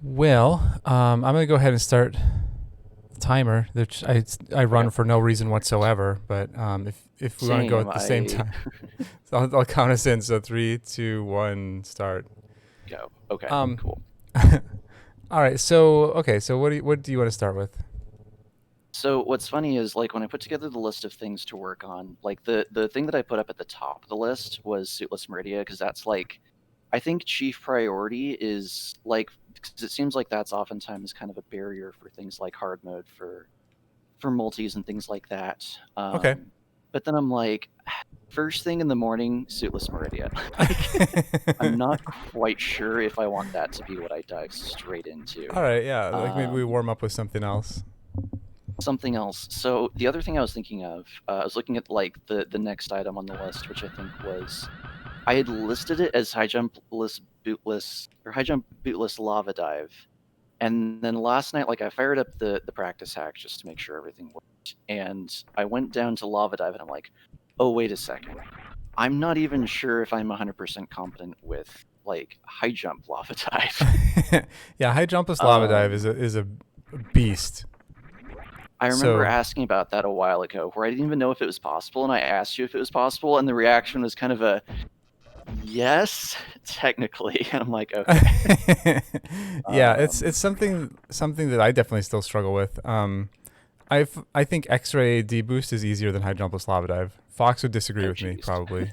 Well, I'm gonna go ahead and start the timer, which I Okay. run for no reason whatsoever. But if we want to go Same. at the same I time, so I'll count us in. So three, two, one, start. go. Okay. Um, Cool. all right. So okay. So what do you want to start with? So what's funny is like when I put together the list of things to work on, like the thing that I put up at the top of the list was suitless Meridia because that's like I think chief priority is like because it seems like that's oftentimes kind of a barrier for things like hard mode for multis and things like that. Okay. But then I'm like, first thing in the morning, suitless Meridia. Like I'm not quite sure if I want that to be what I dive straight into. All right. Yeah. Like maybe we Um, warm up with something else. Something else. So the other thing I was thinking of, I was looking at like the next item on the list, which I think was I had listed it as high jump list bootless or high jump bootless lava dive. And then last night, like I fired up the practice hack just to make sure everything worked. And I went down to lava dive and I'm like, oh, wait a second. I'm not even sure if I'm 100% competent with like high jump lava dive. Yeah. High jump plus lava dive is um, a beast. I remember So asking about that a while ago, where I didn't even know if it was possible, and I asked you if it was possible, and the reaction was kind of a yes, technically. And I'm like, okay. yeah, it's Um, something that I definitely still struggle with. I think X-ray deboost is easier than high jump plus lava dive. Fox would disagree oh, with me geez. probably,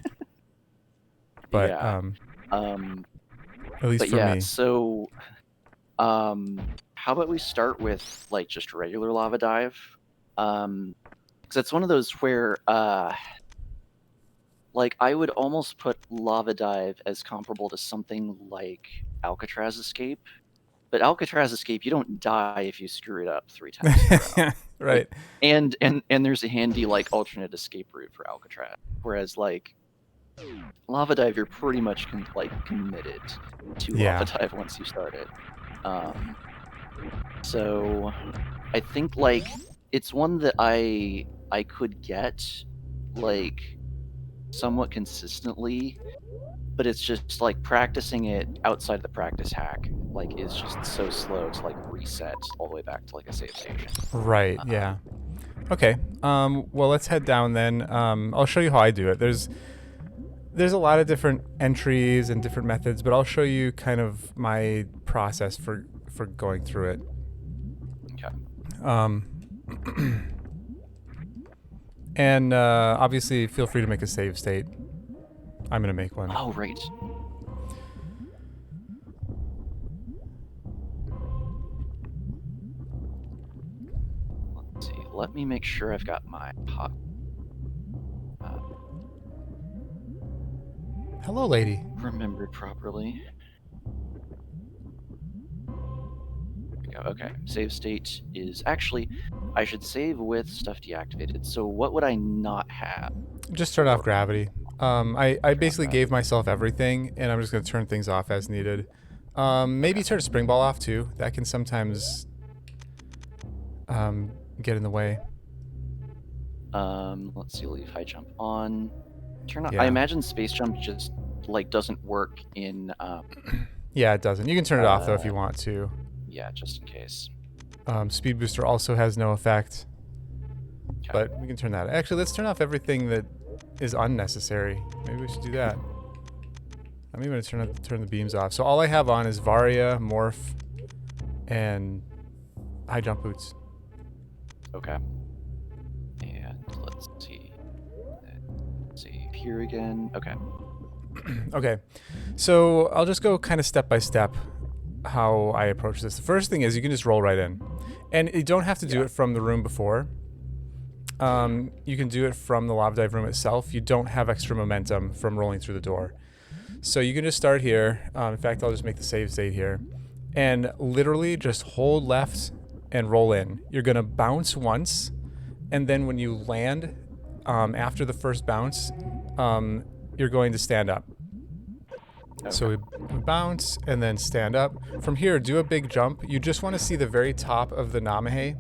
but Yeah. Um, at least but for yeah, me. so how about we start with like just regular lava dive? Because it's one of those where like I would almost put lava dive as comparable to something like Alcatraz Escape. But Alcatraz Escape, you don't die if you screw it up 3 times in a row. Like, Right. and there's a handy like alternate escape route for Alcatraz. Whereas like Lava Dive, you're pretty much like committed to Lava Yeah. Dive once you start it. Um, so I think like it's one that I could get like somewhat consistently, but it's just like practicing it outside the practice hack like is just so slow to like reset all the way back to like a save station. Right. Um, Yeah. Okay. Well, let's head down then. I'll show you how I do it. There's a lot of different entries and different methods, but I'll show you kind of my process for going through it. okay. Um, and obviously, feel free to make a save state. I'm gonna make one. Oh, right. Let's see. Let me make sure I've got my hot. Uh, Hello, lady. remembered properly. Okay, save state is actually, I should save with stuff deactivated. So what would I not have Just turn off for gravity. I turn off basically gave gravity? myself everything, and I'm just gonna turn things off as needed. Okay. Maybe turn a spring ball off too. That can sometimes get in the way. Let's see, leave high jump on. Turn on, I Yeah. imagine space jump just like doesn't work in Yeah, it doesn't. You can turn it off though if uh you want to. yeah, just in case. Speed booster also has no effect, Okay. but we can turn that. Actually, let's turn off everything that is unnecessary. Maybe we should do that. I'm even gonna turn the beams off. So all I have on is Varia, Morph, and high jump boots. Okay. And let's see. Save here again. Okay. Okay, so I'll just go kind of step by step how I approach this. The first thing is you can just roll right in, and you don't have to do Yeah. it from the room before. You can do it from the lava dive room itself. You don't have extra momentum from rolling through the door. So you can just start here. In fact, I'll just make the save state here. And literally just hold left and roll in. You're going to bounce once. And then when you land, after the first bounce, you're going to stand up. Okay. So we bounce and then stand up. From here, do a big jump. You just want to see the very top of the Namahe.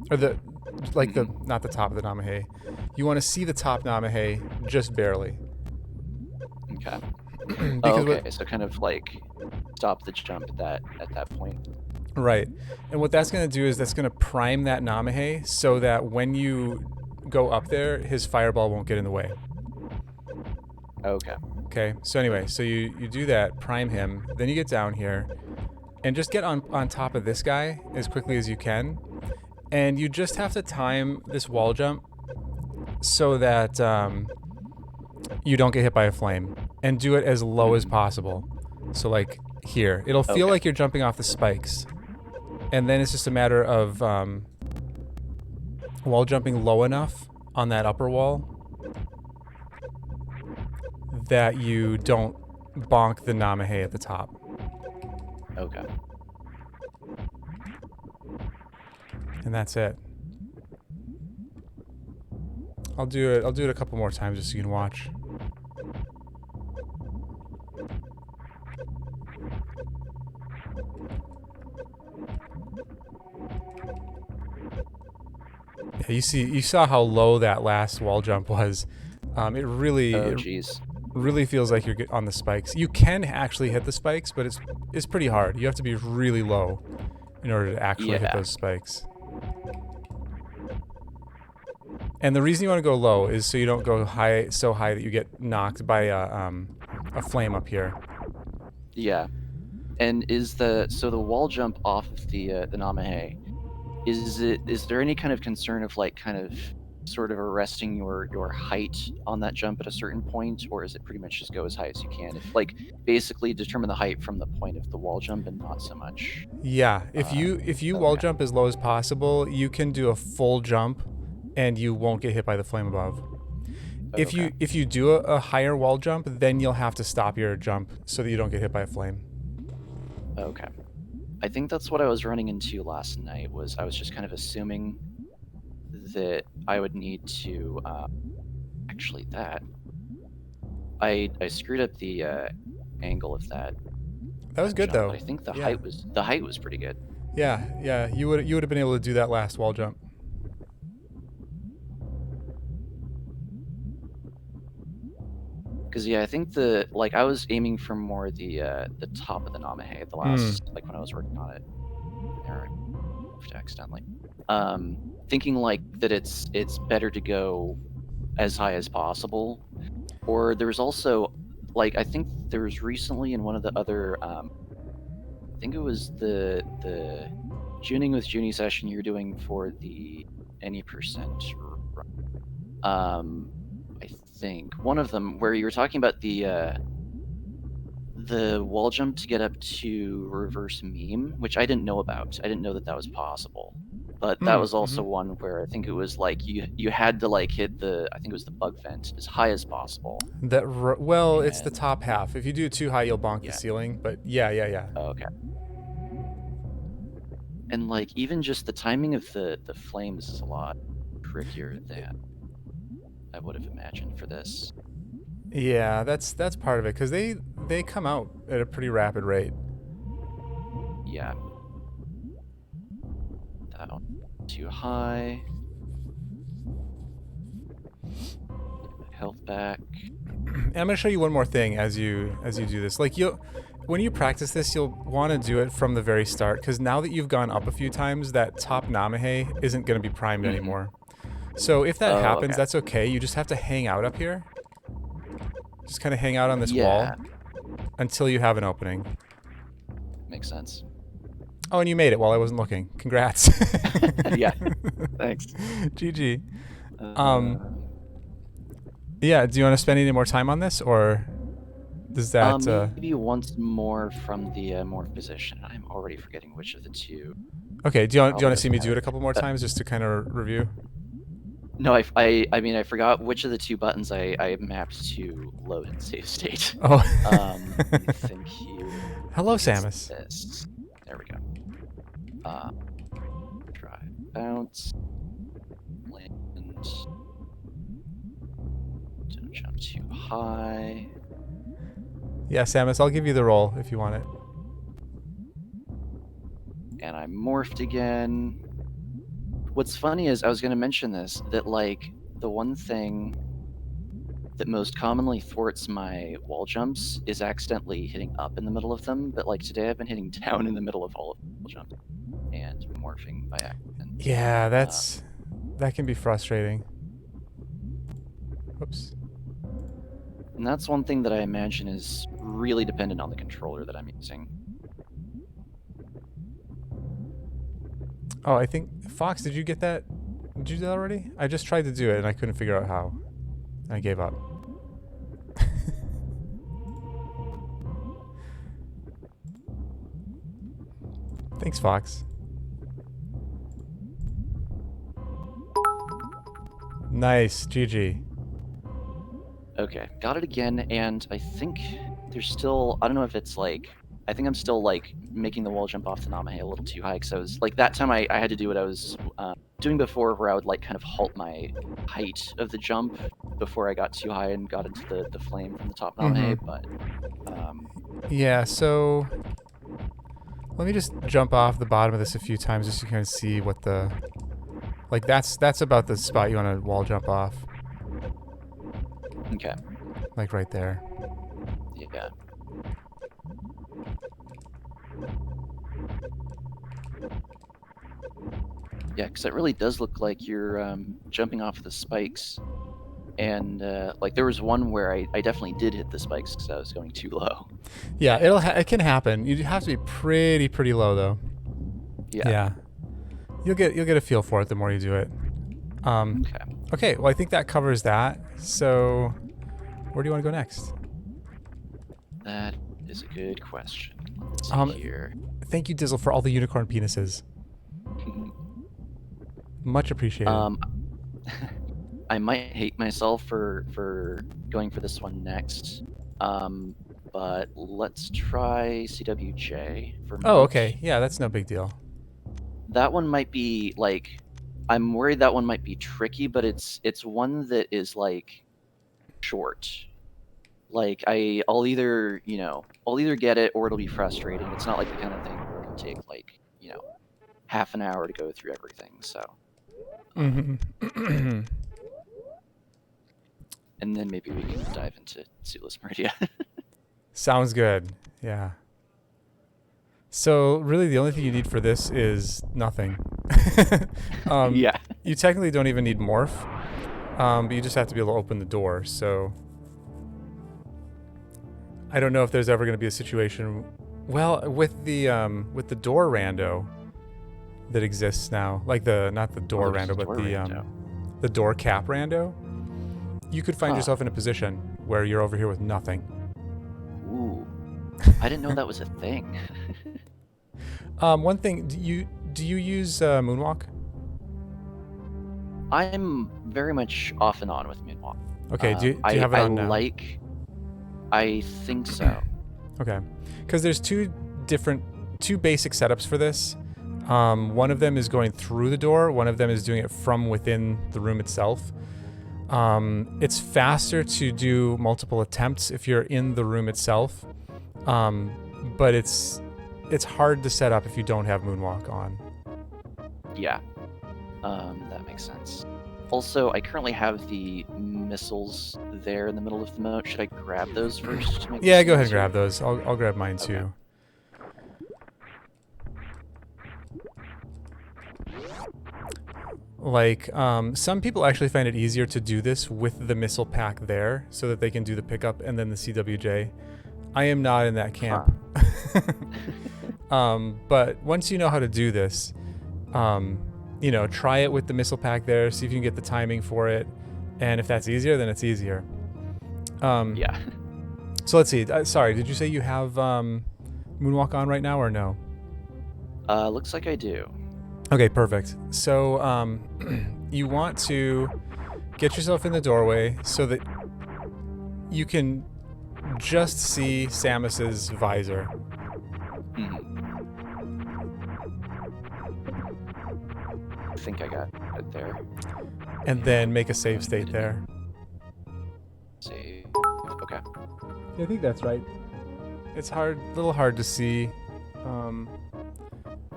Or not the top of the Namahe. You want to see the top Namahe just barely. Okay. Oh, Because what okay. So kind of like stop the jump at that point. Right. And what that's going to do is that's going to prime that Namahe so that when you go up there, his fireball won't get in the way. Okay. Okay. So anyway, so you do that, prime him, then you get down here, and just get on top of this guy as quickly as you can. And you just have to time this wall jump so that you don't get hit by a flame. And do it as low as possible. So like here. It'll feel Okay. like you're jumping off the spikes. And then it's just a matter of wall jumping low enough on that upper wall that you don't bonk the Namahe at the top. Okay. And that's it. I'll do it a couple more times just so you can watch. Yeah, you saw how low that last wall jump was. It really Oh, jeez. really feels like you're on the spikes. You can actually hit the spikes, but it's pretty hard. You have to be really low in order to actually hit those spikes. And the reason you want to go low is so you don't go so high that you get knocked by a flame up here. Yeah. And so the wall jump off of the Namahe, is there any kind of concern of like kind of sort of arresting your height on that jump at a certain point, or is it pretty much just go as high as you can? If like basically determine the height from the point of the wall jump and not so much. Yeah, if you wall jump as low as possible, you can do a full jump and you won't get hit by the flame above. If you do a higher wall jump, then you'll have to stop your jump so that you don't get hit by a flame. Okay. I think that's what I was running into last night. Was I was just kind of assuming that I would need to actually that I screwed up the angle of that. That was good jump, though. But I think the height was pretty good. Yeah, you would have been able to do that last wall jump. Because I think I was aiming for more the top of the Namahe, the last like when I was working on it. There, I accidentally. Thinking like that it's better to go as high as possible. Or there's also like I think there was recently in one of the other I think it was the Juning with Junie session you're doing for the any percent I think one of them where you were talking about the wall jump to get up to reverse meme, which I didn't know about. I didn't know that was possible. But that was also one where I think it was like you had to like hit I think it was the bug vent as high as possible. It's the top half. If you do it too high, you'll bonk the ceiling. But yeah. Oh, okay. And like even just the timing of the flames is a lot trickier than I would have imagined for this. Yeah, that's part of it because they come out at a pretty rapid rate. Yeah. Down too high. Health back. And I'm gonna show you one more thing as you do this. Like when you practice this, you'll want to do it from the very start because now that you've gone up a few times, that top Namahe isn't gonna be primed anymore. So if that happens, that's okay. You just have to hang out up here. Just kind of hang out on this wall until you have an opening. Makes sense. Oh, and you made it while I wasn't looking. Congrats. Yeah. Thanks. GG. Yeah, do you want to spend any more time on this, or does that... maybe once more from the morph position. I'm already forgetting which of the two. Okay, do you want to see me do it a couple more times just to kind of review? No, I mean, I forgot which of the two buttons I mapped to load and save state. Oh. I think Hello, Samus. This. There we go. Try bounce. Land. Don't jump too high. Yeah, Samus, I'll give you the roll if you want it. And I morphed again. What's funny is I was going to mention this, that like the one thing that most commonly thwarts my wall jumps is accidentally hitting up in the middle of them. But like today, I've been hitting down in the middle of all of the wall jumps and morphing by accident. Yeah, that can be frustrating. Whoops. And that's one thing that I imagine is really dependent on the controller that I'm using. Oh, I think Fox, did you get that? Did you do that already? I just tried to do it and I couldn't figure out how. I gave up. Thanks, Fox. Nice, GG. Okay, got it again, and I think there's still, I don't know if it's like, I think I'm still like making the wall jump off the Namahe a little too high, because I was like, that time I had to do what I was doing before, where I would like kind of halt my height of the jump before I got too high and got into the flame from the top Namahe, but yeah, so let me just jump off the bottom of this a few times just to kind of see what the, like that's about the spot you want to wall jump off. Okay. Like right there. Yeah. Yeah, because it really does look like you're jumping off the spikes. And like there was one where I definitely did hit the spikes because I was going too low. Yeah, it can happen. You have to be pretty low though. Yeah. You'll get a feel for it the more you do it. Okay, well I think that covers that. So where do you want to go next? That is a good question. Let's see here. Thank you, Dizzle, for all the unicorn penises. Much appreciated. I might hate myself for going for this one next. But let's try CWJ for Oh, okay. Yeah, that's no big deal. That one might be like, I'm worried that one might be tricky, but it's one that is like short. Like I'll either get it or it'll be frustrating. It's not like the kind of thing where it'll take like, half an hour to go through everything. So and then maybe we can dive into Sueless Meridia. Sounds good. Yeah. So really the only thing you need for this is nothing. Yeah. You technically don't even need morph, but you just have to be able to open the door. So I don't know if there's ever going to be a situation, well, with the door rando that exists now, like not the door rando, but the door cap rando. You could find yourself in a position where you're over here with nothing. Ooh, I didn't know that was a thing. One thing, do you use Moonwalk? I'm very much off and on with Moonwalk. Okay, do you have it on now? I think so. Okay, because there's two basic setups for this. One of them is going through the door. One of them is doing it from within the room itself. It's faster to do multiple attempts if you're in the room itself, but it's hard to set up if you don't have Moonwalk on. Yeah, that makes sense. Also, I currently have the missiles there in the middle of the moat. Should I grab those first? To make yeah, go ahead and grab those. I'll grab mine too. Okay. Like, some people actually find it easier to do this with the missile pack there so that they can do the pickup and then the CWJ. I am not in that camp. But once you know how to do this, try it with the missile pack there, see if you can get the timing for it. And if that's easier, then it's easier. Yeah. So let's see. Sorry, did you say you have Moonwalk on right now or no? Looks like I do. Okay, perfect. So you want to get yourself in the doorway so that you can just see Samus's visor. I think I got it there. And then make a save state there. Save. Okay. Yeah, I think that's right. It's a little hard to see.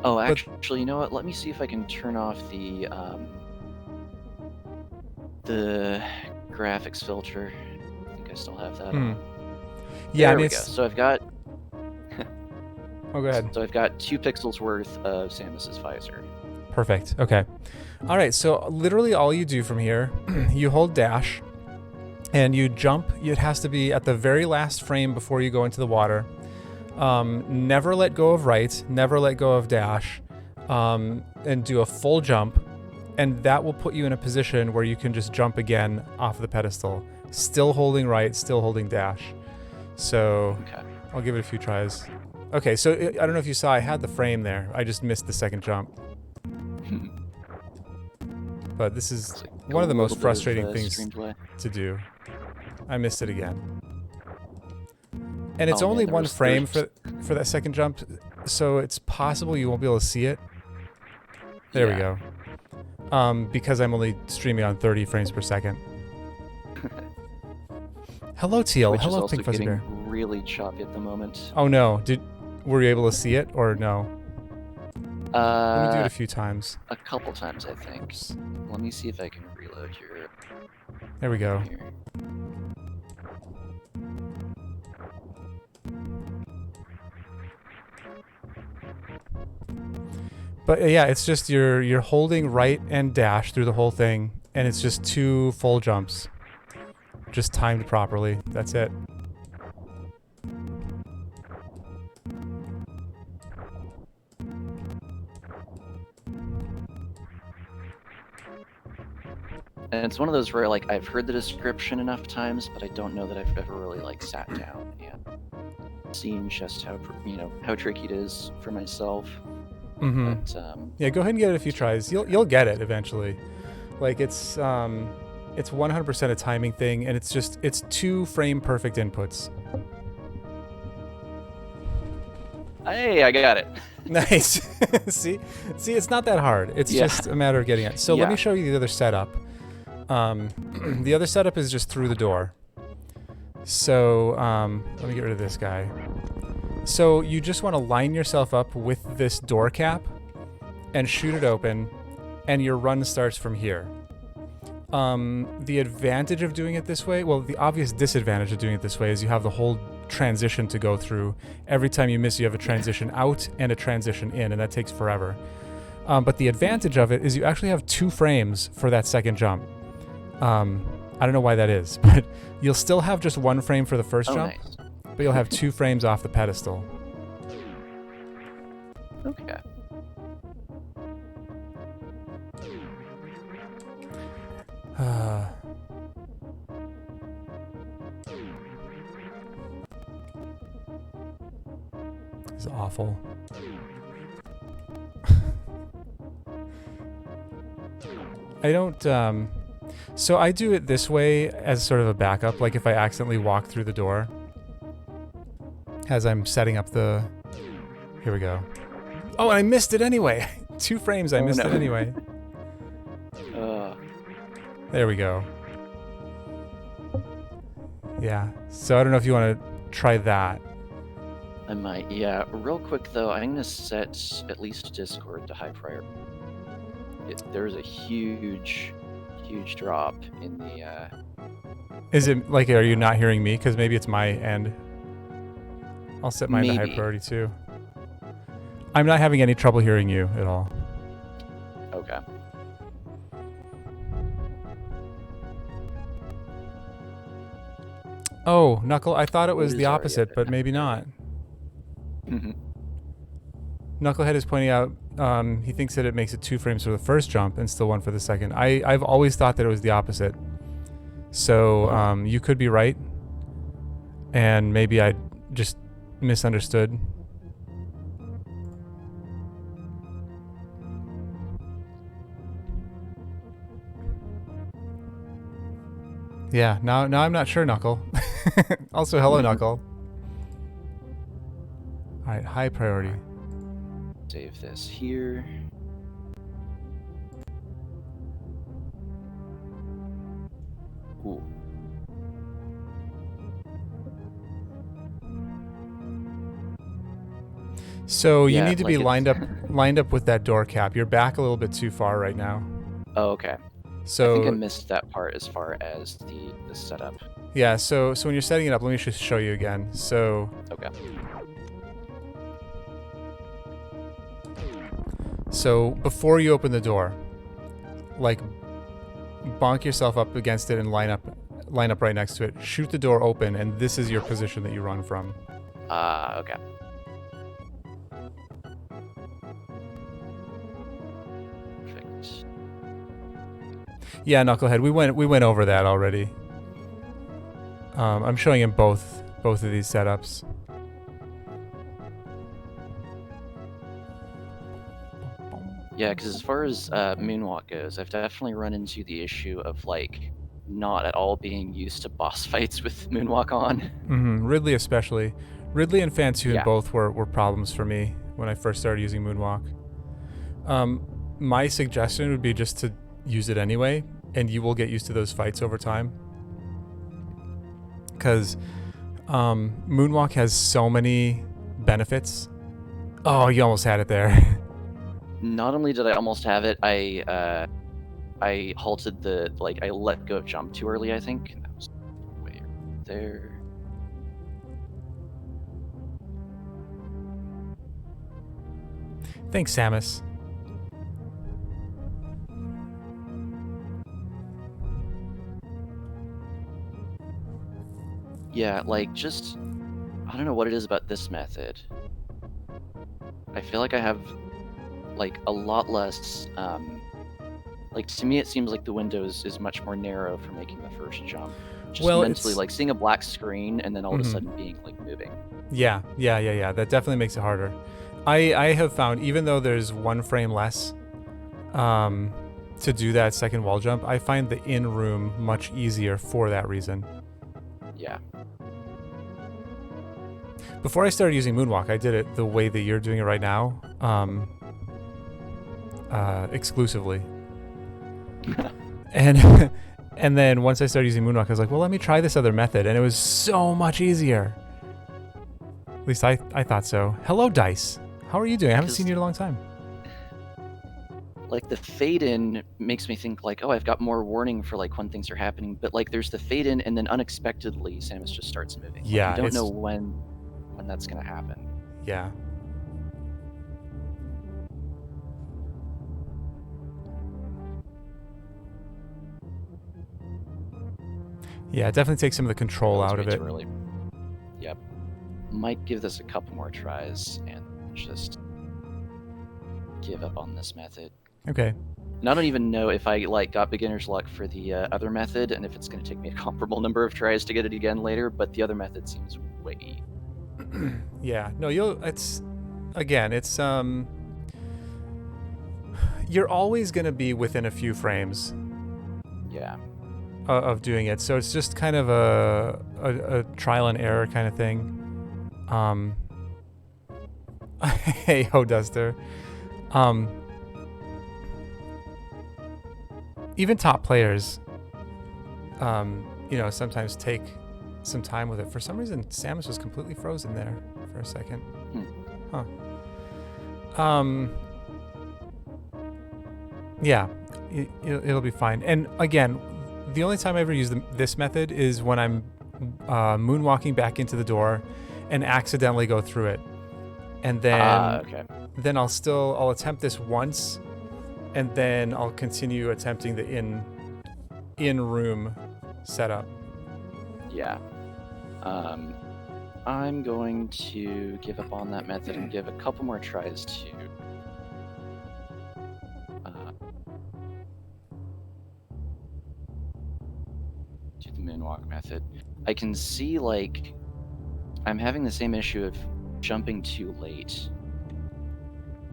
Oh, actually, you know what? Let me see if I can turn off the graphics filter. I still have that Hmm. on. Yeah, There I mean we go. it's. So I've got Oh, go ahead. so I've got 2 pixels worth of Samus's visor. Perfect. Okay. All right. So literally all you do from here, you hold dash, and you jump. It has to be at the very last frame before you go into the water. Never let go of right. Never let go of dash, and do a full jump, and that will put you in a position where you can just jump again off the pedestal. Still holding right. Still holding dash. So Okay. I'll give it a few tries. Okay, so I don't know if you saw, I had the frame there. I just missed the second jump. But this is It's like one of the a most little bit frustrating of, things stream delay. to do. I missed it again. And it's Oh, man, only there one was- frame there's- for that second jump, so it's possible you won't be able to see it. There we Yeah. go. Because I'm only streaming on 30 frames per second. Hello, Teal. Which is Hello, also Pink Fuzzy getting Bear. really choppy at the moment. Oh no, were you able to see it or no? Let me do it a Uh, few times. a couple times, I think. Let me see if I can reload your There we go. here. But yeah, it's just you're holding right and dash through the whole thing, and it's just 2 full jumps, just timed properly. That's it. And it's one of those where like I've heard the description enough times, but I don't know that I've ever really like sat down and seen just how how tricky it is for myself. Mm-hmm. But Yeah, go ahead and give it a few tries. You'll get it eventually. Like it's 100% a timing thing, and it's 2 frame perfect inputs. hey, I got it. Nice. see, it's not that hard. It's Yeah. just a matter of getting it. So let me Yeah. show you the other setup. The other setup is just through the door. So let me get rid of this guy. So you just want to line yourself up with this door cap and shoot it open, and your run starts from here. The advantage of doing it this way, well, the obvious disadvantage of doing it this way is you have the whole transition to go through. Every time you miss, you have a transition out and a transition in, and that takes forever. But the advantage of it is you actually have 2 frames for that second jump. I don't know why that is, but you'll still have just 1 frame for the first Oh, jump, nice. but you'll have 2 frames off the pedestal. Okay. It's awful. I don't, so I do it this way as sort of a backup, like if I accidentally walk through the door as I'm setting up the, here we go. Oh, and I missed it anyway. 2 frames, I Oh, missed no. it anyway. There we go. Yeah, so I don't know if you want to try that. I might. Yeah. Real quick though, I'm gonna set at least Discord to high priority. There's a huge drop in the. Is it like, are you not hearing me? Because maybe it's my end. I'll set mine to high Maybe. priority too. I'm not having any trouble hearing you at all. Okay. Oh, Knuckle, I thought it was What the is our opposite, other but maybe not. Mhm. Knucklehead is pointing out he thinks that it makes it 2 frames for the first jump and still 1 for the second. I've always thought that it was the opposite. So you could be right, and maybe I just misunderstood. Yeah, now I'm not sure, Knuckle. Also, hello, Knuckle. All right, high priority. Save this here. Ooh. So you Yeah, need to be like lined up with that door cap. You're back a little bit too far right now. Oh, okay. I think I So missed that part as far as the setup. Yeah, so when you're setting it up, let me just show you again. So Okay. So before you open the door, like bonk yourself up against it and line up right next to it. Shoot the door open, and this is your position that you run from. Okay. Perfect. Yeah, Knucklehead, we went over that already. I'm showing him both of these setups. Yeah, because as far as Moonwalk goes, I've definitely run into the issue of like not at all being used to boss fights with Moonwalk on. Ridley especially. Ridley and Fantoon Yeah. both were problems for me when I first started using Moonwalk. My suggestion would be just to use it anyway, and you will get used to those fights over time. Because Moonwalk has so many benefits. Oh, you almost had it there. Not only did I almost have it, I halted I let go of jump too early, I think. And that was way there. Thanks, Samus. Yeah, like just I don't know what it is about this method. I feel like I have like a lot less like to me it seems like the window is much more narrow for making the first jump. Just Well, mentally it's- like seeing a black screen and then all of a sudden being like moving. Yeah. That definitely makes it harder. I have found, even though there's one frame less to do that second wall jump, I find the in-room much easier for that reason. Yeah. Before I started using Moonwalk, I did it the way that you're doing it right now, exclusively. And and then once I started using Moonwalk, I was like, well, let me try this other method, and it was so much easier. At least I thought so. Hello, Dice. How are you doing? I haven't seen you in a long time. Like the fade in makes me think like, oh, I've got more warning for like when things are happening, but like there's the fade in and then unexpectedly Samus just starts moving. Yeah, like, you don't it's- know when that's gonna happen. Yeah. Yeah, it definitely takes some of the control That was out of way it. too early. Yep. Might give this a couple more tries and just give up on this method. Okay. And I don't even know if I like got beginner's luck for the other method and if it's going to take me a comparable number of tries to get it again later, but the other method seems way. Yeah. No, you're always going to be within a few frames Yeah. of doing it. So it's just kind of a trial and error kind of thing. Hey, Ho Duster. Even top players, sometimes take some time with it. For some reason, Samus was completely frozen there for a second. Huh. Yeah, it'll be fine. And again, the only time I ever use this method is when I'm moonwalking back into the door and accidentally go through it. And then I'll attempt this once, and then I'll continue attempting the in-room setup. Yeah. I'm going to give up on that method and give a couple more tries to the moonwalk method. I can see like I'm having the same issue of jumping too late.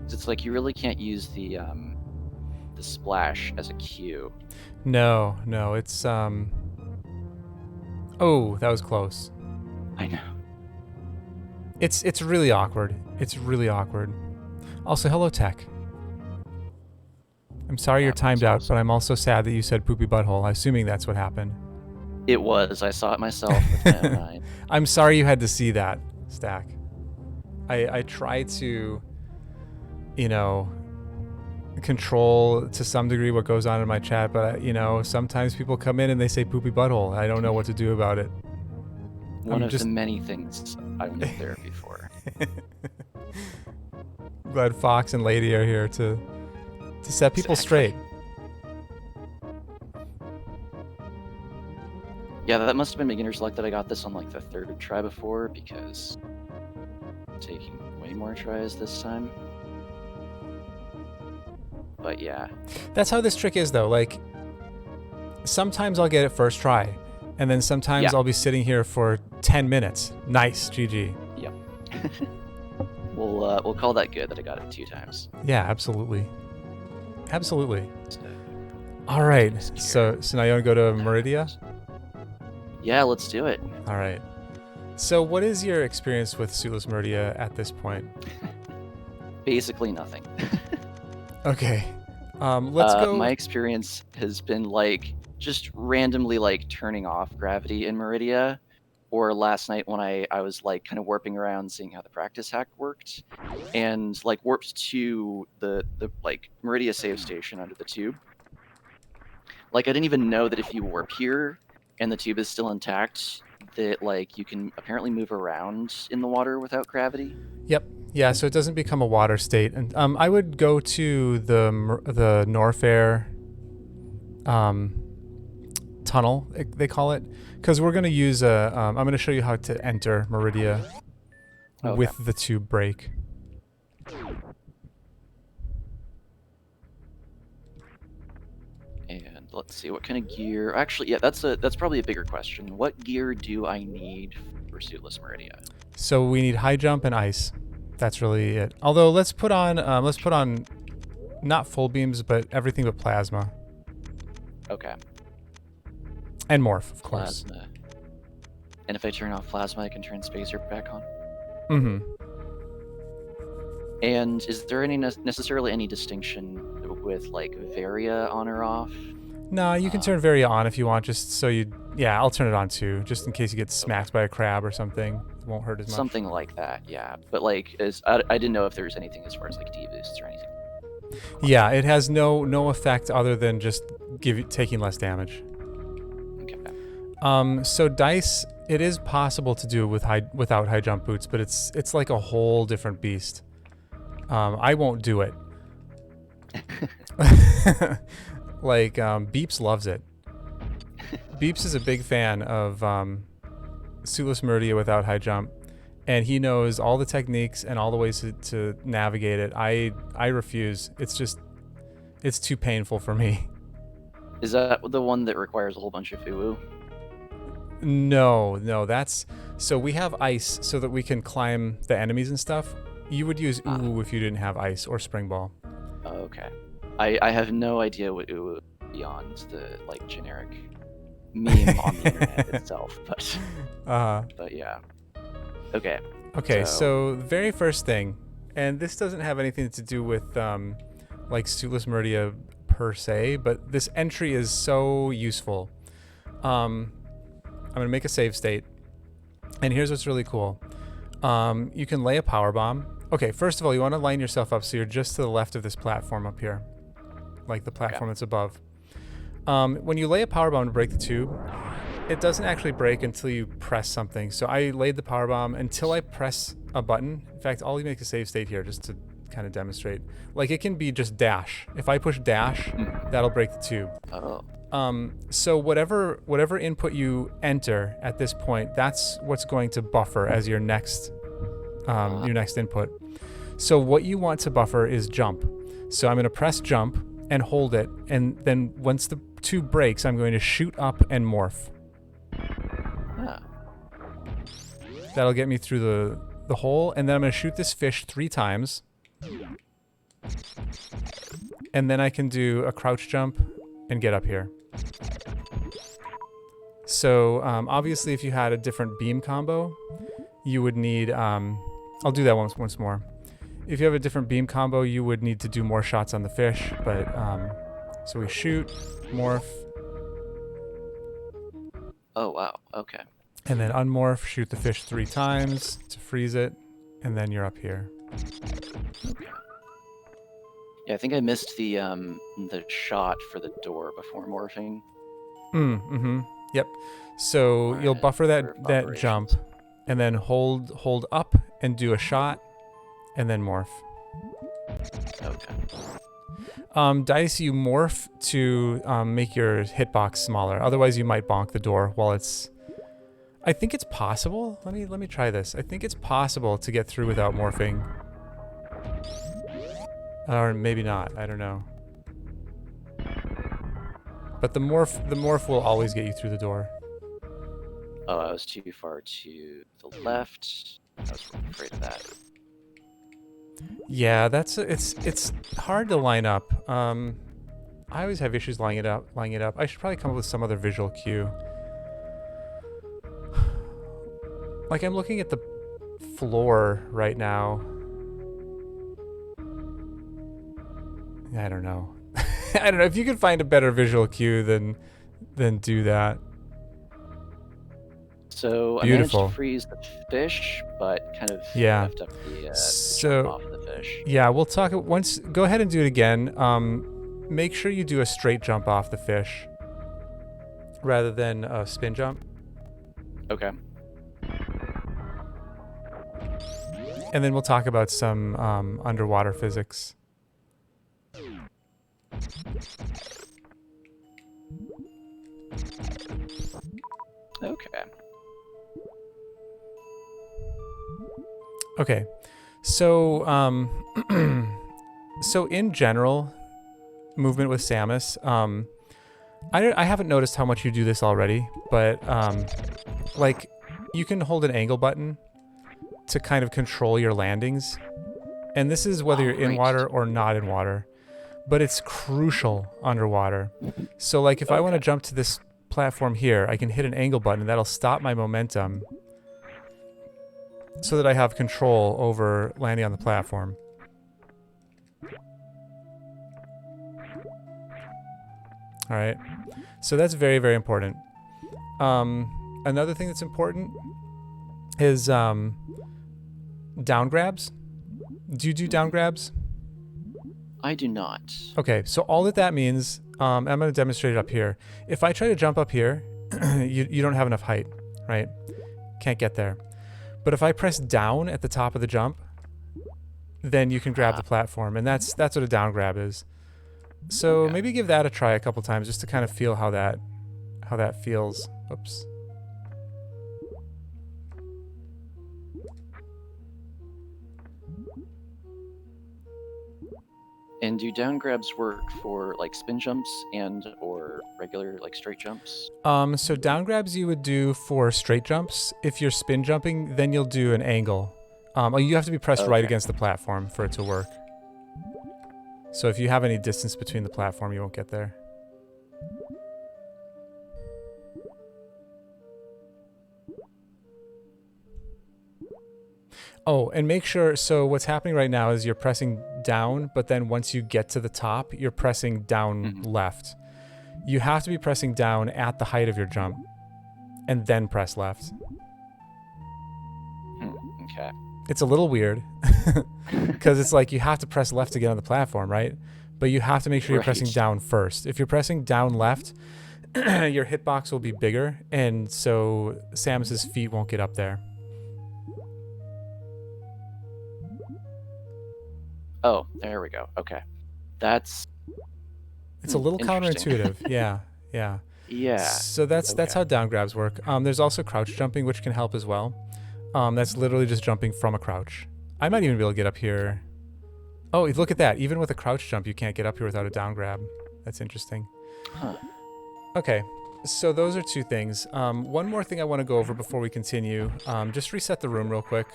It's like you really can't use the splash as a cue. No, it's Oh, that was close. I know. It's really awkward. It's really awkward. Also, hello, Tech. I'm sorry you're timed out, but I'm also sad that you said poopy butthole, assuming that's what happened. It was. I saw it myself with my own eye. I'm sorry you had to see that, Stack. I try to, control to some degree what goes on in my chat, but you know, sometimes people come in and they say poopy butthole. I don't know what to do about it. One of the many things I went to therapy for. Glad Fox and Lady are here to set people straight. Yeah, that must have been beginner's luck that I got this on like the 3rd try before, because I'm taking way more tries this time. But yeah. That's how this trick is though. Like sometimes I'll get it first try, and then sometimes I'll be sitting here for 10 minutes. Nice, GG. Yep. We'll call that good that I got it 2 times. Yeah, absolutely. Absolutely. All right. So now you want to go to Meridia? Yeah, let's do it. All right. So what is your experience with Suitless Meridia at this point? Basically nothing. Okay. Let's go. My experience has been like just randomly like turning off gravity in Meridia, or last night when I was like kind of warping around seeing how the practice hack worked, and like warped to the like Meridia save station under the tube. Like I didn't even know that if you warp here and the tube is still intact, that like you can apparently move around in the water without gravity. Yep. Yeah, so it doesn't become a water state. And I would go to the Norfair tunnel, they call it, because we're going to use a. I'm going to show you how to enter Meridia with the tube break. And let's see, what kind of gear? Actually, yeah, that's probably a bigger question. What gear do I need for Suitless Meridia? So we need high jump and ice. That's really it. Although let's put on not full beams, but everything but plasma. Okay. And morph, of course. Plasma. And if I turn off plasma, I can turn spacer back on. Mm-hmm. And is there necessarily any distinction with like Varia on or off? No, you can turn Varia on if you want, just so you. Yeah, I'll turn it on too, just in case you get smacked by a crab or something. It won't hurt as much. Something like that, yeah. But like, I didn't know if there was anything as far as like D-boosts or anything. Yeah, it has no effect other than just taking less damage. Okay. So dice, it is possible to do without high jump boots, but it's like a whole different beast. I won't do it. Like Beeps loves it. Beeps is a big fan of Suitless Meridia without high jump, and he knows all the techniques and all the ways to navigate it. I refuse. It's too painful for me. Is that the one that requires a whole bunch of uwu? No, that's so we have ice so that we can climb the enemies and stuff. You would use uwu if you didn't have ice or spring ball. Okay. I have no idea what uwu is beyond the like generic meme on the internet itself, but yeah. Okay. Okay, so very first thing, and this doesn't have anything to do with like Suitless Meridia per se, but this entry is so useful. I'm gonna make a save state, and here's what's really cool. You can lay a power bomb. Okay, first of all, you want to line yourself up so you're just to the left of this platform up here, like the platform that's above. When you lay a power bomb to break the tube, it doesn't actually break until you press something. So I laid the power bomb until I press a button. In fact, I'll make a save state here just to kind of demonstrate. Like it can be just dash. If I push dash, that'll break the tube. Oh. So whatever input you enter at this point, that's what's going to buffer as your next input. So what you want to buffer is jump. So I'm going to press jump and hold it, and then once the tube breaks, I'm going to shoot up and morph. That'll get me through the hole, and then I'm going to shoot this fish 3 times. And then I can do a crouch jump and get up here. So obviously if you had a different beam combo, you would need, I'll do that once more. If you have a different beam combo, you would need to do more shots on the fish, but so we shoot, morph. Oh, wow, okay. And then unmorph, shoot the fish 3 times to freeze it, and then you're up here. Yeah, I think I missed the shot for the door before morphing. Yep. So you'll Alright, buffer order of that jump, operations. and then hold up and do a shot, and then morph. Okay. Dice, you morph to make your hitbox smaller. Otherwise, you might bonk the door while it's. I think it's possible. Let me try this. I think it's possible to get through without morphing, or maybe not. I don't know. But the morph will always get you through the door. Oh, I was too far to the left. I was afraid of that. Yeah, it's hard to line up. I always have issues lining it up. I should probably come up with some other visual cue. Like, I'm looking at the floor right now. I don't know. I don't know if you could find a better visual cue than do that. So Beautiful. I managed to freeze the fish, but kind of Yeah. left up the jump So off the fish. yeah, we'll talk once. Go ahead and do it again. Make sure you do a straight jump off the fish rather than a spin jump. Okay. And then we'll talk about some underwater physics. Okay. Okay. So so in general, movement with Samus, I haven't noticed how much you do this already, but like, you can hold an angle button to kind of control your landings. And this is whether you're in water or not in water. But it's crucial underwater. So like, if I want to jump to this platform here, I can hit an angle button and that'll stop my momentum so that I have control over landing on the platform. All right. So that's very, very important. Another thing that's important is down grabs. Do you do down grabs? I do not. Okay, so all that means, I'm going to demonstrate it up here. If I try to jump up here, you don't have enough height, right? Can't get there. But if I press down at the top of the jump, then you can grab the platform, and that's what a down grab is. So maybe give that a try a couple times just to kind of feel how that feels. Oops. And do down grabs work for like spin jumps and or regular like straight jumps? So down grabs you would do for straight jumps. If you're spin jumping, then you'll do an angle. You have to be pressed right against the platform for it to work. So if you have any distance between the platform, you won't get there. Oh, and make sure, so what's happening right now is you're pressing down, but then once you get to the top, you're pressing down left. You have to be pressing down at the height of your jump, and then press left. Okay. It's a little weird, because it's like you have to press left to get on the platform, right? But you have to make sure you're pressing down first. If you're pressing down left, your hitbox will be bigger, and so Samus's feet won't get up there. Oh, there we go. Okay. It's a little counterintuitive. Yeah. Yeah. So that's how down grabs work. There's also crouch jumping, which can help as well. That's literally just jumping from a crouch. I might even be able to get up here. Oh, look at that. Even with a crouch jump, you can't get up here without a down grab. That's interesting. Huh. Okay. So those are two things. One more thing I want to go over before we continue. Just reset the room real quick.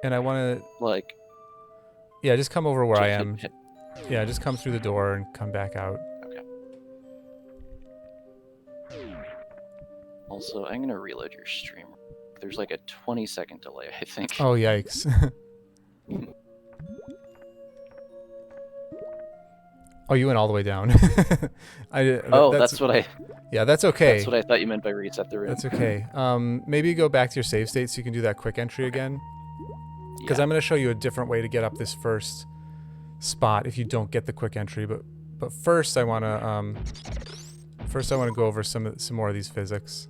And I want to... Yeah, just come over where I am. Yeah, just come through the door and come back out. Okay. Also, I'm going to reload your stream. There's like a 20-second delay, I think. Oh, yikes. Oh, you went all the way down. That's what I... Yeah, that's okay. That's what I thought you meant by reset the room. That's okay. Maybe go back to your save state so you can do that quick entry again. Because I'm going to show you a different way to get up this first spot if you don't get the quick entry. But first I want to go over some more of these physics.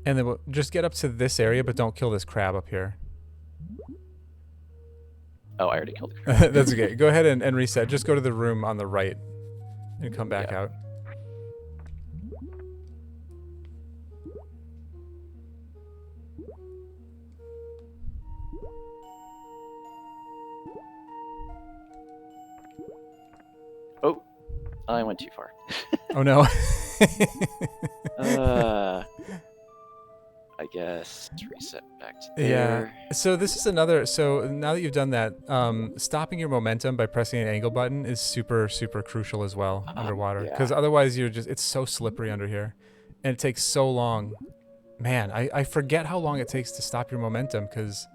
And then we'll just get up to this area, but don't kill this crab up here. Oh, I already killed the crab. That's okay. Go ahead and reset. Just go to the room on the right and come back out. Oh, I went too far. Oh no. I guess reset back to there. Yeah. So this is another. So now that you've done that, stopping your momentum by pressing an angle button is super crucial as well underwater. Because otherwise it's so slippery under here, and it takes so long. Man, I forget how long it takes to stop your momentum because,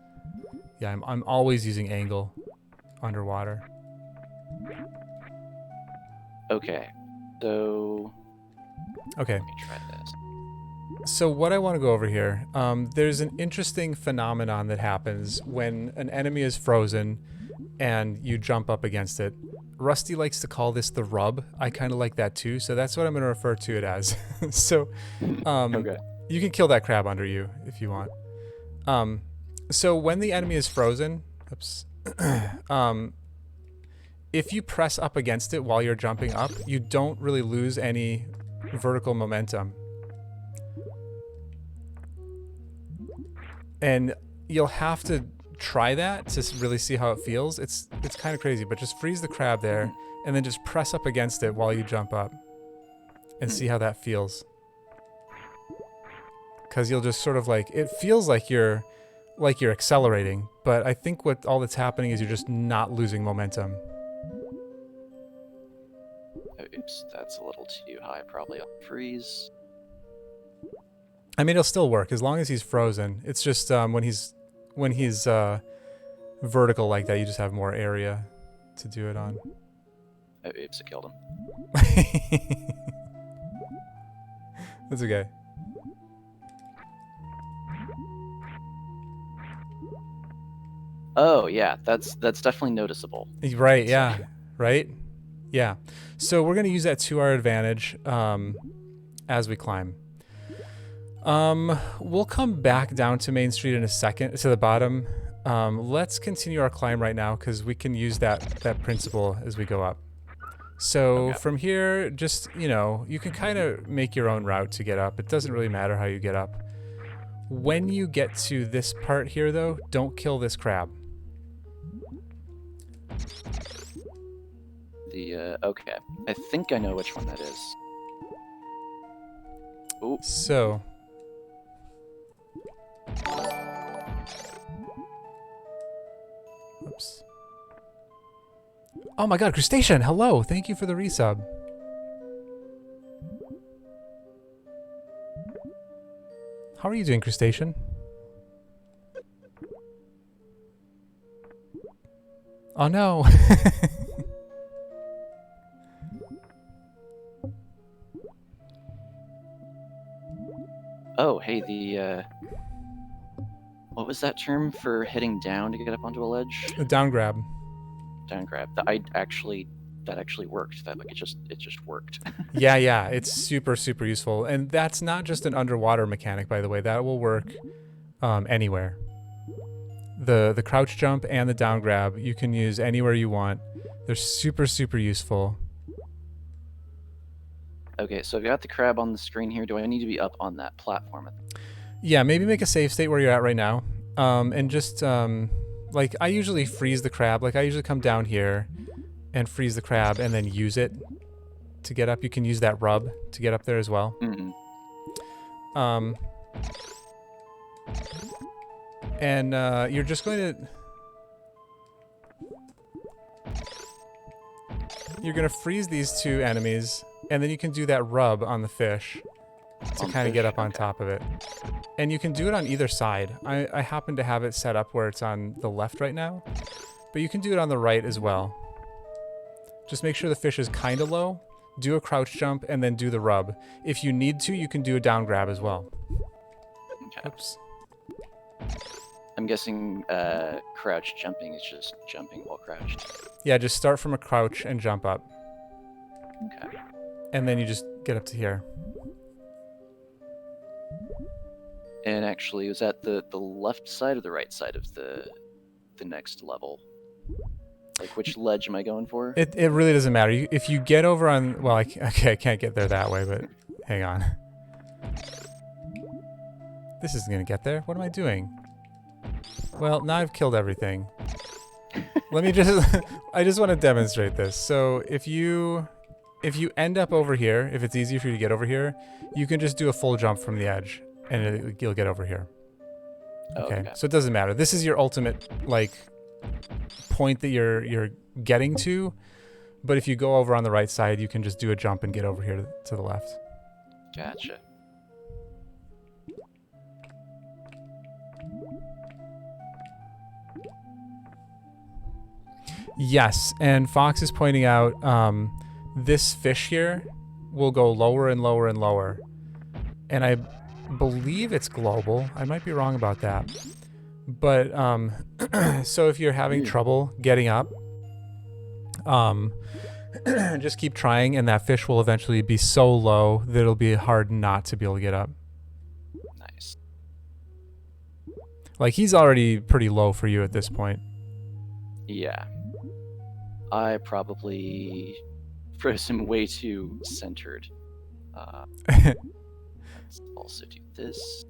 yeah, I'm always using angle underwater. Okay. So. Okay. Let me try this. So what I want to go over here, there's an interesting phenomenon that happens when an enemy is frozen and you jump up against it. Rusty likes to call this the rub. I kind of like that too, so that's what I'm going to refer to it as. So Okay. you can kill that crab under you if you want. So when the enemy is frozen, oops, if you press up against it while you're jumping up, you don't really lose any vertical momentum. And you'll have to try that to really see how it feels. It's kind of crazy, but just freeze the crab there and then just press up against it while you jump up and see how that feels. Because you'll just sort of like, it feels like you're accelerating, but I think what all that's happening is you're just not losing momentum. Oops, that's a little too high. Probably I'll freeze. I mean, it'll still work as long as he's frozen. It's just when he's vertical like that, you just have more area to do it on. Oh, oops, I killed him. That's okay. Oh yeah, that's definitely noticeable. Right? Yeah. Right? Yeah. So we're gonna use that to our advantage as we climb. We'll come back down to Main Street in a second, to the bottom. Let's continue our climb right now because we can use that principle as we go up. So from here, just, you can kind of make your own route to get up. It doesn't really matter how you get up. When you get to this part here, though, don't kill this crab. Okay. I think I know which one that is. Ooh. So. Oops. Oh my god, Crustacean! Hello! Thank you for the resub. How are you doing, Crustacean? Oh no! Oh, hey, what was that term for hitting down to get up onto a ledge? A down grab. Down grab. That actually worked. That it just worked. Yeah, it's super useful, and that's not just an underwater mechanic, by the way. That will work anywhere. The crouch jump and the down grab you can use anywhere you want. They're super useful. Okay, so I've got the crab on the screen here. Do I need to be up on that platform? Yeah, maybe make a save state where you're at right now, and just like I usually freeze the crab. Like I usually come down here and freeze the crab and then use it to get up. You can use that rub to get up there as well. Mm-hmm. And you're just going to freeze these two enemies, and then you can do that rub on the fish to kind of get up on top of it. And you can do it on either side. I happen to have it set up where it's on the left right now, but you can do it on the right as well. Just make sure the fish is kind of low, do a crouch jump, and then do the rub. If you need to, you can do a down grab as well. Okay. Oops. I'm guessing crouch jumping is just jumping while crouched. Yeah, just start from a crouch and jump up. Okay. And then you just get up to here. And actually, was that the left side or the right side of the next level? Like, which ledge am I going for? It really doesn't matter. If you get over on... Well, okay, I can't get there that way, but hang on. This isn't going to get there. What am I doing? Well, now I've killed everything. Let me just... I just want to demonstrate this. So if you end up over here, if it's easy for you to get over here, you can just do a full jump from the edge, and you'll get over here. Okay. So it doesn't matter. This is your ultimate, like, point that you're getting to, but if you go over on the right side, you can just do a jump and get over here to the left. Gotcha. Yes, and Fox is pointing out this fish here will go lower and lower and lower. And I believe it's global. I might be wrong about that. But so if you're having trouble getting up, just keep trying, and that fish will eventually be so low that it'll be hard not to be able to get up. Nice. Like, he's already pretty low for you at this point. Yeah. I probably froze him way too centered. Let's also do this.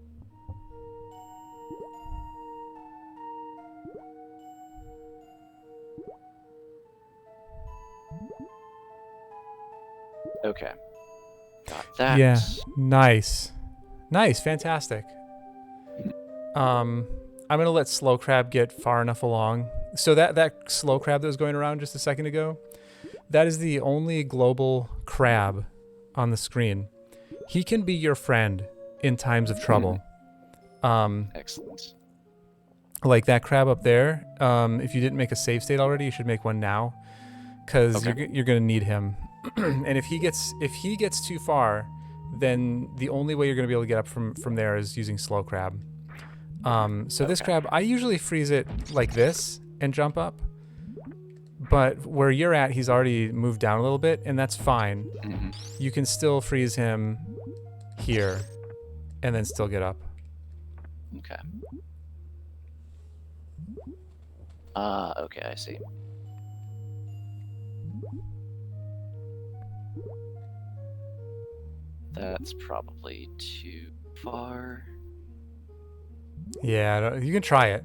Okay. Got that. Yeah. Nice. Nice. Fantastic. I'm going to let Slow Crab get far enough along. So that Slow Crab that was going around just a second ago, that is the only global crab on the screen. He can be your friend in times of trouble. Excellent. Like that crab up there, if you didn't make a save state already, you should make one now, because you're going to need him. And if he gets too far, then the only way you're going to be able to get up from there is using Slow Crab. So this crab, I usually freeze it like this and jump up. But where you're at, he's already moved down a little bit, and that's fine. Mm-hmm. You can still freeze him here and then still get up. Okay. Okay, I see. That's probably too far. Yeah, you can try it.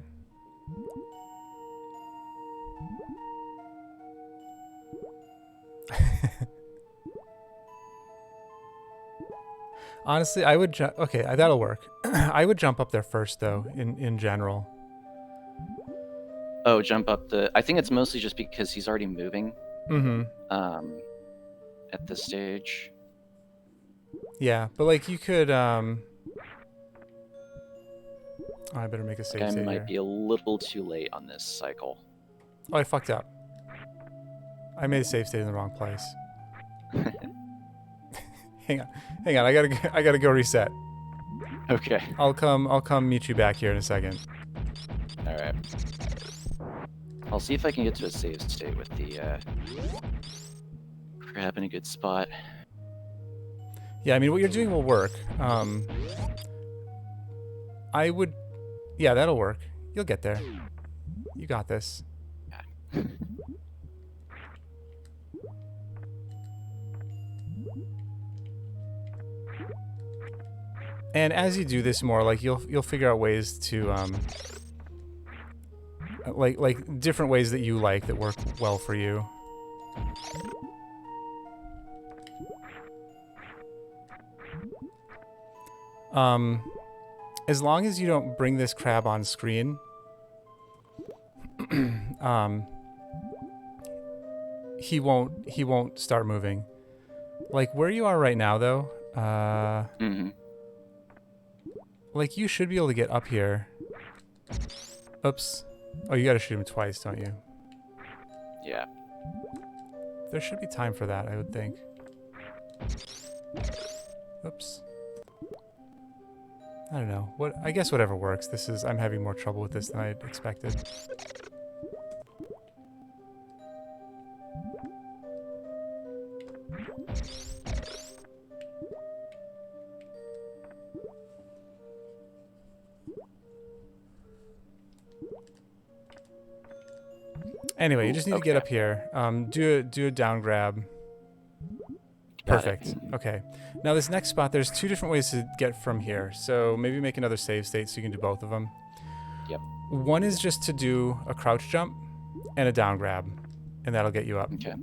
Honestly, I would okay, that'll work. I would jump up there first, though, in general. Oh, jump up the... I think it's mostly just because he's already moving. At this stage. Yeah, but like you could oh, I better make a save state I might here. be a little too late on this cycle. Oh, I fucked up. I made a save state in the wrong place. Hang on. I gotta go reset. Okay. I'll come meet you back here in a second. All right. I'll see if I can get to a save state with the crab in a good spot. Yeah, I mean, what you're doing will work. I would... Yeah, that'll work. You'll get there. You got this. Yeah. And as you do this more, like you'll figure out ways to like different ways that you like that work well for you. As long as you don't bring this crab on screen, he won't start moving. Like where you are right now, though. Like you should be able to get up here. Oops. Oh, you gotta shoot him twice, don't you? Yeah. There should be time for that, I would think. Oops. I don't know. I guess whatever works. I'm having more trouble with this than I expected. Anyway, you just need to get up here. Do a down grab. Perfect. Okay. Now this next spot, there's two different ways to get from here. So maybe make another save state so you can do both of them. Yep. One is just to do a crouch jump and a down grab, and that'll get you up. Okay.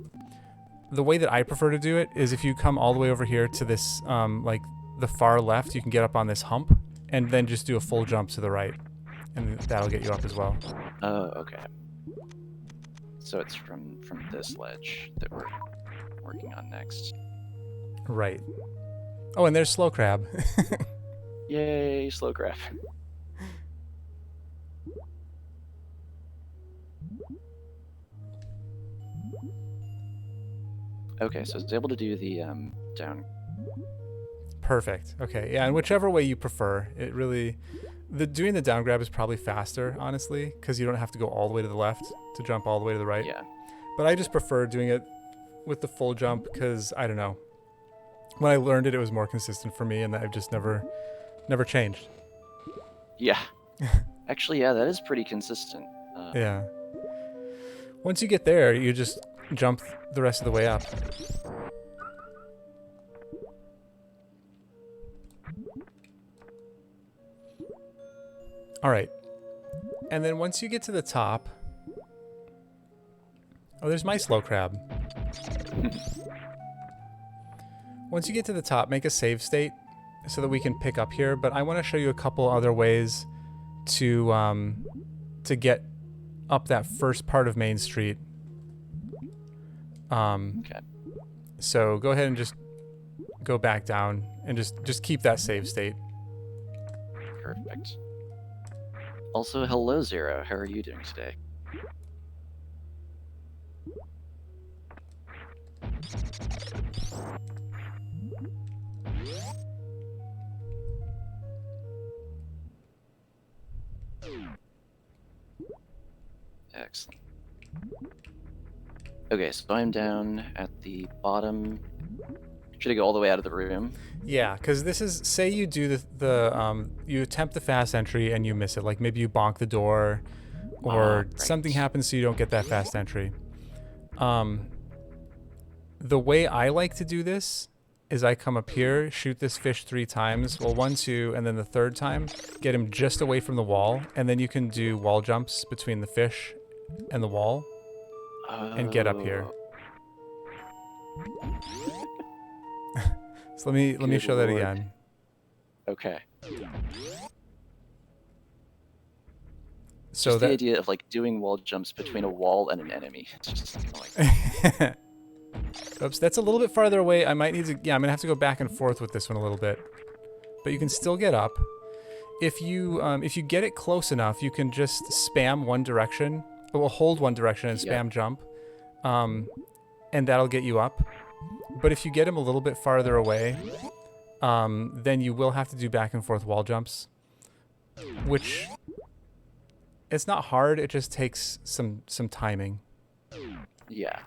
The way that I prefer to do it is if you come all the way over here to this, like the far left, you can get up on this hump and then just do a full jump to the right, and that'll get you up as well. Oh, okay. So it's from this ledge that we're working on next. Right. Oh, and there's slow crab. Yay, slow graph. Okay, so it's able to do the down. Perfect. Okay, yeah, and whichever way you prefer, it really, doing the down grab is probably faster, honestly, because you don't have to go all the way to the left to jump all the way to the right. Yeah. But I just prefer doing it with the full jump because I don't know. When I learned it, it was more consistent for me, and I've just never changed. Yeah. Actually, yeah, that is pretty consistent. Yeah. Once you get there, you just jump the rest of the way up. All right. And then once you get to the top... Oh, there's my slow crab. Once you get to the top, make a save state so that we can pick up here. But I want to show you a couple other ways to get up that first part of Main Street. Okay. So go ahead and just go back down and just keep that save state. Perfect. Also, hello, Zero. How are you doing today? Excellent. Okay, so I'm down at the bottom. Should I go all the way out of the room? Yeah, because this is, say you do you attempt the fast entry and you miss it. Like maybe you bonk the door or Right. something happens so you don't get that fast entry. The way I like to do this is I come up here, shoot this fish 3 times. Well, 1, 2, and then the third time, get him just away from the wall. And then you can do wall jumps between the fish and the wall and get up here. So let me show that again. Okay. So just that the idea of like doing wall jumps between a wall and an enemy. It's just like oops, that's a little bit farther away. I might need to, yeah, I'm gonna have to go back and forth with this one a little bit. But you can still get up. If you get it close enough, you can just spam one direction. Well, hold one direction and spam jump. And that'll get you up. But if you get him a little bit farther away, then you will have to do back and forth wall jumps. Which, it's not hard, it just takes some timing. yeah.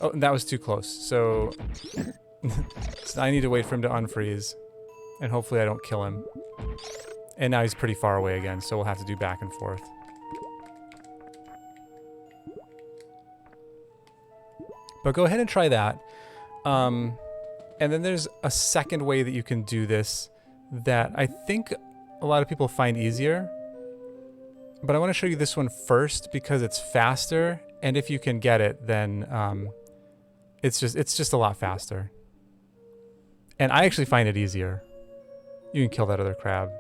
Oh, and that was too close. So, so I need to wait for him to unfreeze. And hopefully I don't kill him. And now he's pretty far away again, so we'll have to do back and forth. But go ahead and try that. And then there's a second way that you can do this that I think a lot of people find easier. But I want to show you this one first because it's faster. And if you can get it, then it's just a lot faster. And I actually find it easier. You can kill that other crab.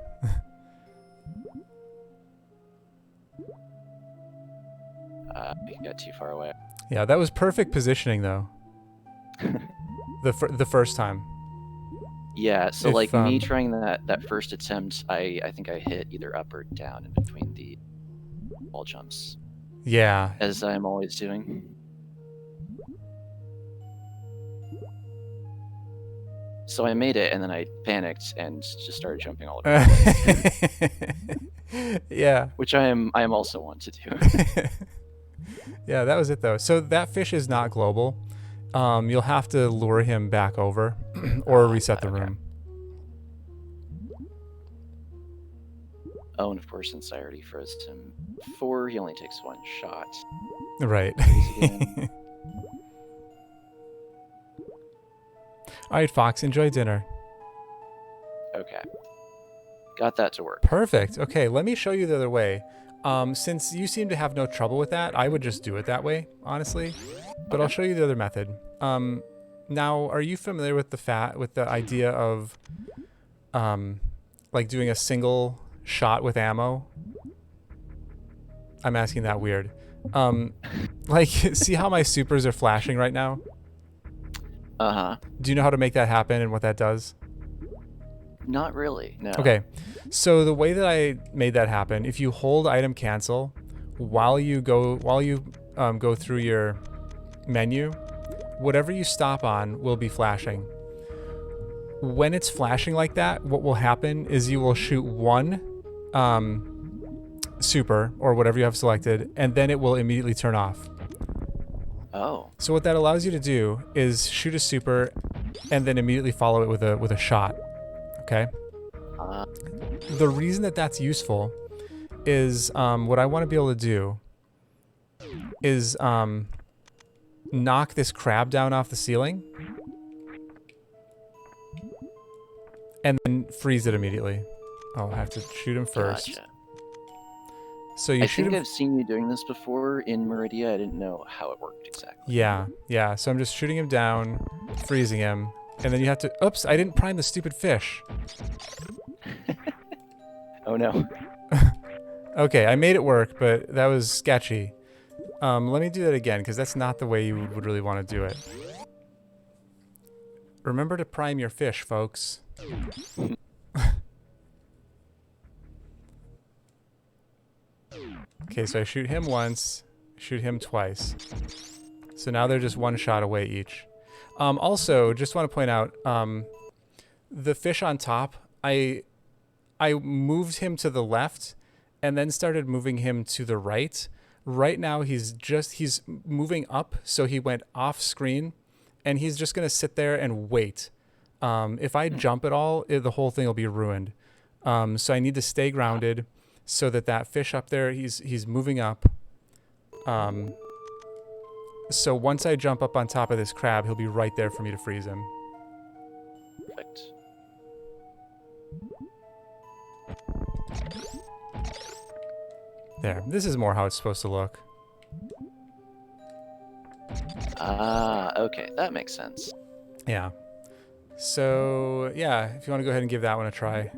He got too far away. Yeah, that was perfect positioning though. the first time. Yeah, so If, like me trying that first attempt, I think I hit either up or down in between the wall jumps. Yeah. As I'm always doing. So I made it, and then I panicked and just started jumping all over the place. Yeah. Which I am also want to do. Yeah, that was it though. So that fish is not global. You'll have to lure him back over or reset the room. Oh, and of course, since I already froze him 4, he only takes 1 shot. Right. All right, Fox, enjoy dinner. Okay. Got that to work. Perfect. Okay, let me show you the other way. Since you seem to have no trouble with that, I would just do it that way, honestly. But I'll show you the other method. Now, are you familiar with the idea of like doing a single shot with ammo? I'm asking that weird. Like, see how my supers are flashing right now? Uh-huh. Do you know how to make that happen and what that does? Not really, no. Okay, so the way that I made that happen, if you hold item cancel while you go through your menu, whatever you stop on will be flashing. When it's flashing like that, what will happen is you will shoot 1 super or whatever you have selected, and then it will immediately turn off. Oh. So what that allows you to do is shoot a super and then immediately follow it with a shot. Okay? The reason that that's useful is what I want to be able to do is knock this crab down off the ceiling and then freeze it immediately. I'll have to shoot him first. Gotcha. So you I shoot think him. I've seen you doing this before in Meridia. I didn't know how it worked exactly. Yeah. So I'm just shooting him down, freezing him, and then you have to. Oops! I didn't prime the stupid fish. Oh no. Okay, I made it work, but that was sketchy. Let me do that again, because that's not the way you would really want to do it. Remember to prime your fish, folks. Okay, so I shoot him once, shoot him twice. So now they're just 1 shot away each. Also, just want to point out, the fish on top, I moved him to the left and then started moving him to the right. Right now he's moving up, so he went off screen, and he's just gonna sit there and wait. If I jump at all, the whole thing will be ruined. So I need to stay grounded so that fish up there, he's moving up. So once I jump up on top of this crab, he'll be right there for me to freeze him. Perfect. There. This is more how it's supposed to look. Okay, that makes sense. Yeah. So, yeah, if you want to go ahead and give that one a try.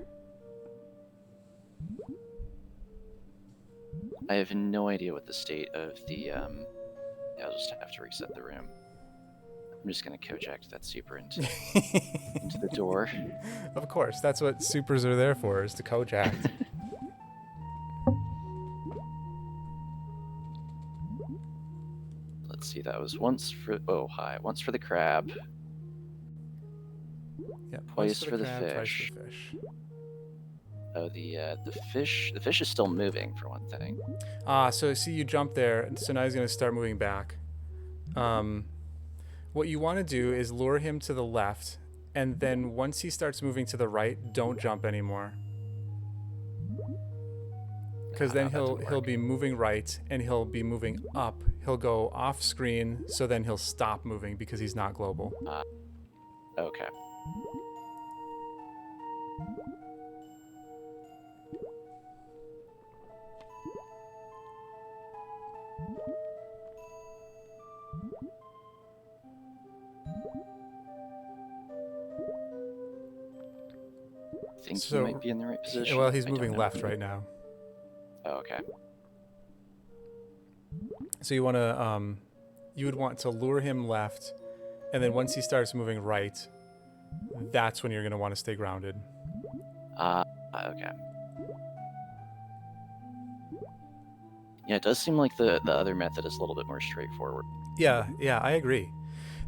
I have no idea what the state of the, yeah, I'll just have to reset the room. I'm just gonna Kojak that super into the door. Of course, that's what supers are there for, is to Kojak. Let's see, that was once for, once for the crab. Yep, Twice for the crab, fish. Twice for the fish. Oh, the fish is still moving for one thing. So see, you jump there, and so now he's going to start moving back. What you want to do is lure him to the left, and then once he starts moving to the right, don't jump anymore. Because then he'll be moving right, and he'll be moving up. He'll go off screen, so then he'll stop moving because he's not global. Okay. I think he might be in the right position. Well, he's moving left right now. Oh, okay. So you want to, you would want to lure him left, and then once he starts moving right, that's when you're going to want to stay grounded. Okay. Yeah, it does seem like the other method is a little bit more straightforward. Yeah, I agree.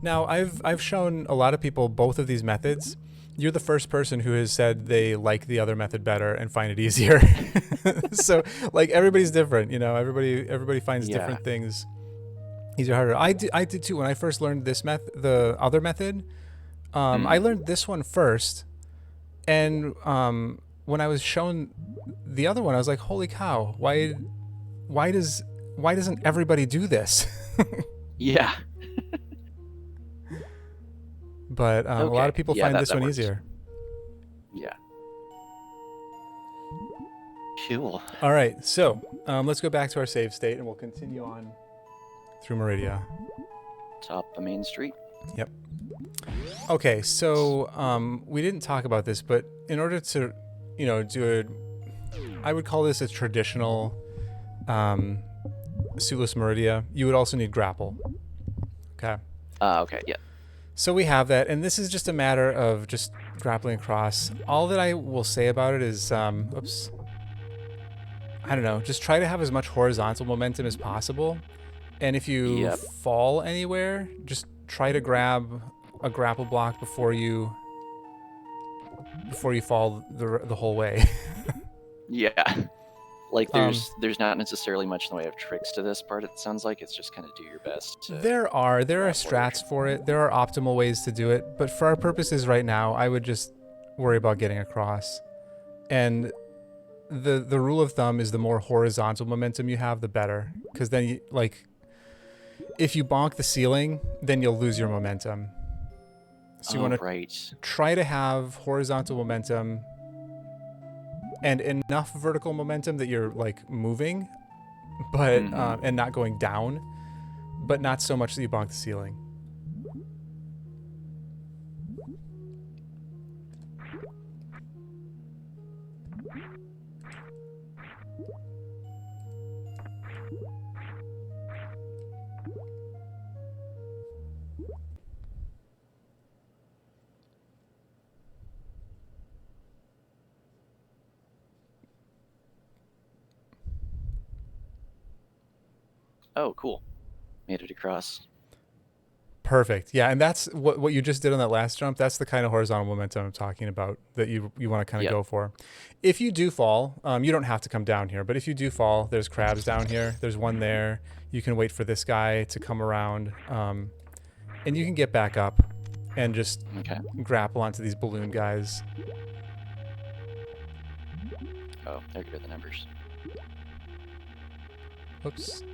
Now, I've shown a lot of people both of these methods, You're the first person who has said they like the other method better and find it easier. So like everybody's different, you know, everybody finds Yeah. different things easier, harder. I did too. When I first learned the other method, I learned this one first. And when I was shown the other one, I was like, holy cow, why doesn't everybody do this? Yeah. But a lot of people find this one works. easier. Yeah. Cool. All right, so let's go back to our save state, and we'll continue on through Meridia. Top of Main Street. Yep. Okay, so we didn't talk about this, but in order to, you know, I would call this a traditional suitless Meridia, you would also need grapple. Okay. Okay, yeah. So we have that, and this is just a matter of just grappling across. All that I will say about it is, oops. I don't know, just try to have as much horizontal momentum as possible. And if you fall anywhere, just try to grab a grapple block before you fall the whole way. Yeah. Like there's not necessarily much in the way of tricks to this part. It sounds like it's just kind of do your best. There are strats for it. There are optimal ways to do it, but for our purposes right now, I would just worry about getting across. And the rule of thumb is the more horizontal momentum you have, the better, because then you, like, if you bonk the ceiling, then you'll lose your momentum. So you want to try to have horizontal momentum and enough vertical momentum that you're like moving, but and not going down, but not so much that you bonk the ceiling. Oh, cool. Made it across. Perfect. Yeah, and that's what you just did on that last jump. That's the kind of horizontal momentum I'm talking about that you want to kind of go for. If you do fall, you don't have to come down here, but if you do fall, there's crabs down here. There's one there. You can wait for this guy to come around, and you can get back up and just grapple onto these balloon guys. Oh, there go the numbers. Oops.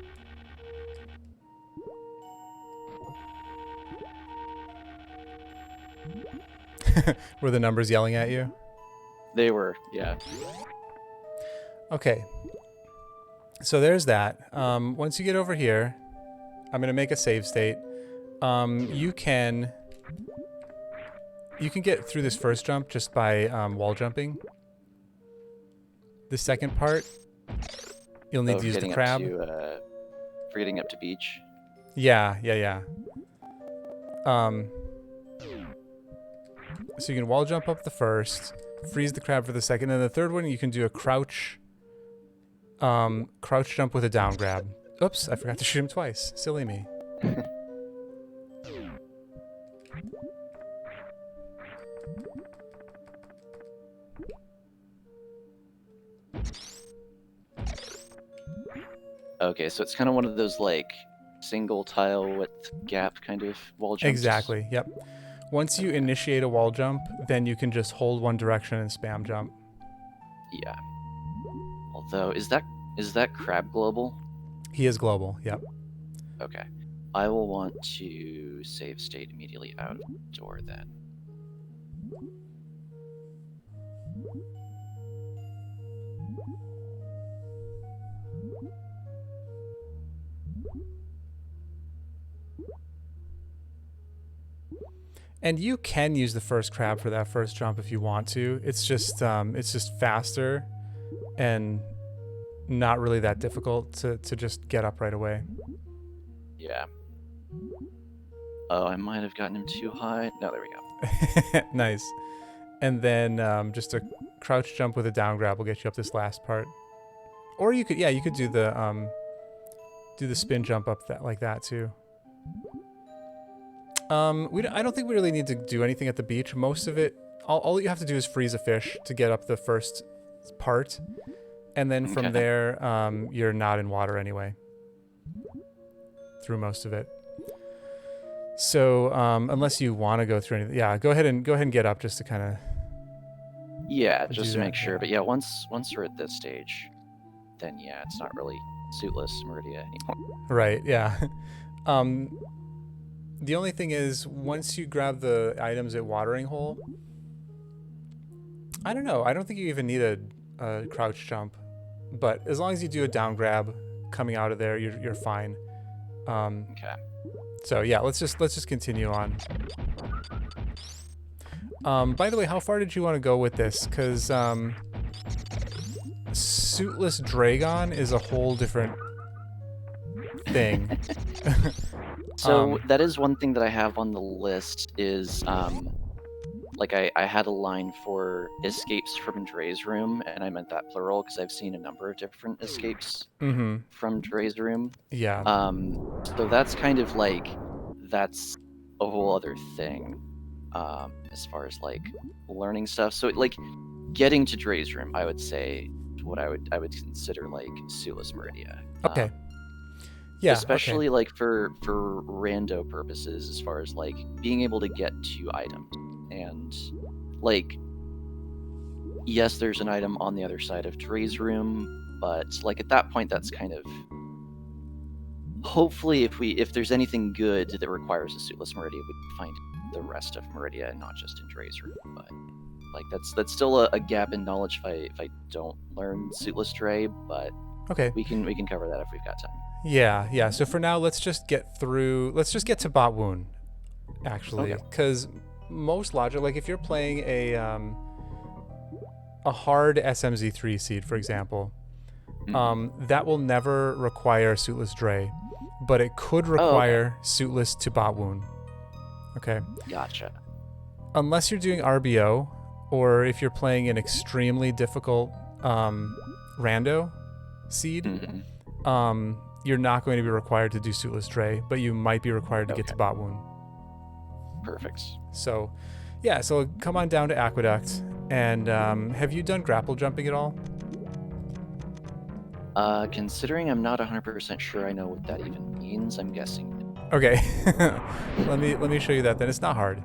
Were the numbers yelling at you? They were, yeah. Okay. So there's that. Once you get over here, I'm going to make a save state. You can get through this first jump just by wall jumping. The second part, you'll need to use the crab. For getting up to beach? Yeah. So you can wall jump up the first, freeze the crab for the second, and the third one you can do a crouch jump with a down grab. Oops, I forgot to shoot him twice. Silly me. Okay, so it's kind of one of those like single tile width gap kind of wall jumps. Exactly. Yep. Once you initiate a wall jump, then you can just hold one direction and spam jump. Yeah. Although, is that crab global? He is global. Yep. Okay. I will want to save state immediately out of the door then. And you can use the first crab for that first jump if you want to. It's just faster and not really that difficult to just get up right away. Yeah. Oh, I might have gotten him too high. No, there we go. Nice. And then just a crouch jump with a down grab will get you up this last part. Or you could do the spin jump up like that too. I don't think we really need to do anything at the beach. Most of it, all you have to do is freeze a fish to get up the first part, and then from Okay. there, you're not in water anyway. Through most of it. So unless you want to go through anything, yeah, go ahead and get up just to kind of. Yeah, just to that, make sure. yeah. But yeah, once we're at this stage, then yeah, it's not really suitless Meridia anymore. Right. Yeah. The only thing is, once you grab the items at Watering Hole, I don't know. I don't think you even need a crouch jump, but as long as you do a down grab coming out of there, you're fine. Okay. So yeah, let's just continue on. By the way, how far did you want to go with this? Because suitless Dragon is a whole different thing. So that is one thing that I have on the list is like I had a line for escapes from Dre's room, and I meant that plural because I've seen a number of different escapes from Dre's room. Yeah. So that's kind of like that's a whole other thing as far as like learning stuff. So like getting to Dre's room, I would say what I would consider like suitless Meridia. Okay. Yeah. Especially like for rando purposes, as far as like being able to get to items. And like yes, there's an item on the other side of Dre's room, but like at that point that's kind of hopefully if there's anything good that requires a suitless Meridia, we can find the rest of Meridia and not just in Dre's room. But like that's still a gap in knowledge if I don't learn suitless Dre, but okay. We can cover that if we've got time. Yeah. So for now, let's just get to Batwoon, actually, because most logic, like if you're playing a hard SMZ3 seed, for example, that will never require suitless Dre, but it could require suitless to Batwoon. Okay. Gotcha. Unless you're doing RBO, or if you're playing an extremely difficult rando seed, you're not going to be required to do suitless Dre, but you might be required to get to Batwoon. Perfect. So, yeah, so come on down to Aqueduct, and have you done grapple jumping at all? Considering I'm not 100% sure I know what that even means, I'm guessing. Okay, let me show you that then. It's not hard.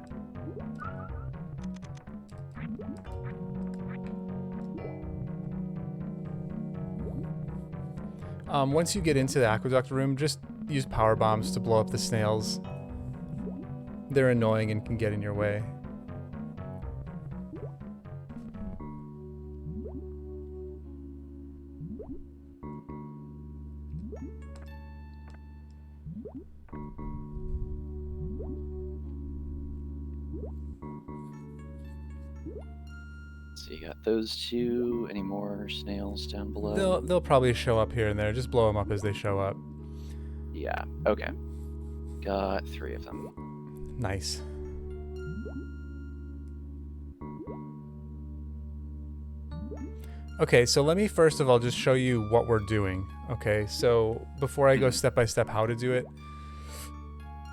Once you get into the aqueduct room, just use power bombs to blow up the snails. They're annoying and can get in your way. So you got those two. Any more snails down below? They'll probably show up here and there. Just blow them up as they show up. Yeah. Okay. Got 3 of them. Nice. Okay, so let me first of all just show you what we're doing. Okay, so before I go step by step how to do it,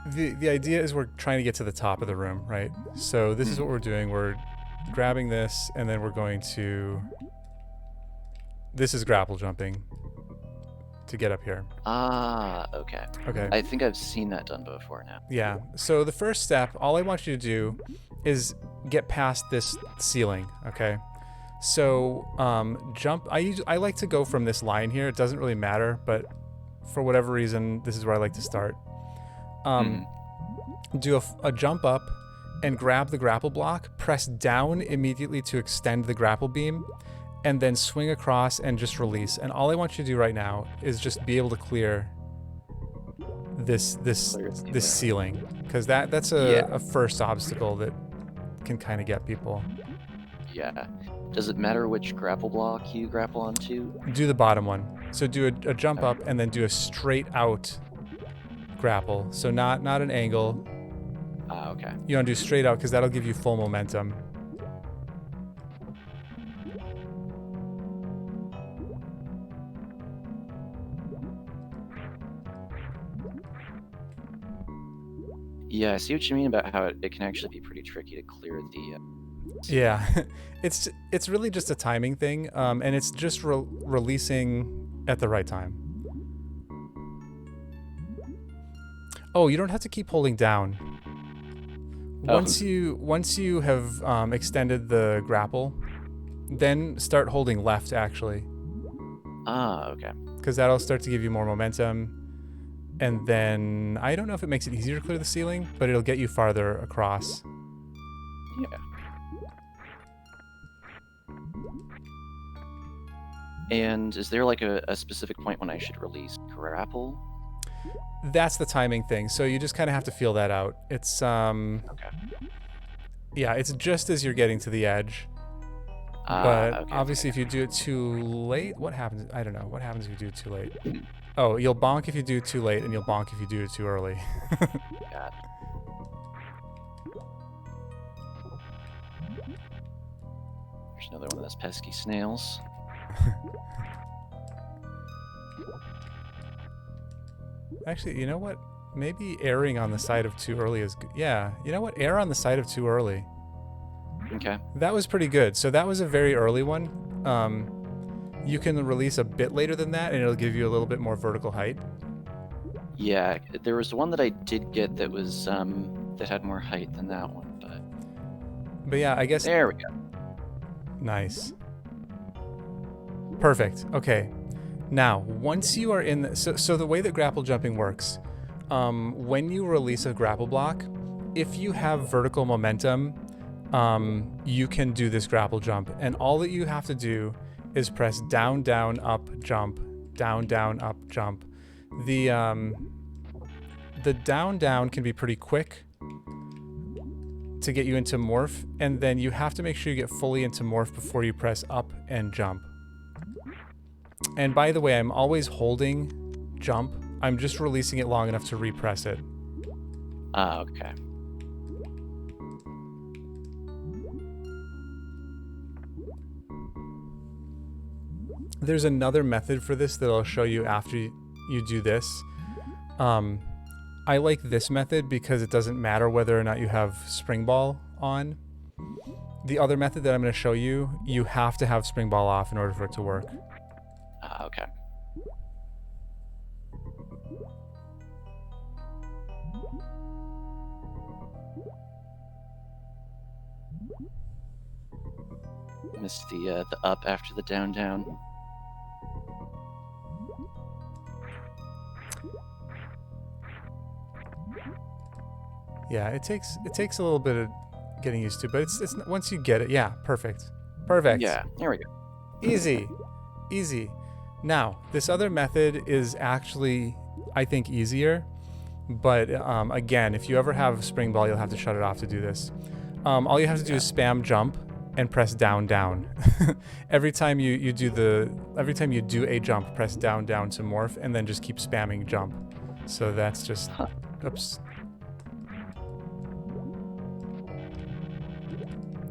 the idea is we're trying to get to the top of the room, right? So this is what we're doing. We're grabbing this, and then we're going to... This is grapple jumping to get up here. Okay. Okay. I think I've seen that done before now. Yeah. So the first step, all I want you to do is get past this ceiling, okay? So jump. I like to go from this line here. It doesn't really matter, but for whatever reason, this is where I like to start. Do a jump up and grab the grapple block, press down immediately to extend the grapple beam, and then swing across and just release. And all I want you to do right now is just be able to clear this ceiling, because that's a first obstacle that can kind of get people. Yeah. Does it matter which grapple block you grapple onto? Do the bottom one. So do a jump up and then do a straight out grapple. So not an angle. Okay. You want to do straight out because that'll give you full momentum. Yeah, I see what you mean about how it can actually be pretty tricky to clear Yeah, it's really just a timing thing, and it's just releasing at the right time. Oh, you don't have to keep holding down. Oh. Once you have extended the grapple, then start holding left actually, Ah, okay. because that'll start to give you more momentum. And then I don't know if it makes it easier to clear the ceiling, but it'll get you farther across. Yeah. And is there like a specific point when I should release grapple? That's the timing thing. So you just kind of have to feel that out. It's Okay. yeah, it's just as you're getting to the edge. But Okay. obviously, if you do it too late, what happens? I don't know. What happens if you do it too late? Hmm. Oh, you'll bonk if you do it too late, and you'll bonk if you do it too early. Got it. There's another one of those pesky snails. Actually, you know what? Maybe erring on the side of too early is good. Yeah, you know what? Err on the side of too early. Okay. That was pretty good. So that was a very early one. You can release a bit later than that, and it'll give you a little bit more vertical height. Yeah, there was one that I did get that was that had more height than that one, But yeah, I guess. there we go. Nice. Perfect. Okay. Now, once you are in so the way that grapple jumping works, when you release a grapple block, if you have vertical momentum, you can do this grapple jump, and all that you have to do is press down, down, up, jump, down, down, up, jump. The down, down can be pretty quick to get you into morph, and then you have to make sure you get fully into morph before you press up and jump. And by the way, I'm always holding jump. I'm just releasing it long enough to repress it. Okay. There's another method for this that I'll show you after you do this. I like this method because it doesn't matter whether or not you have spring ball on. The other method that I'm going to show you, you have to have spring ball off in order for it to work. Okay. Missed the up after the down down. Yeah, it takes a little bit of getting used to, but it's once you get it, yeah, perfect. Perfect. Yeah, there we go. Easy. Easy. Now, this other method is actually, I think, easier. But again, if you ever have spring ball, you'll have to shut it off to do this. All you have to do is spam jump and press down, down. every time you do a jump, press down, down to morph, and then just keep spamming jump. So that's just, oops.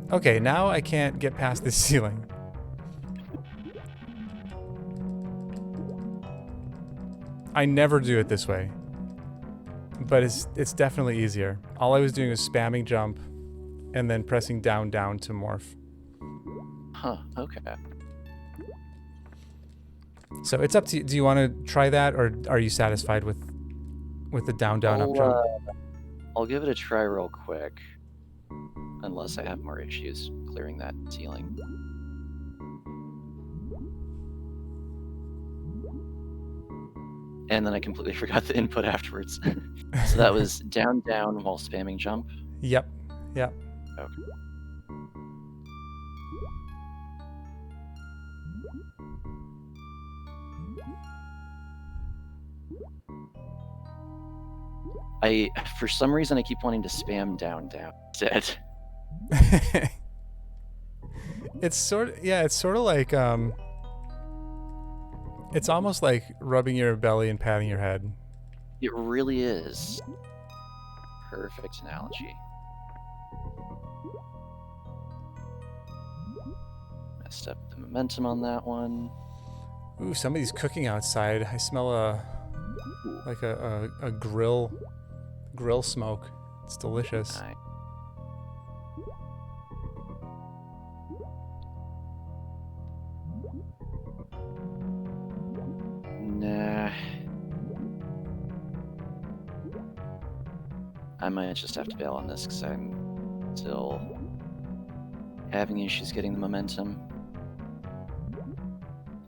Okay, now I can't get past this ceiling. I never do it this way, but it's definitely easier. All I was doing was spamming jump and then pressing down, down to morph. Huh, okay. So it's up to you. Do you want to try that, or are you satisfied with the down, down, up jump? I'll give it a try real quick. Unless I have more issues clearing that ceiling. And then I completely forgot the input afterwards. So that was down, down while spamming jump? Yep. Yep. Okay. For some reason, I keep wanting to spam down, down instead. It's sort of like it's almost like rubbing your belly and patting your head. It really is. Perfect analogy. Messed up the momentum on that one. Ooh, somebody's cooking outside. I smell a grill smoke. It's delicious. Nice. I might just have to bail on this because I'm still having issues getting the momentum.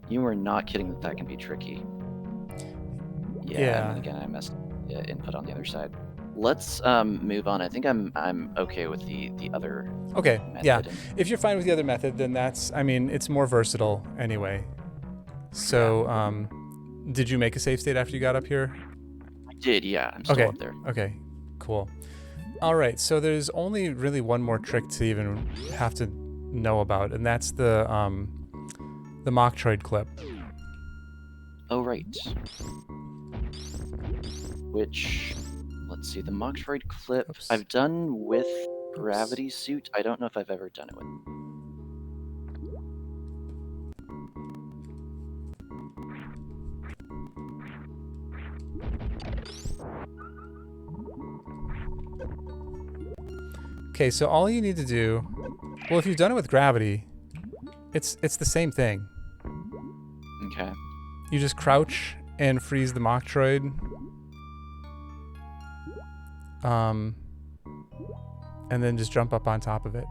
You are not kidding that can be tricky. Yeah. And again, I messed up the input on the other side. Let's move on. I think I'm okay with the other method. Yeah. If you're fine with the other method, then it's more versatile anyway. So, did you make a save state after you got up here? I did, yeah. I'm still up there. Okay, cool. All right, so there's only really one more trick to even have to know about, and that's the Mocktroid clip. Oh, right. Which, let's see, the Mocktroid clip I've done with Gravity Suit. I don't know if I've ever done it with. Okay, so all you need to do, well, if you've done it with Gravity, it's the same thing. Okay. You just crouch and freeze the Mocktroid. And then just jump up on top of it.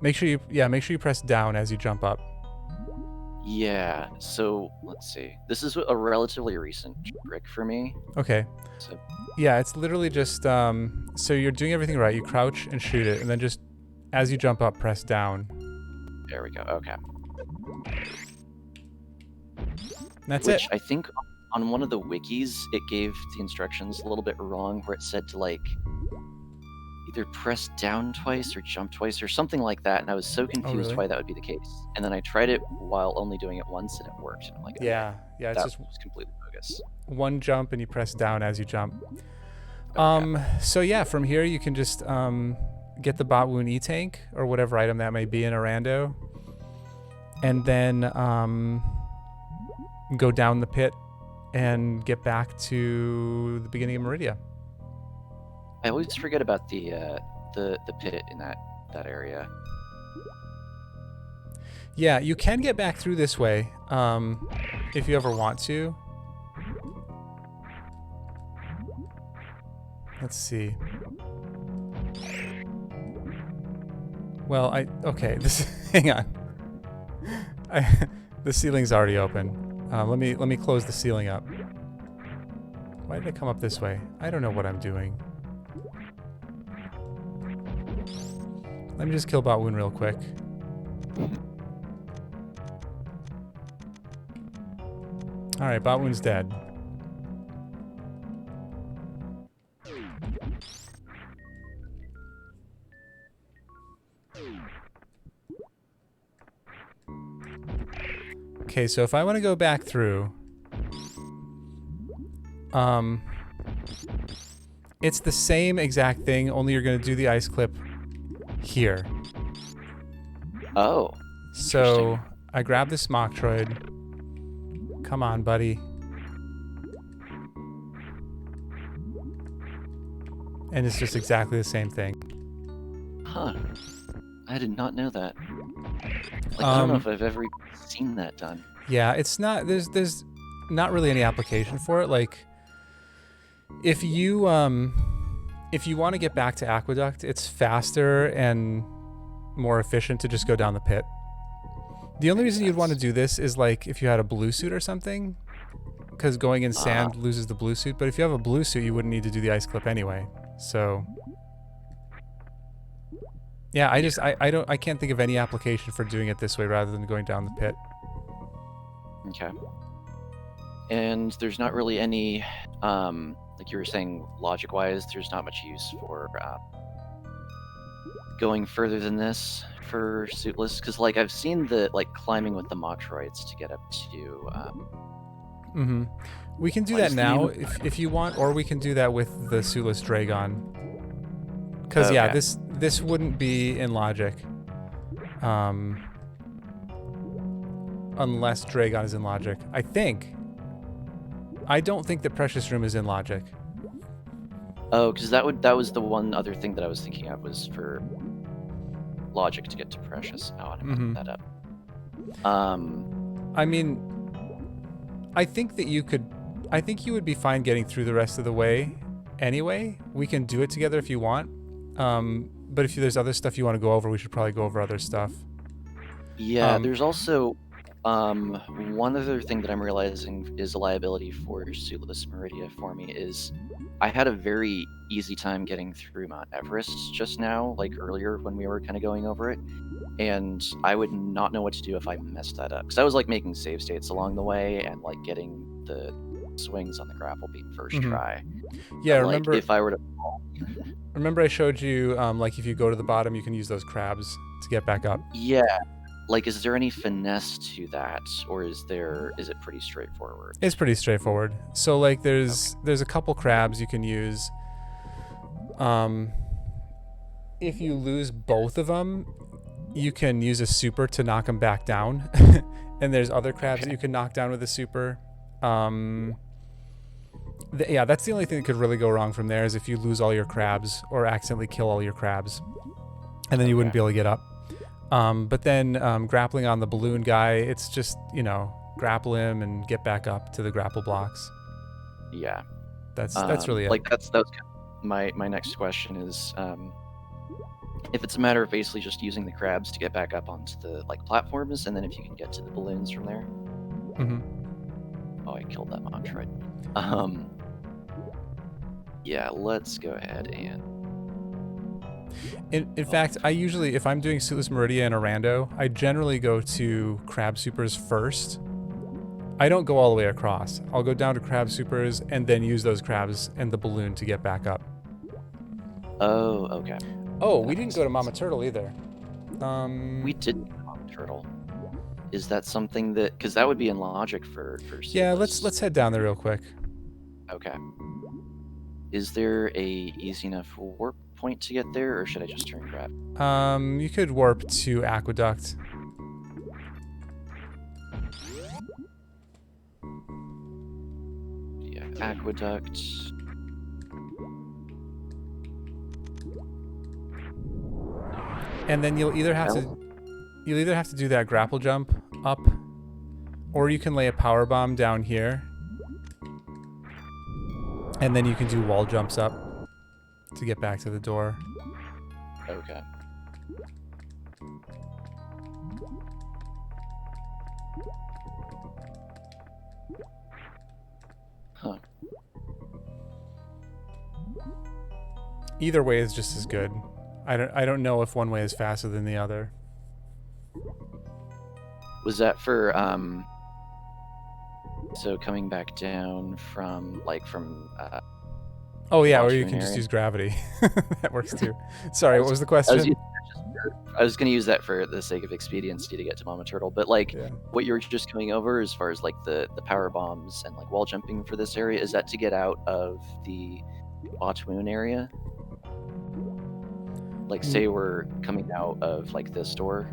Make sure you press down as you jump up. Yeah, so let's see. This is a relatively recent trick for me. Okay. So. Yeah, it's literally just, so you're doing everything right. You crouch and shoot it, and then just, as you jump up, press down. There we go, okay. That's it. Which I think on one of the wikis, it gave the instructions a little bit wrong, where it said to, like, either press down twice or jump twice or something like that, and I was so confused why that would be the case. And then I tried it while only doing it once, and it worked. And I'm like, yeah, it's just completely bogus. One jump, and you press down as you jump. Okay. So yeah, from here you can just get the Botwoon E-Tank or whatever item that may be in a rando, and then go down the pit and get back to the beginning of Meridia. I always forget about the pit in that area. Yeah, you can get back through this way if you ever want to. Let's see. Well, hang on. The ceiling's already open. Let me close the ceiling up. Why did it come up this way? I don't know what I'm doing. Let me just kill Botwoon real quick. Alright, Botwoon's dead. Okay, so if I want to go back through, it's the same exact thing, only you're going to do the ice clip here. Oh. So I grab this Mocktroid. Come on, buddy. And it's just exactly the same thing. Huh. I did not know that. Like, I don't know if I've ever seen that done. Yeah, it's not, there's not really any application for it. Like, if you want to get back to Aqueduct, it's faster and more efficient to just go down the pit. The only reason you'd want to do this is like if you had a blue suit or something, because going in sand loses the blue suit. But if you have a blue suit, you wouldn't need to do the ice clip anyway. So yeah, I can't think of any application for doing it this way rather than going down the pit. Okay. And there's not really any, like you were saying, logic-wise, there's not much use for going further than this for suitless, because like I've seen the climbing with the Mocktroids to get up to. We can do that now if you want, or we can do that with the suitless Dragon. Because yeah, this wouldn't be in logic, unless Dragon is in logic. I don't think that Precious Room is in logic. Oh, because that was the one other thing that I was thinking of was for logic to get to Precious. Oh, I messed that up. I mean, I think that you could. I think you would be fine getting through the rest of the way. Anyway, we can do it together if you want. But if there's other stuff you want to go over, we should probably go over other stuff. Yeah, there's also one other thing that I'm realizing is a liability for Sulis Meridia for me is I had a very easy time getting through Mount Everest just now, like earlier when we were kind of going over it, and I would not know what to do if I messed that up. Because I was like making save states along the way and like getting the swings on the grapple beam first try. Yeah, But, like, remember if I were to fall. Remember I showed you like if you go to the bottom, you can use those crabs to get back up. Yeah. Like, is there any finesse to that, or is it pretty straightforward? It's pretty straightforward. So like there's a couple crabs you can use. If you lose both of them, you can use a super to knock them back down. And there's other crabs that you can knock down with a super. Yeah, that's the only thing that could really go wrong from there is if you lose all your crabs or accidentally kill all your crabs. And then you wouldn't be able to get up. But then grappling on the balloon guy, it's just, grapple him and get back up to the grapple blocks. Yeah. That's really it. Like, that was kind of my next question is, if it's a matter of basically just using the crabs to get back up onto the, like, platforms, and then if you can get to the balloons from there. Oh, I killed that Montroid. Yeah, let's go ahead and... In fact, I usually, if I'm doing Sulis Meridia and Orando, I generally go to crab supers first. I don't go all the way across. I'll go down to crab supers and then use those crabs and the balloon to get back up. Oh, okay. Oh, we didn't go to Mama Turtle either. We didn't go to Mama Turtle. Is that something that... Because that would be in logic for Sulis. Yeah, let's head down there real quick. Okay. Is there a easy enough warp point to get there, or should I just turn grab? You could warp to Aqueduct. Yeah, Aqueduct. And then you'll either have to do that grapple jump up, or you can lay a power bomb down here. And then you can do wall jumps up to get back to the door. Okay. Huh. Either way is just as good. I don't know if one way is faster than the other. Was that for so coming back down from oh yeah, or you can just use gravity. That works too. Sorry, what was the question? I was going to use that for the sake of expediency to get to Mama Turtle, but what you were just coming over as far as like the power bombs and like wall jumping for this area, is that to get out of the Botwoon area? Like, say we're coming out of like this door.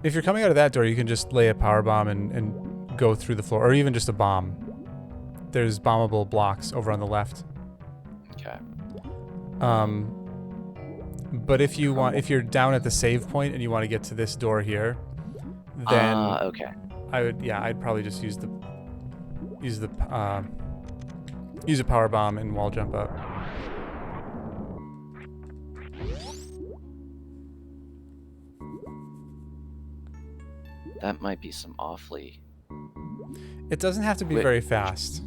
If you're coming out of that door, you can just lay a power bomb and go through the floor, or even just a bomb. There's bombable blocks over on the left. Okay. But if you're down at the save point and you want to get to this door here, then okay. I'd probably just use a power bomb and wall jump up. That might be some awfully... It doesn't have to be very fast.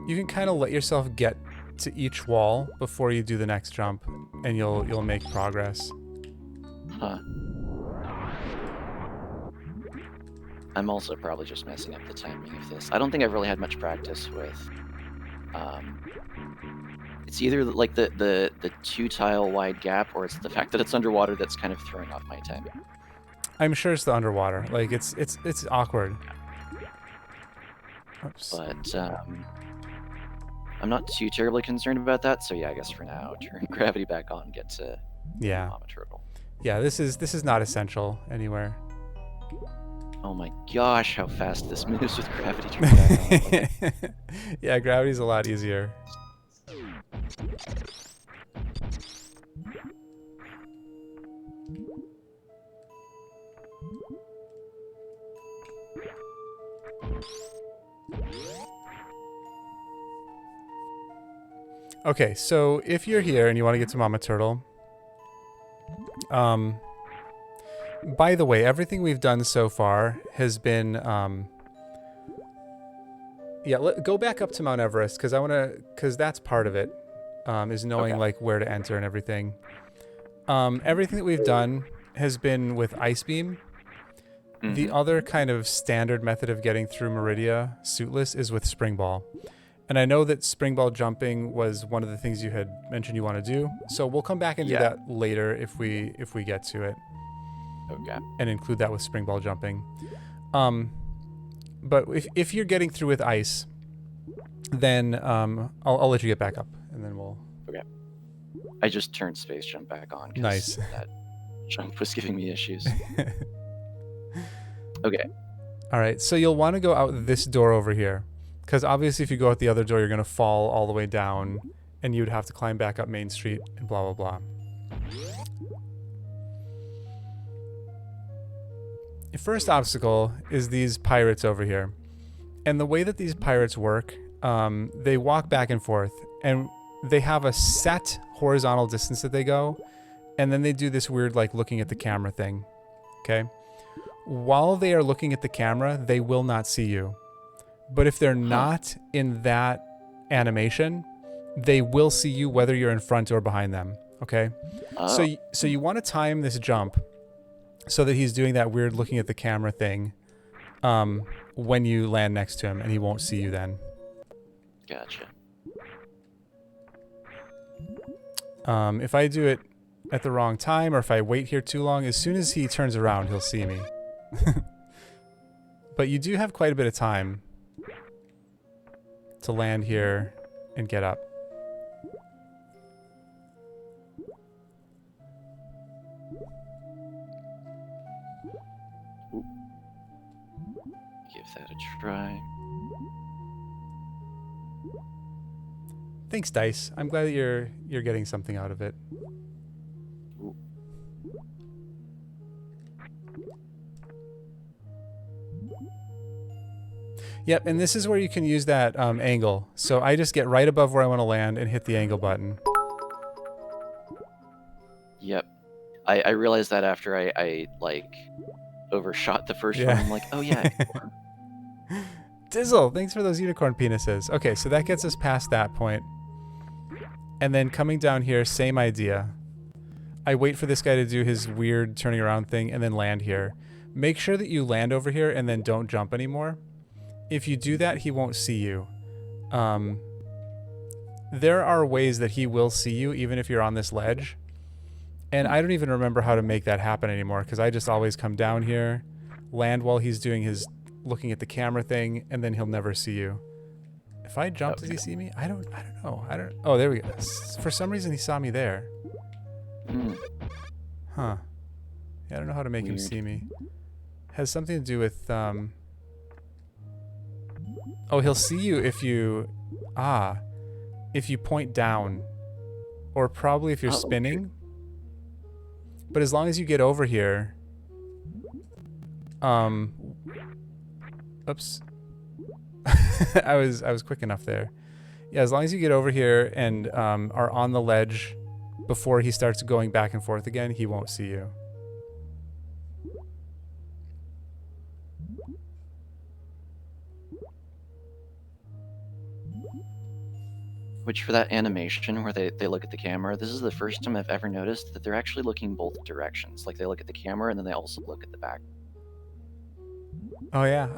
You can kind of let yourself get to each wall before you do the next jump, and you'll make progress. Huh. I'm also probably just messing up the timing of this. I don't think I've really had much practice with... it's either like the 2-tile wide gap, or it's the fact that it's underwater that's kind of throwing off my timing. I'm sure it's the underwater. Like it's awkward. Oops. But I'm not too terribly concerned about that. So yeah, I guess for now, turn gravity back on, get to Mama Turtle. Yeah, this is not essential anywhere. Oh my gosh, how fast this moves with gravity turned back on. Yeah, gravity's a lot easier. Okay, so if you're here and you want to get to Mama Turtle, by the way, everything we've done so far has been, go back up to Mount Everest because that's part of it, is knowing Okay. like where to enter and everything. Everything that we've done has been with Ice Beam. The other kind of standard method of getting through Meridia suitless is with Spring Ball. And I know that Spring Ball jumping was one of the things you had mentioned you want to do. So we'll come back and do that later if we get to it. Okay. And include that with Spring Ball jumping. But if you're getting through with ice, then I'll let you get back up, and then we'll... Okay. I just turned Space Jump back on because Nice. that jump was giving me issues. Okay. All right, so you'll want to go out this door over here, because obviously if you go out the other door, you're going to fall all the way down, and you'd have to climb back up Main Street, and blah, blah, blah. Your first obstacle is these pirates over here. And the way that these pirates work, they walk back and forth, and they have a set horizontal distance that they go, and then they do this weird, like, looking at the camera thing, okay? While they are looking at the camera, they will not see you. But if they're not in that animation, they will see you whether you're in front or behind them, okay? Oh. So you want to time this jump so that he's doing that weird looking at the camera thing when you land next to him, and he won't see you then. Gotcha. If I do it at the wrong time, or if I wait here too long, as soon as he turns around, he'll see me. But you do have quite a bit of time to land here and get up. Give that a try. Thanks, Dice. I'm glad that you're getting something out of it. Ooh. Yep, and this is where you can use that angle. So I just get right above where I want to land and hit the angle button. Yep. I realized that after I like overshot the first one. I'm like, oh yeah. Dizzle, thanks for those unicorn penises. Okay, so that gets us past that point. And then coming down here, same idea. I wait for this guy to do his weird turning around thing and then land here. Make sure that you land over here and then don't jump anymore. If you do that, he won't see you. There are ways that he will see you even if you're on this ledge. And I don't even remember how to make that happen anymore because I just always come down here, land while he's doing his looking at the camera thing, and then he'll never see you. If I jump, does he see me? I don't know. Oh, there we go. For some reason, he saw me there. Huh. Yeah, I don't know how to make him see me. Has something to do with, oh, he'll see you if you point down. Or probably if you're spinning. But as long as you get over here, oops. I was quick enough there. Yeah, as long as you get over here and are on the ledge before he starts going back and forth again, he won't see you. Which for that animation where they look at the camera, this is the first time I've ever noticed that they're actually looking both directions. Like they look at the camera and then they also look at the back. Oh yeah.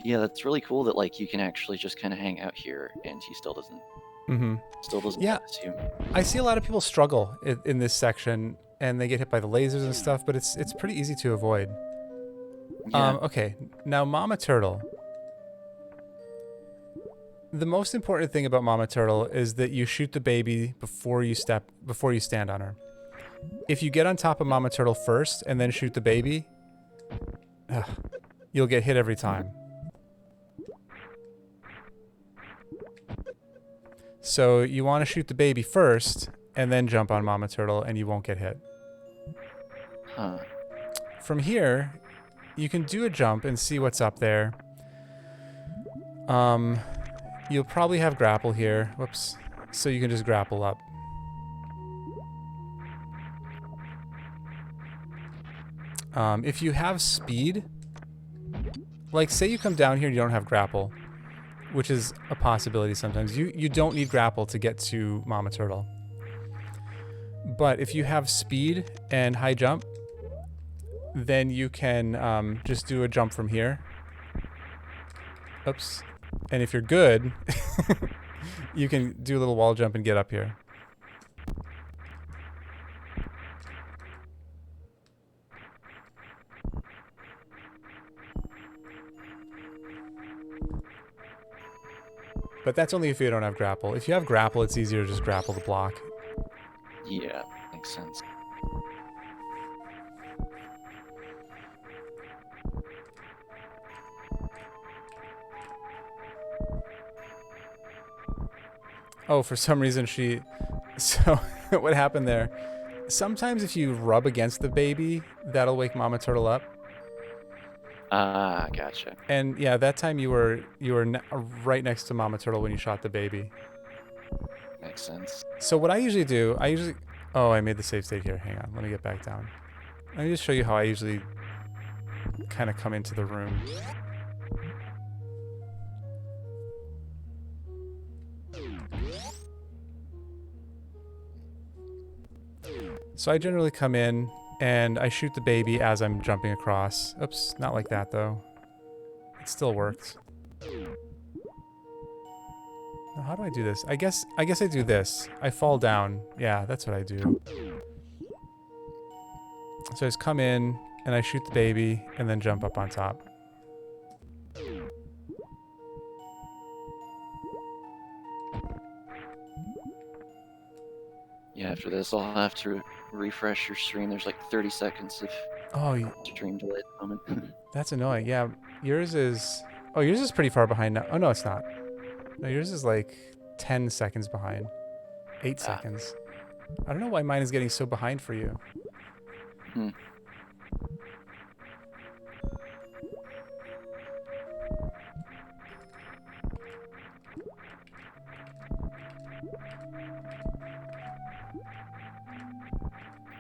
Yeah, that's really cool that like you can actually just kind of hang out here and he still doesn't notice you. I see a lot of people struggle in this section and they get hit by the lasers and stuff, but it's pretty easy to avoid. Yeah. Okay, now Mama Turtle. The most important thing about Mama Turtle is that you shoot the baby before you stand on her. If you get on top of Mama Turtle first and then shoot the baby, you'll get hit every time. So you want to shoot the baby first and then jump on Mama Turtle and you won't get hit. Huh. From here, you can do a jump and see what's up there. You'll probably have grapple here. Whoops. So you can just grapple up. If you have speed, like say you come down here and you don't have grapple, which is a possibility sometimes. You don't need grapple to get to Mama Turtle. But if you have speed and high jump, then you can just do a jump from here. Oops. And if you're good, you can do a little wall jump and get up here. But that's only if you don't have grapple. If you have grapple, it's easier to just grapple the block. Yeah, makes sense. Oh, for some reason she... So, what happened there? Sometimes if you rub against the baby, that'll wake Mama Turtle up. Ah, gotcha. And yeah, that time you were right next to Mama Turtle when you shot the baby. Makes sense. So what I usually do, oh, I made the save state here. Hang on, let me get back down. Let me just show you how I usually kind of come into the room. So I generally come in and I shoot the baby as I'm jumping across. Oops, not like that though. It still works. Now, how do I do this? I guess I do this. I fall down. Yeah, that's what I do. So I just come in and I shoot the baby and then jump up on top. Yeah, after this, I'll have to refresh your stream. There's like 30 seconds of stream delay at the moment. That's annoying. Yeah, yours is... Oh, yours is pretty far behind now. Oh, no, it's not. No, yours is like 10 seconds behind. 8 seconds. I don't know why mine is getting so behind for you. Hmm.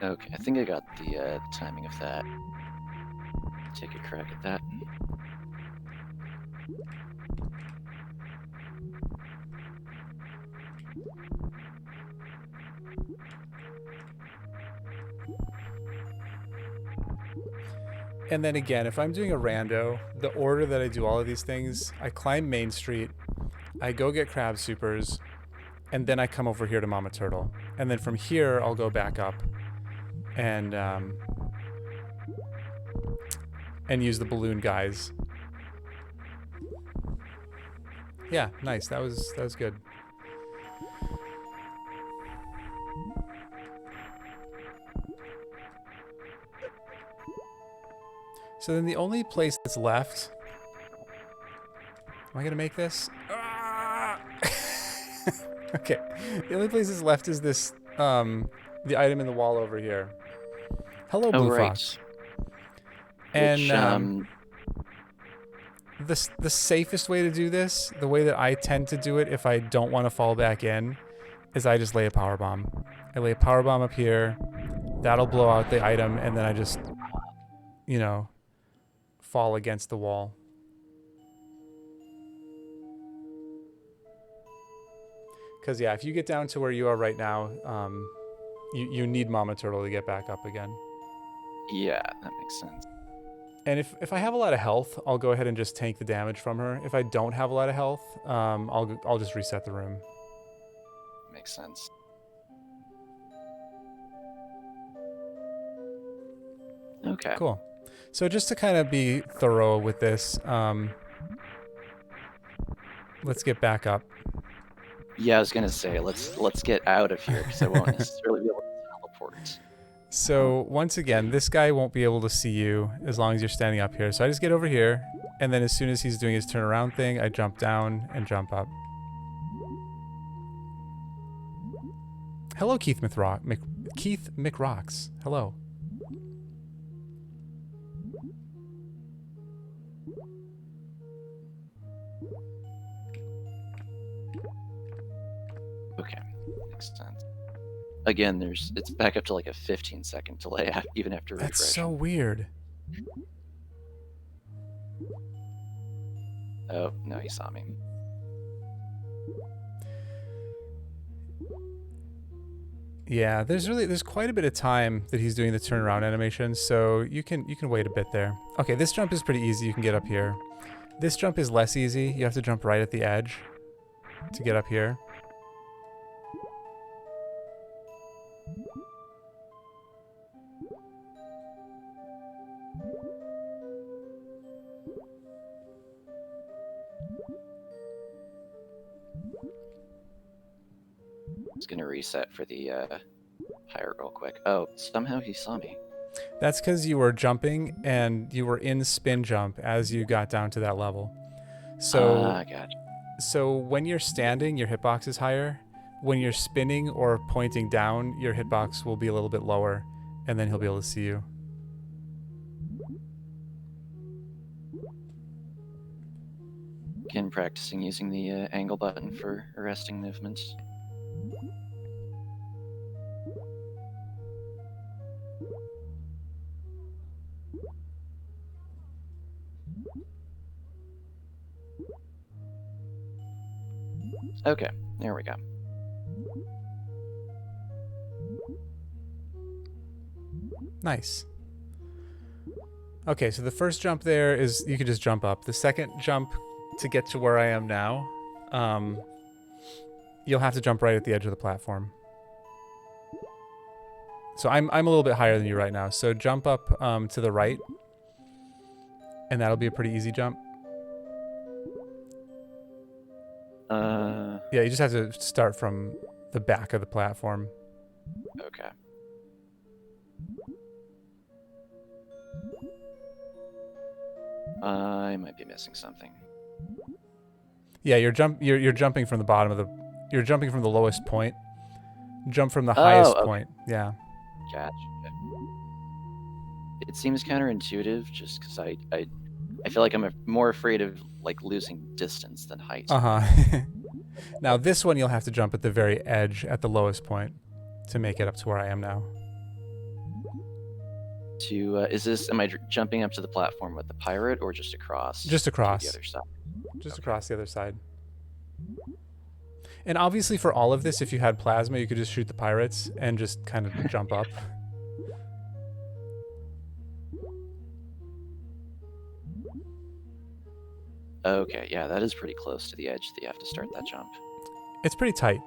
Okay, I think I got the timing of that. Take a crack at that. And then again, if I'm doing a rando, the order that I do all of these things, I climb Main Street, I go get crab supers, and then I come over here to Mama Turtle. And then from here, I'll go back up and use the balloon guys. Yeah, nice. That was good. So then the only place that's left... Am I gonna make this? Ah! Okay. The only place that's left is this, the item in the wall over here. Hello, Blue Fox. And the safest way to do this, the way that I tend to do it if I don't want to fall back in, is I just lay a power bomb. I lay a power bomb up here. That'll blow out the item, and then I just, you know, fall against the wall. Because, yeah, if you get down to where you are right now, you need Mama Turtle to get back up again. Yeah, that makes sense. And if I have a lot of health, I'll go ahead and just tank the damage from her. If I don't have a lot of health, I'll just reset the room. Makes sense. Okay. Cool. So just to kind of be thorough with this, let's get back up. Yeah, I was gonna say let's get out of here because I won't necessarily be able to teleport. So once again, this guy won't be able to see you as long as you're standing up here. So I just get over here, and then as soon as he's doing his turnaround thing, I jump down and jump up. Hello, Keith McRocks. Hello. Makes sense. Again, it's back up to like a 15-second delay even after refreshing. That's so weird. Oh, no, he saw me. Yeah, there's quite a bit of time that he's doing the turnaround animation, so you can wait a bit there. Okay, this jump is pretty easy. You can get up here. This jump is less easy. You have to jump right at the edge to get up here. Just gonna reset for the pirate real quick. Oh, somehow he saw me. That's because you were jumping and you were in spin jump as you got down to that level. So, gotcha. so when you're standing, your hitbox is higher. When you're spinning or pointing down, your hitbox will be a little bit lower, and then he'll be able to see you. Again, practicing using the angle button for arresting movements. Okay, there we go. Nice. Okay, so the first jump there is you can just jump up. The second jump to get to where I am now, you'll have to jump right at the edge of the platform. So I'm a little bit higher than you right now. So jump up to the right, and that'll be a pretty easy jump. Yeah, you just have to start from the back of the platform. Okay. I might be missing something. Yeah, you're jumping from the bottom of the. You're jumping from the lowest point. Jump from the highest point. Yeah. Gotcha. It seems counterintuitive, just because I feel like I'm more afraid of like losing distance than height. Now this one you'll have to jump at the very edge at the lowest point to make it up to where I am now. Am I jumping up to the platform with the pirate or just across? Just across. To the other side. Just across the other side. And obviously for all of this, if you had plasma, you could just shoot the pirates and just kind of jump up. Okay, yeah, that is pretty close to the edge that you have to start that jump. It's pretty tight.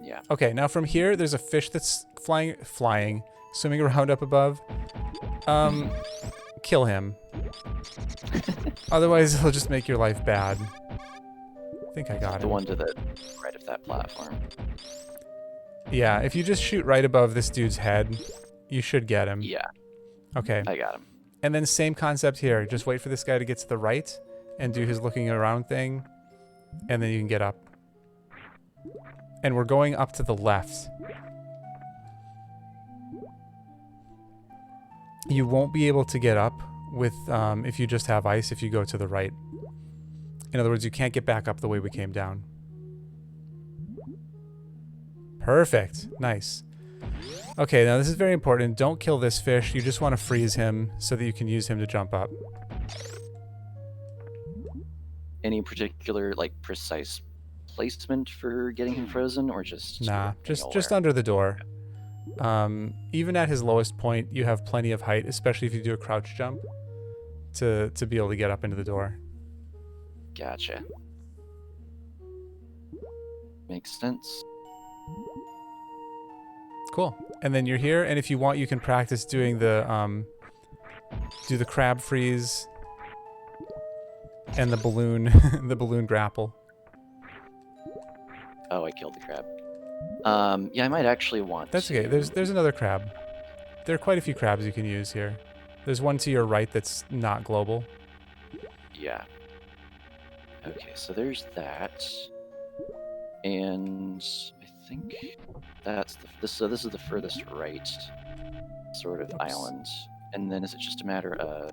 Yeah. Okay, now from here, there's a fish that's flying, swimming around up above. Kill him. Otherwise, he'll just make your life bad. I think I got it. The one to the right of that platform. Yeah, if you just shoot right above this dude's head, you should get him. Yeah. Okay. I got him. And then same concept here. Just wait for this guy to get to the right and do his looking around thing, and then you can get up. And we're going up to the left. You won't be able to get up with if you just have ice if you go to the right. In other words, you can't get back up the way we came down. Perfect. Nice. Okay, now this is very important. Don't kill this fish. You just want to freeze him so that you can use him to jump up. Any particular, like, precise placement for getting him frozen, or just... Nah, just under the door. Even at his lowest point, you have plenty of height, especially if you do a crouch jump, to be able to get up into the door. Gotcha. Makes sense. Cool. And then you're here, and if you want, you can practice doing the do the crab freeze and the balloon the balloon grapple. Oh, I killed the crab. Yeah, I might actually want That's to... okay. There's another crab. There are quite a few crabs you can use here. There's one to your right that's not global. Yeah. Okay, so there's that. And I think that's so this is the furthest right sort of island. And then is it just a matter of...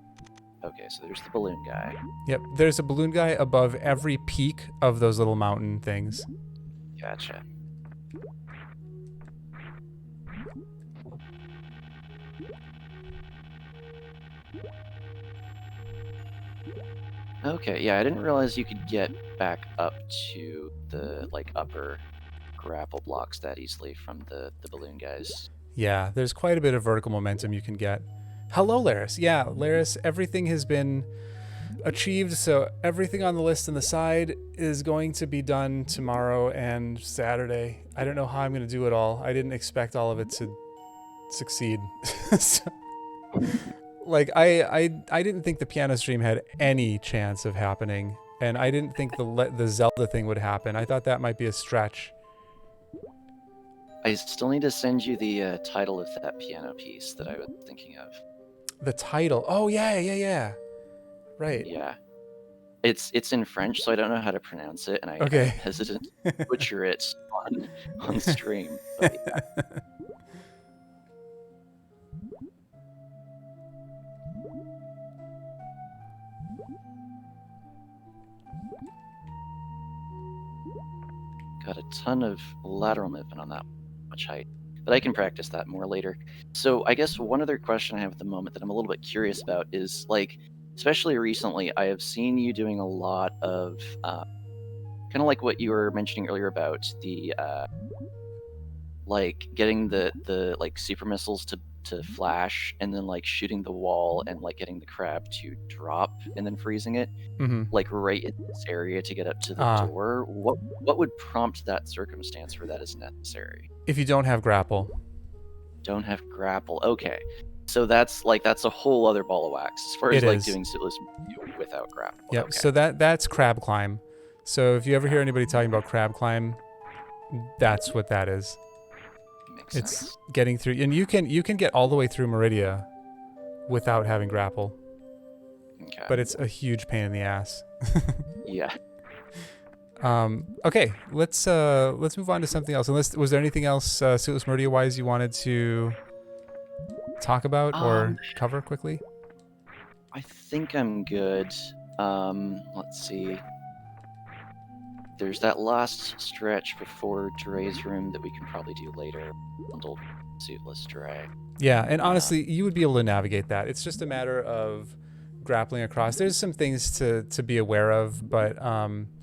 Okay, so there's the balloon guy. Yep, there's a balloon guy above every peak of those little mountain things. Gotcha. Okay, yeah, I didn't realize you could get back up to the like upper grapple blocks that easily from the balloon guys. Yeah, there's quite a bit of vertical momentum you can get. Hello, Laris. Yeah, Laris, everything has been achieved, so everything on the list on the side is going to be done tomorrow and Saturday. I don't know how I'm going to do it all. I didn't expect all of it to succeed. So, like I didn't think the piano stream had any chance of happening, and I didn't think the Zelda thing would happen. I thought that might be a stretch. I still need to send you the title of that piano piece that I was thinking of. The title. Oh yeah. Right. Yeah. It's in French, so I don't know how to pronounce it, and I'm Okay. hesitant to butcher it on stream. But yeah. Got a ton of lateral movement on that much height, but I can practice that more later. So I guess one other question I have at the moment that I'm a little bit curious about is, like, especially recently, I have seen you doing a lot of kind of like what you were mentioning earlier about the like getting the like super missiles to flash, and then like shooting the wall and like getting the crab to drop and then freezing it, Mm-hmm. like right in this area to get up to the door. What would prompt that circumstance where that is necessary? If you don't have grapple. Don't have grapple. Okay. So that's a whole other ball of wax as far as It like is. doing suitless without grapple. Yep. Okay. So that's crab climb. So if you ever hear anybody talking about crab climb, that's what that is. Makes It's sense. getting through, and you can get all the way through Meridia without having grapple, Okay. but it's a huge pain in the ass. Yeah. Okay, let's move on to something else. Unless was there anything else Suitless Meridia wise you wanted to talk about or cover quickly? I think I'm good. Let's see. There's that last stretch before Dre's room that we can probably do later. Bundled suitless Dre. Yeah, and honestly, you would be able to navigate that. It's just a matter of grappling across. There's some things to be aware of, but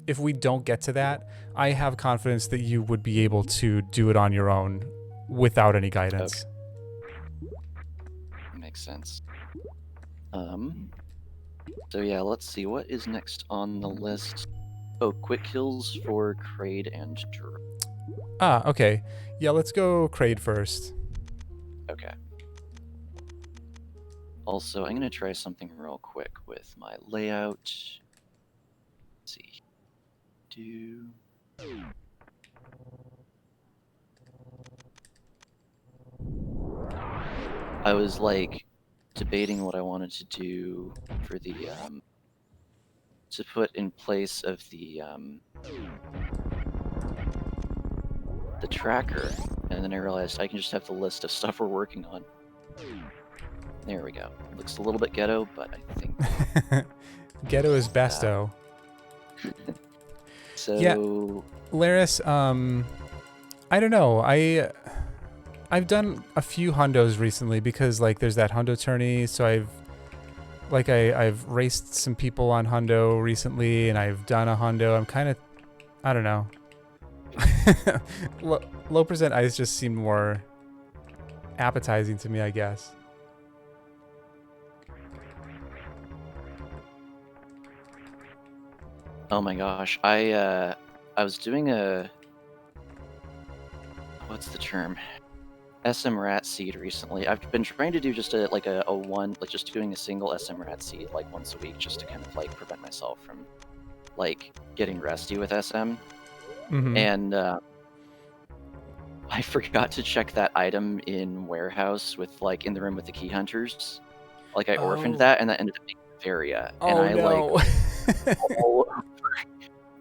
if we don't get to that, I have confidence that you would be able to do it on your own without any guidance. Okay. Makes sense. So yeah, let's see. What is next on the list? Oh, quick kills for Kraid and Dre. Okay. Yeah, let's go Kraid first. Okay. Also, I'm going to try something real quick with my layout. Let's see. I was like debating what I wanted to do for the to put in place of the tracker, and then I realized I can just have the list of stuff we're working on. There we go. Looks a little bit ghetto, but I think ghetto is besto. So yeah, Laris, I don't know. I've done a few hundos recently because like there's that hundo tourney, so I've raced some people on hundo recently, and I've done a hundo. I'm kind of, I don't know. Low percent ice just seemed more appetizing to me, I guess. Oh my gosh, I was doing a, what's the term? SM rat seed recently. I've been trying to do just a one, like just doing a single SM rat seed like once a week, just to kind of like prevent myself from like getting rusty with SM. Mm-hmm. And I forgot to check that item in warehouse with like in the room with the key hunters. Like I orphaned that, and that ended up being Varia. And I no. like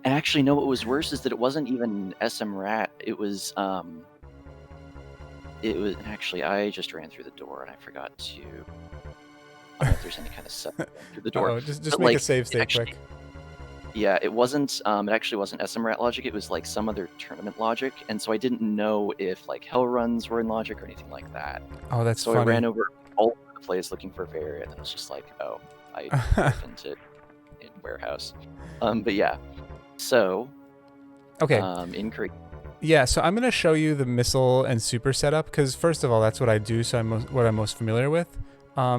and actually no, what was worse is that it wasn't even SM rat. It was actually, I just ran through the door and I forgot to. I don't know if there's any kind of stuff through the door. Just but, make like, a save state quick. Yeah, it wasn't. It actually wasn't SMRAT logic. It was like some other tournament logic, and so I didn't know if like hell runs were in logic or anything like that. Oh, that's So I funny. ran over all over the place looking for a variant, and then it's just like, oh, I drove into in warehouse. But yeah, so Okay. in Korea. Yeah, so I'm going to show you the missile and super setup because first of all, that's what I do, so what I'm most familiar with.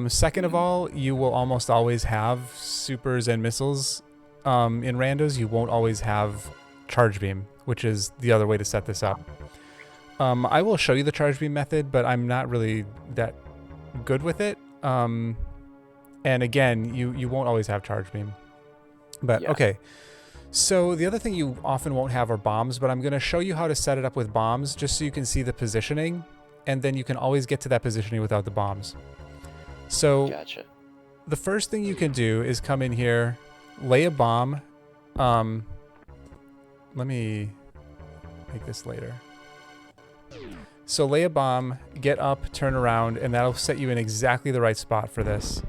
Second of all, you will almost always have supers and missiles in randos. You won't always have charge beam, which is the other way to set this up. I will show you the charge beam method, but I'm not really that good with it. And again, you won't always have charge beam. But Yeah. okay. So the other thing you often won't have are bombs, but I'm going to show you how to set it up with bombs just so you can see the positioning, and then you can always get to that positioning without the bombs. So Gotcha. the first thing you can do is come in here, lay a bomb. Let me make this later. So lay a bomb, get up, turn around, and that'll set you in exactly the right spot for this.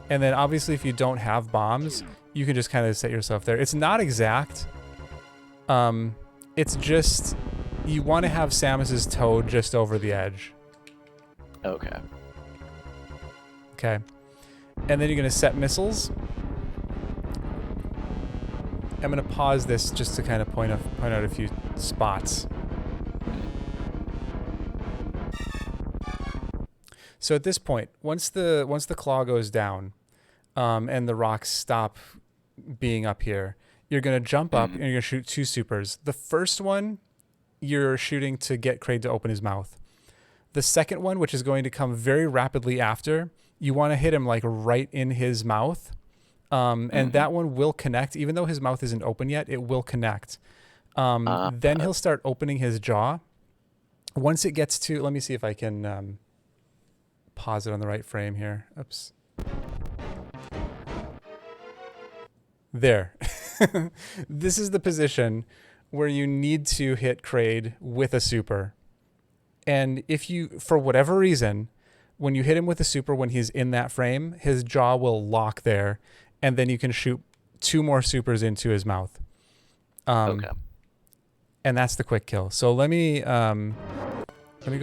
And then obviously if you don't have bombs, you can just kind of set yourself there. It's not exact. It's just, you want to have Samus's toe just over the edge. Okay. Okay. And then you're going to set missiles. I'm going to pause this just to kind of point out a few spots. So at this point, once the claw goes down, and the rocks stop being up here, you're gonna jump up and you're gonna shoot 2 supers. The first one, you're shooting to get Kraid to open his mouth. The second one, which is going to come very rapidly after, you want to hit him like right in his mouth, and that one will connect. Even though his mouth isn't open yet, it will connect. Then he'll start opening his jaw. Once it gets to, let me see if I can pause it on the right frame here. Oops. There. This is the position where you need to hit Kraid with a super. And if you, for whatever reason, when you hit him with a super when he's in that frame, his jaw will lock there, and then you can shoot 2 more supers into his mouth. Okay. And that's the quick kill. So let me go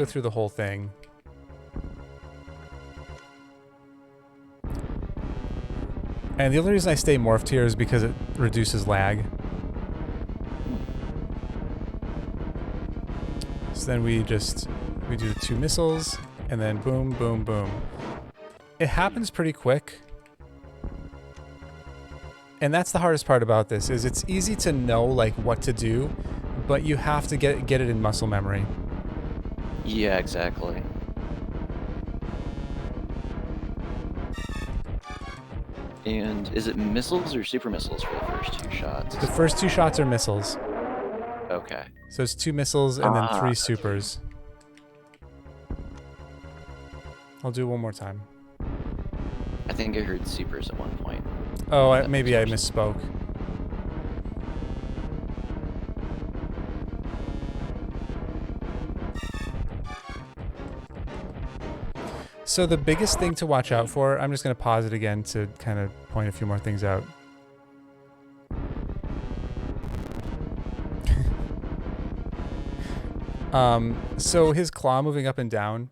through the whole thing. And the only reason I stay morphed here is because it reduces lag. So then we do the 2 missiles, and then boom, boom, boom. It happens pretty quick. And that's the hardest part about this, is it's easy to know like what to do, but you have to get it in muscle memory. Yeah, exactly. And is it missiles or super missiles for the first 2 shots? The first 2 shots are missiles. Okay. So it's 2 missiles and then 3 supers. I'll do it one more time. I think I heard supers at one point. Oh, maybe I misspoke. So the biggest thing to watch out for, I'm just going to pause it again to kind of point a few more things out. So his claw moving up and down,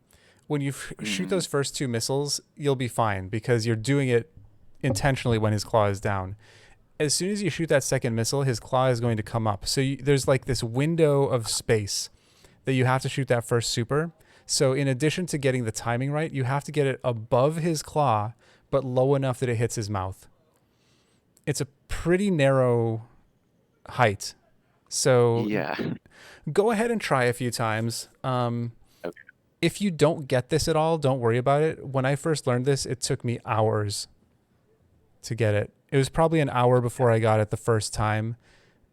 when you shoot those first 2 missiles, you'll be fine because you're doing it intentionally when his claw is down. As soon as you shoot that second missile, his claw is going to come up. So there's like this window of space that you have to shoot that first super. So in addition to getting the timing right, you have to get it above his claw, but low enough that it hits his mouth. It's a pretty narrow height. So yeah. Go ahead and try a few times. Okay. If you don't get this at all, don't worry about it. When I first learned this, it took me hours to get it. It was probably an hour before I got it the first time.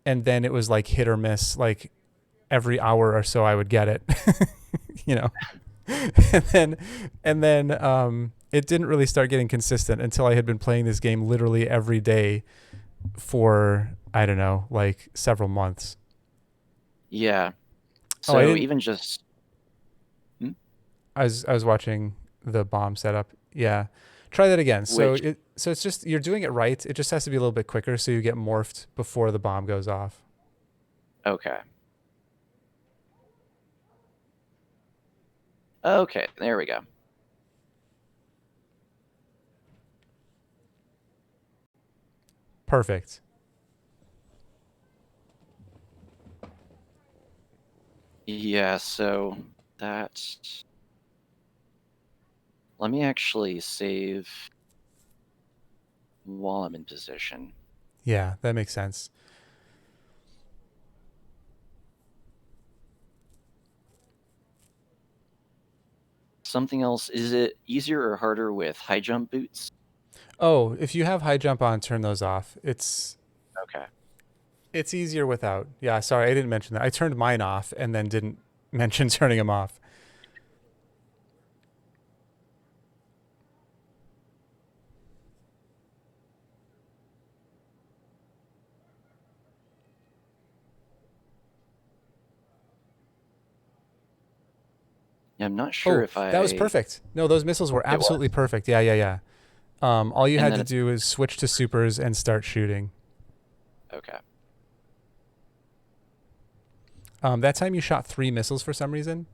And then it was like hit or miss, like every hour or so I would get it, you know, and then it didn't really start getting consistent until I had been playing this game literally every day for, I don't know, like several months. Yeah. So even just... I was watching the bomb setup. Yeah. Try that again. So So it's just, you're doing it right. It just has to be a little bit quicker so you get morphed before the bomb goes off. Okay. Okay, there we go. Perfect. Yeah, so that... Let me actually save while I'm in position. Yeah, that makes sense. Something else, is it easier or harder with high jump boots? Oh, if you have high jump on, turn those off. Okay. It's easier without. Yeah, sorry, I didn't mention that. I turned mine off and then didn't mention turning them off. Yeah, I'm not sure Oh, if that was I... perfect. No, those missiles were It absolutely was. perfect. Yeah, yeah, yeah. All you And had then to it's... do is switch to supers and start shooting. Okay. That time you shot 3 missiles for some reason.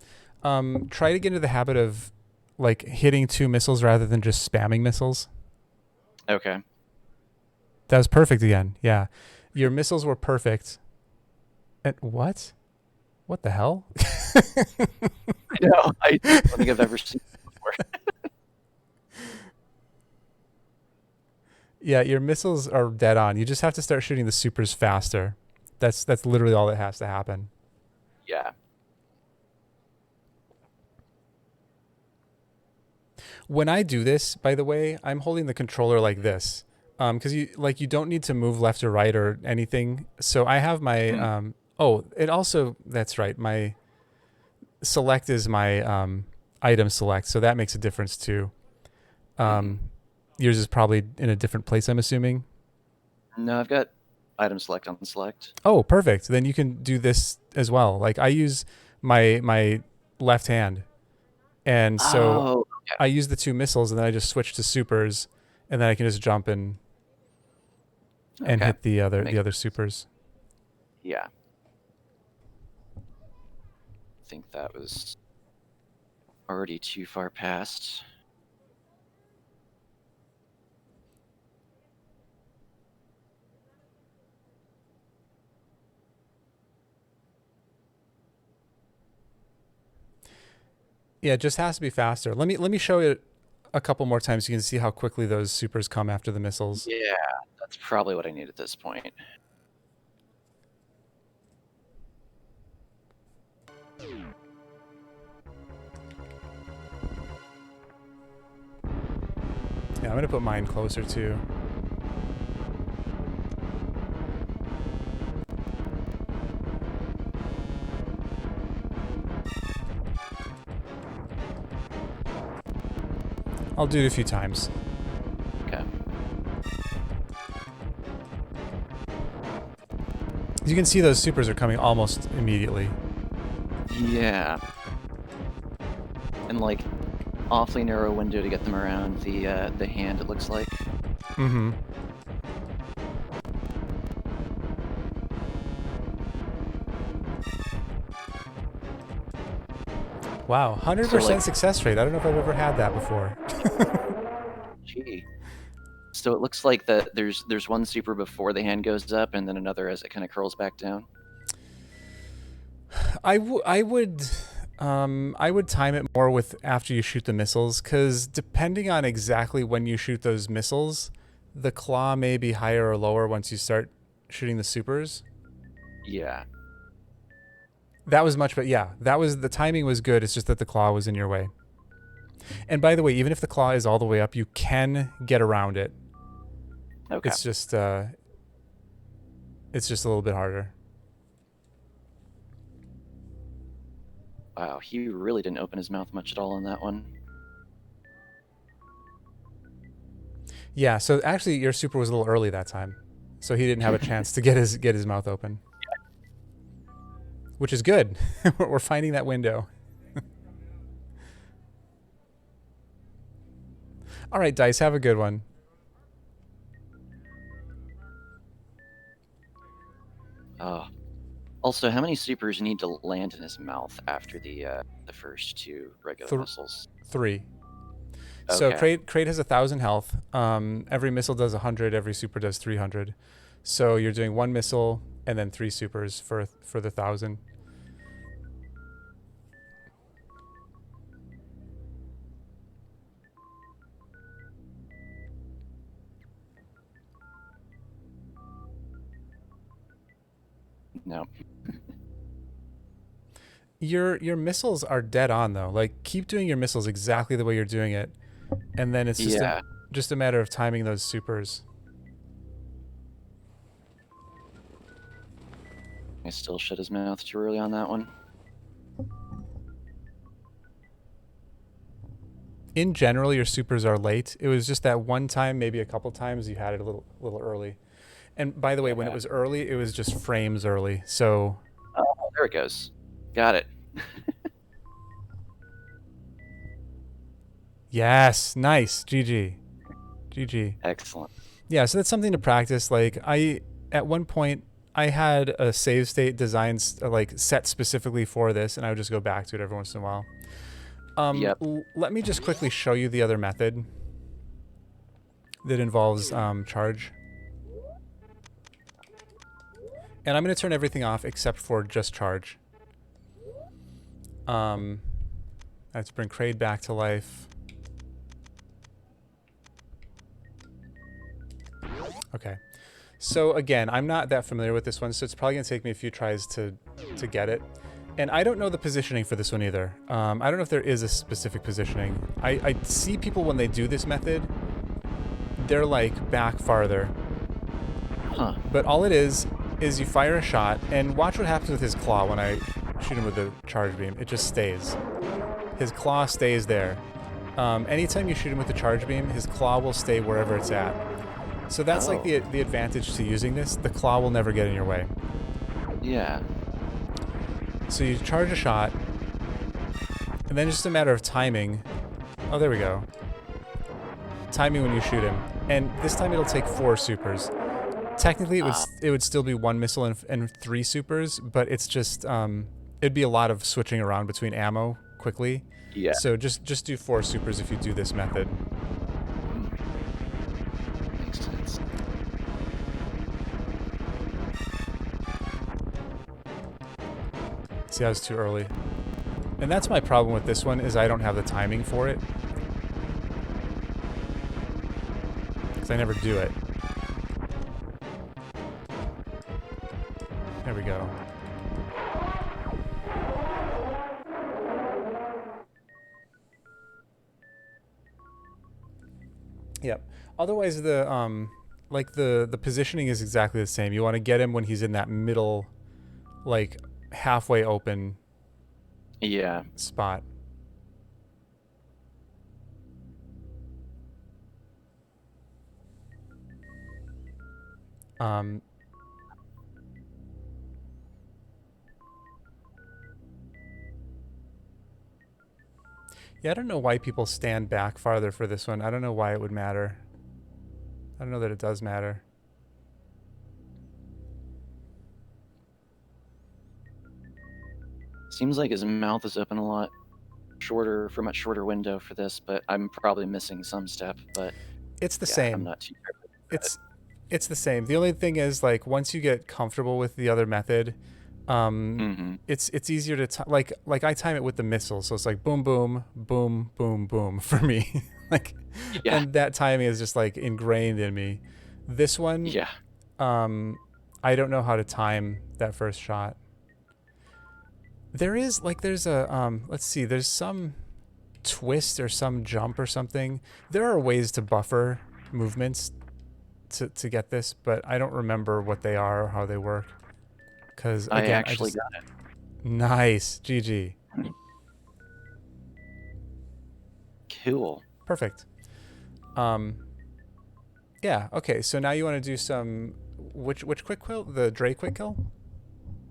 Try to get into the habit of like hitting 2 missiles rather than just spamming missiles. Okay. That was perfect again. Yeah, your missiles were perfect. And what? What the hell? I know. I don't think I've ever seen it before. Yeah, your missiles are dead on. You just have to start shooting the supers faster. That's literally all that has to happen. Yeah. When I do this, by the way, I'm holding the controller like this, because you don't need to move left or right or anything. So I have my Hmm. oh, it also, that's right. My select is my item select, so that makes a difference too. Mm-hmm. Um, yours is probably in a different place, I'm assuming. No, I've got item select on select. Oh, perfect. Then you can do this as well. Like I use my left hand, and so Oh, I use the 2 missiles, and then I just switch to supers, and then I can just jump and okay. hit the That other makes sense. supers. Yeah. I think that was already too far past. Yeah, it just has to be faster. Let me show it a couple more times so you can see how quickly those supers come after the missiles. Yeah, that's probably what I need at this point. Yeah, I'm gonna put mine closer too. I'll do it a few times. Okay. As you can see, those supers are coming almost immediately. Yeah. And like awfully narrow window to get them around the hand, it looks like. Mm-hmm. Wow, So 100% like, success rate. I don't know if I've ever had that before. gee. So it looks like that there's one super before the hand goes up, and then another as it kind of curls back down. I would time it more with after you shoot the missiles, because depending on exactly when you shoot those missiles, the claw may be higher or lower once you start shooting the supers. Yeah. That was much, but yeah, that was, the timing was good. It's just that the claw was in your way. And by the way, even if the claw is all the way up, you can get around it. Okay. It's just a little bit harder. Wow, he really didn't open his mouth much at all on that one. Yeah, so actually your super was a little early that time. So he didn't have a chance to get his mouth open. Which is good. We're finding that window. All right, Dice, have a good one. Also, how many supers need to land in his mouth after the first 2 regular Th- missiles? 3. So Okay. Crate has 1,000 health. Every missile does 100. Every super does 300. So you're doing 1 missile and then 3 supers for the 1,000. No. Your missiles are dead on though. Like keep doing your missiles exactly the way you're doing it, and then it's Yeah. just a matter of timing those supers. I still shut his mouth too early on that one. In general, your supers are late. It was just that one time, maybe a couple times, you had it a little early. And by the way, when it was early, it was just frames early. So Oh, there it goes. Got it. yes, nice, GG, GG. Excellent. Yeah, so that's something to practice. Like at one point, I had a save state designed like set specifically for this, and I would just go back to it every once in a while. Yep. Let me just quickly show you the other method that involves charge. And I'm going to turn everything off except for just charge. Let's bring Kraid back to life. Okay. So again, I'm not that familiar with this one, so it's probably going to take me a few tries to get it. And I don't know the positioning for this one either. I don't know if there is a specific positioning. I see people when they do this method, they're like back farther. Huh. But all it is you fire a shot, and watch what happens with his claw when I shoot him with the charge beam. It just stays. His claw stays there. Anytime you shoot him with the charge beam, his claw will stay wherever it's at. So that's like the advantage to using this. The claw will never get in your way. Yeah. So you charge a shot, and then just a matter of timing. Oh, there we go. Timing when you shoot him. And this time it'll take 4 supers. Technically, it would still be 1 missile and 3 supers, but it's just it'd be a lot of switching around between ammo quickly. Yeah. So just do 4 supers if you do this method. Makes sense. See, that was too early. And that's my problem with this one, is I don't have the timing for it. Because I never do it. There we go. Yep. Otherwise, the positioning is exactly the same. You want to get him when he's in that middle, like halfway open. Yeah. Spot. Yeah, I don't know why people stand back farther for this one. I don't know why it would matter. I don't know that it does matter. Seems like his mouth is open a lot shorter, for a much shorter window for this, but I'm probably missing some step. But it's the yeah, same. I'm not too sure. It's the same. The only thing is, like, once you get comfortable with the other method, it's easier to like I time it with the missile, so it's like boom, boom, boom, boom, boom for me. Like, Yeah. and that timing is just like ingrained in me. This one, Yeah. I don't know how to time that first shot. There's a let's see, there's some twist or some jump or something. There are ways to buffer movements to get this, but I don't remember what they are or how they work. Because I again, actually got it. Nice, GG. Cool. Perfect. Yeah. Okay. So now you want to do some which quick kill? The Dre quick kill?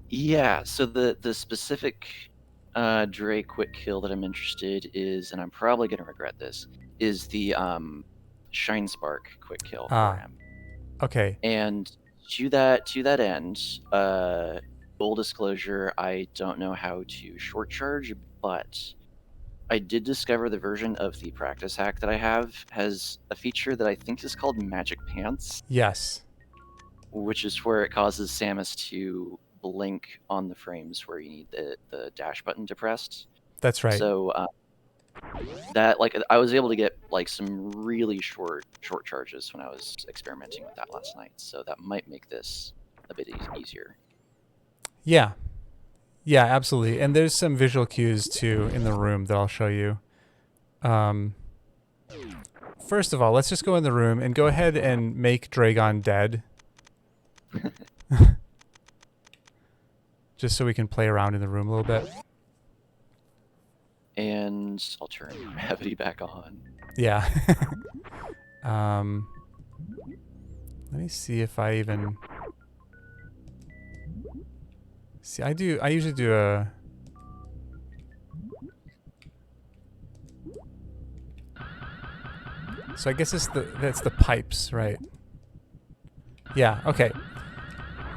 Yeah. So the specific Dre quick kill that I'm interested is, and I'm probably gonna regret this, is the Shine Spark quick kill for him. Okay. And to that end, full disclosure, I don't know how to short charge, but I did discover the version of the practice hack that I have has a feature that I think is called Magic Pants, Yes. which is where it causes Samus to blink on the frames where you need the dash button depressed. That's right. So that like I was able to get like some really short charges when I was experimenting with that last night. So that might make this a bit easier. Yeah. Yeah, absolutely. And there's some visual cues too in the room that I'll show you. First of all, let's just go in the room and go ahead and make Dragon dead. Just so we can play around in the room a little bit. And I'll turn gravity back on. Yeah. Let me see if I even... See, I usually do a... So I guess that's the pipes, right? Yeah, okay.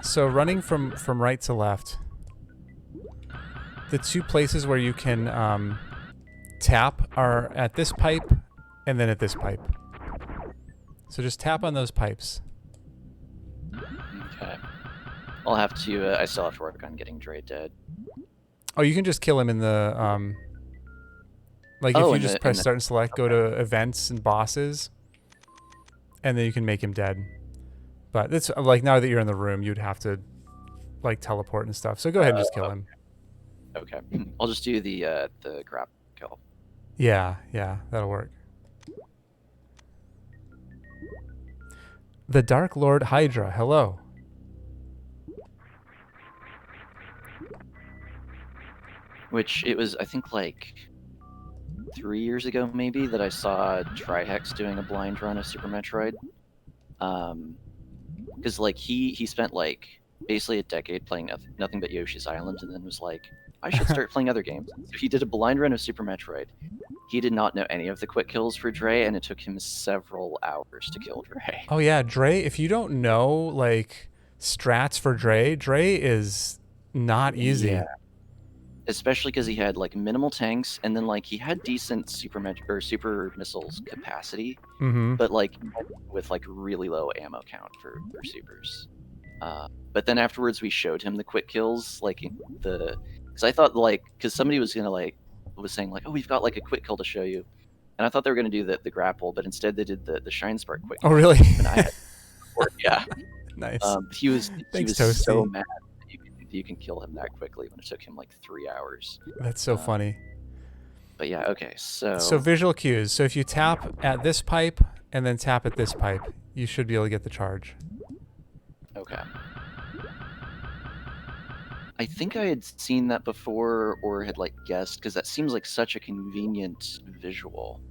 So running from right to left, the two places where you can tap are at this pipe and then at this pipe. So just tap on those pipes. Okay. I'll have to. I still have to work on getting Dre dead. Oh, you can just kill him in the like if you just press start and select, go to events and bosses, and then you can make him dead. But it's like now that you're in the room, you'd have to like teleport and stuff. So go ahead and just kill him. Okay. I'll just do the grab kill. Yeah, that'll work. The Dark Lord Hydra, hello. Which it was, I think, like 3 years ago maybe that I saw Trihex doing a blind run of Super Metroid. Because like he spent like basically a decade playing nothing but Yoshi's Island, and then was like, I should start playing other games. So he did a blind run of Super Metroid. He did not know any of the quick kills for Dre, and it took him several hours to kill Dre. Oh yeah, Dre, if you don't know like strats for Dre is not easy. Yeah. Especially because he had like minimal tanks, and then like he had decent super missiles capacity, but like with like really low ammo count for supers. But then afterwards we showed him the quick kills, like because I thought like because somebody was saying like, oh, we've got like a quick kill to show you, and I thought they were gonna do the grapple, but instead they did the Shine Spark quick. Oh really? And I had, yeah. Nice. He was Toasty. so mad you can kill him that quickly when it took him like 3 hours. That's so funny. But yeah, okay, so visual cues. So if you tap at this pipe and then tap at this pipe, you should be able to get the charge. Okay. I think I had seen that before or had like guessed, because that seems like such a convenient visual.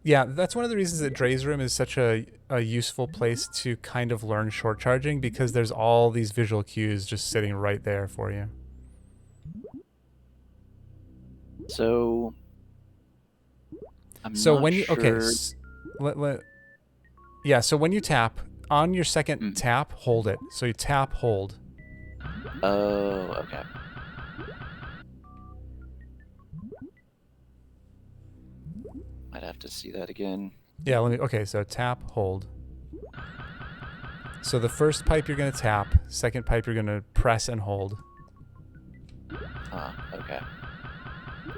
Yeah, that's one of the reasons that Dre's room is such a useful place to kind of learn short charging, because there's all these visual cues just sitting right there for you. So so when you so when you tap on your second tap, hold it. So you tap, hold. Oh, okay. I'd have to see that again. Yeah, okay, so tap, hold. So the first pipe you're going to tap, second pipe you're going to press and hold. Okay.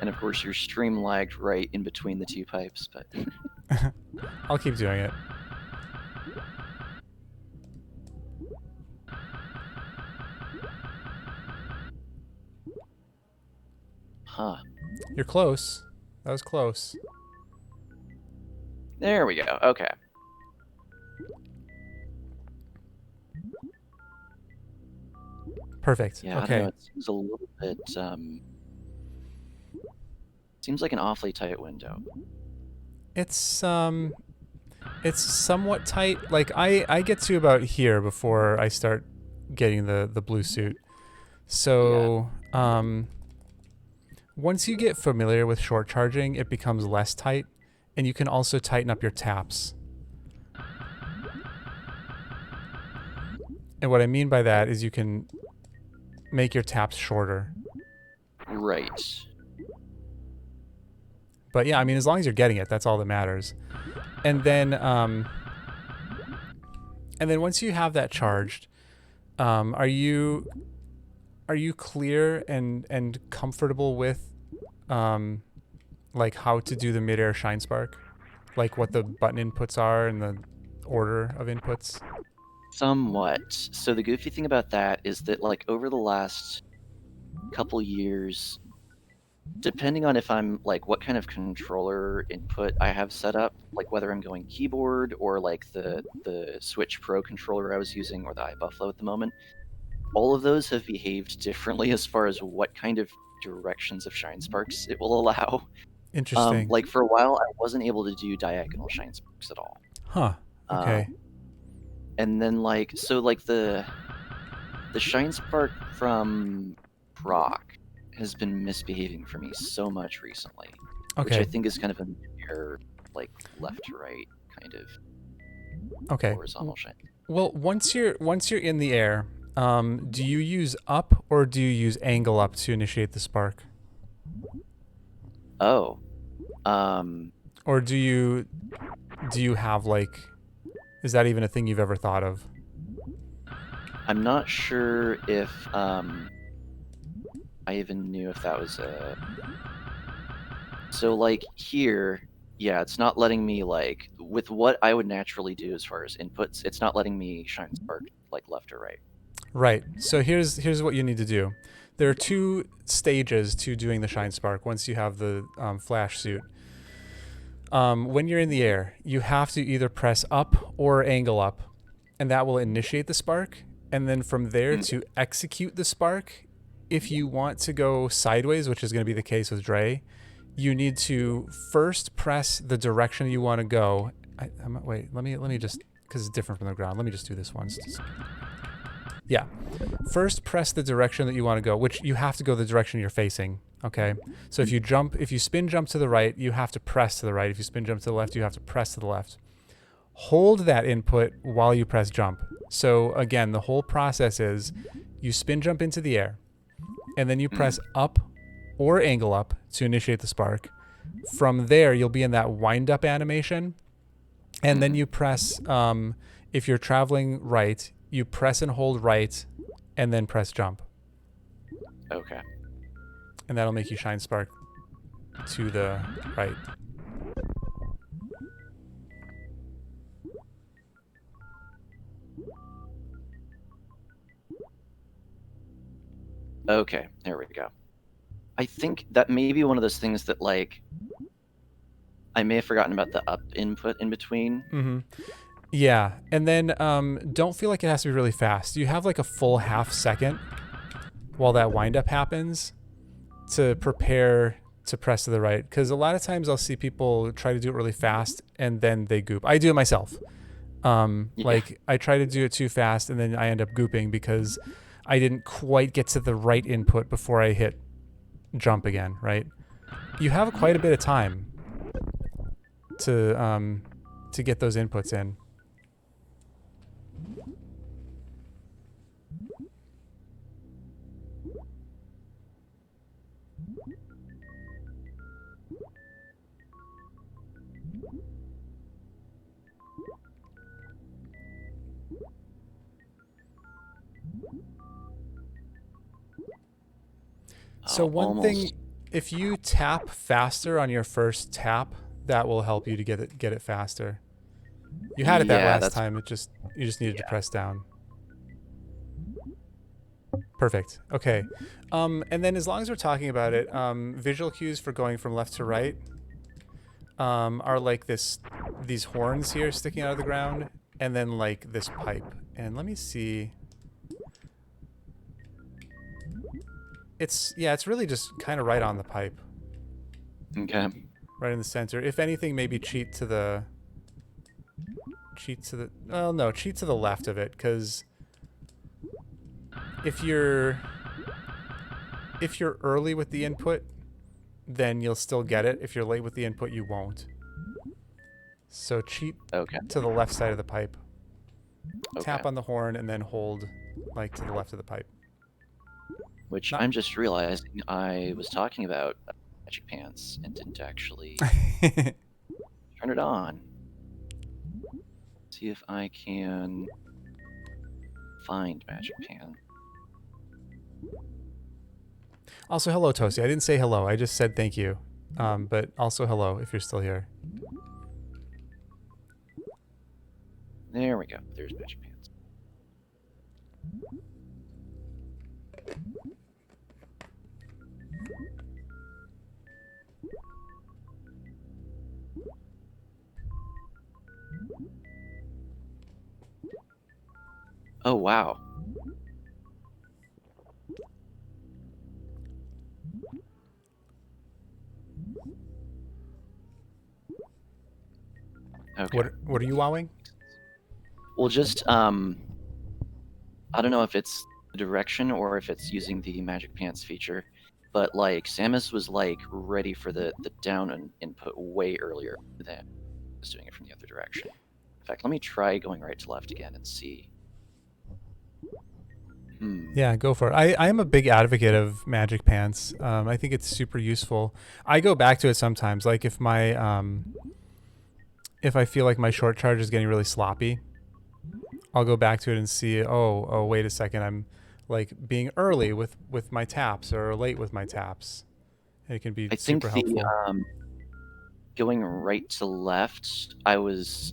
And of course your stream lagged right in between the two pipes, but I'll keep doing it. You're close. That was close. There we go. Okay. Perfect. Yeah, okay. I don't know, it seems a little bit seems like an awfully tight window. It's somewhat tight. Like I get to about here before I start getting the blue suit. So once you get familiar with short charging, it becomes less tight, and you can also tighten up your taps. And what I mean by that is you can make your taps shorter. Right. But yeah, I mean, as long as you're getting it, that's all that matters. And then once you have that charged, are you clear and comfortable with like how to do the midair shine spark, like what the button inputs are and the order of inputs? Somewhat. So the goofy thing about that is that like over the last couple years, depending on if I'm like what kind of controller input I have set up, like whether I'm going keyboard or like the Switch Pro controller I was using or the iBuffalo at the moment, all of those have behaved differently as far as what kind of directions of shine sparks it will allow. Interesting. Like for a while, I wasn't able to do diagonal shine sparks at all. Huh. Okay. And then like the shine spark from Proc has been misbehaving for me so much recently, which I Okay. think is kind of a mirror, like left to right kind of Okay. horizontal shine. Well, once you're in the air, do you use up or do you use angle up to initiate the spark? Oh, Or do you have like, is that even a thing you've ever thought of? I'm not sure if I even knew if that was a. So like here, yeah, it's not letting me like with what I would naturally do as far as inputs. It's not letting me shine spark like left or right. Right. So here's what you need to do. There are two stages to doing the shine spark once you have the flash suit. When you're in the air, you have to either press up or angle up, and that will initiate the spark. And then from there to execute the spark, if you want to go sideways, which is going to be the case with Dre, you need to first press the direction you want to go. Wait, let me just, because it's different from the ground. Let me just do this once. Yeah. First, press the direction that you want to go, which you have to go the direction you're facing. Okay. So if you spin jump to the right, you have to press to the right. If you spin jump to the left, you have to press to the left. Hold that input while you press jump. So again, the whole process is you spin jump into the air, and then you press up or angle up to initiate the spark. From there, you'll be in that wind up animation, and then you press, if you're traveling right, you press and hold right, and then press jump. Okay. And that'll make you shine spark to the right. Okay, there we go. I think that may be one of those things that like I may have forgotten about the up input in between. Mm-hmm. Yeah, and then don't feel like it has to be really fast. You have like a full half second while that wind up happens to prepare to press to the right. Because a lot of times I'll see people try to do it really fast and then they goop. I do it myself. Like I try to do it too fast and then I end up gooping because I didn't quite get to the right input before I hit jump again, right? You have quite a bit of time to get those inputs in. So one thing, if you tap faster on your first tap, that will help you to get it faster. You had it that last time. You just needed to press down. Perfect. Okay. And then as long as we're talking about it, visual cues for going from left to right are like these horns here sticking out of the ground, and then like this pipe. And let me see. It's really just kind of right on the pipe. Okay. Right in the center. If anything, maybe cheat to the left of it, because if you're early with the input, then you'll still get it. If you're late with the input, you won't. So cheat to the left side of the pipe. tap on the horn and then hold like to the left of the pipe. Which I'm just realizing I was talking about magic pants and didn't actually turn it on. See if I can find magic pan. Also, hello, Toasty. I didn't say hello. I just said thank you. But also hello if you're still here. There we go. There's magic pants. Oh, wow. Okay. What are you wowing? Well, just I don't know if it's the direction or if it's using the magic pants feature, but like Samus was like ready for the down input way earlier than I was doing it from the other direction. In fact, let me try going right to left again and see. Yeah, go for it. I am a big advocate of magic pants. I think it's super useful. I go back to it sometimes. Like if my if I feel like my short charge is getting really sloppy, I'll go back to it and see, oh, wait a second, I'm like being early with my taps or late with my taps. And it can be super helpful. Going right to left, I was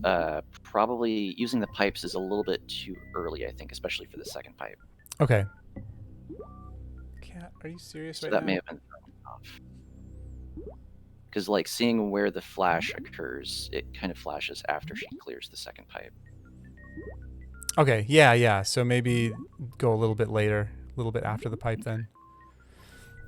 probably using the pipes is a little bit too early, I think, especially for the second pipe. Okay. Cat, are you serious right now? That may have been off. Because like seeing where the flash occurs, it kind of flashes after she clears the second pipe. Okay, yeah. So maybe go a little bit later, a little bit after the pipe then.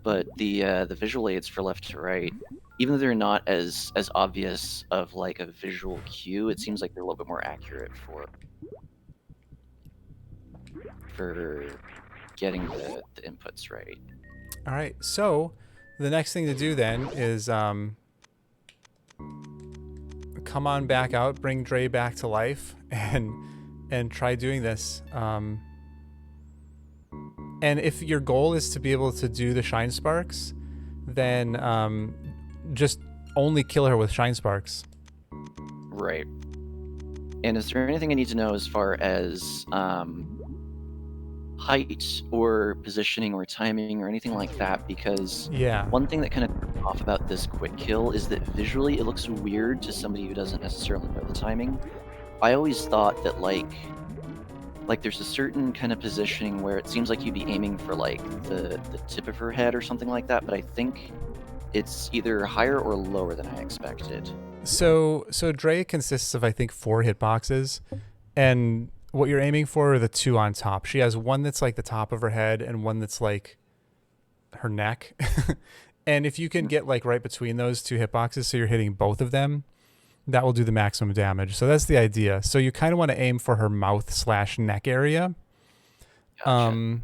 But the visual aids for left to right, even though they're not as obvious of like a visual cue, it seems like they're a little bit more accurate for getting the inputs right. All right, so the next thing to do then is come on back out, bring Dre back to life, and try doing this. And if your goal is to be able to do the Shine Sparks, then just only kill her with Shine Sparks. Right. And is there anything I need to know as far as height or positioning or timing or anything like that? Because one thing that kind of threw me off about this quick kill is that visually it looks weird to somebody who doesn't necessarily know the timing. I always thought that like there's a certain kind of positioning where it seems like you'd be aiming for like the tip of her head or something like that, but I think it's either higher or lower than I expected. So Dre consists of I think 4 hitboxes, and what you're aiming for are the 2 on top. She has one that's like the top of her head and one that's like her neck. And if you can get like right between those 2 hitboxes, so you're hitting both of them, that will do the maximum damage. So that's the idea. So you kind of want to aim for her mouth/neck area. Gotcha.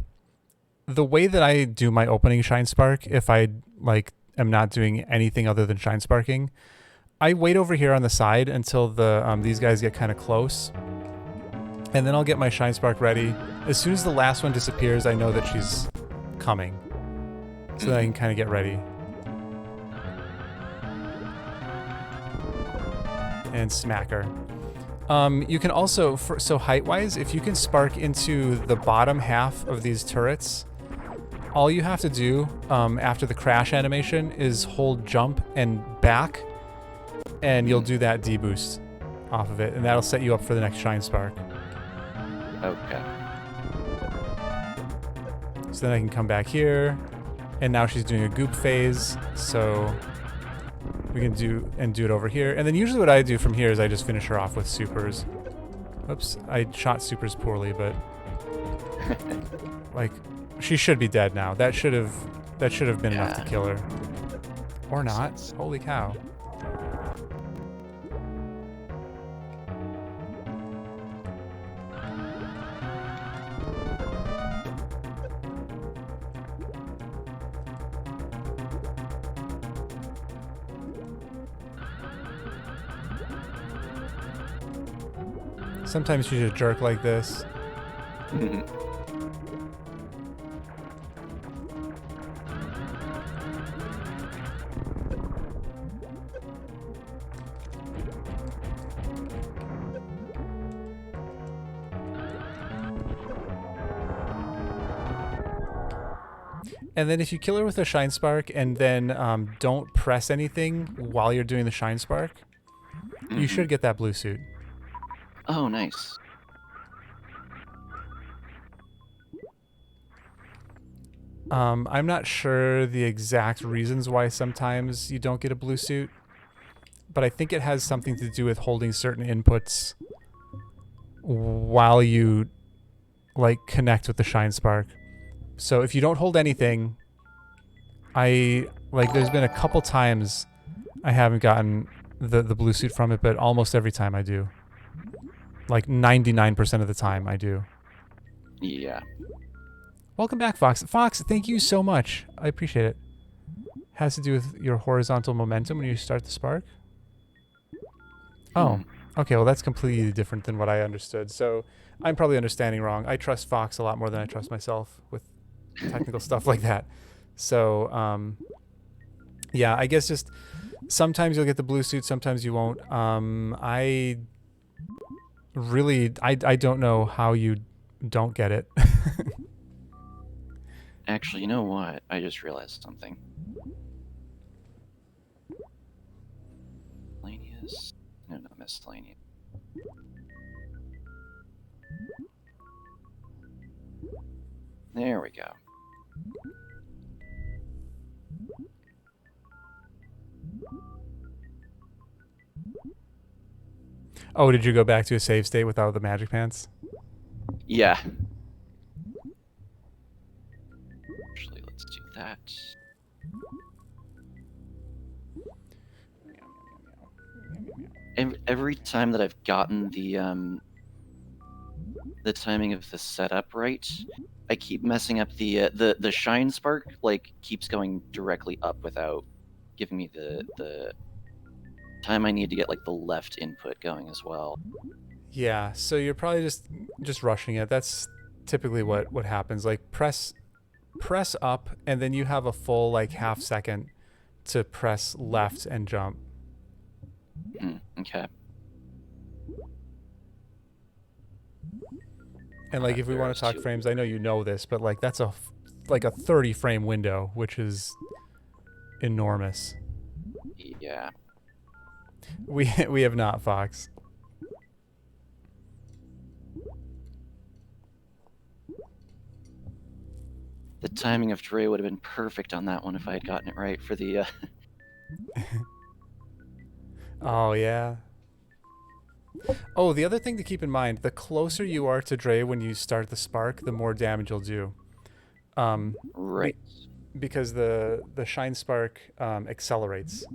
The way that I do my opening Shine Spark, if I like am not doing anything other than Shine Sparking, I wait over here on the side until the these guys get kind of close, and then I'll get my Shine Spark ready. As soon as the last one disappears, I know that she's coming, so that I can kind of get ready and smack her. You can also, so height-wise, if you can spark into the bottom half of these turrets, all you have to do after the crash animation is hold jump and back, and you'll do that D-boost off of it, and that'll set you up for the next Shine Spark. Okay. So then I can come back here, and now she's doing a goop phase, so we can do it over here. And then usually what I do from here is I just finish her off with supers. Oops, I shot supers poorly, but like she should be dead now. That should have been enough to kill her. Or not. Holy cow. Sometimes you just jerk like this. And then if you kill her with a Shine Spark and then don't press anything while you're doing the Shine Spark, you should get that blue suit. Oh, nice. I'm not sure the exact reasons why sometimes you don't get a blue suit, but I think it has something to do with holding certain inputs while you like connect with the Shine Spark. So if you don't hold anything, there's been a couple times I haven't gotten the blue suit from it, but almost every time I do. Like 99% of the time I do. Yeah. Welcome back, Fox. Fox, thank you so much. I appreciate it. Has to do with your horizontal momentum when you start the spark. Oh, okay. Well, that's completely different than what I understood. So I'm probably understanding wrong. I trust Fox a lot more than I trust myself with technical stuff like that. So, yeah, I guess just sometimes you'll get the blue suit, sometimes you won't. I don't know how you don't get it. Actually, you know what? I just realized something. Miscellaneous? No, not miscellaneous. There we go. Oh, did you go back to a save state without the magic pants? Yeah. Actually, let's do that. Every time that I've gotten the timing of the setup right, I keep messing up the shine spark. Like keeps going directly up without giving me the time I need to get like the left input going as well. Yeah, so you're probably just rushing it. That's typically what happens. Like press up and then you have a full like half second to press left and jump. Okay. And like if we want to talk frames, I know you know this, but like that's a 30 frame window, which is enormous. Yeah. We have not, Fox. The timing of Dre would have been perfect on that one if I had gotten it right for the Oh yeah. Oh, the other thing to keep in mind, the closer you are to Dre when you start the spark, the more damage you'll do. Right. Because the shine spark accelerates.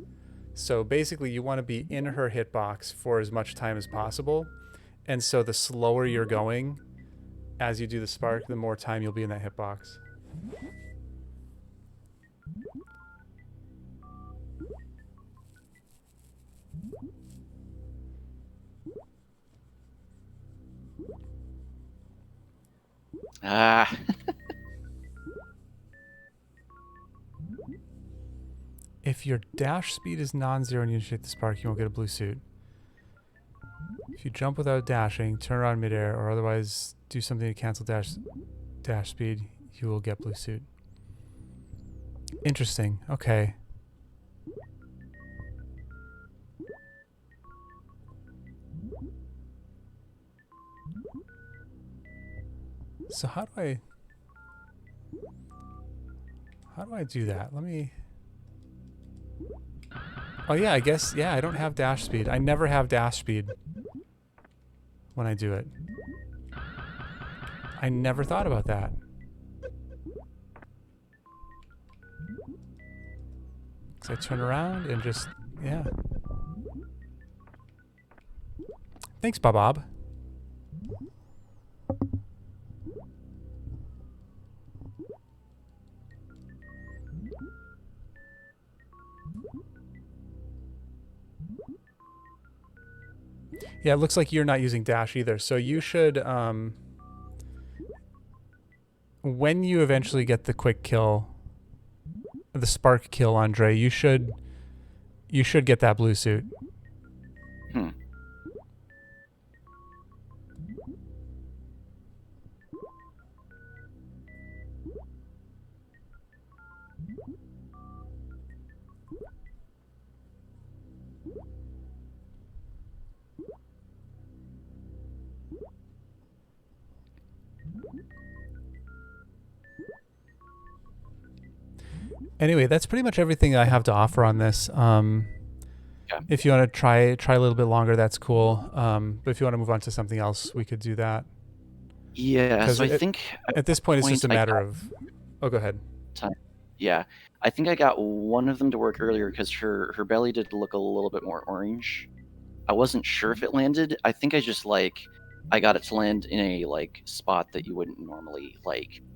So basically you want to be in her hitbox for as much time as possible. And so the slower you're going as you do the spark, the more time you'll be in that hitbox. Ah. If your dash speed is non-zero and you initiate the spark, you won't get a blue suit. If you jump without dashing, turn around midair, or otherwise do something to cancel dash speed, you will get blue suit. Interesting. Okay. So how do I do that? Let me... Oh yeah, I guess, yeah, I don't have dash speed. I never have dash speed when I do it. I never thought about that. So I turn around and just, yeah. Thanks, Bob. Yeah, it looks like you're not using dash either. So you should, when you eventually get the quick kill, the spark kill, Andre, you should get that blue suit. Hmm. Anyway, that's pretty much everything I have to offer on this. Yeah. If you want to try a little bit longer, that's cool. But if you want to move on to something else, we could do that. Yeah. So I think At this point, it's just a I matter got of. Oh, go ahead. time. Yeah, I think I got one of them to work earlier because her belly did look a little bit more orange. I wasn't sure if it landed. I think I just I got it to land in a spot that you wouldn't normally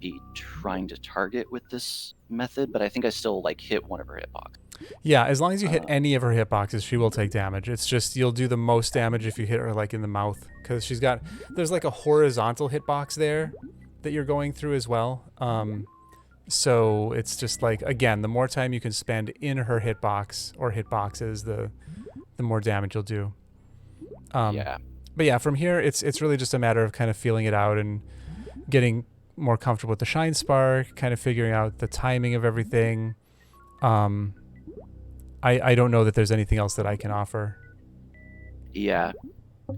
be trying to target with this method, but I think I still hit one of her hitbox. Yeah, as long as you hit any of her hitboxes, she will take damage. It's just you'll do the most damage if you hit her in the mouth, because there's a horizontal hitbox there that you're going through as well. So it's just again, the more time you can spend in her hitbox or hitboxes, the more damage you'll do. Yeah. But yeah, from here it's really just a matter of kind of feeling it out and getting more comfortable with the shine spark, kind of figuring out the timing of everything. I don't know that there's anything else that I can offer. Yeah,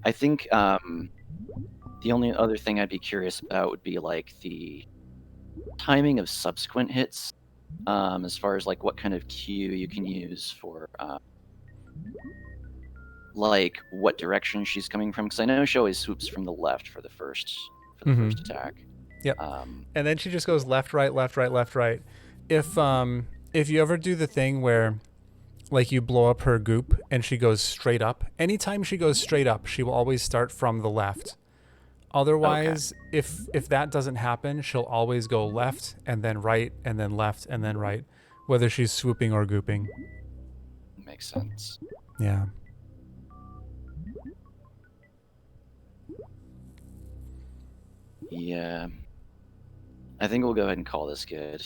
I think the only other thing I'd be curious about would be the timing of subsequent hits, as far as what kind of cue you can use for what direction she's coming from, because I know she always swoops from the left for the first first attack. Yep. And then she just goes left, right, left, right, left, right. If you ever do the thing where you blow up her goop and she goes straight up, anytime she goes straight up, she will always start from the left. Otherwise, if that doesn't happen, she'll always go left and then right and then left and then right, whether she's swooping or gooping. Makes sense. Yeah. Yeah. I think we'll go ahead and call this good.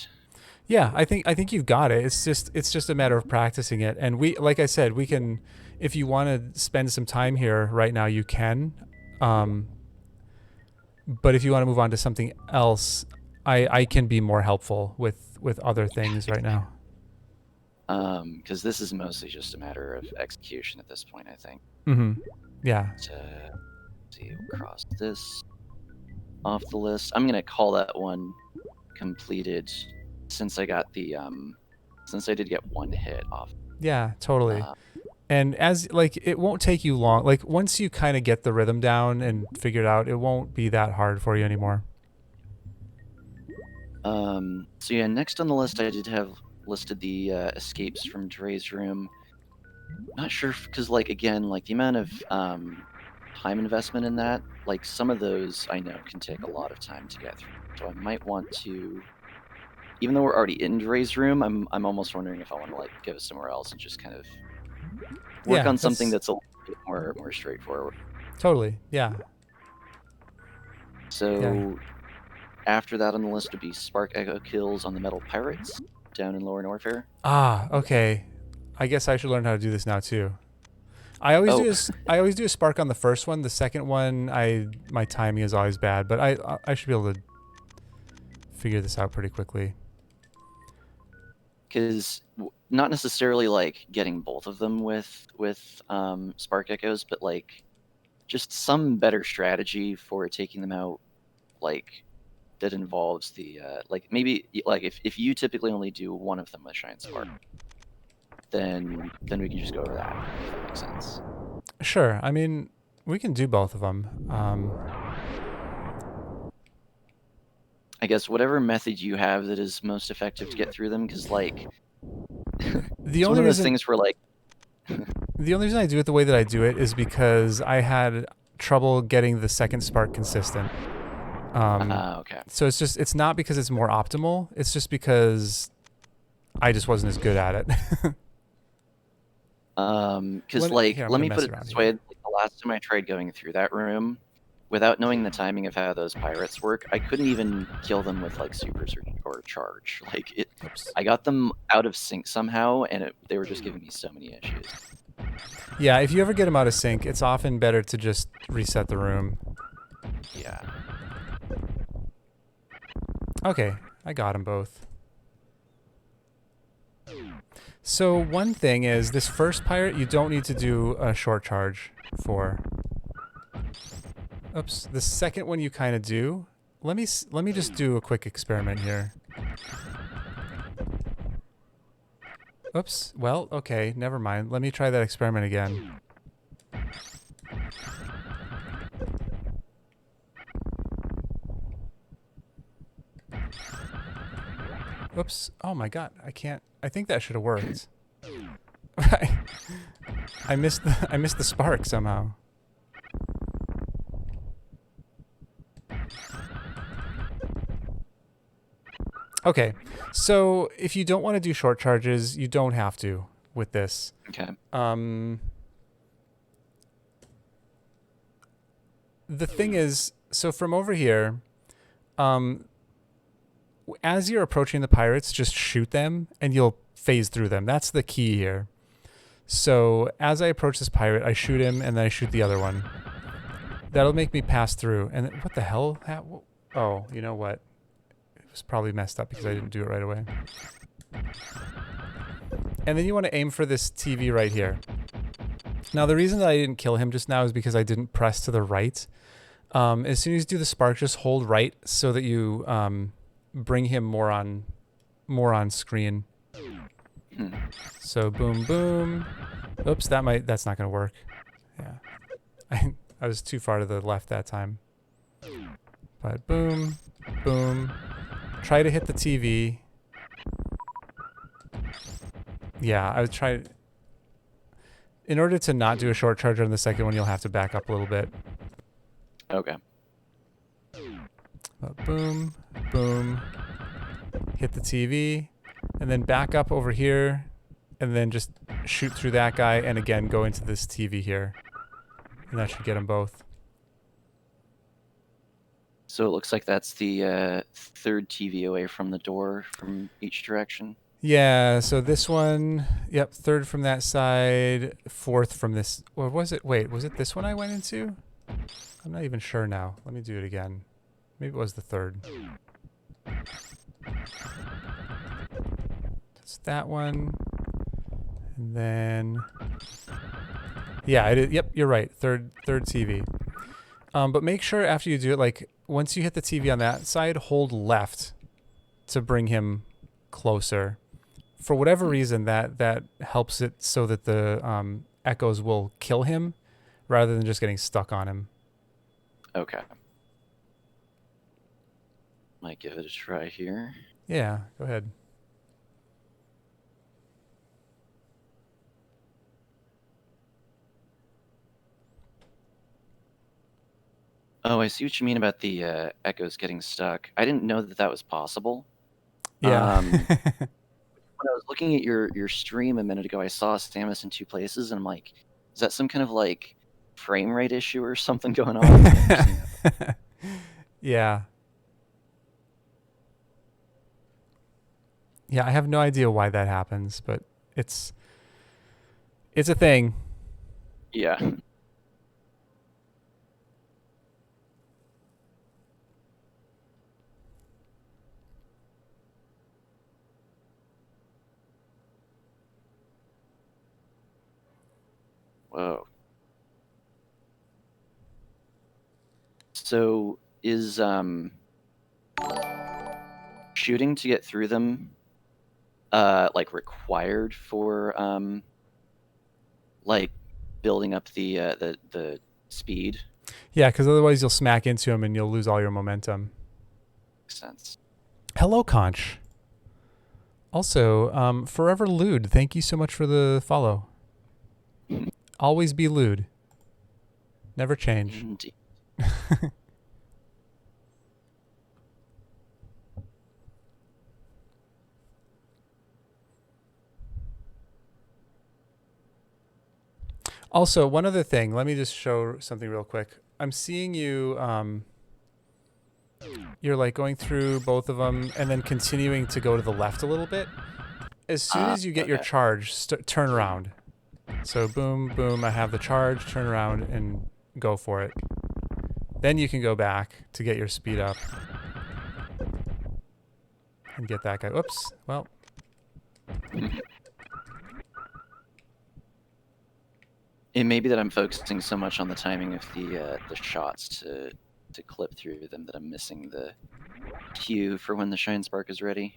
Yeah, I think you've got it. It's just a matter of practicing it. And we, like I said, we can, if you want to spend some time here right now, you can. But if you want to move on to something else, I can be more helpful with other things right now. Because this is mostly just a matter of execution at this point, I think. Mm-hmm. Yeah. See, we'll cross this off the list. I'm gonna call that one completed, since I got the since I did get one hit off. Yeah, totally. And as it won't take you long. Once you kind of get the rhythm down and figure it out, it won't be that hard for you anymore. So yeah, next on the list I did have listed the escapes from Dre's room. Not sure because again, the amount of time investment in that, some of those I know can take a lot of time to get through. So I might want to, even though we're already in Dre's room, I'm almost wondering if I want to go somewhere else and just kind of work on something that's a little bit more straightforward. Totally. Yeah. So after that on the list would be Spark Echo kills on the Metal Pirates down in Lower Norfair. Okay. I guess I should learn how to do this now too. I always do a spark on the first one. The second one, my timing is always bad, but I should be able to figure this out pretty quickly. Because not necessarily getting both of them with spark echoes, but just some better strategy for taking them out, that involves the maybe if you typically only do one of them with Shine Spark, then we can just go over that, if that makes sense. Sure. I mean, we can do both of them. I guess whatever method you have that is most effective to get through them, because the only reason things were the only reason I do it the way that I do it is because I had trouble getting the second spark consistent. Okay. So it's not because it's more optimal. It's just because I just wasn't as good at it. Because let me put it this way: the last time I tried going through that room, without knowing the timing of how those pirates work, I couldn't even kill them with like supers or charge. Like it, Oops. I got them out of sync somehow, and they were just giving me so many issues. Yeah, if you ever get them out of sync, it's often better to just reset the room. Yeah. Okay, I got them both. So one thing is, this first pirate you don't need to do a short charge for. Oops. The second one you kind of do. Let me just do a quick experiment here. Oops. Well, okay, never mind. Let me try that experiment again. Oops. Oh my god, I can't. I think that should have worked. I missed the spark somehow. Okay. So, if you don't want to do short charges, you don't have to with this. Okay. The thing is, so from over here, as you're approaching the pirates, just shoot them and you'll phase through them. That's the key here. So as I approach this pirate, I shoot him and then I shoot the other one. That'll make me pass through. And what the hell? Oh, you know what? It was probably messed up because I didn't do it right away. And then you want to aim for this TV right here. Now, the reason that I didn't kill him just now is because I didn't press to the right. As soon as you do the spark, just hold right so that you bring him more on screen. So boom, boom. Oops, that's not gonna work. Yeah, I was too far to the left that time. But boom, boom. Try to hit the TV. Yeah, I would try. In order to not do a short charge on the second one, you'll have to back up a little bit. Okay. But boom, boom. Hit the TV, and then back up over here, and then just shoot through that guy, and again go into this TV here, and that should get them both. So it looks like that's the third TV away from the door from each direction. Yeah, so this one, yep, third from that side, fourth from this, or was it, wait, was it this one I went into? I'm not even sure now. Let me do it again. Maybe it was the third. That's that one. And then, yeah, I did, yep, you're right, third TV. But make sure after you do it, like, once you hit the TV on that side, hold left to bring him closer. For whatever reason, that helps it so that the echoes will kill him rather than just getting stuck on him. Okay. Might give it a try here. Yeah, go ahead. Oh, I see what you mean about the echoes getting stuck. I didn't know that was possible. Yeah. When I was looking at your stream a minute ago, I saw Samus in two places, and I'm like, is that some kind of like frame rate issue or something going on? Yeah. Yeah, I have no idea why that happens, but it's a thing. Yeah. Whoa. So is shooting to get through them like required for like building up the speed? Yeah, because otherwise you'll smack into him and you'll lose all your momentum. Makes sense. Hello, Conch. Also, Forever Lewd, thank you so much for the follow. Always be lewd. Never change. Indeed. Also, one other thing. Let me just show something real quick. I'm seeing you. You're like going through both of them and then continuing to go to the left a little bit. As soon as you get your Okay. charge, turn around. So boom, boom. I have the charge. Turn around and go for it. Then you can go back to get your speed up and get that guy. Oops. Well. It may be that I'm focusing so much on the timing of the shots to clip through them that I'm missing the cue for when the Shine Spark is ready.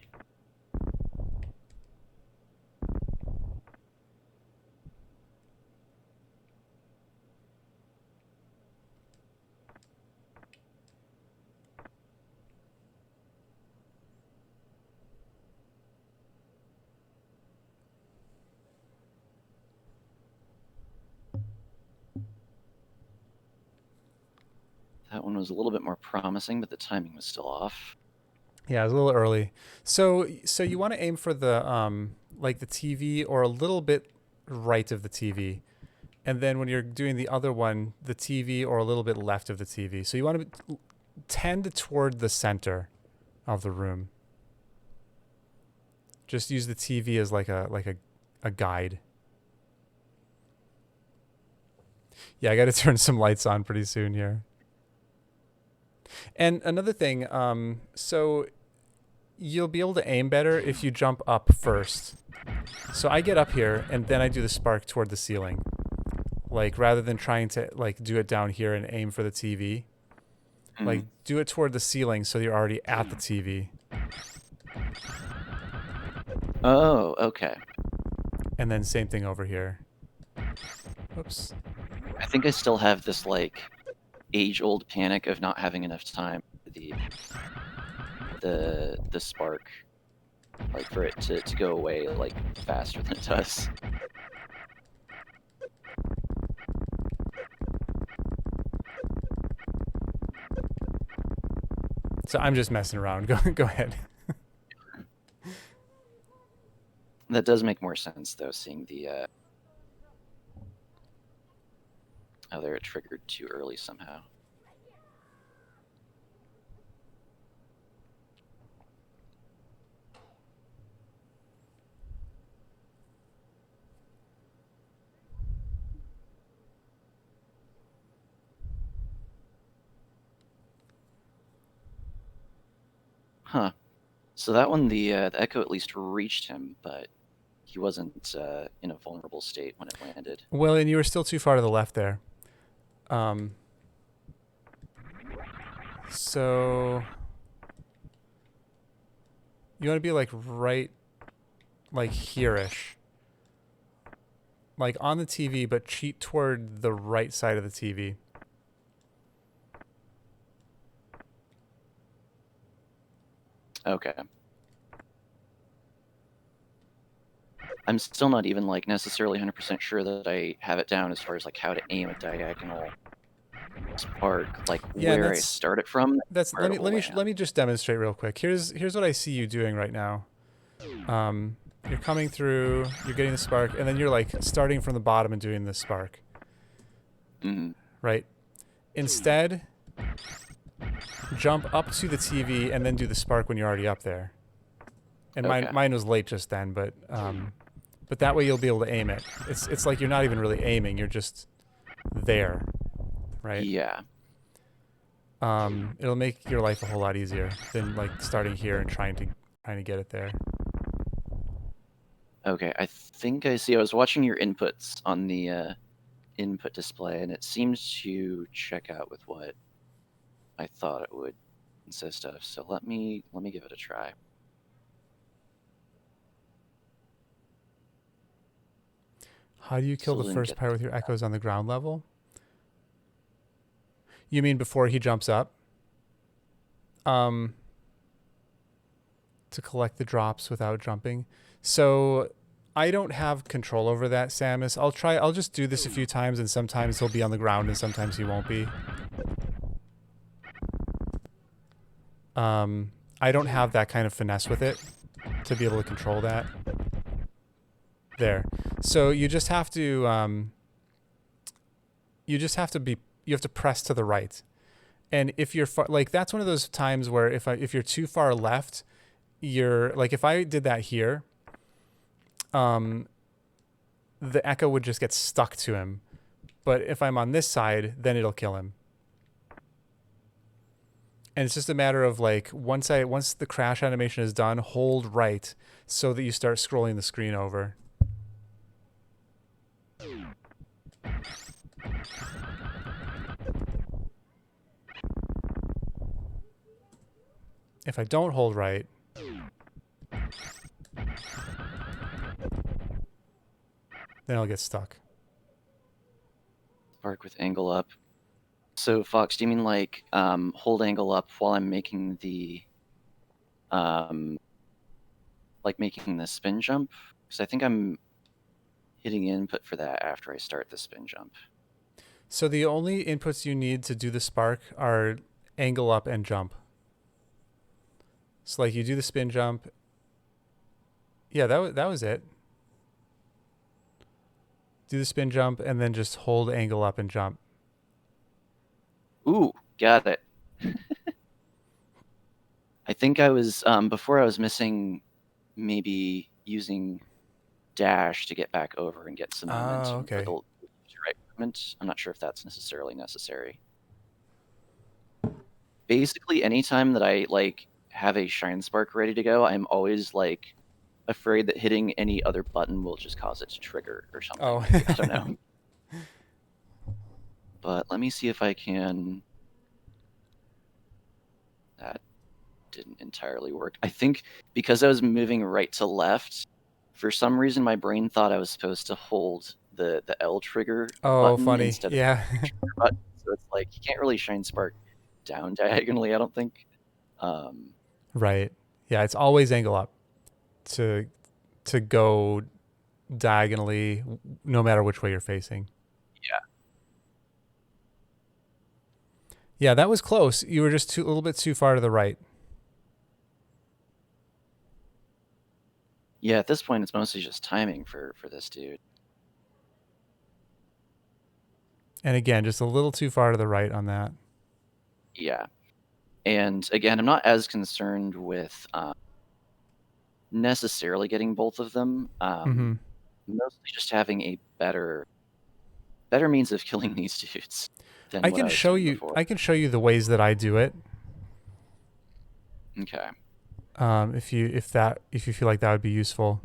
That one was a little bit more promising, but the timing was still off. Yeah, it was a little early. So you want to aim for the like the TV or a little bit right of the TV. And then when you're doing the other one, the TV or a little bit left of the TV. So you want to tend toward the center of the room. Just use the TV as like a guide. Yeah, I got to turn some lights on pretty soon here. And another thing, so you'll be able to aim better if you jump up first. So I get up here and then I do the spark toward the ceiling. Like rather than trying to like do it down here and aim for the TV, like do it toward the ceiling so you're already at the TV. Oh, okay. And then same thing over here. Oops. I think I still have this like age-old panic of not having enough time for the spark, like for it to go away like faster than it does. So I'm just messing around. Go ahead. That does make more sense though, seeing the oh, there, it triggered too early somehow. Huh. So that one, the echo at least reached him, but he wasn't in a vulnerable state when it landed. Well, and you were still too far to the left there. So you want to be like right, like here-ish. Like on the TV, but cheat toward the right side of the TV. Okay. I'm still not even like necessarily 100% sure that I have it down as far as like how to aim a diagonal spark, like Yeah, where I start it from. That's let me just demonstrate real quick. Here's what I see you doing right now. You're coming through, you're getting the spark, and then you're like starting from the bottom and doing the spark. Right? Instead, jump up to the TV and then do the spark when you're already up there. And Okay. mine was late just then, but that way you'll be able to aim it. It's like you're not even really aiming, you're just there. Right? Yeah. It'll make your life a whole lot easier than like starting here and trying to get it there. Okay, I think I see. I was watching your inputs on the input display, and it seemed to check out with what I thought it would consist of. So let me give it a try. How do you kill Still the didn't first get pirate with your echoes on the ground level? You mean before he jumps up? To collect the drops without jumping. So I don't have control over that, Samus. I'll just do this a few times, and sometimes he'll be on the ground and sometimes he won't be. I don't have that kind of finesse with it to be able to control that. There. So you just have to you just have to press to the right. And if you're like, that's one of those times where if you're too far left, you're like, if I did that here, the echo would just get stuck to him. But if I'm on this side, then it'll kill him. And it's just a matter of like, once the crash animation is done, hold right so that you start scrolling the screen over. If I don't hold right, then I'll get stuck. Spark with angle up. So Fox, do you mean like hold angle up while I'm making the making the spin jump? Because I think I'm hitting input for that after I start the spin jump. So the only inputs you need to do the spark are angle up and jump. So like you do the spin jump. Yeah, that was it. Do the spin jump and then just hold angle up and jump. Ooh, got it. I think I was before I was missing maybe using dash to get back over and get some momentum okay. for the right movement. I'm not sure if that's necessarily necessary. Basically, anytime that I like have a shine spark ready to go, I'm always like afraid that hitting any other button will just cause it to trigger or something. Oh. I don't know. But let me see if I can. That didn't entirely work. I think because I was moving right to left, for some reason my brain thought I was supposed to hold the L trigger button Funny. instead Yeah. of the trigger button. So it's like you can't really shine spark down diagonally, I don't think. Right. Yeah, it's always angle up to go diagonally no matter which way you're facing. Yeah. Yeah, that was close. You were just a little bit too far to the right. Yeah, at this point it's mostly just timing for this dude. And again, just a little too far to the right on that. Yeah. And again, I'm not as concerned with necessarily getting both of them. Mostly just having a better means of killing these dudes than what I was doing before. I can show you the ways that I do it. Okay. If you feel like that would be useful.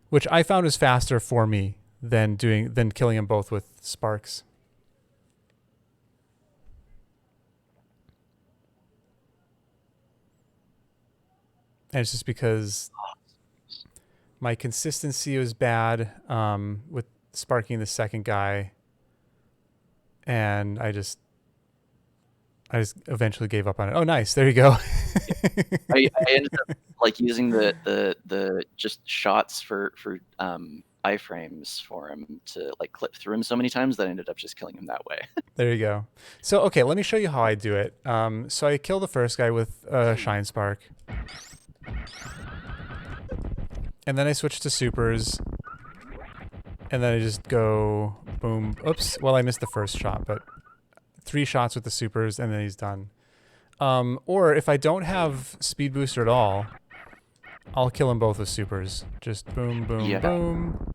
Which I found is faster for me than killing them both with sparks. And it's just because my consistency was bad with sparking the second guy, and I just eventually gave up on it. Oh, nice! There you go. I ended up like using the just shots for iframes for him to like clip through him so many times that I ended up just killing him that way. There you go. So okay, let me show you how I do it. So I kill the first guy with shine spark. And then I switch to supers. And then I just go boom. Oops. Well, I missed the first shot, but 3 shots with the supers and then he's done. Or if I don't have speed booster at all, I'll kill them both with supers. Just boom, boom, boom.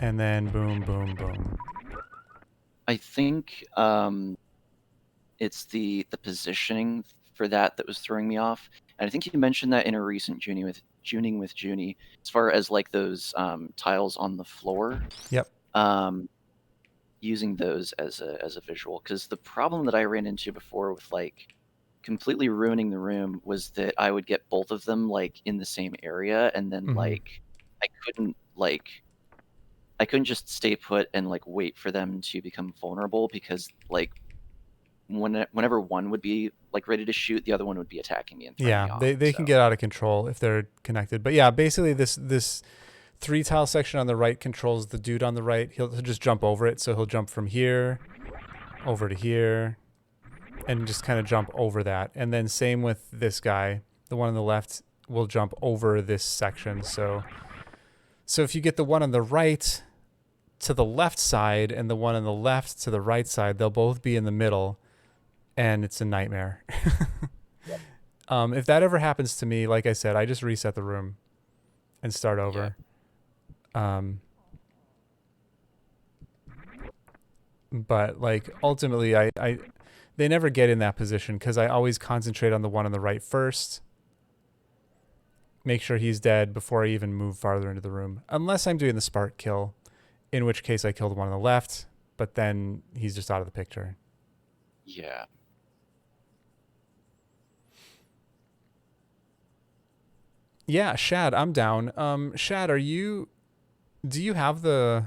And then boom, boom, boom. I think it's the positioning for that was throwing me off. And I think you mentioned that in a recent Juning with Junie, as far as like those tiles on the floor. Yep. Using those as a visual, because the problem that I ran into before with like completely ruining the room was that I would get both of them like in the same area, and then like I couldn't just stay put and like wait for them to become vulnerable, because like whenever one would be like ready to shoot, the other one would be attacking me and throwing me off. They can get out of control if they're connected. But yeah, basically this 3 tile section on the right controls the dude on the right. He'll just jump over it. So he'll jump from here over to here and just kind of jump over that. And then same with this guy. The one on the left will jump over this section. So if you get the one on the right to the left side and the one on the left to the right side, they'll both be in the middle, and it's a nightmare. If that ever happens to me, like I said, I just reset the room and start over. But like ultimately, they never get in that position because I always concentrate on the one on the right first. Make sure he's dead before I even move farther into the room, unless I'm doing the spark kill, in which case I killed one on the left, but then he's just out of the picture. Yeah. Yeah, Shad, I'm down. Shad, do you have the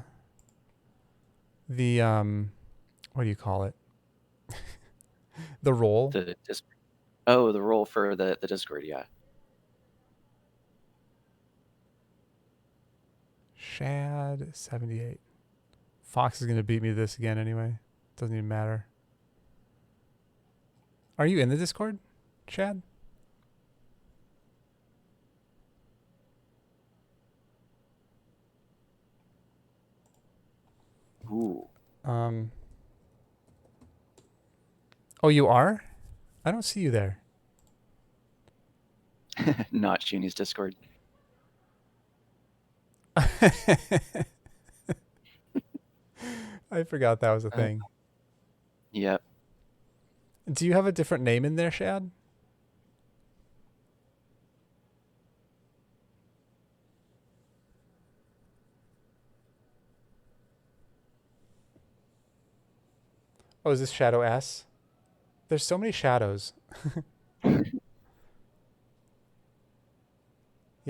what do you call it? The role? The role for the Discord, yeah. Shad 78. Fox is gonna beat me to this again anyway. Doesn't even matter. Are you in the Discord, Shad? Ooh. Oh, you are? I don't see you there. Not Junie's Discord. I forgot that was a thing. Yep. Do you have a different name in there, Shad? Oh, is this Shadow S? There's so many shadows. Yeah,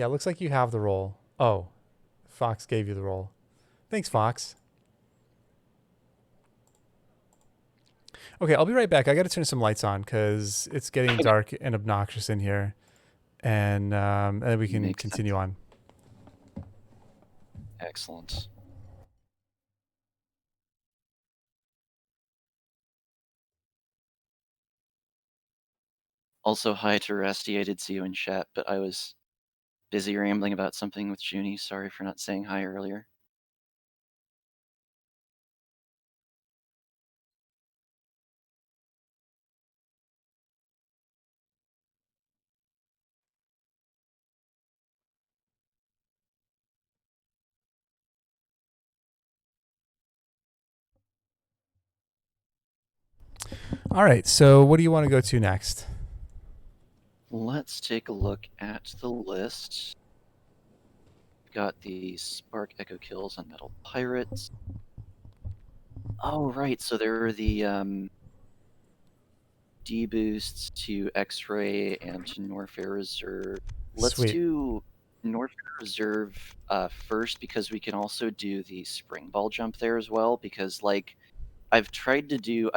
it looks like you have the role. Oh, Fox gave you the role. Thanks, Fox. Okay, I'll be right back. I got to turn some lights on because it's getting dark and obnoxious in here, and then we can Makes continue on. Excellent. Also, hi to Rusty. I did see you in chat, but I was busy rambling about something with Junie. Sorry for not saying hi earlier. All right, so what do you want to go to next? Let's take a look at the list. We've got the Spark Echo kills on Metal Pirates. Oh, right. So there are the D-boosts to X-Ray and to Norfair Reserve. Let's Sweet. do Norfair Reserve first because we can also do the spring ball jump there as well because like I've tried to do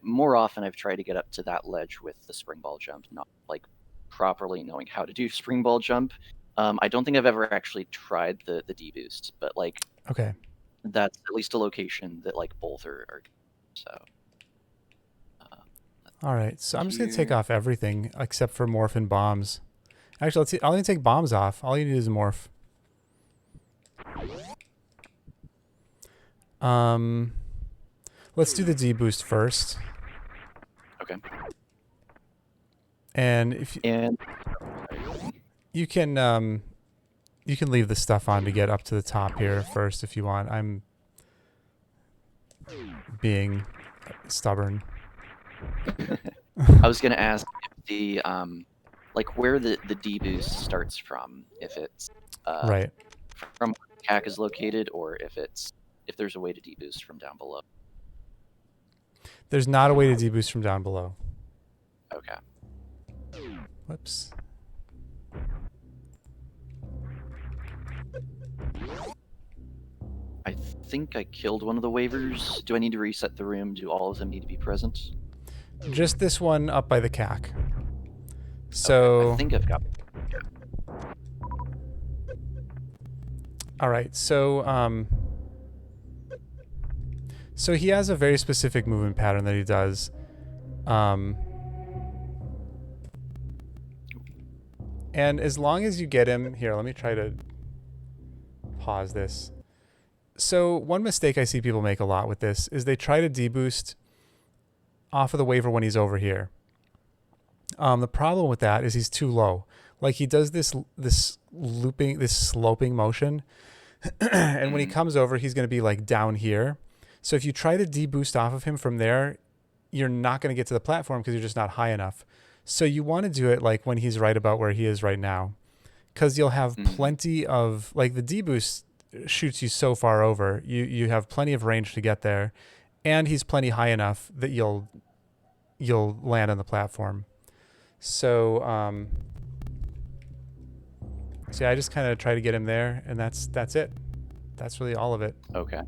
more often I've tried to get up to that ledge with the spring ball jump, not like properly knowing how to do spring ball jump. I don't think I've ever actually tried the D-boost, but like Okay. that's at least a location that like both are good. So All right, so I'm just gonna take here. off everything except for morph and bombs. Actually, I'll even take bombs off. All you need is morph. Let's do the D boost first. Okay. And if you can leave the stuff on to get up to the top here first if you want. I'm being stubborn. I was gonna ask if the like where the D boost starts from, if it's Right. from where CAC is located, or if there's a way to D boost from down below. There's not a way to deboost from down below. Okay. Whoops. I think I killed one of the waivers. Do I need to reset the room? Do all of them need to be present? Just this one up by the CAC. So okay. I think I've got. All right. So he has a very specific movement pattern that he does. And as long as you get him here, let me try to pause this. So one mistake I see people make a lot with this is they try to deboost off of the waiver when he's over here. The problem with that is he's too low. Like he does this sloping motion, and when he comes over, he's going to be like down here. So if you try to deboost off of him from there, you're not going to get to the platform because you're just not high enough. So you want to do it like when he's right about where he is right now, because you'll have plenty of, like, the deboost shoots you so far over. You have plenty of range to get there, and he's plenty high enough that you'll land on the platform. So so yeah, I just kind of try to get him there, and that's it. That's really all of it. Okay.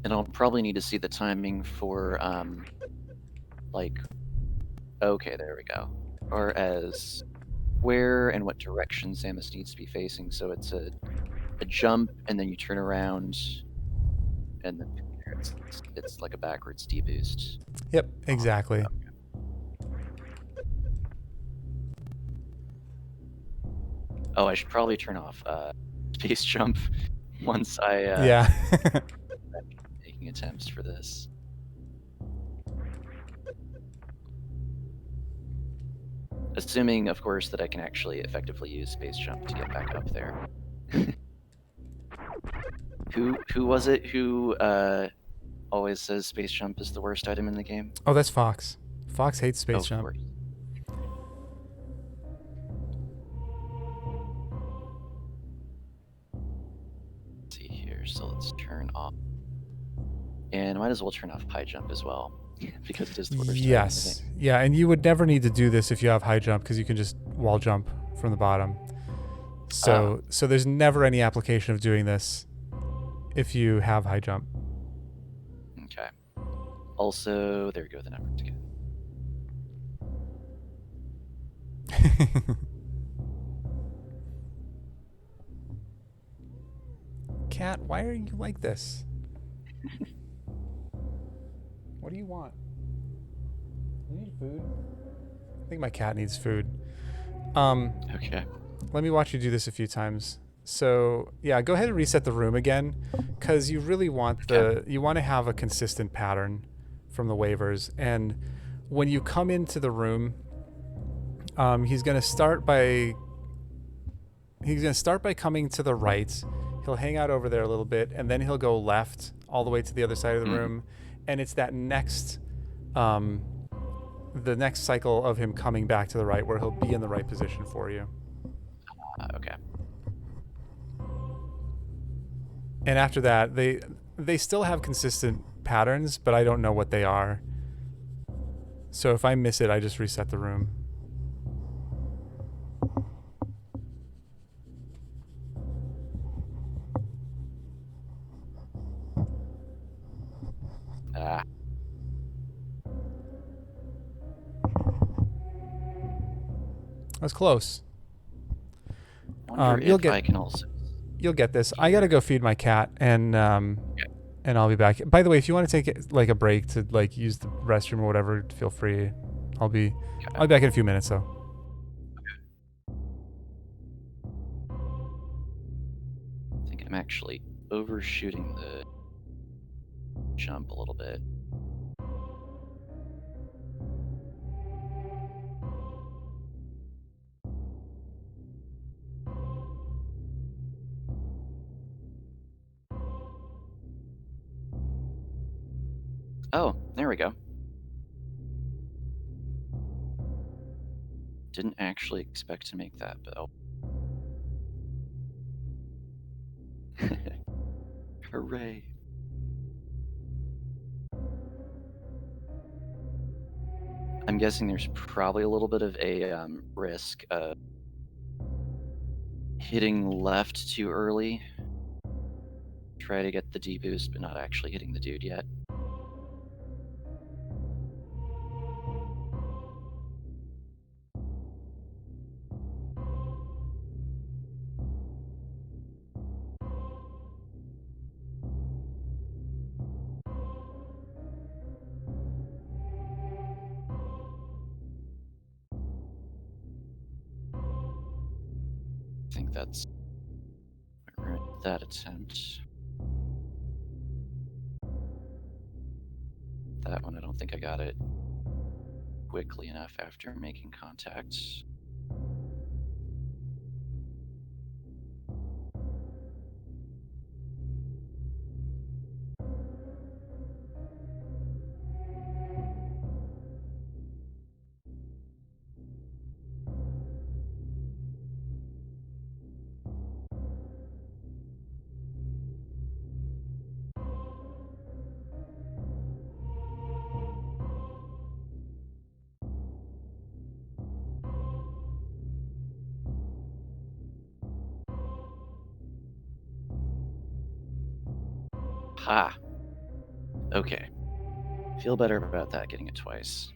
And I'll probably need to see the timing for like, okay, there we go. Or as where and what direction Samus needs to be facing. So it's a jump, and then you turn around, and then it's like a backwards deboost. Yep, exactly. Okay. Oh, I should probably turn off space jump once I yeah. making attempts for this. Assuming, of course, that I can actually effectively use space jump to get back up there. Who was it who always says space jump is the worst item in the game? Oh, that's Fox. Fox hates space jump. Course. Let's see here, so let's turn off. And I might as well turn off high jump as well, because it is the worst item in the Yes. game. Yeah, and you would never need to do this if you have high jump, because you can just wall jump from the bottom. So there's never any application of doing this if you have high jump. Okay. Also, there we go, the numbers again. Cat, why are you like this? What do you want? You need food? I think my cat needs food. Okay. Let me watch you do this a few times. So yeah, go ahead and reset the room again, because you really want you want to have a consistent pattern from the waivers. And when you come into the room, he's gonna start by coming to the right. He'll hang out over there a little bit, and then he'll go left all the way to the other side of the room. And it's that next the next cycle of him coming back to the right where he'll be in the right position for you. Okay. And after that, they still have consistent patterns, but I don't know what they are. So if I miss it, I just reset the room. That was close. Wonder if I can also. You'll get this. I gotta go feed my cat, and I'll be back. By the way, if you want to take like a break to like use the restroom or whatever, feel free. I'll be back in a few minutes though. I think I'm actually overshooting the jump a little bit. Oh, there we go. Didn't actually expect to make that, but oh. Hooray. I'm guessing there's probably a little bit of a risk of hitting left too early. Try to get the deboost, but not actually hitting the dude yet. I think that's that attempt. That one, I don't think I got it quickly enough after making contact. Ha! Okay. Feel better about that, getting it twice.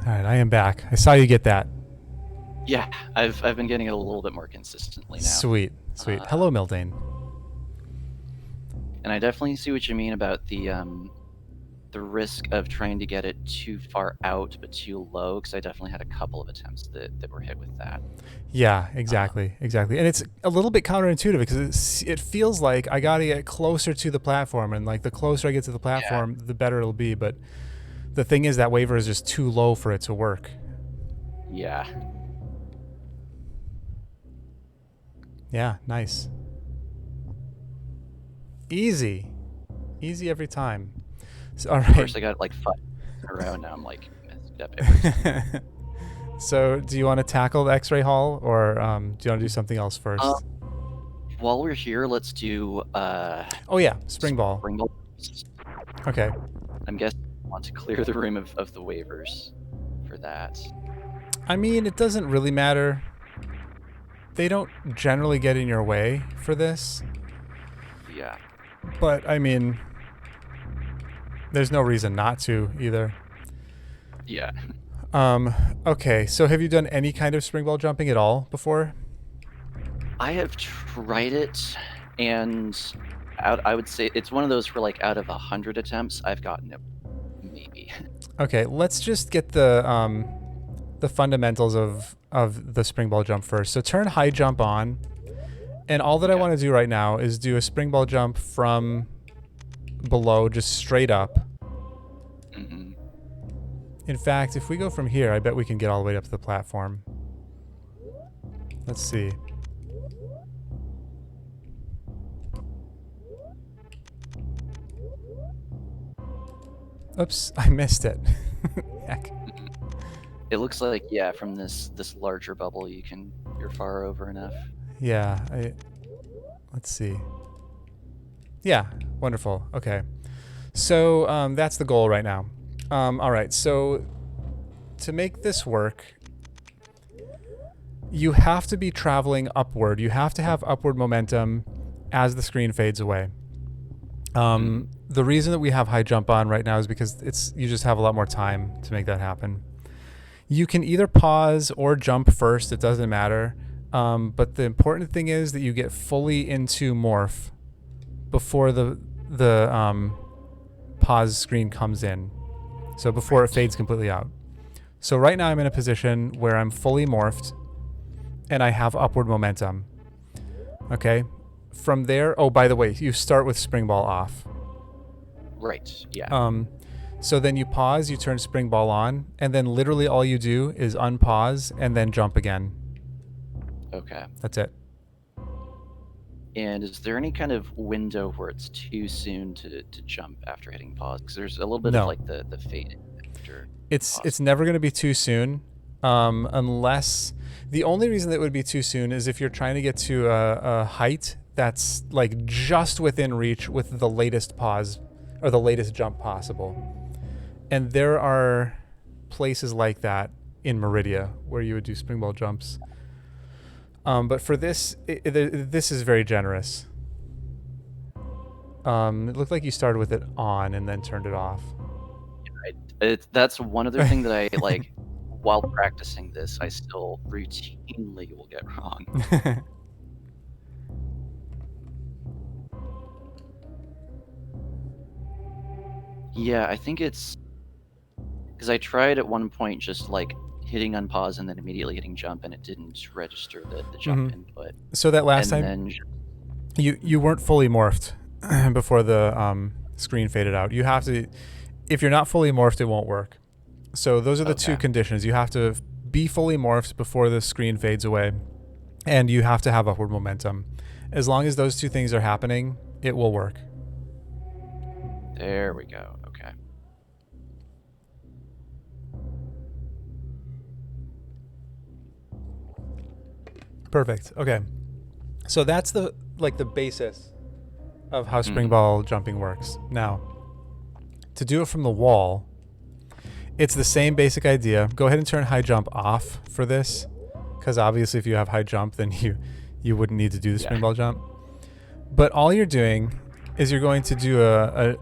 All right, I am back. I saw you get that. Yeah, I've been getting it a little bit more consistently now. Sweet. Hello, Mildane. And I definitely see what you mean about the risk of trying to get it too far out but too low, because I definitely had a couple of attempts that were hit with that. Yeah, exactly. And it's a little bit counterintuitive because it feels like I got to get closer to the platform, and like the closer I get to the platform, the better it'll be. But the thing is that waiver is just too low for it to work. Yeah. Yeah, nice. Easy every time. So, all right. Of course, I got like 5 in a row now. I'm like messed up every time. So, do you want to tackle the X-ray hall, or do you want to do something else first? While we're here, let's do. Oh yeah, spring ball. Spring ball. Okay. I'm guessing I want to clear the room of the waivers for that. I mean, it doesn't really matter. They don't generally get in your way for this. Yeah. But, I mean, there's no reason not to either. Yeah. Okay, so have you done any kind of spring ball jumping at all before? I have tried it, and I would say it's one of those where, like, out of 100 attempts, I've gotten it maybe. Okay, let's just get the fundamentals of the spring ball jump first. So turn high jump on, and all that I want to do right now is do a spring ball jump from below, just straight up. Mm-hmm. In fact, if we go from here, I bet we can get all the way up to the platform. Let's see. Oops, I missed it. Heck. It looks like, yeah, from this larger bubble, you're far over enough. Yeah, let's see. Yeah, wonderful. Okay. So that's the goal right now. All right, so to make this work, you have to be traveling upward. You have to have upward momentum as the screen fades away. The reason that we have high jump on right now is because you just have a lot more time to make that happen. You can either pause or jump first. It doesn't matter. But the important thing is that you get fully into morph before the pause screen comes in. So before it fades completely out. So right now I'm in a position where I'm fully morphed and I have upward momentum. Okay. From there, oh, by the way, you start with spring ball off. Right. Yeah. So then you pause, you turn spring ball on, and then literally all you do is unpause and then jump again. Okay. That's it. And is there any kind of window where it's too soon to jump after hitting pause? Because there's a little bit of like the fade after. It's never going to be too soon, unless the only reason that it would be too soon is if you're trying to get to a height that's like just within reach with the latest pause or the latest jump possible. And there are places like that in Meridia where you would do spring ball jumps. But for this, this is very generous. It looked like you started with it on and then turned it off. That's one other thing that I like. While practicing this, I still routinely will get wrong. Yeah, I think it's because I tried at one point just like hitting unpause and then immediately hitting jump, and it didn't register the jump input. So that last and time, then you weren't fully morphed before the screen faded out. You have to, if you're not fully morphed, it won't work. So those are the two conditions. You have to be fully morphed before the screen fades away, and you have to have upward momentum. As long as those two things are happening, it will work. There we go. Okay. Perfect. Okay. So that's the basis of how spring ball jumping works. Now, to do it from the wall, it's the same basic idea. Go ahead and turn high jump off for this, because obviously if you have high jump, then you wouldn't need to do the spring ball jump. But all you're doing is you're going to do a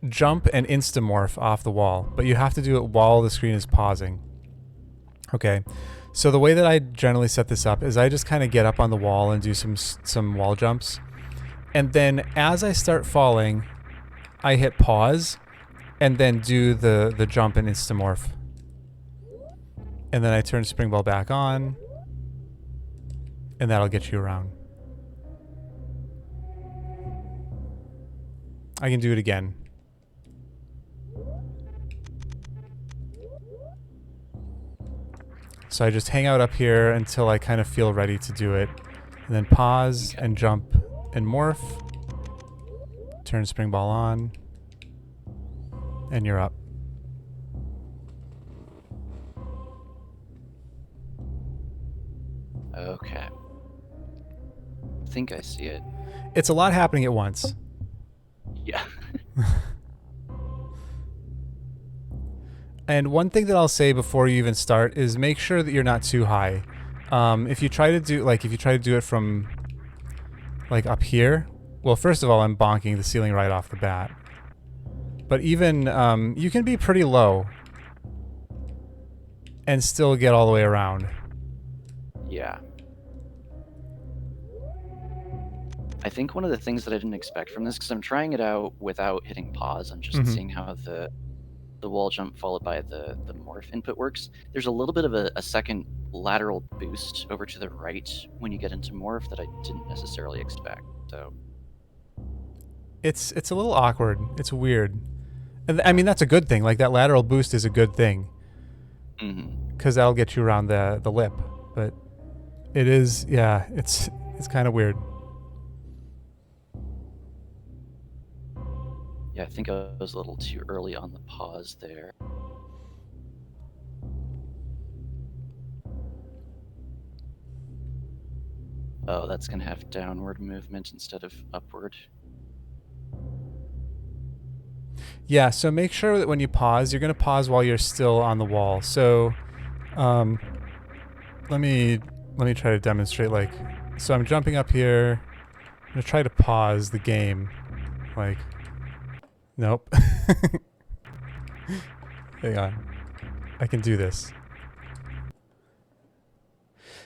jump and instamorph off the wall, but you have to do it while the screen is pausing. Okay. So the way that I generally set this up is I just kind of get up on the wall and do some wall jumps. And then as I start falling, I hit pause and then do the jump and instamorph. And then I turn spring ball back on, and that'll get you around. I can do it again. So I just hang out up here until I kind of feel ready to do it. And then pause and jump and morph. Turn spring ball on. And you're up. Okay. I think I see it. It's a lot happening at once. Yeah. And one thing that I'll say before you even start is make sure that you're not too high. If you try to do it from like up here, well, first of all, I'm bonking the ceiling right off the bat. But even you can be pretty low and still get all the way around. Yeah. I think one of the things that I didn't expect from this, because I'm trying it out without hitting pause, I'm just seeing how the wall jump followed by the morph input works. There's a little bit of a second lateral boost over to the right when you get into morph that I didn't necessarily expect. So it's a little awkward. It's weird. And I mean, that's a good thing. Like that lateral boost is a good thing. Because that'll get you around the lip. But it is, yeah, it's kind of weird. Yeah, I think I was a little too early on the pause there. Oh, that's going to have downward movement instead of upward. Yeah, so make sure that when you pause, you're going to pause while you're still on the wall. So um, let me try to demonstrate. Like, so I'm jumping up here. I'm going to try to pause the game. Like, nope. Hang on. I can do this.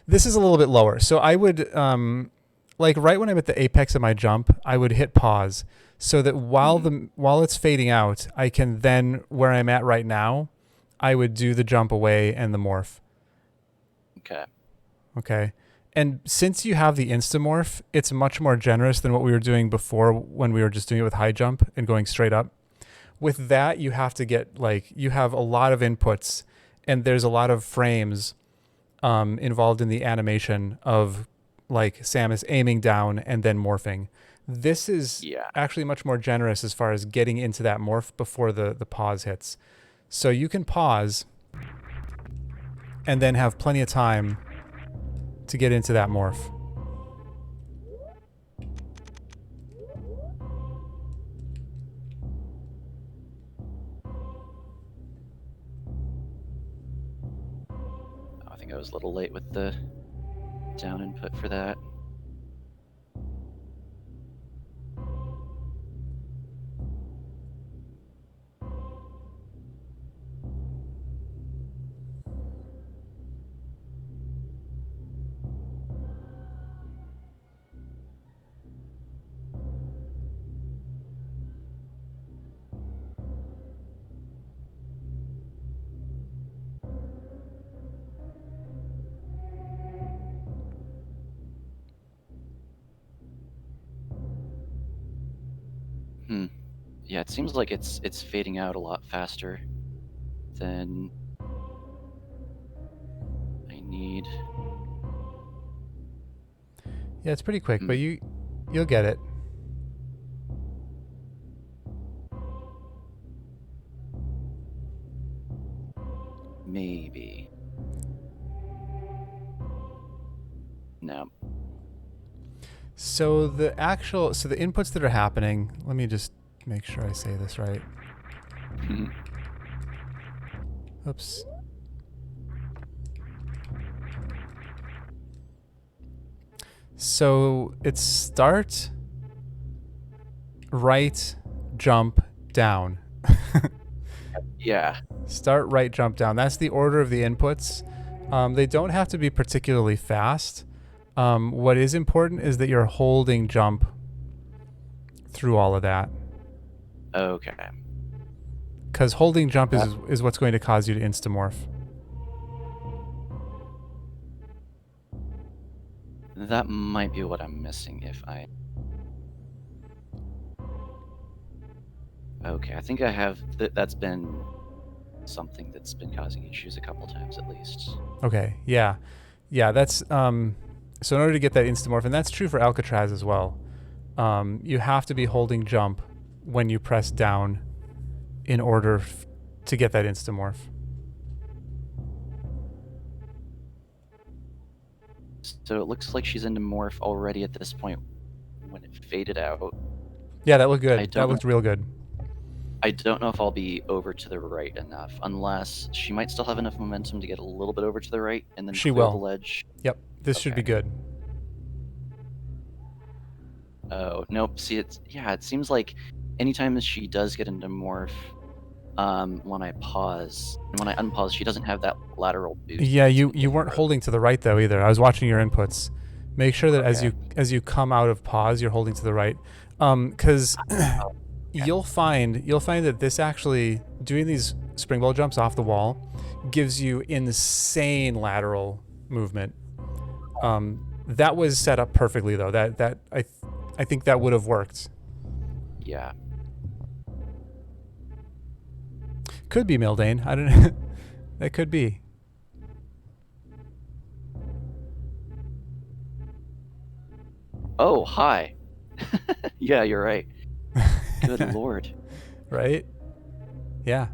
This is a little bit lower. So I would, like right when I'm at the apex of my jump, I would hit pause so that while it's fading out, I can then, where I'm at right now, I would do the jump away and the morph. Okay. Okay. And since you have the instamorph, it's much more generous than what we were doing before when we were just doing it with high jump and going straight up. With that, you have to get you have a lot of inputs and there's a lot of frames involved in the animation of like Samus aiming down and then morphing. This is actually much more generous as far as getting into that morph before the pause hits. So you can pause and then have plenty of time to get into that morph. I think I was a little late with the down input for that. Yeah, it seems like it's fading out a lot faster than I need. Yeah, it's pretty quick, but you'll get it. Maybe. No. So the inputs that are happening, let me just make sure I say this right. Oops. So it's start, right, jump, down. Yeah. Start, right, jump, down. That's the order of the inputs. They don't have to be particularly fast. What is important is that you're holding jump through all of that. Okay. Because holding jump is what's going to cause you to instamorph. That might be what I'm missing if I... Okay, I think I have... That's been something that's been causing issues a couple times at least. Okay, yeah. Yeah, that's... so in order to get that instamorph, and that's true for Alcatraz as well, you have to be holding jump when you press down in order to get that instamorph. So it looks like she's into morph already at this point when it faded out. Yeah, that looked good. That looked real good. I don't know if I'll be over to the right enough, unless she might still have enough momentum to get a little bit over to the right and then clear the ledge. Yep, this should be good. Oh, nope. See, it seems like anytime she does get into morph, when I pause, and when I unpause, she doesn't have that lateral boost. Yeah, you weren't holding to the right though either. I was watching your inputs. Make sure that as you come out of pause, you're holding to the right. Because you'll find that this actually, doing these springboard jumps off the wall gives you insane lateral movement. That was set up perfectly though. That I think that would have worked. Yeah. Could be Mildane. I don't know. That could be. Oh, hi. Yeah, you're right. Good lord. Right? Yeah.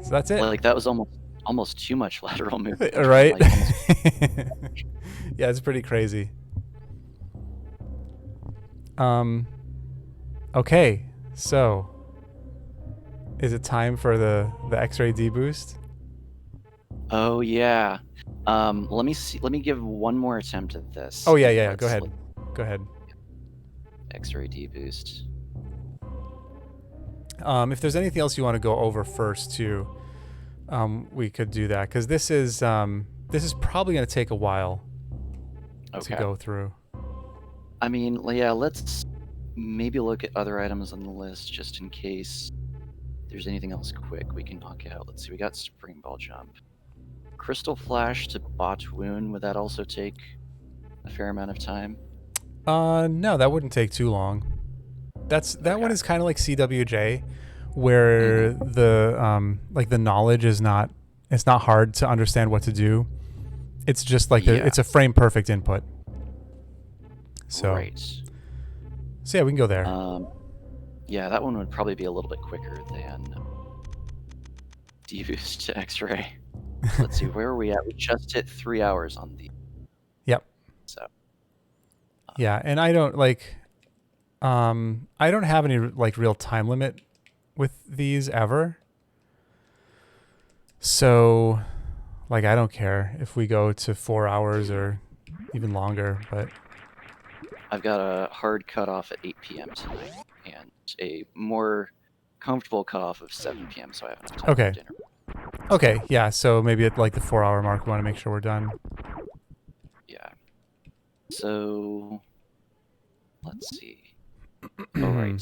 So that's it. Like that was almost too much lateral movement. Right? Yeah, it's pretty crazy. Okay, so Is it time for the X-ray deboost? Oh yeah. Let me see. Let me give one more attempt at this. Oh yeah, and yeah. Go let's ahead. Go ahead. X-ray deboost. If there's anything else you want to go over first too, we could do that because this is probably going to take a while to go through. I mean, yeah. Let's maybe look at other items on the list just in case there's anything else quick we can knock out. Let's see. We got spring ball jump, crystal flash to bot wound. Would that also take a fair amount of time? No, that wouldn't take too long. That one Okay. is kind of like CWJ, where the knowledge is not, it's not hard to understand what to do. It's just like Yeah. it's a frame perfect input. So Right. So yeah, we can go there. Yeah, that one would probably be a little bit quicker than deboost to X-ray. Let's see, where are we at? We just hit 3 hours on the. Yep. So. Yeah, and I don't I don't have any like real time limit with these ever. So like I don't care if we go to 4 hours or even longer, but I've got a hard cutoff at 8 p.m. tonight and a more comfortable cutoff of 7 p.m. so I have enough time for dinner. Okay, yeah, so maybe at like the 4 hour mark we want to make sure we're done. Yeah. So let's see. All right.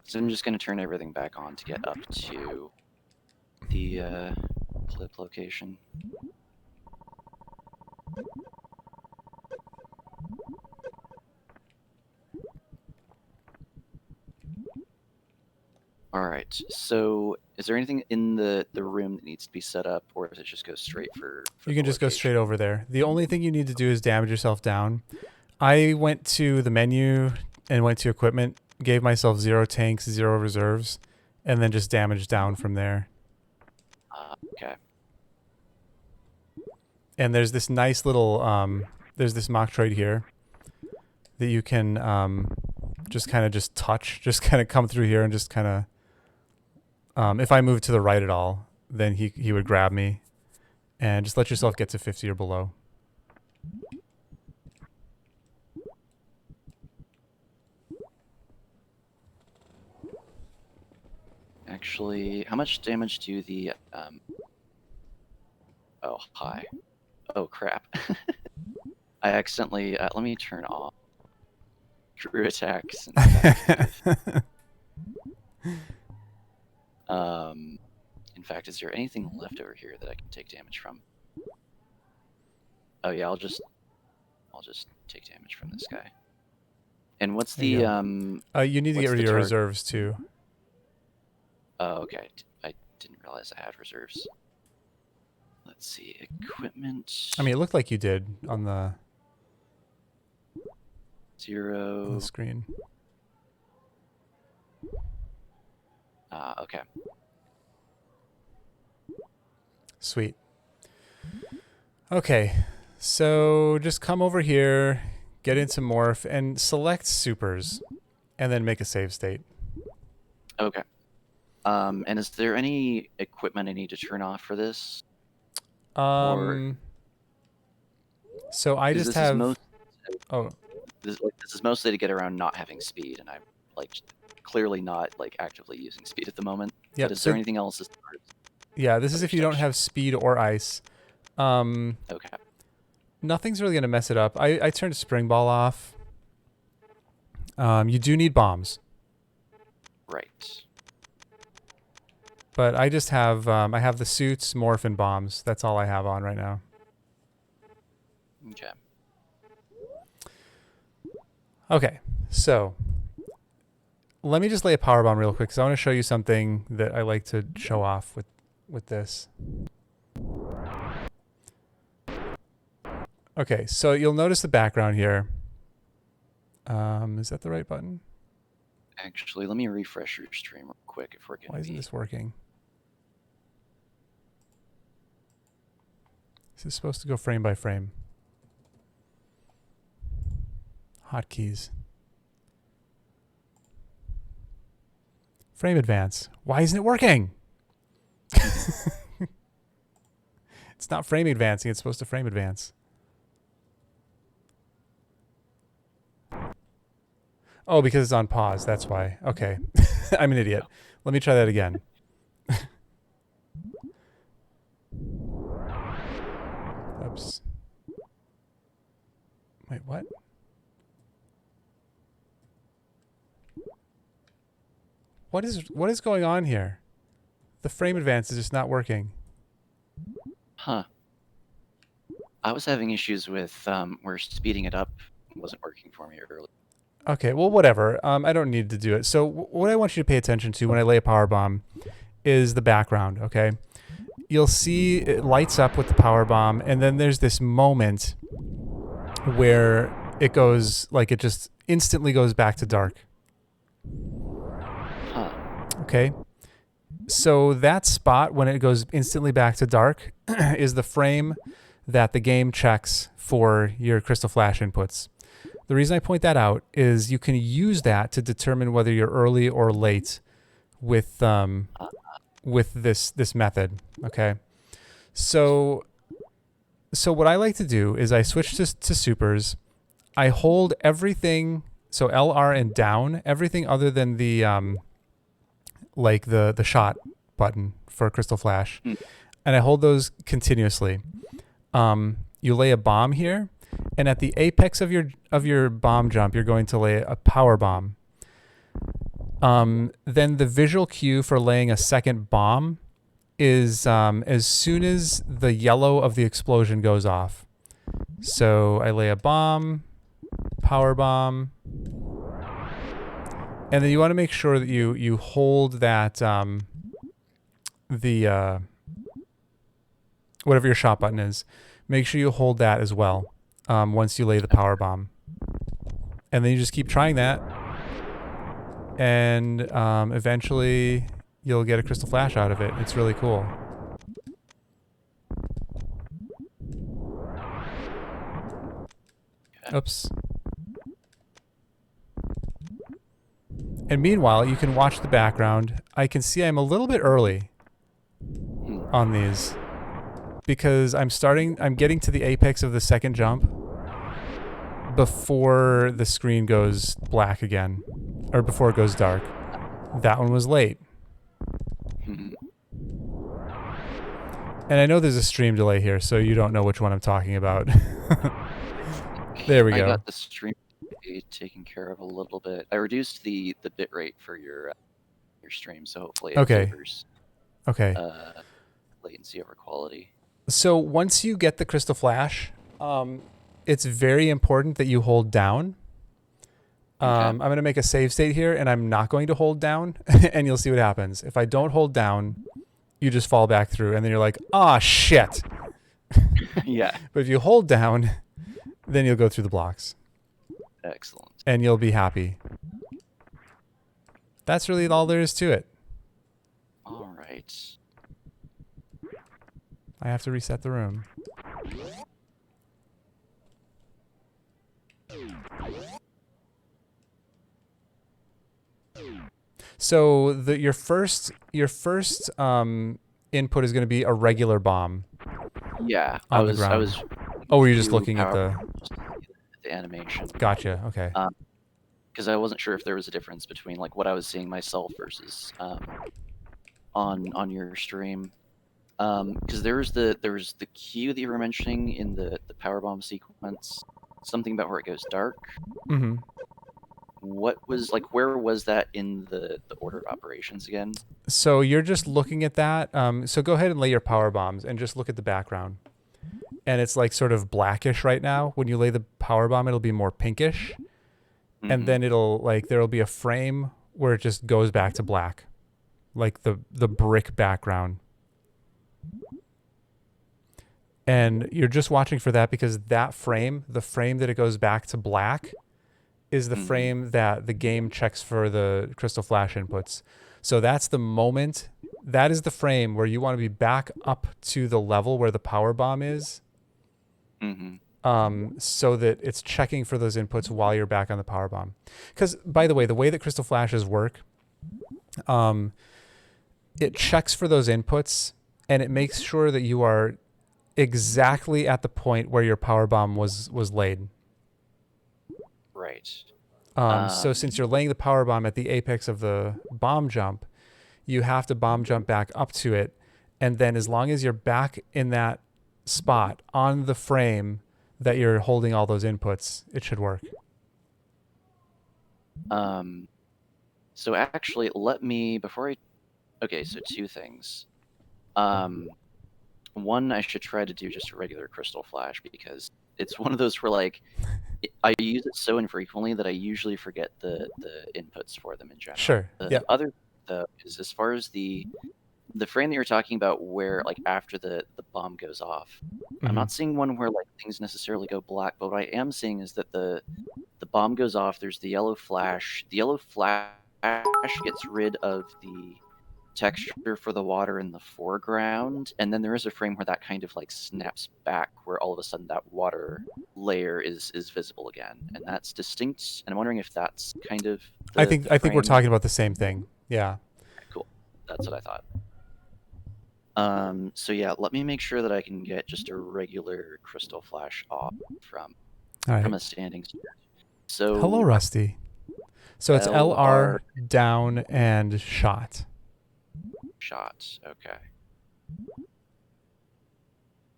So I'm just going to turn everything back on to get up to the clip location. All right. So is there anything in the room that needs to be set up, or does it just go straight for You can just go straight over there. The only thing you need to do is damage yourself down. I went to the menu and went to equipment, gave myself 0 tanks, 0 reserves, and then just damaged down from there. Okay. And there's this nice little there's this mock trade here that you can just kind of just touch, just kind of come through here and just kind of if I move to the right at all, then he would grab me, and just let yourself get to 50 or below. Actually, how much damage do the oh, hi. Oh, crap. I accidentally let me turn off crew attacks. In fact, is there anything left over here that I can take damage from? Oh yeah, I'll just take damage from this guy. And what's the you need to get rid of your reserves too. Oh, okay. I didn't realize I had reserves. Let's see, equipment. I mean, it looked like you did on the 0 on the screen. Okay. Sweet. Okay, so just come over here, get into morph, and select supers, and then make a save state. Okay. And is there any equipment I need to turn off for this? So I just have. This is mostly to get around not having speed, and I'm like clearly not like actively using speed at the moment. Yeah. Is there anything else? Yeah, this is if you don't have speed or ice. Okay. Nothing's really gonna mess it up. I turned spring ball off. You do need bombs. Right. But I just have I have the suits, morph, and bombs. That's all I have on right now. Okay. Okay, so let me just lay a power bomb real quick because I want to show you something that I like to show off with this. Okay, so you'll notice the background here. Is that the right button? Actually, let me refresh your stream real quick if we're going to. Why isn't this working? This is supposed to go frame by frame. Hotkeys. Frame advance. Why isn't it working? It's not frame advancing. It's supposed to frame advance. Oh, because it's on pause. That's why. Okay. I'm an idiot. Let me try that again. Oops. Wait, what? What is going on here? The frame advance is just not working. Huh. I was having issues with where speeding it up wasn't working for me earlier. Okay, well, whatever. I don't need to do it. So what I want you to pay attention to when I lay a power bomb is the background, okay? You'll see it lights up with the power bomb, and then there's this moment where it goes, like it just instantly goes back to dark. Huh. Okay? So that spot when it goes instantly back to dark is the frame that the game checks for your Crystal Flash inputs. The reason I point that out is you can use that to determine whether you're early or late with this method. Okay, so what I like to do is I switch to supers. I hold everything, so LR and down, everything other than the like the shot button for Crystal Flash, and I hold those continuously. You lay a bomb here. And at the apex of your bomb jump, you're going to lay a power bomb. Then the visual cue for laying a second bomb is as soon as the yellow of the explosion goes off. So I lay a bomb, power bomb, and then you want to make sure that you hold that whatever your shot button is. Make sure you hold that as well. Once you lay the power bomb, and then you just keep trying that, and eventually you'll get a Crystal Flash out of it. It's really cool. Oops. And meanwhile, you can watch the background. I can see I'm a little bit early on these because I'm getting to the apex of the second jump before the screen goes black again, or before it goes dark. That one was late. And I know there's a stream delay here, so you don't know which one I'm talking about. There we go. I got the stream taken care of a little bit. I reduced the bit rate for your stream, so hopefully it favors latency over quality. So once you get the Crystal Flash, it's very important that you hold down. I'm going to make a save state here, and I'm not going to hold down, and you'll see what happens. If I don't hold down, you just fall back through, and then you're like, ah, shit. Yeah. But if you hold down, then you'll go through the blocks. Excellent. And you'll be happy. That's really all there is to it. All right. I have to reset the room. So your first input is going to be a regular bomb. Yeah, I was. Oh, were you just looking at the animation? Gotcha. Okay. Because I wasn't sure if there was a difference between like what I was seeing myself versus on your stream. Because there was the cue that you were mentioning in the powerbomb sequence, something about where it goes dark. Mm-hmm. Where was that in the order of operations again? So you're just looking at that. So go ahead and lay your power bombs and just look at the background. And it's like sort of blackish right now. When you lay the power bomb, it'll be more pinkish. Mm-hmm. And then there'll be a frame where it just goes back to black. Like the brick background. And you're just watching for that because that frame, the frame that it goes back to black, is the frame that the game checks for the Crystal Flash inputs. So that's the moment. That is the frame where you want to be back up to the level where the power bomb is Mm-hmm. So that it's checking for those inputs while you're back on the power bomb. Because, by the way, the way that crystal flashes work, um, it checks for those inputs and it makes sure that you are exactly at the point where your power bomb was laid. Right. So since you're laying the power bomb at the apex of the bomb jump, you have to bomb jump back up to it, and then as long as you're back in that spot on the frame that you're holding all those inputs, it should work. So actually, let me before I. Okay, so two things. Um, One, I should try to do just a regular crystal flash because it's one of those where like I use it so infrequently that I usually forget the inputs for them in general. Sure. The Yeah. other though is as far as the frame that you're talking about where like after the bomb goes off, I'm Mm-hmm. not seeing one where like things necessarily go black, but what I am seeing is that the bomb goes off, there's the yellow flash. The yellow flash gets rid of the texture for the water in the foreground, and then there is a frame where that kind of like snaps back where all of a sudden that water layer is visible again, and that's distinct, and I'm wondering if that's kind of the I think we're frame. talking about the same thing. Yeah. Cool, that's what I thought. So yeah, let me make sure that I can get just a regular crystal flash off from All from right. a standing start. Hello, So Rusty. So it's LR LR down and shot. shots. Okay.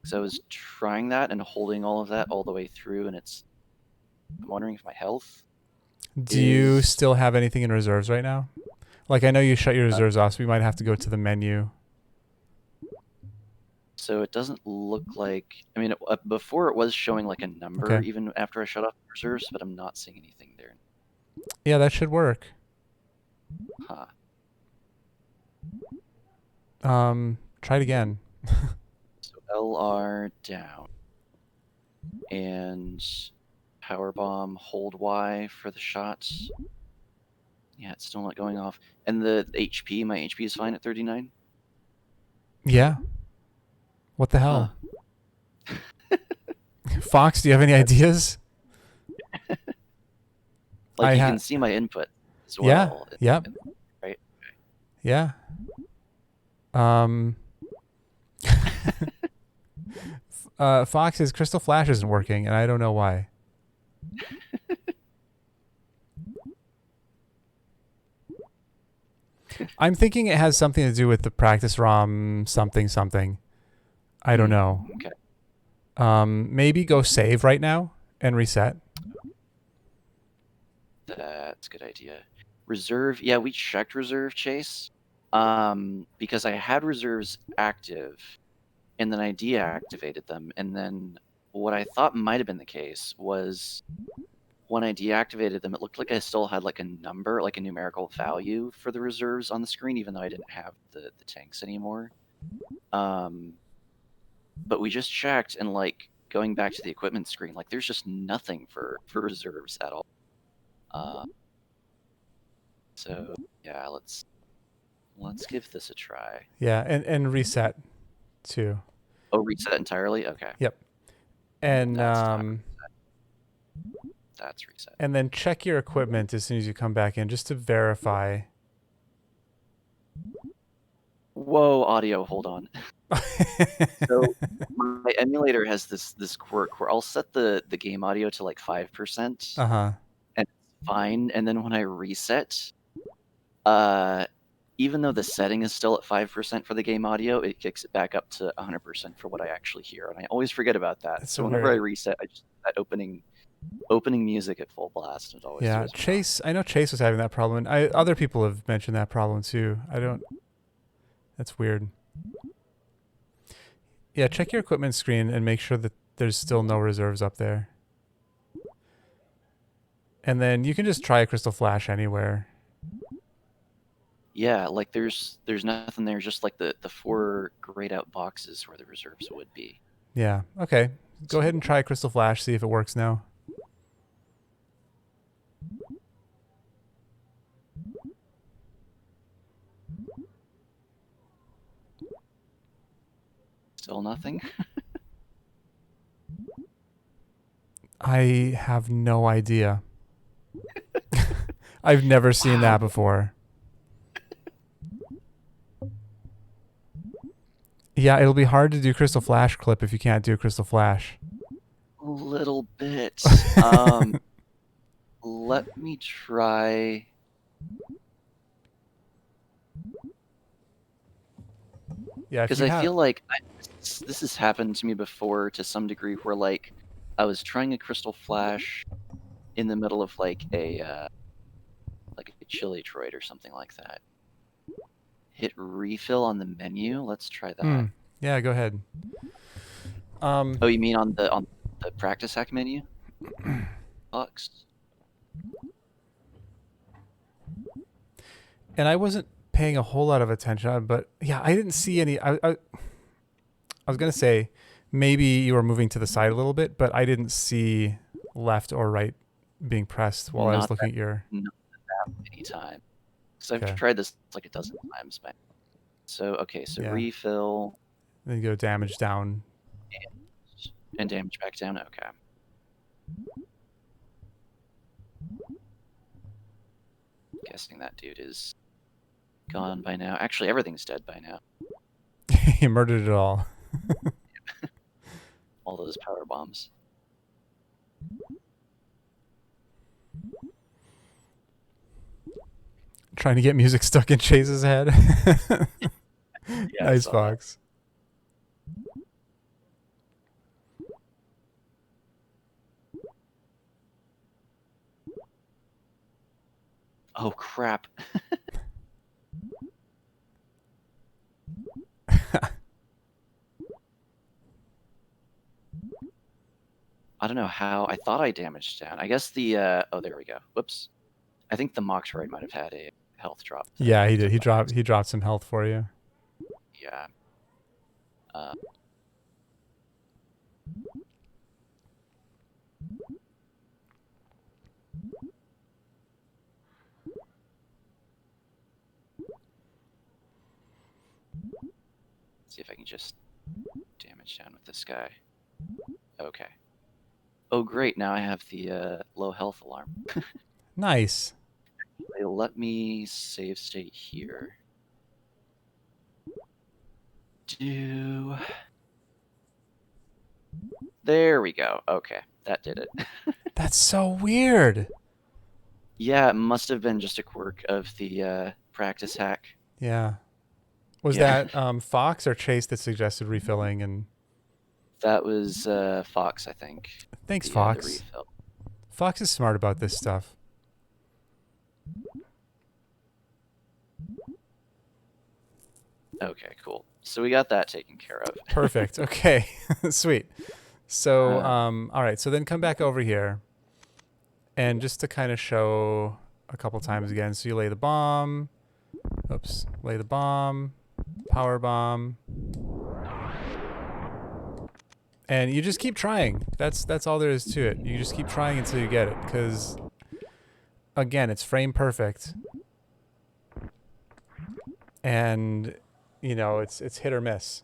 So I was trying that and holding all of that all the way through, and I'm wondering if my health Do you is. still have anything in reserves right now? Like I know you shut your Uh, reserves off, so we might have to go to the menu. so it doesn't look like. I mean, before it was showing like a number Okay. even after I shut off reserves, but I'm not seeing anything there. Yeah, that should work. Huh. Try it again. So LR down and power bomb hold Y for the shots. Yeah, it's still not going off. And the HP, my HP is fine at 39. Yeah. What the Huh. hell? Fox, do you have any ideas? Like I you had. can see my input as Yeah. well. Yep. Right. Yeah. Um. Fox's Crystal Flash isn't working, and I don't know why. I'm thinking it has something to do with the practice ROM something something. I don't know. Okay. Maybe go save right now and reset. That's a good idea. Reserve, yeah, we checked reserve chase. Because I had reserves active and then I deactivated them. And then what I thought might have been the case was when I deactivated them, it looked like I still had like a number, like a numerical value for the reserves on the screen, even though I didn't have the tanks anymore. But we just checked and like going back to the equipment screen, like there's just nothing for reserves at all. So yeah, let's give this a try. Yeah, and reset too. Oh, reset entirely? Okay. Yep. And That's not that's reset. and then check your equipment as soon as you come back in, just to verify. Whoa, audio, hold on. So my emulator has this quirk where I'll set the game audio to like 5%. Uh-huh. And it's fine. And then when I reset, even though the setting is still at 5% for the game audio, it kicks it back up to 100% for what I actually hear. And I always forget about that. That's So so whenever I weird. reset, I just that opening music at full blast. It always Yeah, throws me off. Chase. I know Chase was having that problem. Other people have mentioned that problem too. I don't. That's weird. Yeah, check your equipment screen and make sure that there's still no reserves up there. And then you can just try a crystal flash anywhere. Yeah, like there's nothing there, just like the four grayed out boxes where the reserves would be. Yeah. Okay. Go ahead and try a crystal flash. See if it works now. Still nothing. I have no idea. I've never seen Wow. that before. Yeah, it'll be hard to do Crystal Flash clip if you can't do Crystal Flash. A little bit. Let me try. Yeah, if Because you I have. feel like this has happened to me before to some degree, where like I was trying a Crystal Flash in the middle of like a chili droid or something like that. Hit refill on the menu. Let's try that. Yeah, go ahead. Oh, you mean on the practice hack menu? Box. And I wasn't paying a whole lot of attention, but yeah, I didn't see any. I was gonna say maybe you were moving to the side a little bit, but I didn't see left or right being pressed while I was Not looking at your. that many times. So I've Okay. tried this like a dozen times. So okay, so Yeah. refill Then you go damage down. and damage back down. Okay. Guessing that dude is gone by now. Actually, everything's dead by now. You murdered it all. All those power bombs. Trying to get music stuck in Chase's head. Yeah, Nice, Fox. Oh crap. I don't know how. I thought I damaged down. I guess the oh, there we go. Whoops. I think the Mox Droid might have had a health drop. Yeah, he did. He dropped some health for you. Yeah. See if I can just damage down with this guy. Okay. Oh great, now I have the low health alarm. Nice. Let me save state here. There we go. Okay, that did it. That's so weird. Yeah, it must have been just a quirk of the practice hack. Yeah. Was Yeah. that Fox or Chase that suggested refilling? And That was Fox, I think. thanks, The Fox. refill. Fox is smart about this stuff. Okay, cool. So we got that taken care of. Perfect. Okay. Sweet. So, all right. So then come back over here, and just to kind of show a couple times again. So you lay the bomb. Oops. Lay the bomb. Power bomb. And you just keep trying. That's all there is to it. You just keep trying until you get it, because again, it's frame perfect, and you know it's hit or miss.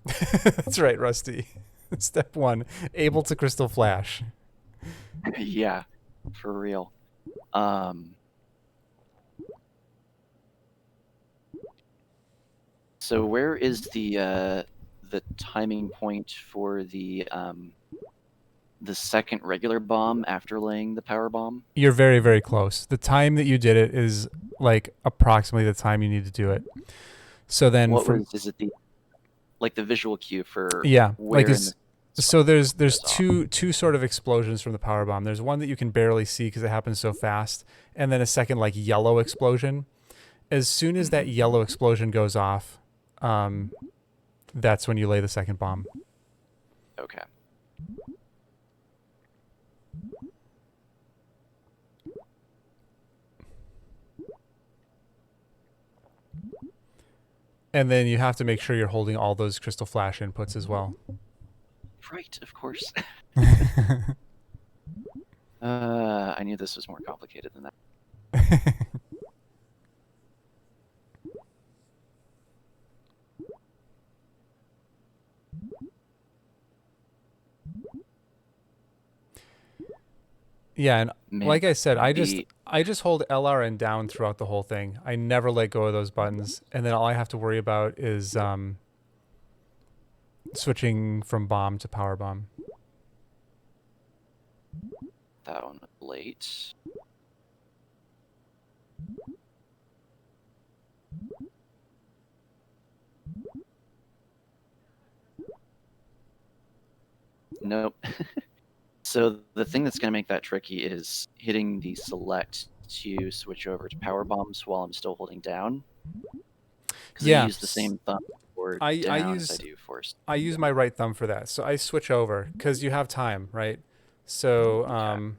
That's right, Rusty. Step 1, able to crystal flash. Yeah, for real. So where is the timing point for the second regular bomb after laying the power bomb? You're very, very close. The time that you did it is like approximately the time you need to do it. So then Is it the visual cue for yeah, where in the so there's goes off? two sort of explosions from the power bomb. There's one that you can barely see because it happens so fast, and then a second like yellow explosion. As soon as that yellow explosion goes off, that's when you lay the second bomb. Okay. And then you have to make sure you're holding all those crystal flash inputs as well. Right, of course. I knew this was more complicated than that. Yeah, and Man, like I said, would be I just hold LR and down throughout the whole thing. I never let go of those buttons, and then all I have to worry about is switching from bomb to power bomb. that one was late. Nope. So the thing that's going to make that tricky is hitting the select to switch over to power bombs while I'm still holding down. Because I Yeah, use the same thumb for down as I do for. I use my right thumb for that. So I switch over because you have time, right? So Okay.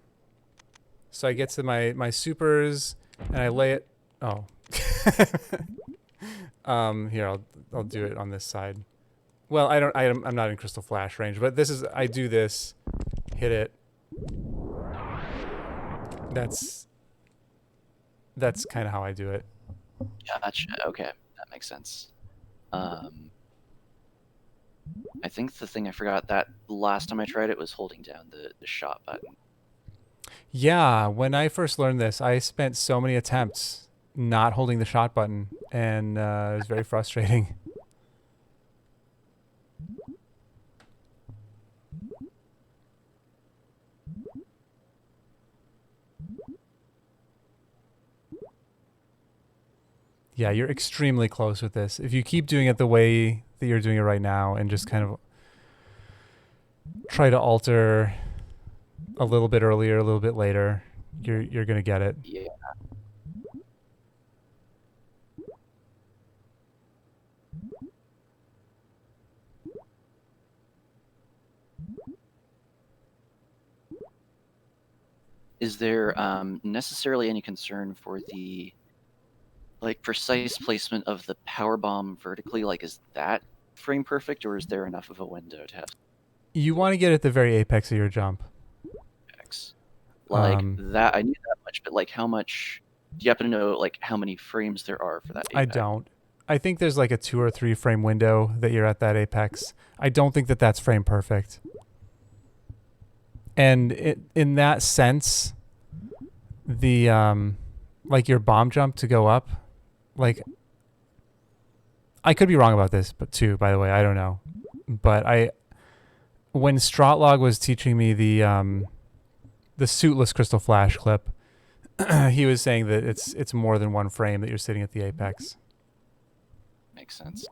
so I get to my supers and I lay it. Oh, here I'll do it on this side. Well, I'm not in crystal flash range, but this is I do this, hit it. That's kind of how I do it. Gotcha. Okay, that makes sense. I think the thing I forgot that last time I tried it was holding down the shot button. Yeah, when I first learned this, I spent so many attempts not holding the shot button, and it was very frustrating. Yeah, you're extremely close with this. If you keep doing it the way that you're doing it right now and just kind of try to alter a little bit earlier, a little bit later, you're going to get it. Yeah. Is there necessarily any concern for the precise placement of the power bomb vertically? Like, is that frame perfect, or is there enough of a window to have You want to get at the very apex of your jump. X? Like Um, that, I knew that much, but like, how much? Do you happen to know like how many frames there are for that I apex? don't. I think there's like a 2 or 3 frame window that you're at that apex. I don't think that that's frame perfect. And in that sense, the like your bomb jump to go up, like I could be wrong about this, but too, by the way, I don't know. But when Stratlog was teaching me the suitless crystal flash clip, he was saying that it's more than one frame that you're sitting at the apex. Makes sense.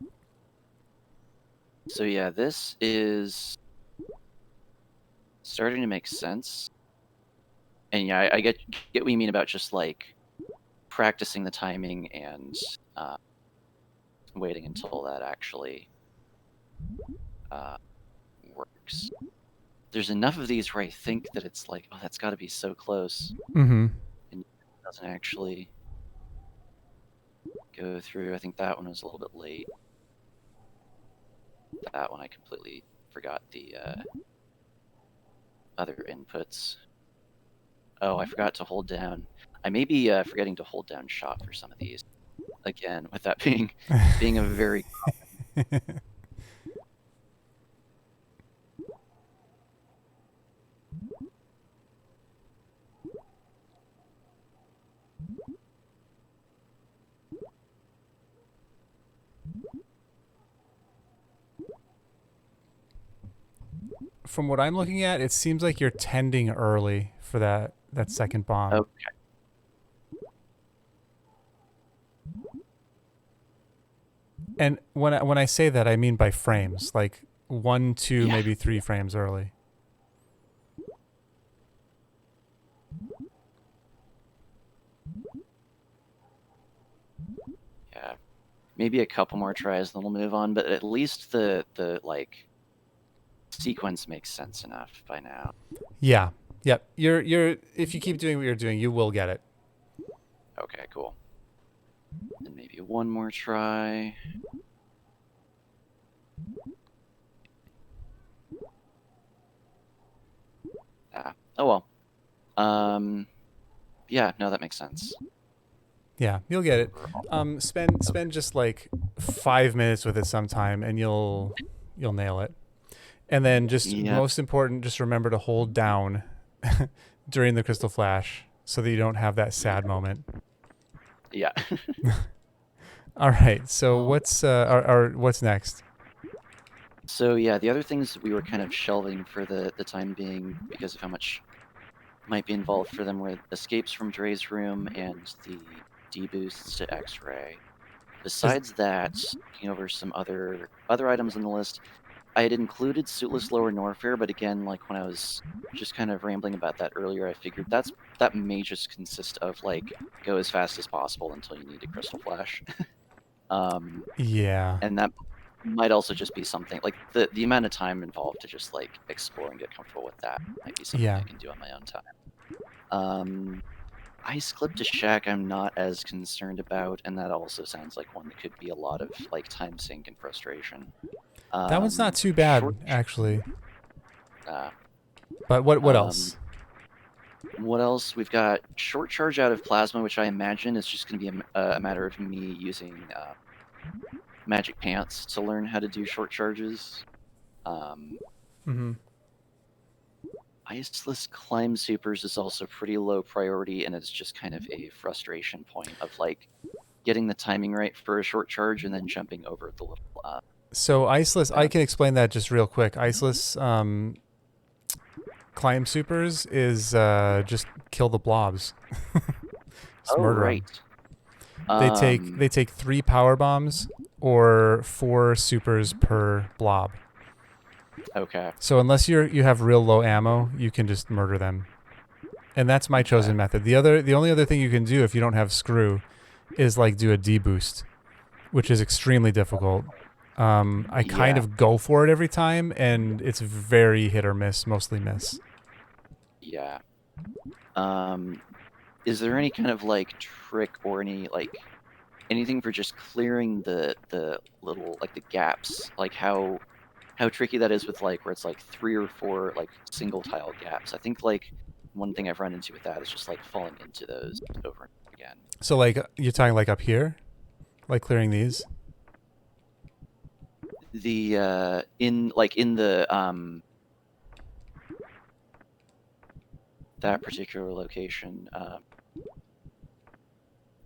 So yeah, this is starting to make sense. And yeah, I get what you mean about just like practicing the timing and waiting until that actually works. There's enough of these where I think that it's like, oh, that's got to be so close, Mm-hmm. and it doesn't actually go through. I think that one was a little bit late. That one I completely forgot the other inputs. Oh, I forgot to hold down. I may be forgetting to hold down shot for some of these. Again, with that being a very From what I'm looking at, it seems like you're tending early for that second bomb. okay. And when I say that, I mean by frames, like 1, 2, Yeah. maybe 3 frames early. Yeah, maybe a couple more tries, then we'll move on. But at least the like sequence makes sense enough by now. Yeah. Yep. You're if you keep doing what you're doing, you will get it. Okay, cool. And maybe one more try. Ah, oh well. Yeah, no, that makes sense. Yeah, you'll get it. Spend just like 5 minutes with it sometime, and you'll nail it. And then just Yeah. most important, just remember to hold down during the crystal flash so that you don't have that sad moment. Yeah. All right. So Um, what's next? So yeah, the other things we were kind of shelving for the time being because of how much might be involved for them were escapes from Dre's room and the deboosts to X-ray. Is Besides that, looking over some other items on the list, I had included suitless lower Norfair, but again, like when I was just kind of rambling about that earlier, I figured that may just consist of like go as fast as possible until you need a crystal flash. yeah. And that might also just be something like the amount of time involved to just like explore and get comfortable with that might be something Yeah. I can do on my own time. Ice Clip to Shack I'm not as concerned about, and that also sounds like one that could be a lot of like time sink and frustration. That one's not too bad Short actually. uh, But what um, else? what else? We've got short charge out of plasma, which I imagine is just going to be a matter of me using magic pants to learn how to do short charges. Mhm. Iceless climb supers is also pretty low priority, and it's just kind of a frustration point of like getting the timing right for a short charge and then jumping over the little. So Iceless, I Uh, can explain that just real quick. Iceless climb supers is just kill the blobs. Just oh murder them. right. They take 3 power bombs or 4 supers per blob. Okay. So unless you have real low ammo, you can just murder them. And that's my Okay. chosen method. The only other thing you can do if you don't have screw is like do a deboost, which is extremely difficult. I kind Yeah. of go for it every time, and it's very hit or miss, mostly miss. Yeah. Is there any kind of like trick or any like anything for just clearing the little like the gaps, like how tricky that is with like where it's like 3 or 4 like single tile gaps? I think like one thing I've run into with that is just like falling into those over and over again. So like you're talking like up here, like clearing these. The in the that particular location,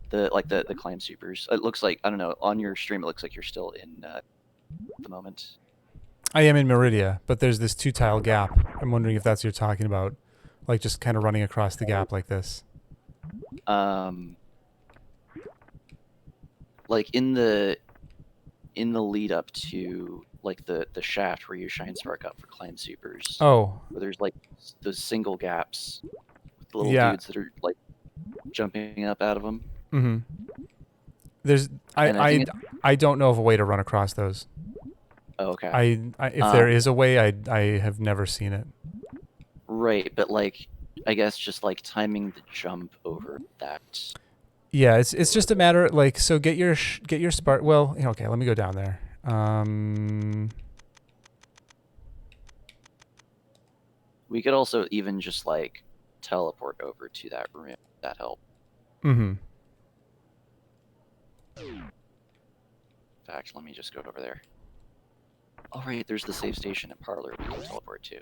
the climb supers. It looks like, I don't know, on your stream it looks like you're still in the moment. I am in Meridia, but there's this 2 tile gap. I'm wondering if that's what you're talking about, like just kind of running across the gap like this. Um, like in the lead up to like the shaft where you shine spark up for climb supers, Oh, where there's like those single gaps with the little yeah. dudes that are like jumping up out of them. Mm-hmm. There's And I think I don't know of a way to run across those. oh, okay. If there is a way, I have never seen it. Right, but like I guess just like timing the jump over that. Yeah, it's just a matter like so get your spark. Well, okay, let me go down there. We could also even just like teleport over to that room. That help. Mm-hmm. In fact, let me just go over there. Oh right, there's the save station and parlor we can teleport to.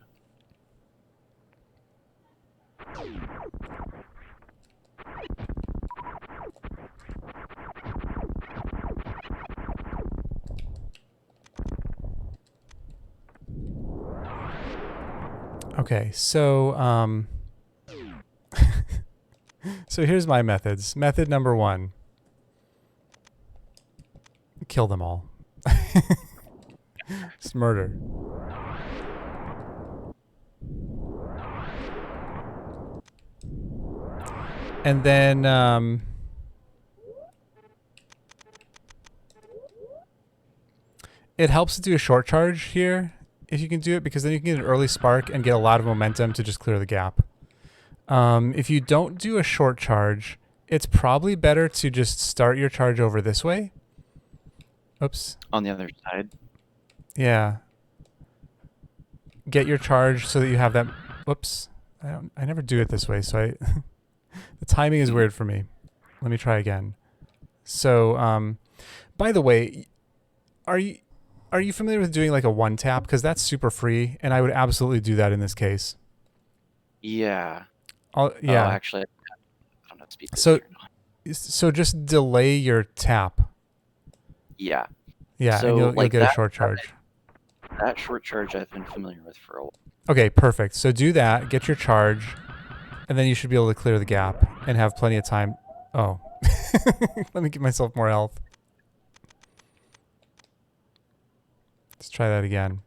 Okay, so so here's my methods. Method number 1: kill them all. It's murder. And then it helps to do a short charge here if you can do it, because then you can get an early spark and get a lot of momentum to just clear the gap. If you don't do a short charge, it's probably better to just start your charge over this way. Oops. On the other side. Yeah. Get your charge so that you have that. Whoops. I never do it this way, so I the timing is weird for me. Let me try again. So, by the way, are you familiar with doing like a 1 tap? Because that's super free, and I would absolutely do that in this case. Yeah. Oh, Yeah. actually, I don't know if speed boost So turned on. so just delay your tap. Yeah. Yeah, and So you'll like get a short charge. that short charge I've been familiar with for a while. Okay, perfect. So do that, get your charge, and then you should be able to clear the gap and have plenty of time. Oh. Let me give myself more health. Let's try that again.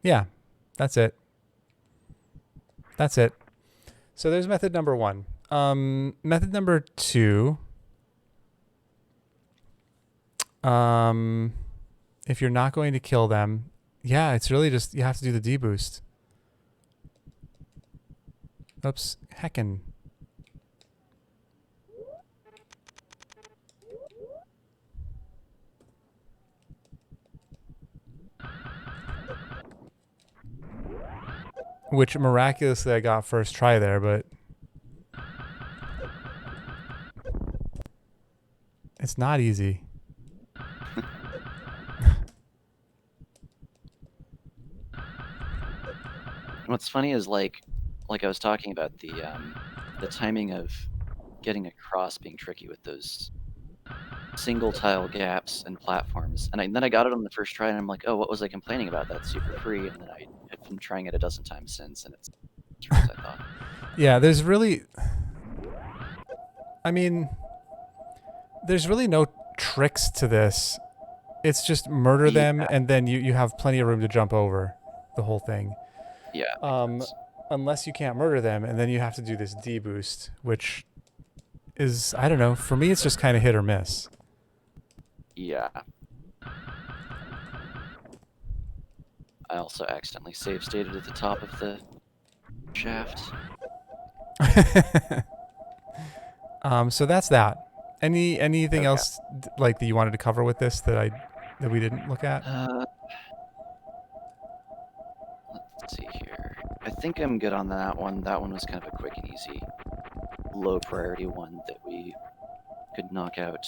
Yeah, that's it. That's it. So there's method number 1. Method number 2. If you're not going to kill them, yeah, it's really just you have to do the deboost. Oops, heckin'. Which miraculously I got first try there, but it's not easy. What's funny is like I was talking about the timing of getting across being tricky with those single tile gaps and platforms. And then I got it on the first try, and I'm like, oh, what was I complaining about? That's super free. And then I have been trying it a dozen times since, and it's as hard as I thought. Yeah, there's really, I mean, there's really no tricks to this. It's just murder them, and then you have plenty of room to jump over the whole thing. Yeah. Unless you can't murder them, and then you have to do this deboost, which is, I don't know, for me it's just kind of hit or miss. Yeah. I also accidentally save stated at the top of the shaft. So that's that. Anything Okay. else like that you wanted to cover with this that we didn't look at? Let's see here. I think I'm good on that one. That one was kind of a quick and easy, low priority one that we could knock out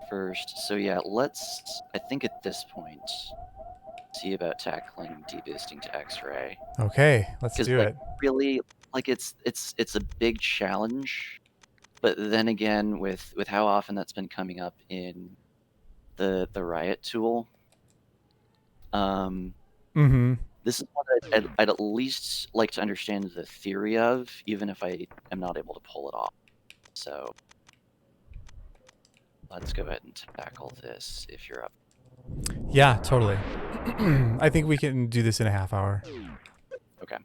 first. So yeah, let's, I think at this point, see about tackling deboosting to X-ray. Okay, let's do like, it. Really, like it's a big challenge, but then again, with how often that's been coming up in the riot tool, this is what I'd at least like to understand the theory of, even if I am not able to pull it off. So let's go ahead and tackle this if you're up. Yeah, totally. I think we can do this in a half hour. Okay.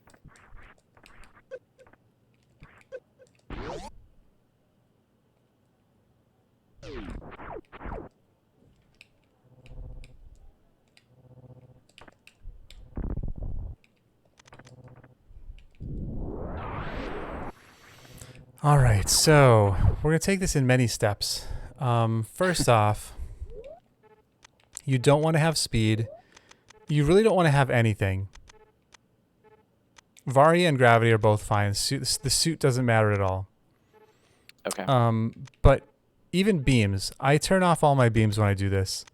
All right, so we're going to take this in many steps. First off, you don't want to have speed. You really don't want to have anything. Varia and gravity are both fine. The suit doesn't matter at all. Okay. But even beams, I turn off all my beams when I do this.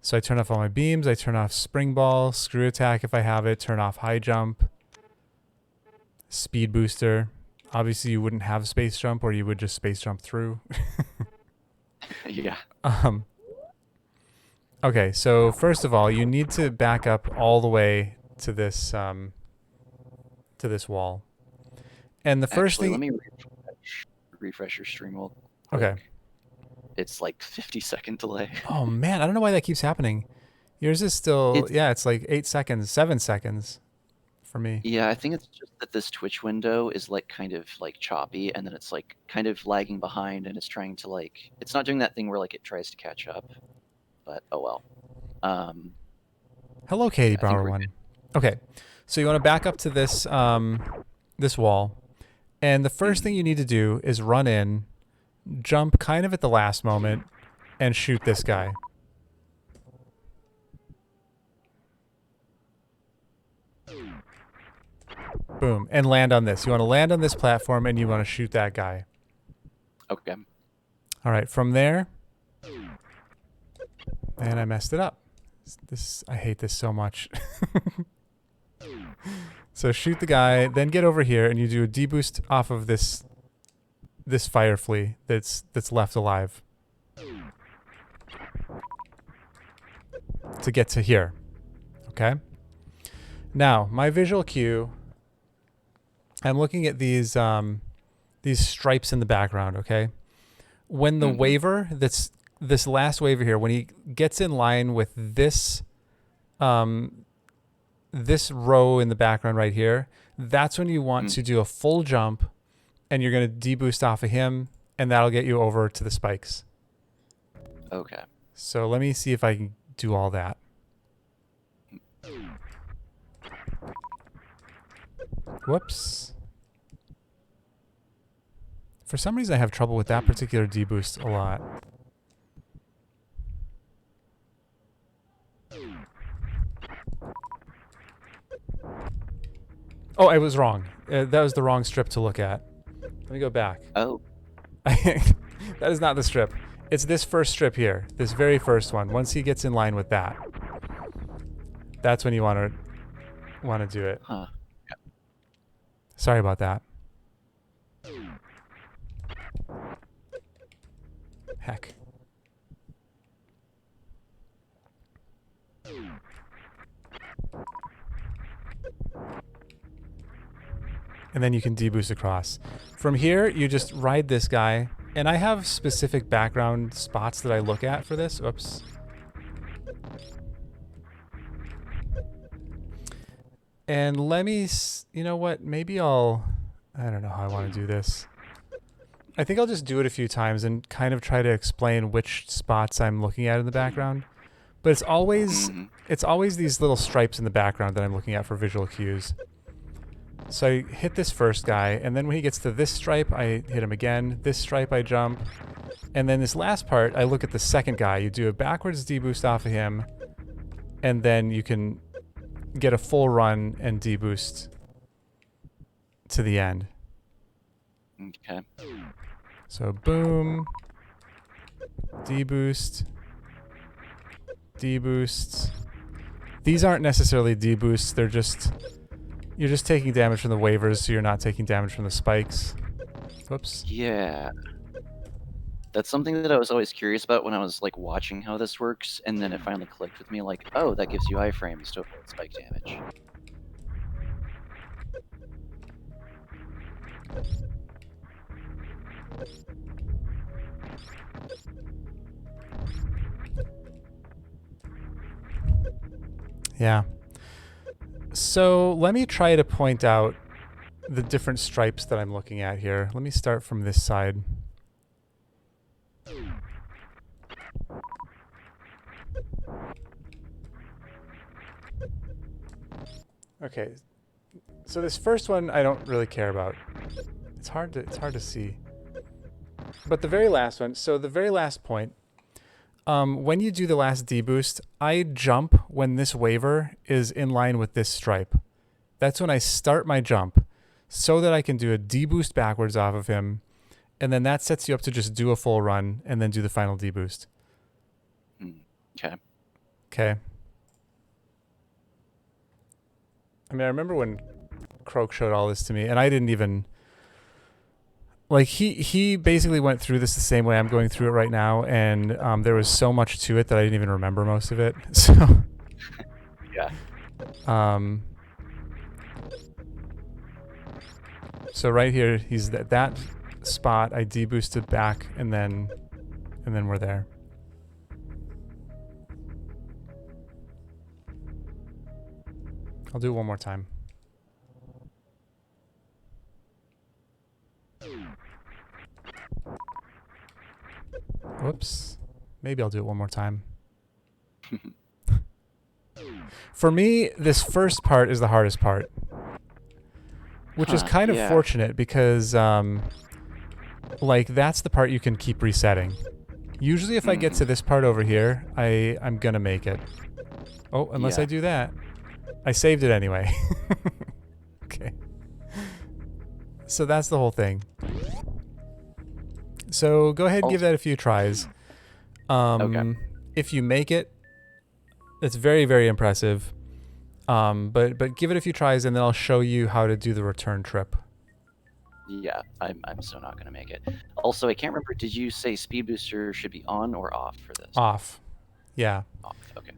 So I turn off all my beams. I turn off spring ball, screw attack if I have it, turn off high jump, speed booster. Obviously, you wouldn't have space jump, or you would just space jump through. Yeah. Okay, so first of all, you need to back up all the way to this wall. And the first Actually, thing. let me refresh your stream real quick. Okay. It's like 50-second delay. Oh man, I don't know why that keeps happening. Yours is still, it's like 8 seconds, 7 seconds for me. Yeah, I think it's just that this Twitch window is like kind of like choppy, and then it's like kind of lagging behind, and it's trying to like, it's not doing that thing where like it tries to catch up, but oh well. Hello, Katie Brower One. Okay, so you want to back up to this this wall, and the first thing you need to do is run in, jump kind of at the last moment, and shoot this guy. Boom, and land on this. You want to land on this platform, and you want to shoot that guy. Okay. All right, from there, and I messed it up. I hate this so much. So shoot the guy, then get over here, and you do a deboost off of this fire flea that's left alive to get to here. Okay. Now my visual cue. I'm looking at these stripes in the background. Okay. When the waver, that's this last waver here, when he gets in line with this this row in the background right here, that's when you want to do a full jump, and you're going to deboost off of him, and that'll get you over to the spikes. Okay. So let me see if I can do all that. Whoops. For some reason I have trouble with that particular deboost a lot. Oh, I was wrong. That was the wrong strip to look at. Let me go back. Oh. That is not the strip. It's this first strip here. This very first one. Once he gets in line with that, that's when you want to do it. Huh. Yeah. Sorry about that. Heck. And then you can deboost across. From here, you just ride this guy. And I have specific background spots that I look at for this. Oops. And let me, you know what? Maybe I don't know how I want to do this. I think I'll just do it a few times and kind of try to explain which spots I'm looking at in the background. But it's always these little stripes in the background that I'm looking at for visual cues. So I hit this first guy, and then when he gets to this stripe, I hit him again. This stripe, I jump. And then this last part, I look at the second guy. You do a backwards deboost off of him, and then you can get a full run and deboost to the end. Okay. So boom, deboost, deboost. These aren't necessarily deboosts, they're just... You're just taking damage from the wavers, so you're not taking damage from the spikes. Whoops. Yeah. That's something that I was always curious about when I was like watching how this works, and then it finally clicked with me like, oh, that gives you iframes to avoid spike damage. Yeah. So let me try to point out the different stripes that I'm looking at here. Let me start from this side. Okay. So this first one I don't really care about. It's hard to see. But the very last one, so the very last point, when you do the last deboost, I jump when this waver is in line with this stripe. That's when I start my jump so that I can do a deboost backwards off of him, and then that sets you up to just do a full run and then do the final deboost. Okay. Okay. I mean, I remember when Croak showed all this to me, and I didn't even... Like, he basically went through this the same way I'm going through it right now, and there was so much to it that I didn't even remember most of it. So, yeah. So right here, he's that spot. I deboosted back, and then we're there. I'll do it one more time. Whoops. Maybe I'll do it one more time. For me, this first part is the hardest part. Which is kind of fortunate because, like, that's the part you can keep resetting. Usually if I get to this part over here, I'm gonna make it. Oh, unless I do that. I saved it anyway. Okay. So that's the whole thing. So go ahead and give that a few tries. Okay. If you make it, it's very, very impressive. But give it a few tries, and then I'll show you how to do the return trip. Yeah, I'm so not gonna make it. Also, I can't remember. Did you say speed booster should be on or off for this? Off. Yeah. Off. Okay.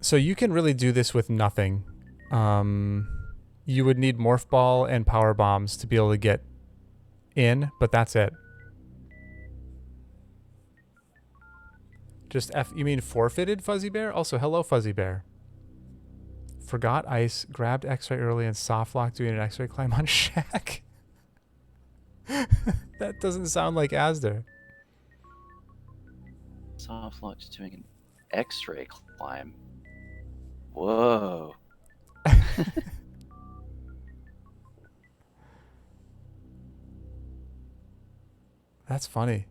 So you can really do this with nothing. You would need morph ball and power bombs to be able to get in, but that's it. Just F. You mean forfeited, Fuzzy Bear? Also, hello, Fuzzy Bear. Forgot ice, grabbed X-ray early, and soft lock doing an X-ray climb on Shaq. That doesn't sound like Asder. Soft lock's doing an X-ray climb. Whoa. That's funny.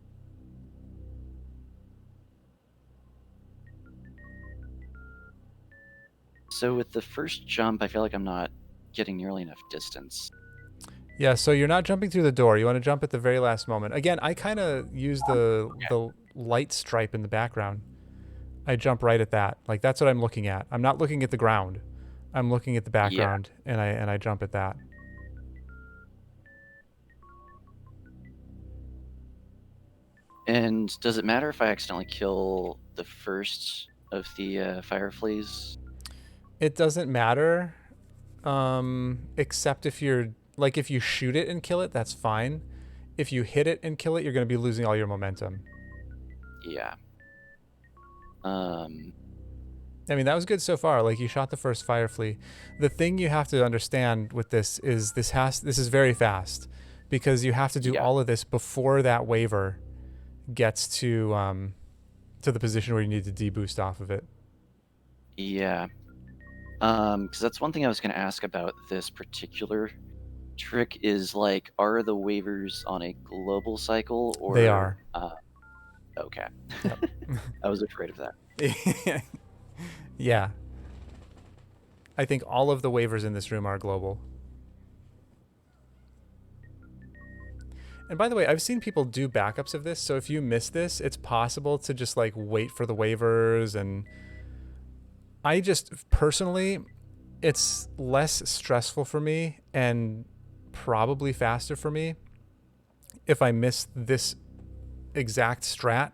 So with the first jump, I feel like I'm not getting nearly enough distance. Yeah, so you're not jumping through the door. You want to jump at the very last moment. Again, I kind of use the light stripe in the background. I jump right at that. Like that's what I'm looking at. I'm not looking at the ground. I'm looking at the background, and I jump at that. And does it matter if I accidentally kill the first of the fire fleas? It doesn't matter, except if you're like if you shoot it and kill it, that's fine. If you hit it and kill it, you're going to be losing all your momentum. Yeah. I mean, that was good so far. Like you shot the first fire flea. The thing you have to understand with this is this is very fast because you have to do all of this before that waiver gets to the position where you need to deboost off of it. Yeah. Because that's one thing I was going to ask about this particular trick is like, are the waivers on a global cycle or They are. Okay. Yep. I was afraid of that. Yeah. I think all of the waivers in this room are global. And by the way, I've seen people do backups of this, so if you miss this, it's possible to just like wait for the waivers. And I just personally, it's less stressful for me and probably faster for me if I miss this exact strat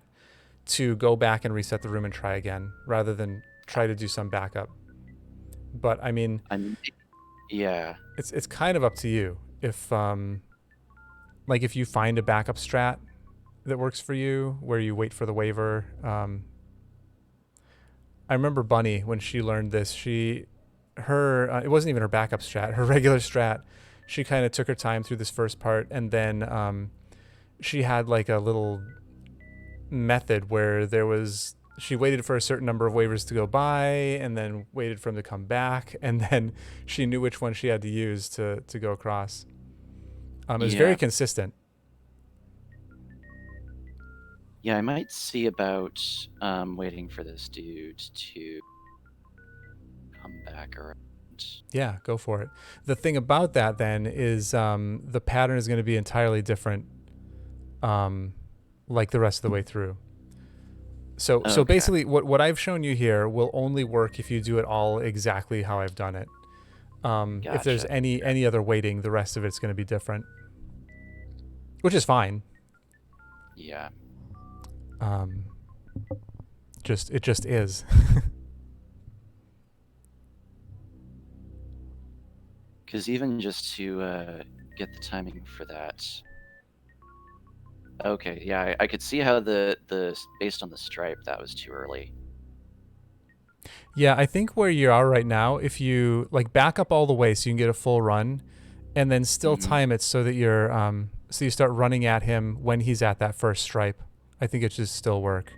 to go back and reset the room and try again rather than try to do some backup. But I mean, yeah, it's kind of up to you. If like if you find a backup strat that works for you where you wait for the waiver. I remember Bunny when she learned this. It wasn't even her backup strat, her regular strat. She kind of took her time through this first part, and then she had like a little method where she waited for a certain number of waivers to go by and then waited for them to come back, and then she knew which one she had to use to go across. It was very consistent. Yeah, I might see about waiting for this dude to come back around. Yeah, go for it. The thing about that then is the pattern is going to be entirely different like the rest of the way through. So basically what I've shown you here will only work if you do it all exactly how I've done it. Gotcha. If there's any other waiting, the rest of it's going to be different, which is fine. Yeah. It just is. Because even just to get the timing for that. Okay, yeah, I could see how the based on the stripe that was too early. Yeah, I think where you are right now, if you like back up all the way so you can get a full run, and then still time it so that you're so you start running at him when he's at that first stripe. I think it should still work.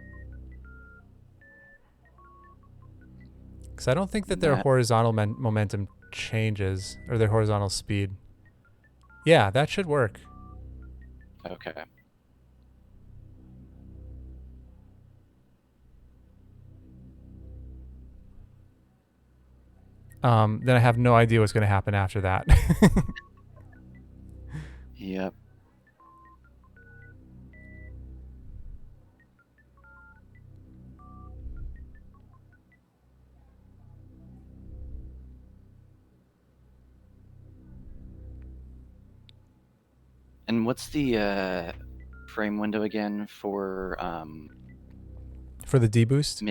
Because I don't think that their horizontal momentum changes or their horizontal speed. Yeah, that should work. Okay. Then I have no idea what's going to happen after that. Yep. And what's the frame window again for For the deboost,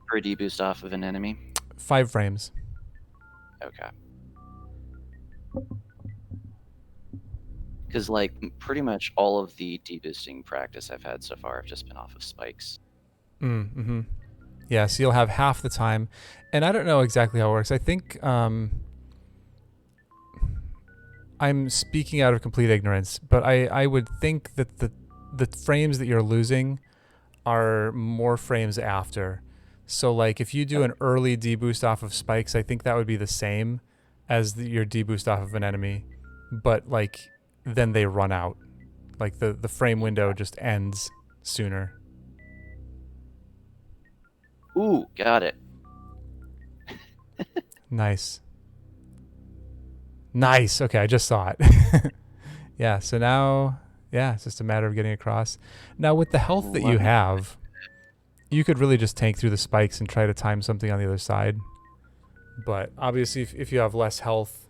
for a deboost off of an enemy? 5 frames. Okay. Because like pretty much all of the deboosting practice I've had so far have just been off of spikes. Mm-hmm. Yeah, so you'll have half the time. And I don't know exactly how it works. I think I'm speaking out of complete ignorance, but I would think that the frames that you're losing are more frames after. So like if you do an early deboost off of spikes, I think that would be the same as your deboost off of an enemy, but like then they run out. Like the frame window just ends sooner. Ooh, got it. Nice. Nice. Okay, I just saw it. Yeah, so now, yeah, it's just a matter of getting across. Now, with the health that you have, you could really just tank through the spikes and try to time something on the other side. But obviously, if you have less health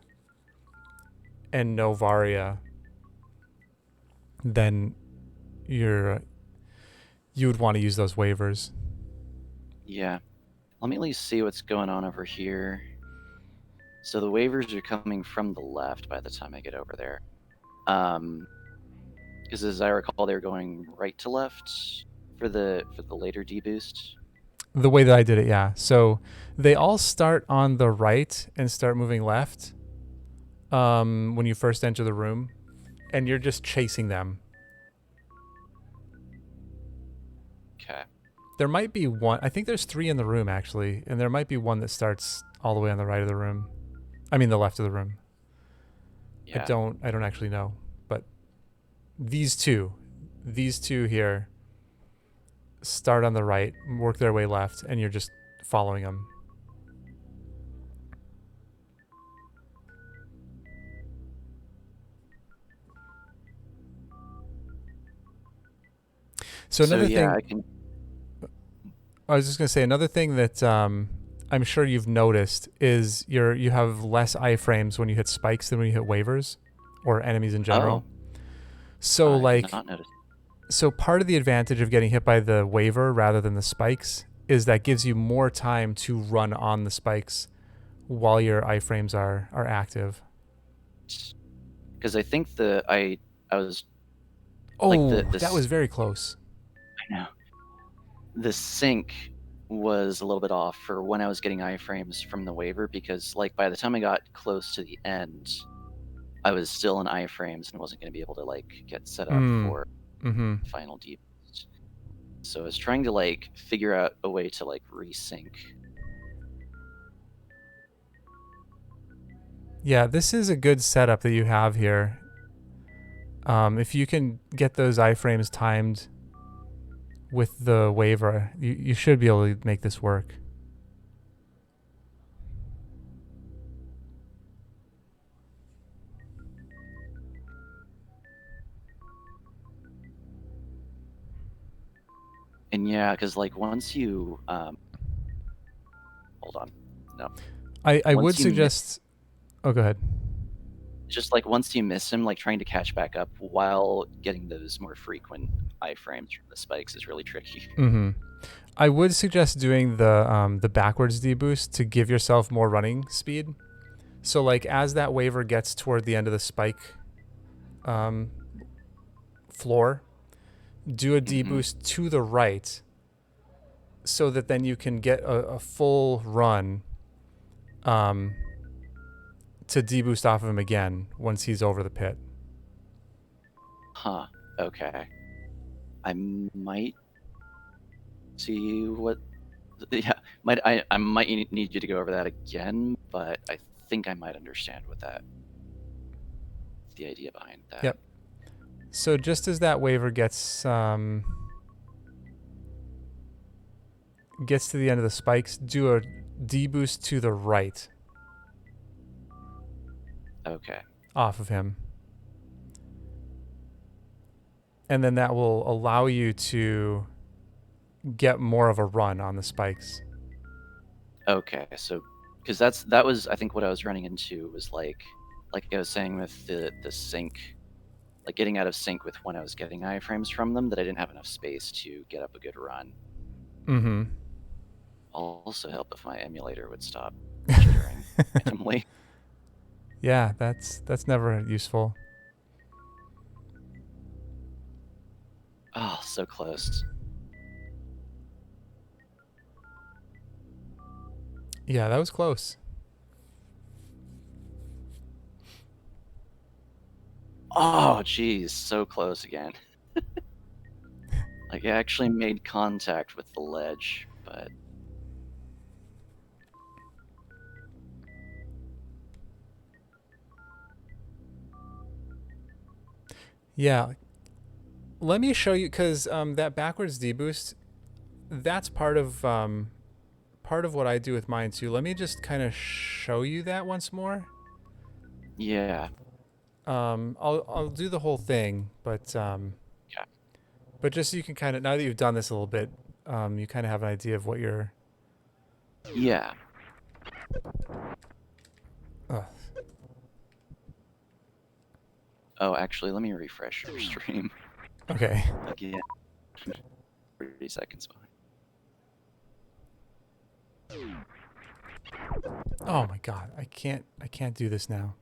and no Varia, then you would want to use those waivers. Yeah. Let me at least see what's going on over here. So the waivers are coming from the left by the time I get over there. Because as I recall, they're going right to left for the later deboost. The way that I did it, yeah. So they all start on the right and start moving left when you first enter the room, and you're just chasing them. Okay. There might be one. I think there's 3 in the room actually, and there might be one that starts all the way on the right of the room. I mean the left of the room. Yeah. I don't actually know, but these two here start on the right, work their way left, and you're just following them. So another thing, I was just gonna say another thing that I'm sure you've noticed is you have less iframes when you hit spikes than when you hit waivers or enemies in general. Oh, so I did not notice. So part of the advantage of getting hit by the waiver rather than the spikes is that gives you more time to run on the spikes while your iframes are active. Because I think I was. Oh, like that was very close. I know. The sync was a little bit off for when I was getting iframes from the waiver, because like by the time I got close to the end, I was still in iframes and wasn't going to be able to like get set up for final deboost. So I was trying to like figure out a way to like resync. Yeah, this is a good setup that you have here. If you can get those iframes timed with the waiver, you should be able to make this work. And yeah, because like once you hold on, no, I would suggest. Oh, go ahead. Just like once you miss him, like trying to catch back up while getting those more frequent iframes from the spikes is really tricky. I would suggest doing the backwards deboost to give yourself more running speed. So like as that waiver gets toward the end of the spike floor, do a deboost to the right so that then you can get a full run to deboost off of him again once he's over the pit. Huh. Okay. I might see what. Yeah, I might need you to go over that again, but I think I might understand what the idea behind that. Yep. So just as that waiver gets to the end of the spikes, do a deboost to the right. Okay. Off of him. And then that will allow you to get more of a run on the spikes. Okay, so because that was I think what I was running into was like I was saying with the sync like getting out of sync with when I was getting iframes from them, that I didn't have enough space to get up a good run. Mm-hmm. Also help if my emulator would stop jittering randomly. Yeah, that's never useful. Oh, so close. Yeah, that was close. Oh, geez, so close again. Like, I actually made contact with the ledge, but... Yeah. Let me show you, because that backwards deboost, that's part of what I do with mine too. Let me just kind of show you that once more. Yeah. I'll do the whole thing, but Yeah. but just so you can kind of, now that you've done this a little bit, you kind of have an idea of what you're. Yeah. Ugh. Oh, actually, let me refresh your stream Okay. again. 30 seconds behind. Oh my god, I can't do this now.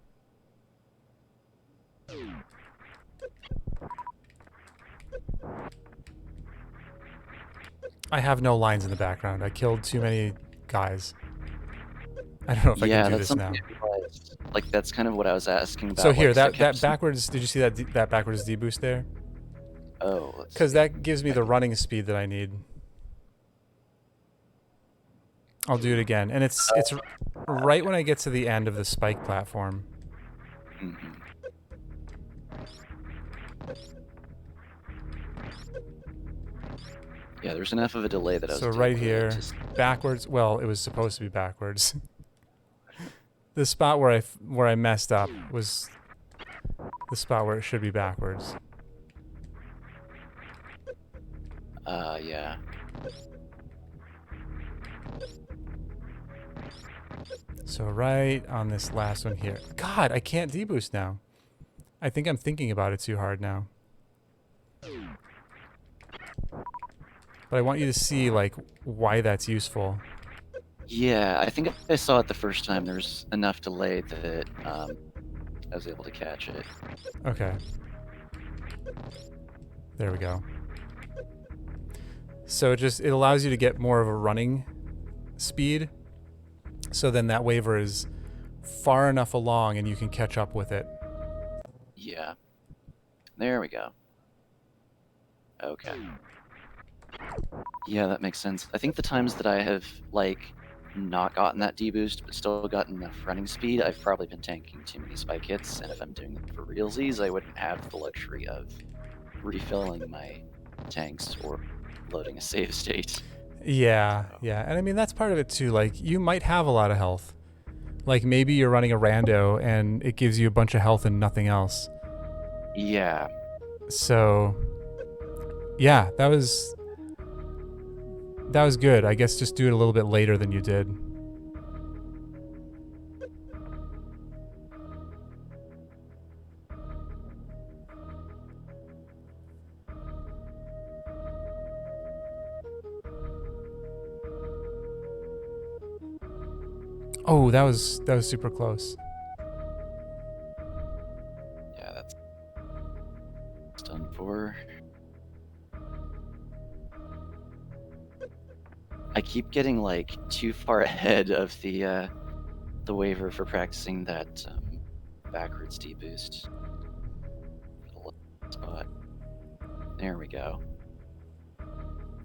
I have no lines in the background. I killed too many guys. I don't know if I can do that's this something now. I realized. Like, that's kind of what I was asking about. So here, like, so I that kept backwards. Did you see that backwards deboost there? Oh, let's Because see. that gives me the running speed that I need. I'll do it again, and it's right when I get to the end of the spike platform. Mm-hmm. Yeah, there's enough of a delay that I was So able right here, to... backwards. Well, it was supposed to be backwards. The spot where I messed up was the spot where it should be backwards. Yeah. So right on this last one here. God, I can't deboost now. I think I'm thinking about it too hard now. But I want you to see, like, why that's useful. Yeah, I think I saw it the first time. There's enough delay that I was able to catch it. Okay. There we go. So it allows you to get more of a running speed. So then that waiver is far enough along and you can catch up with it. Yeah. There we go. Okay. Yeah, that makes sense. I think the times that I have, like, not gotten that deboost but still gotten enough running speed, I've probably been tanking too many spike hits, and if I'm doing them for realsies, I wouldn't have the luxury of refilling my tanks or loading a save state. Yeah, yeah. And I mean, that's part of it too. Like, you might have a lot of health. Like, maybe you're running a rando and it gives you a bunch of health and nothing else. Yeah. So, yeah, that was good. I guess just do it a little bit later than you did. Oh, that was super close. Yeah, that's done for. I keep getting, like, too far ahead of the waiver for practicing that backwards deboost. Spot. There we go.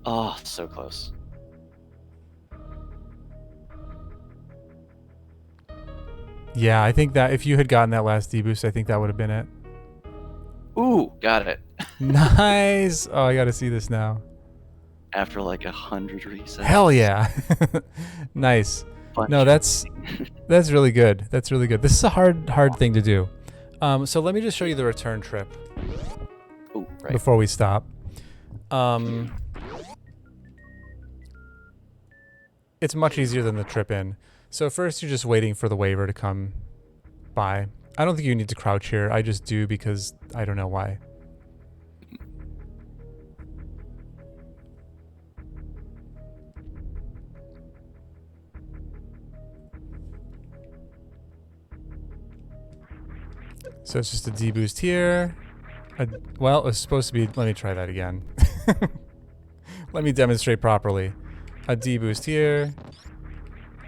Oh, so close. Yeah, I think that if you had gotten that last deboost, I think that would have been it. Ooh, got it. Nice. Oh, I got to see this now. After like 100 resets. Hell yeah. Nice. No, that's really good. That's really good. This is a hard thing to do. So let me just show you the return trip. Ooh, right. Before we stop. It's much easier than the trip in. So first you're just waiting for the waiver to come by. I don't think you need to crouch here. I just do because I don't know why. So it's just a deboost here. Well, it was supposed to be... Let me try that again. Let me demonstrate properly. A deboost here.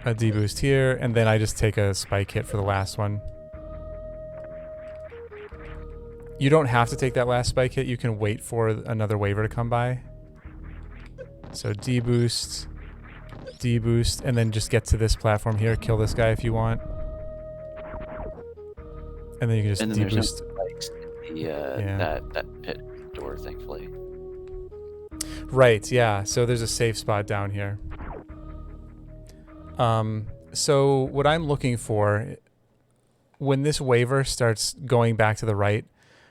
A deboost here. And then I just take a spike hit for the last one. You don't have to take that last spike hit. You can wait for another waiver to come by. So deboost. Deboost. And then just get to this platform here. Kill this guy if you want. And then you can just deboost. There's no spikes in the, that pit door, thankfully. Right, yeah. So there's a safe spot down here. So what I'm looking for, when this waiver starts going back to the right,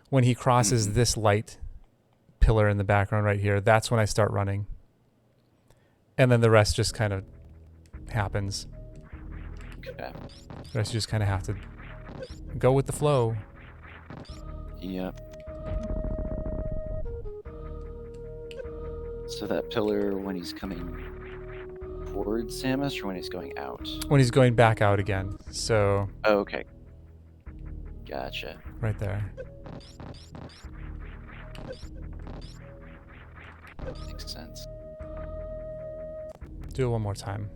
when he crosses this light pillar in the background right here, that's when I start running. And then the rest just kind of happens. Okay. The rest you just kind of have to go with the flow. Yep. So that pillar when he's coming towards Samus or when he's going out? When he's going back out again. So... Oh, okay. Gotcha. Right there. Makes sense. Do it one more time.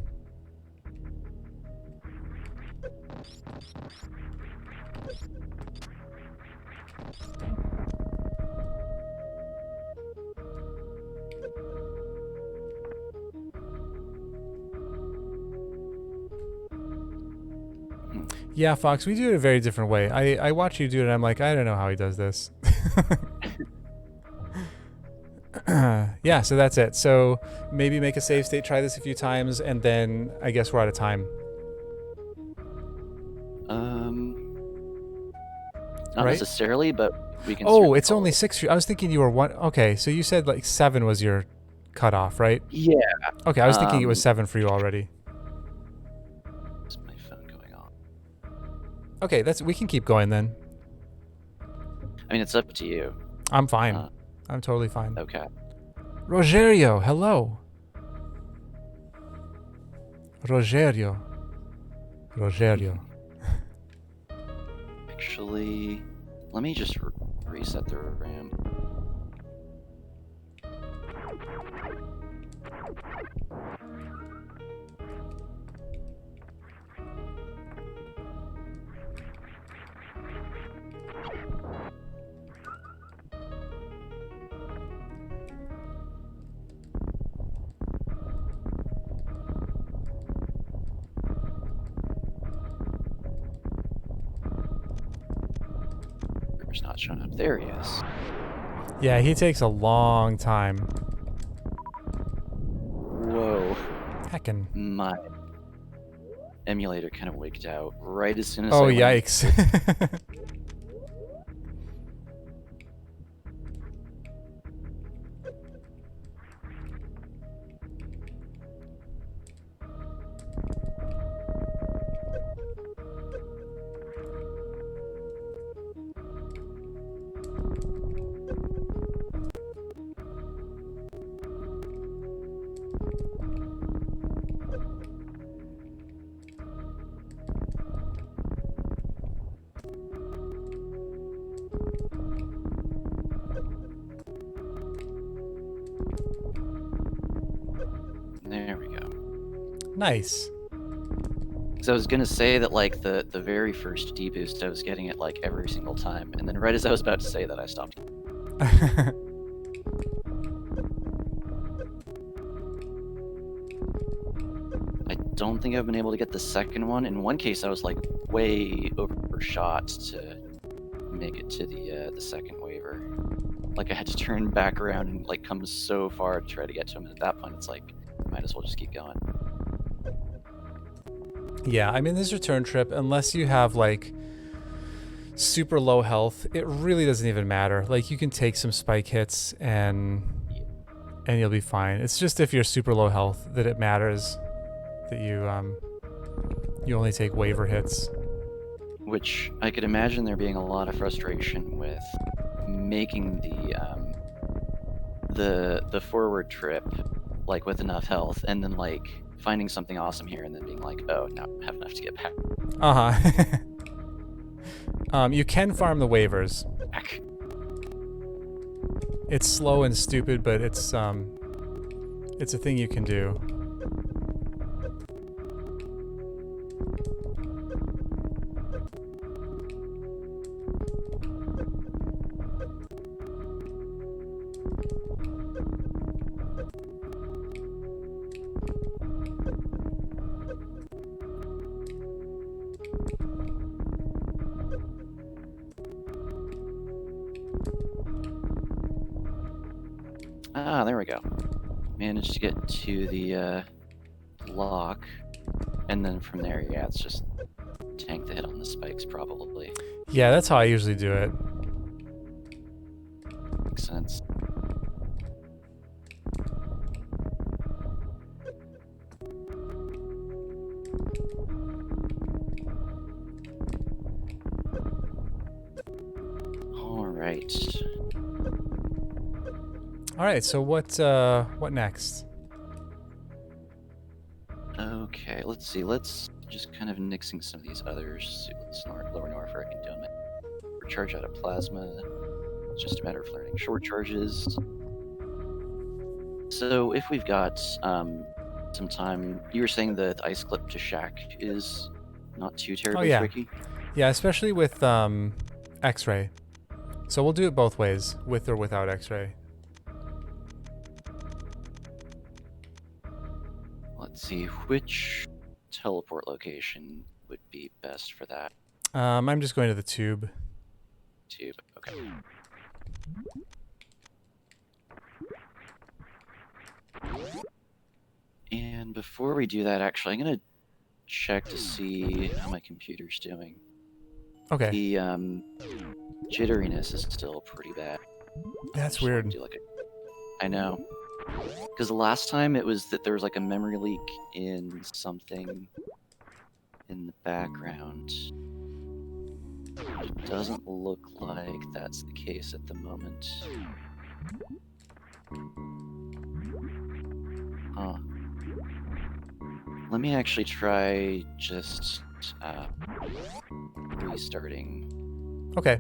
Yeah, Fox, we do it a very different way. I watch you do it and I'm like, I don't know how he does this. Yeah, so that's it. So maybe make a save state, try this a few times, and then I guess we're out of time. Not Right? necessarily, but we can. Oh, it's follow. only 6. I was thinking you were 1. Okay, so you said like 7 was your cutoff, right? Yeah. Okay, I was thinking it was 7 for you already. Is my phone going off? Okay, we can keep going then. I mean, it's up to you. I'm fine. I'm totally fine. Okay. Rogerio, hello. Rogerio. Actually, let me just reset the RAM. It's not showing up. There he is. Yeah, he takes a long time. Whoa. Heckin'. My emulator kind of wigged out right as soon as Oh, I went. yikes. There we go. Nice. Because I was gonna say that like the very first deboost I was getting it like every single time, and then right as I was about to say that I stopped. I don't think I've been able to get the second one. In one case, I was like way overshot to make it to the second waiver. Like I had to turn back around and like come so far to try to get to him. And at that point, it's like might as well just keep going. Yeah, I mean, this return trip, unless you have like super low health, it really doesn't even matter. Like you can take some spike hits and you'll be fine. It's just if you're super low health that it matters that you only take waiver hits. Which I could imagine there being a lot of frustration with making the forward trip like with enough health, and then like finding something awesome here, and then being like, oh, no, I have enough to get back. You can farm the waivers. It's slow and stupid, but it's a thing you can do. Ah, there we go. Managed to get to the lock, and then from there, yeah, it's just tank the hit on the spikes, probably. Yeah, that's how I usually do it. Makes sense. All right. All right, so what next? Okay, let's see. Let's just kind of nixing some of these others. Let's lower Norfolk and Dome. Recharge out of plasma. It's just a matter of learning short charges. So if we've got some time, you were saying the ice clip to Shack is not too terribly tricky. Yeah, especially with X-ray. So we'll do it both ways, with or without X-ray. Let's see, which teleport location would be best for that? I'm just going to the tube. Tube, okay. And before we do that, actually, I'm gonna check to see how my computer's doing. Okay. The jitteriness is still pretty bad. That's weird. I know. Because the last time it was that there was like a memory leak in something in the background. It doesn't look like that's the case at the moment. Huh. Let me actually try just restarting. Okay.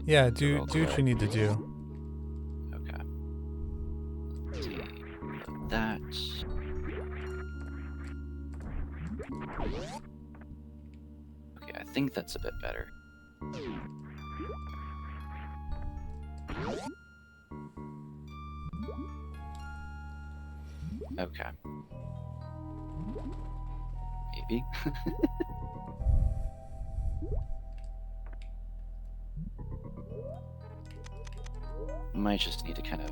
Yeah, the do what you need to do. Okay. Let's see. That. Okay, I think that's a bit better. Okay. Maybe. Might just need to kind of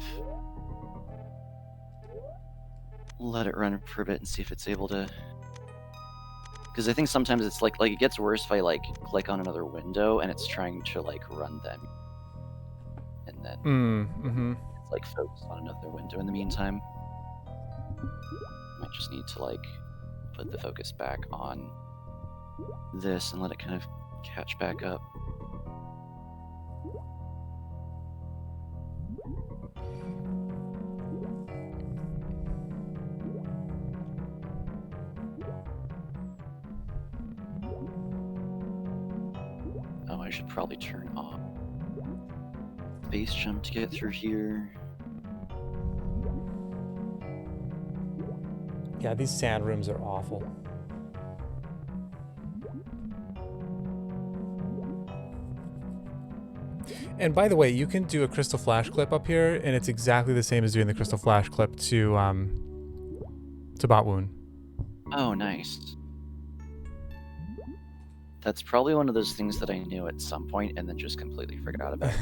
let it run for a bit and see if it's able to. Because I think sometimes it's like it gets worse if I like click on another window and it's trying to like run them, and then it's like focused on another window in the meantime. Might just need to like put the focus back on this and let it kind of catch back up. Oh, I should probably turn off base jump to get through here. Yeah, these sand rooms are awful. And by the way, you can do a crystal flash clip up here, and it's exactly the same as doing the crystal flash clip to Botwoon. Oh, nice. That's probably one of those things that I knew at some point and then just completely forgot about.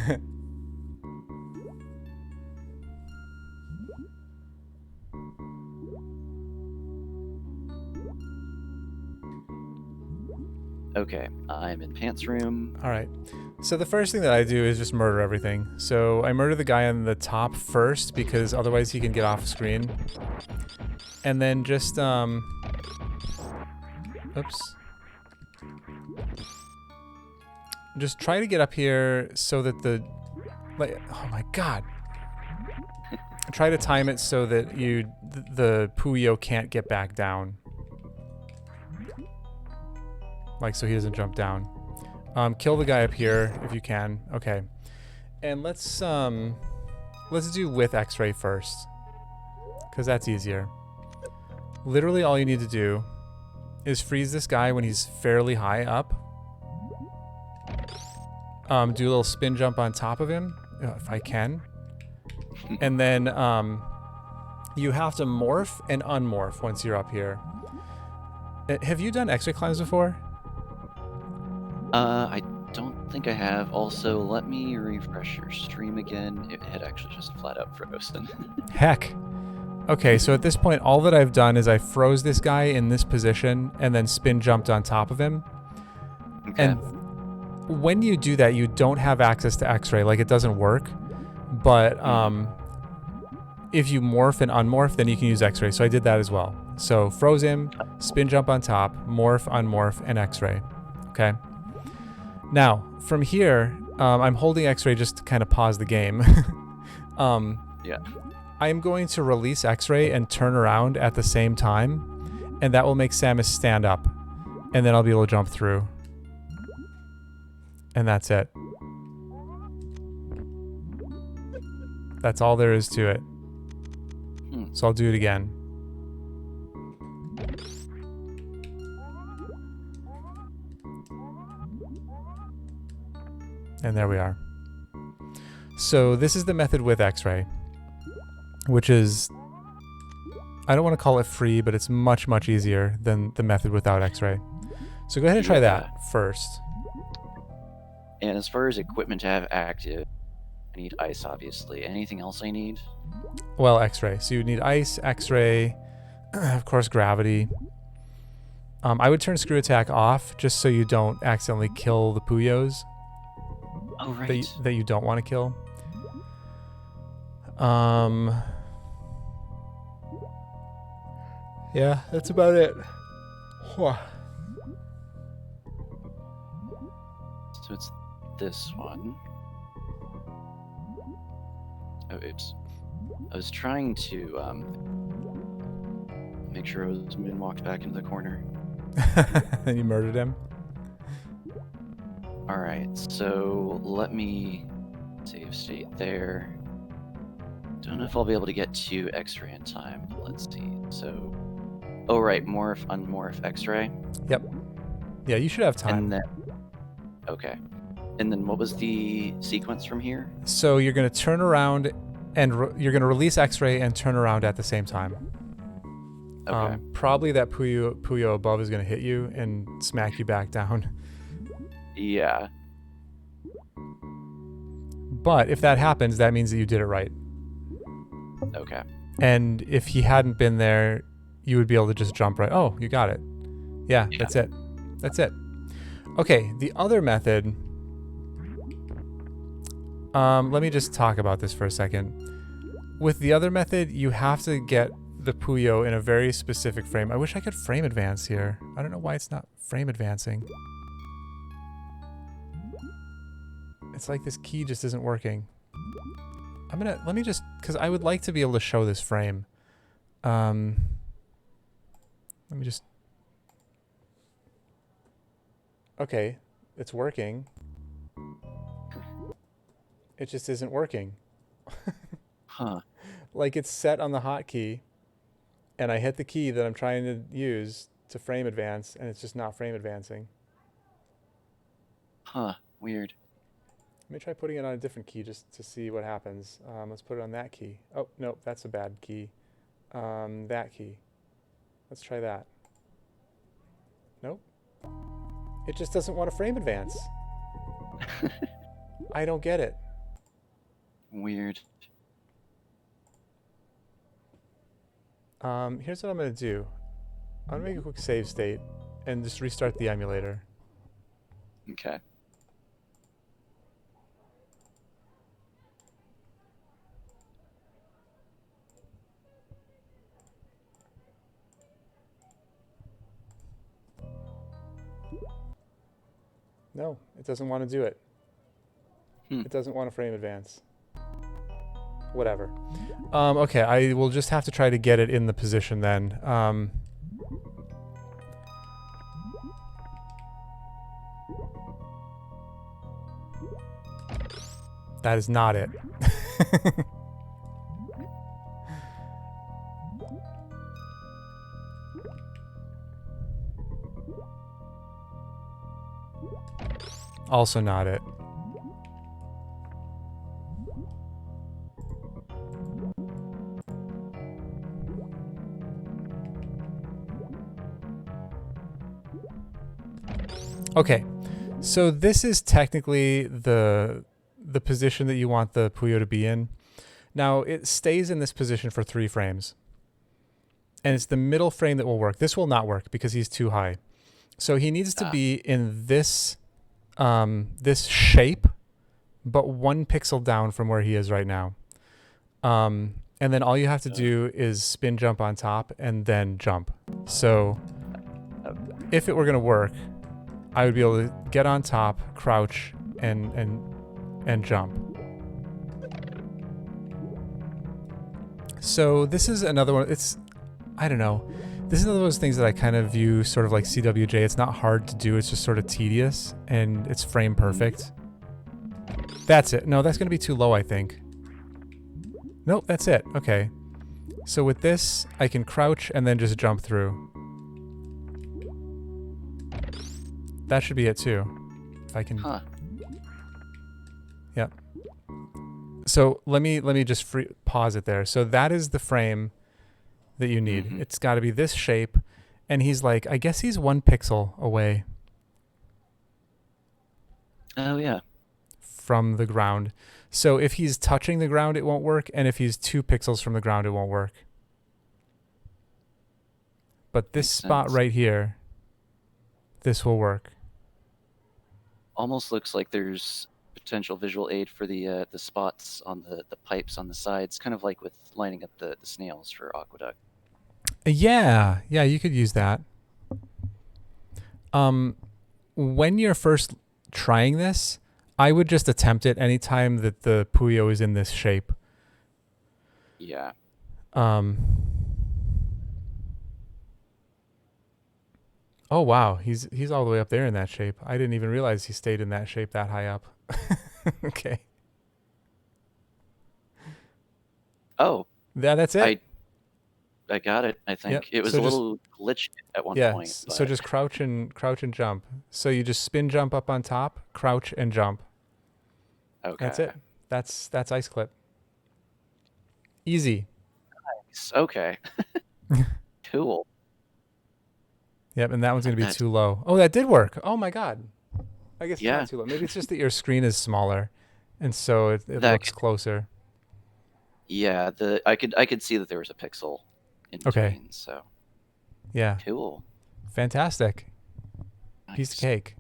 Okay, I'm in pants room. All right. So the first thing that I do is just murder everything. So I murder the guy on the top first because otherwise he can get off screen. And then just oops. just try to get up here so that the, like, oh my god. Try to time it so that the Puyo can't get back down. Like, so he doesn't jump down. Kill the guy up here if you can. Okay. And let's do with X-ray first, because that's easier. Literally all you need to do is freeze this guy when he's fairly high up. Do a little spin jump on top of him, if I can. And then you have to morph and unmorph once you're up here. Have you done X-ray climbs before? I don't think I have. Also, let me refresh your stream again. It had actually just flat out frozen. Heck. Okay, so at this point, all that I've done is I froze this guy in this position and then spin jumped on top of him. Okay. And when you do that, you don't have access to X-ray. Like, it doesn't work. But if you morph and unmorph, then you can use X-ray. So I did that as well. So froze him, spin jump on top, morph, unmorph, and X-ray. Okay. Now, from here, I'm holding X-ray just to kind of pause the game. Yeah. I am going to release X-ray and turn around at the same time, and that will make Samus stand up, and then I'll be able to jump through. And that's it. That's all there is to it. So I'll do it again. And there we are. So this is the method with X-ray, which is, I don't want to call it free, but it's much, much easier than the method without X-ray. So go ahead and try that first. And as far as equipment to have active, I need ice, obviously. Anything else I need? Well, X-ray. So you need ice, X-ray, of course, gravity. I would turn screw attack off just so you don't accidentally kill the Puyos. Oh, right. That you don't want to kill. Yeah, that's about it. So it's this one. Oh, oops. I was trying to make sure I was moonwalked back into the corner. Then you murdered him? Alright, so let me save state there. Don't know if I'll be able to get to X-ray in time. Let's see. So, oh right, morph, unmorph, X-ray. Yep. Yeah, you should have time. And then, okay. And then what was the sequence from here? So you're going to turn around and you're going to release X-ray and turn around at the same time. Okay. Probably that Puyo above is going to hit you and smack you back down. Yeah. But if that happens, that means that you did it right. Okay. And if he hadn't been there, you would be able to just jump right. Oh, you got it. Yeah, that's it. That's it. Okay, the other method. Let me just talk about this for a second. With the other method, you have to get the Puyo in a very specific frame. I wish I could frame advance here. I don't know why it's not frame advancing. It's like this key just isn't working. Let me just, because I would like to be able to show this frame. Let me just, okay, it's working. It just isn't working. Huh. Like it's set on the hotkey, and I hit the key that I'm trying to use to frame advance, and it's just not frame advancing. Huh. Weird. Let me try putting it on a different key just to see what happens. Let's put it on that key. Oh, nope, that's a bad key. That key. Let's try that. Nope. It just doesn't want to frame advance. I don't get it. Weird. Here's what I'm going to do. I'm going to make a quick save state and just restart the emulator. Okay. No, it doesn't want to do it. Hmm. It doesn't want to frame advance. Whatever. Okay, I will just have to try to get it in the position then. That is not it. Also not it. Okay, so this is technically the position that you want the Puyo to be in. Now it stays in this position for 3 frames. And it's the middle frame that will work. This will not work because he's too high. So he needs to be in this this shape, but 1 pixel down from where he is right now. And then all you have to do is spin jump on top and then jump. So if it were going to work, I would be able to get on top, crouch, and jump. So this is another one. I don't know. This is one of those things that I kind of view sort of like CWJ. It's not hard to do. It's just sort of tedious, and it's frame perfect. That's it. No, that's going to be too low, I think. Nope, that's it. Okay. So with this, I can crouch and then just jump through. That should be it too. If I can. Huh. Yep. So let me just pause it there. So that is the frame that you need. Mm-hmm. It's got to be this shape, and he's like, I guess he's 1 pixel away Oh yeah. from the ground. So if he's touching the ground, it won't work, and if he's 2 pixels from the ground, it won't work. But this Makes spot sense. right here, this will work. Almost looks like there's potential visual aid for the spots on the pipes on the sides, kind of like with lining up the snails for aqueduct. Yeah, you could use that. When you're first trying this, I would just attempt it anytime that the Puyo is in this shape. Yeah. Oh wow, he's all the way up there in that shape. I didn't even realize he stayed in that shape that high up. Okay. Oh. Yeah, that's it. I got it. I think Yep. it was So a just little glitched at one yeah. point. So just crouch and jump. So you just spin jump up on top, crouch and jump. Okay. That's it. That's ice clip. Easy. Nice. Okay. Cool. Yep, and that one's gonna be That's too low. Oh, that did work. Oh my god. I guess it's yeah. not too low. Maybe it's just that your screen is smaller, and so it That looks closer. yeah. I could see that there was a pixel in Okay. between. So Yeah. cool. Fantastic. Piece of Nice. cake.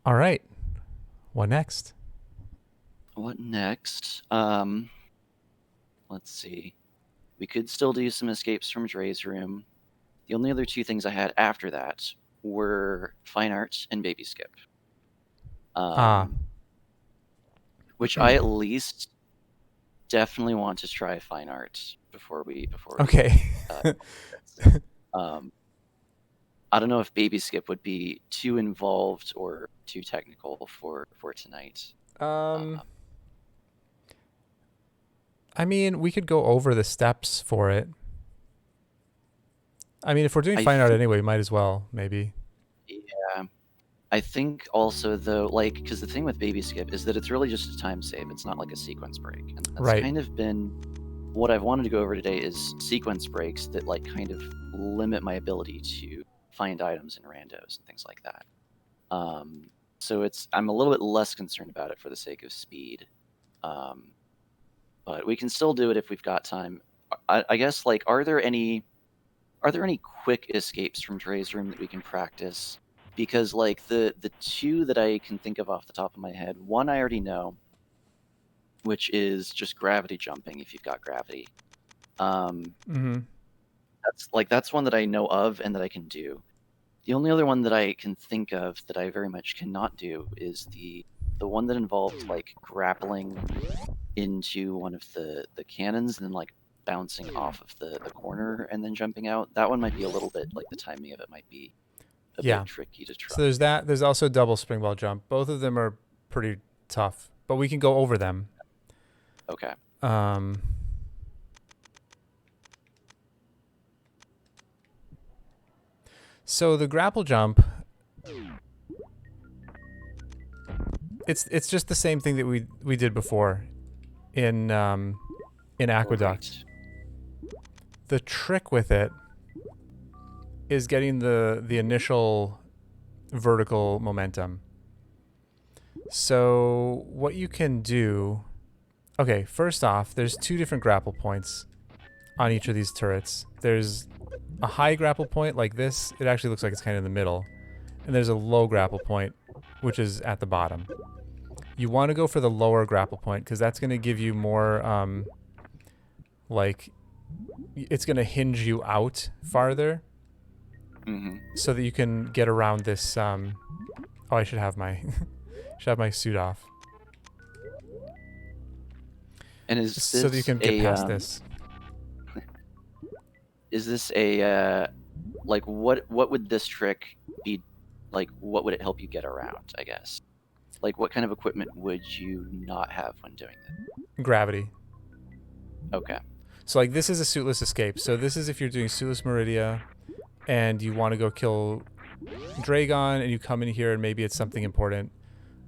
All right. What next? What next? Let's see. We could still do some escapes from Dre's room. The only other 2 things I had after that were fine art and baby skip. Which I at least definitely want to try fine art before we Okay. I don't know if baby skip would be too involved or too technical for tonight. I mean, we could go over the steps for it. I mean, if we're doing fine art anyway, we might as well, maybe. Yeah. I think also, though, like, because the thing with baby skip is that it's really just a time save. It's not like a sequence break. And that's Right. kind of been what I've wanted to go over today is sequence breaks that, like, kind of limit my ability to find items in randos and things like that. So I'm a little bit less concerned about it for the sake of speed. But we can still do it if we've got time. I guess, like, are there any quick escapes from Dre's room that we can practice? Because, like, the 2 that I can think of off the top of my head, one I already know, which is just gravity jumping if you've got gravity. That's one that I know of and that I can do. The only other one that I can think of that I very much cannot do is the one that involved like grappling into one of the cannons and then like bouncing off of the corner and then jumping out. That one might be a little bit like the timing of it might be a Yeah. bit tricky to try. So there's that. There's also double springboard jump. Both of them are pretty tough, but we can go over them. Okay. So the grapple jump, it's just the same thing that we did before in Aqueduct. Right. The trick with it is getting the initial vertical momentum. So what you can do, okay, first off, there's 2 different grapple points on each of these turrets. There's a high grapple point like this. It actually looks like it's kind of in the middle. And there's a low grapple point, which is at the bottom. You want to go for the lower grapple point because that's going to give you more, like, it's going to hinge you out farther so that you can get around this. Oh, I should have my suit off. And is this so that you can get past this. Is this a like what would this trick be like? What would it help you get around? I guess. Like what kind of equipment would you not have when doing that? Gravity. Okay. So like this is a suitless escape. So this is if you're doing suitless Meridia and you want to go kill Dragon and you come in here and maybe it's something important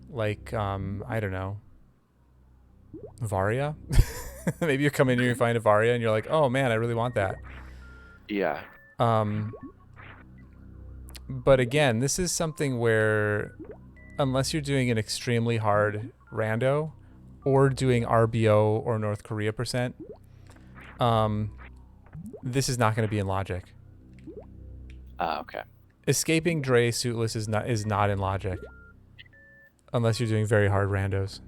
like I don't know, Varia. Maybe you come in here and you find a Varia and you're like, oh man, I really want that. Yeah. But again, this is something where unless you're doing an extremely hard rando or doing RBO or North Korea %, this is not going to be in logic. Okay. Escaping Dre suitless is not in logic unless you're doing very hard randos.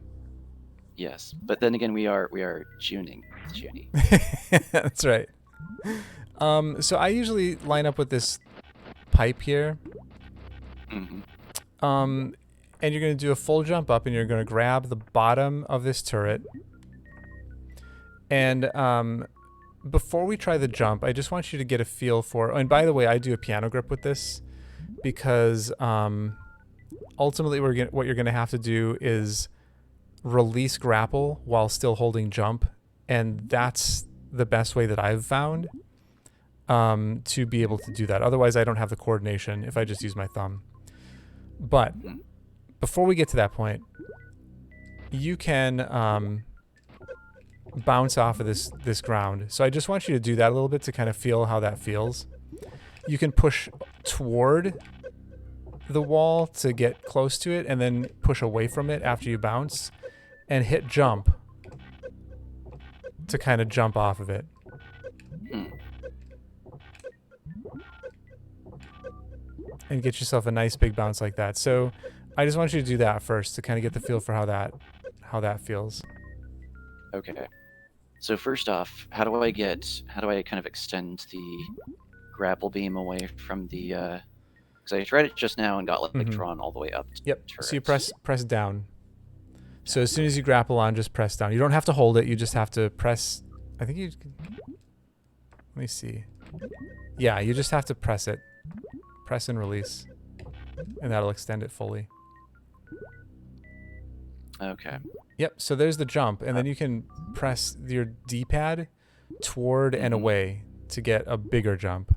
Yes, but then again, we are tuning Junie. That's right. So I usually line up with this pipe here. And you're going to do a full jump up and you're going to grab the bottom of this turret. And before we try the jump, I just want you to get a feel for, and by the way, I do a piano grip with this because ultimately what you're going to have to do is release grapple while still holding jump. And that's the best way that I've found to be able to do that. Otherwise, I don't have the coordination if I just use my thumb. But before we get to that point, you can bounce off of this ground. So I just want you to do that a little bit to kind of feel how that feels. You can push toward the wall to get close to it and then push away from it after you bounce and hit jump to kind of jump off of it. And get yourself a nice big bounce like that. So I just want you to do that first to kind of get the feel for how that feels. Okay. So first off, how do I kind of extend the grapple beam away from the because I tried it just now and got like drawn all the way up to Yep. the turret. So you press down. So as soon as you grapple on, just press down. You don't have to hold it, you just have to press. I think you let me see. Yeah, you just have to press it. Press and release. And that'll extend it fully. Okay. Yep, so there's the jump, and then you can press your D-pad toward and away to get a bigger jump.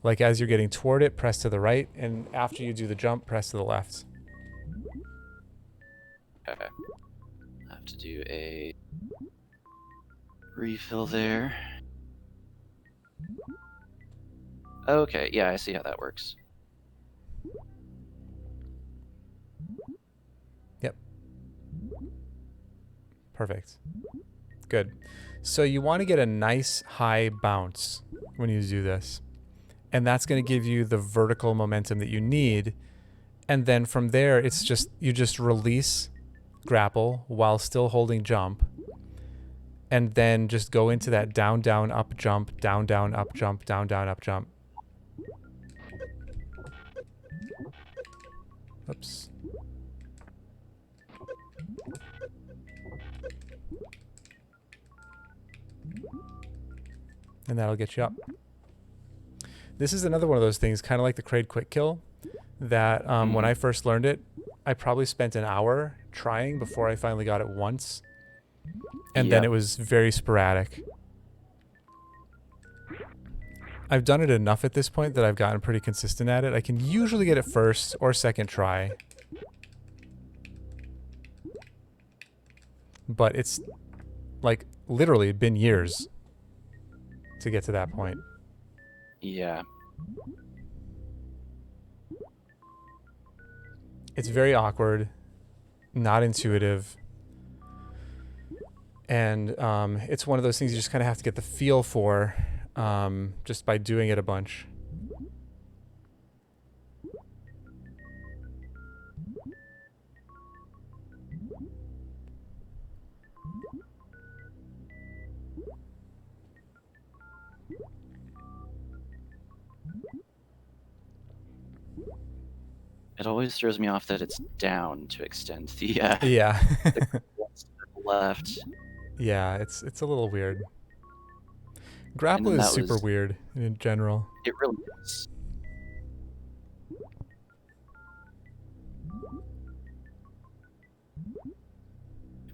Like as you're getting toward it, press to the right, and after you do the jump, press to the left. Okay. I have to do a refill there. Okay, yeah, I see how that works. Yep. Perfect. Good. So you want to get a nice high bounce when you do this. And that's going to give you the vertical momentum that you need. And then from there, it's just you just release grapple while still holding jump. And then just go into that down, down, up, jump, down, down, up, jump, down, down, up, jump. and that'll get you up. This is another one of those things, kind of like the Crate Quick Kill, that when I first learned it, I probably spent an hour trying before I finally got it once. And then it was very sporadic. I've done it enough at this point that I've gotten pretty consistent at it. I can usually get it first or second try. But it's like literally been years to get to that point. Yeah. It's very awkward, not intuitive. And it's one of those things you just kind of have to get the feel for just by doing it a bunch. It always throws me off that it's down to extend the Yeah. the left. Yeah, it's a little weird. Grapple is super weird in general. It really is.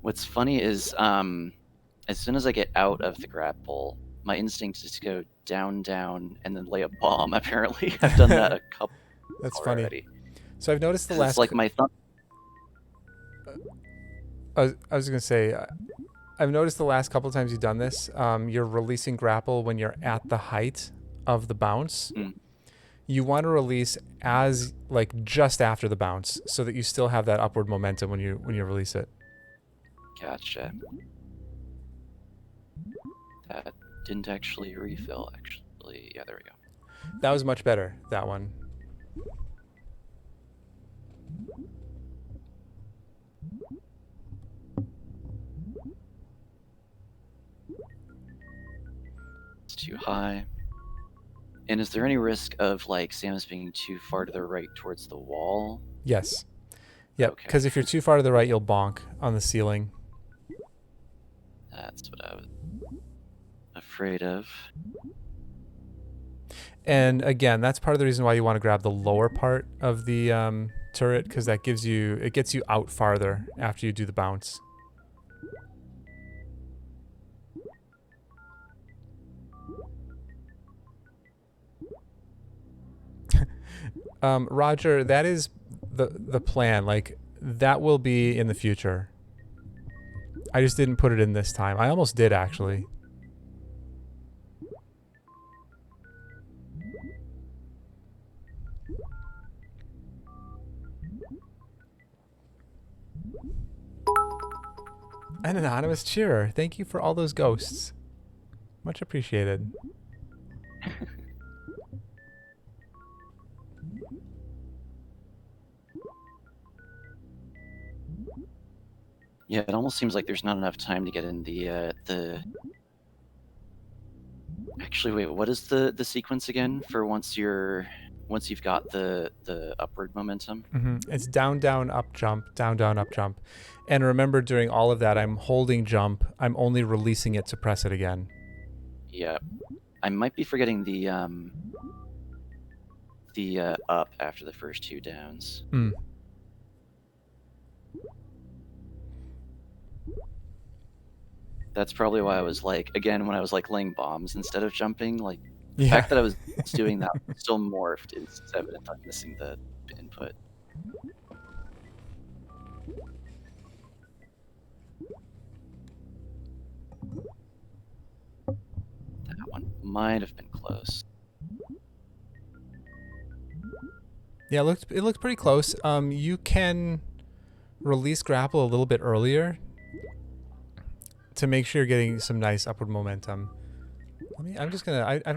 What's funny is as soon as I get out of the grapple, my instinct is to go down, down, and then lay a bomb. Apparently, I've done that a couple. That's already. funny. So I've noticed the last. It's like my thumb. I was gonna say, I've noticed the last couple of times you've done this, you're releasing grapple when you're at the height of the bounce. You want to release as like just after the bounce, so that you still have that upward momentum when you release it. Gotcha. That didn't actually refill. Actually, yeah, there we go. That was much better. That one. It's too high. And is there any risk of like Samus being too far to the right towards the wall? Yes. Yep. Because if you're too far to the right, you'll bonk on the ceiling. That's what I was afraid of. And again, that's part of the reason why you want to grab the lower part of the turret, because that gets you out farther after you do the bounce. Roger, that is the plan. Like, that will be in the future. I just didn't put it in this time. I almost did, actually. An anonymous cheerer. Thank you for all those ghosts. Much appreciated. Yeah, it almost seems like there's not enough time to get in the Actually, wait, what is the sequence again for once you've got the upward momentum? It's down, down, up, jump, down, down, up, jump. And remember, during all of that, I'm holding jump. I'm only releasing it to press it again. Yeah. I might be forgetting the up after the first two downs. That's probably why I was like, again, when I was like laying bombs instead of jumping, like the fact that I was doing that still morphed is evident. I'm missing the input. That one might have been close. Yeah, it looked pretty close. You can release grapple a little bit earlier to make sure you're getting some nice upward momentum. I've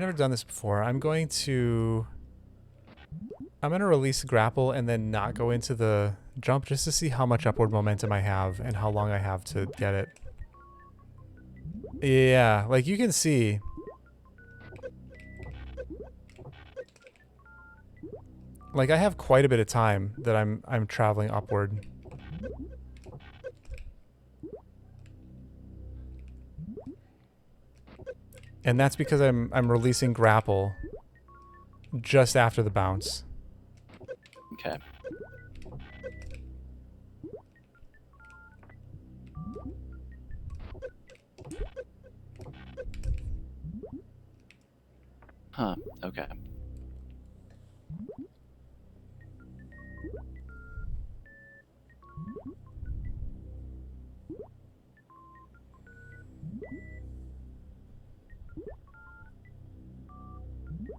never done this before. I'm gonna release grapple and then not go into the jump just to see how much upward momentum I have and how long I have to get it. Yeah, like you can see. Like I have quite a bit of time that I'm traveling upward. And that's because I'm releasing grapple just after the bounce. Okay. Huh. Okay.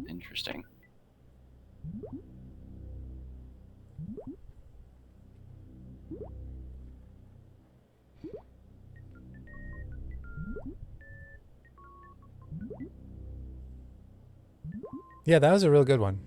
Interesting. Yeah, that was a real good one.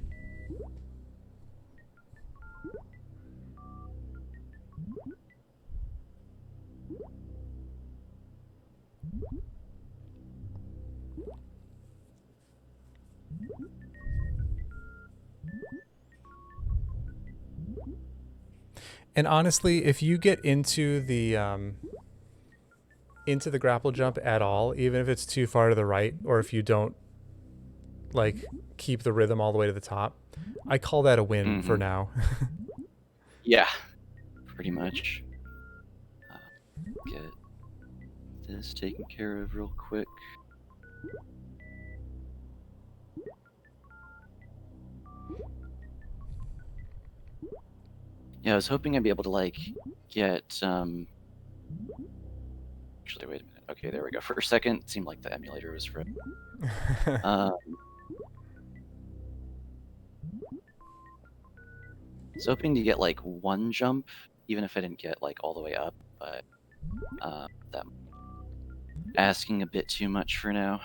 And honestly, if you get into the grapple jump at all, even if it's too far to the right, or if you don't like keep the rhythm all the way to the top, I call that a win for now. Yeah. Pretty much. Get this taken care of real quick. Yeah, I was hoping I'd be able to like get actually wait a minute. Okay, there we go. For a second, it seemed like the emulator was for I was hoping to get like one jump, even if I didn't get like all the way up, but that asking a bit too much for now.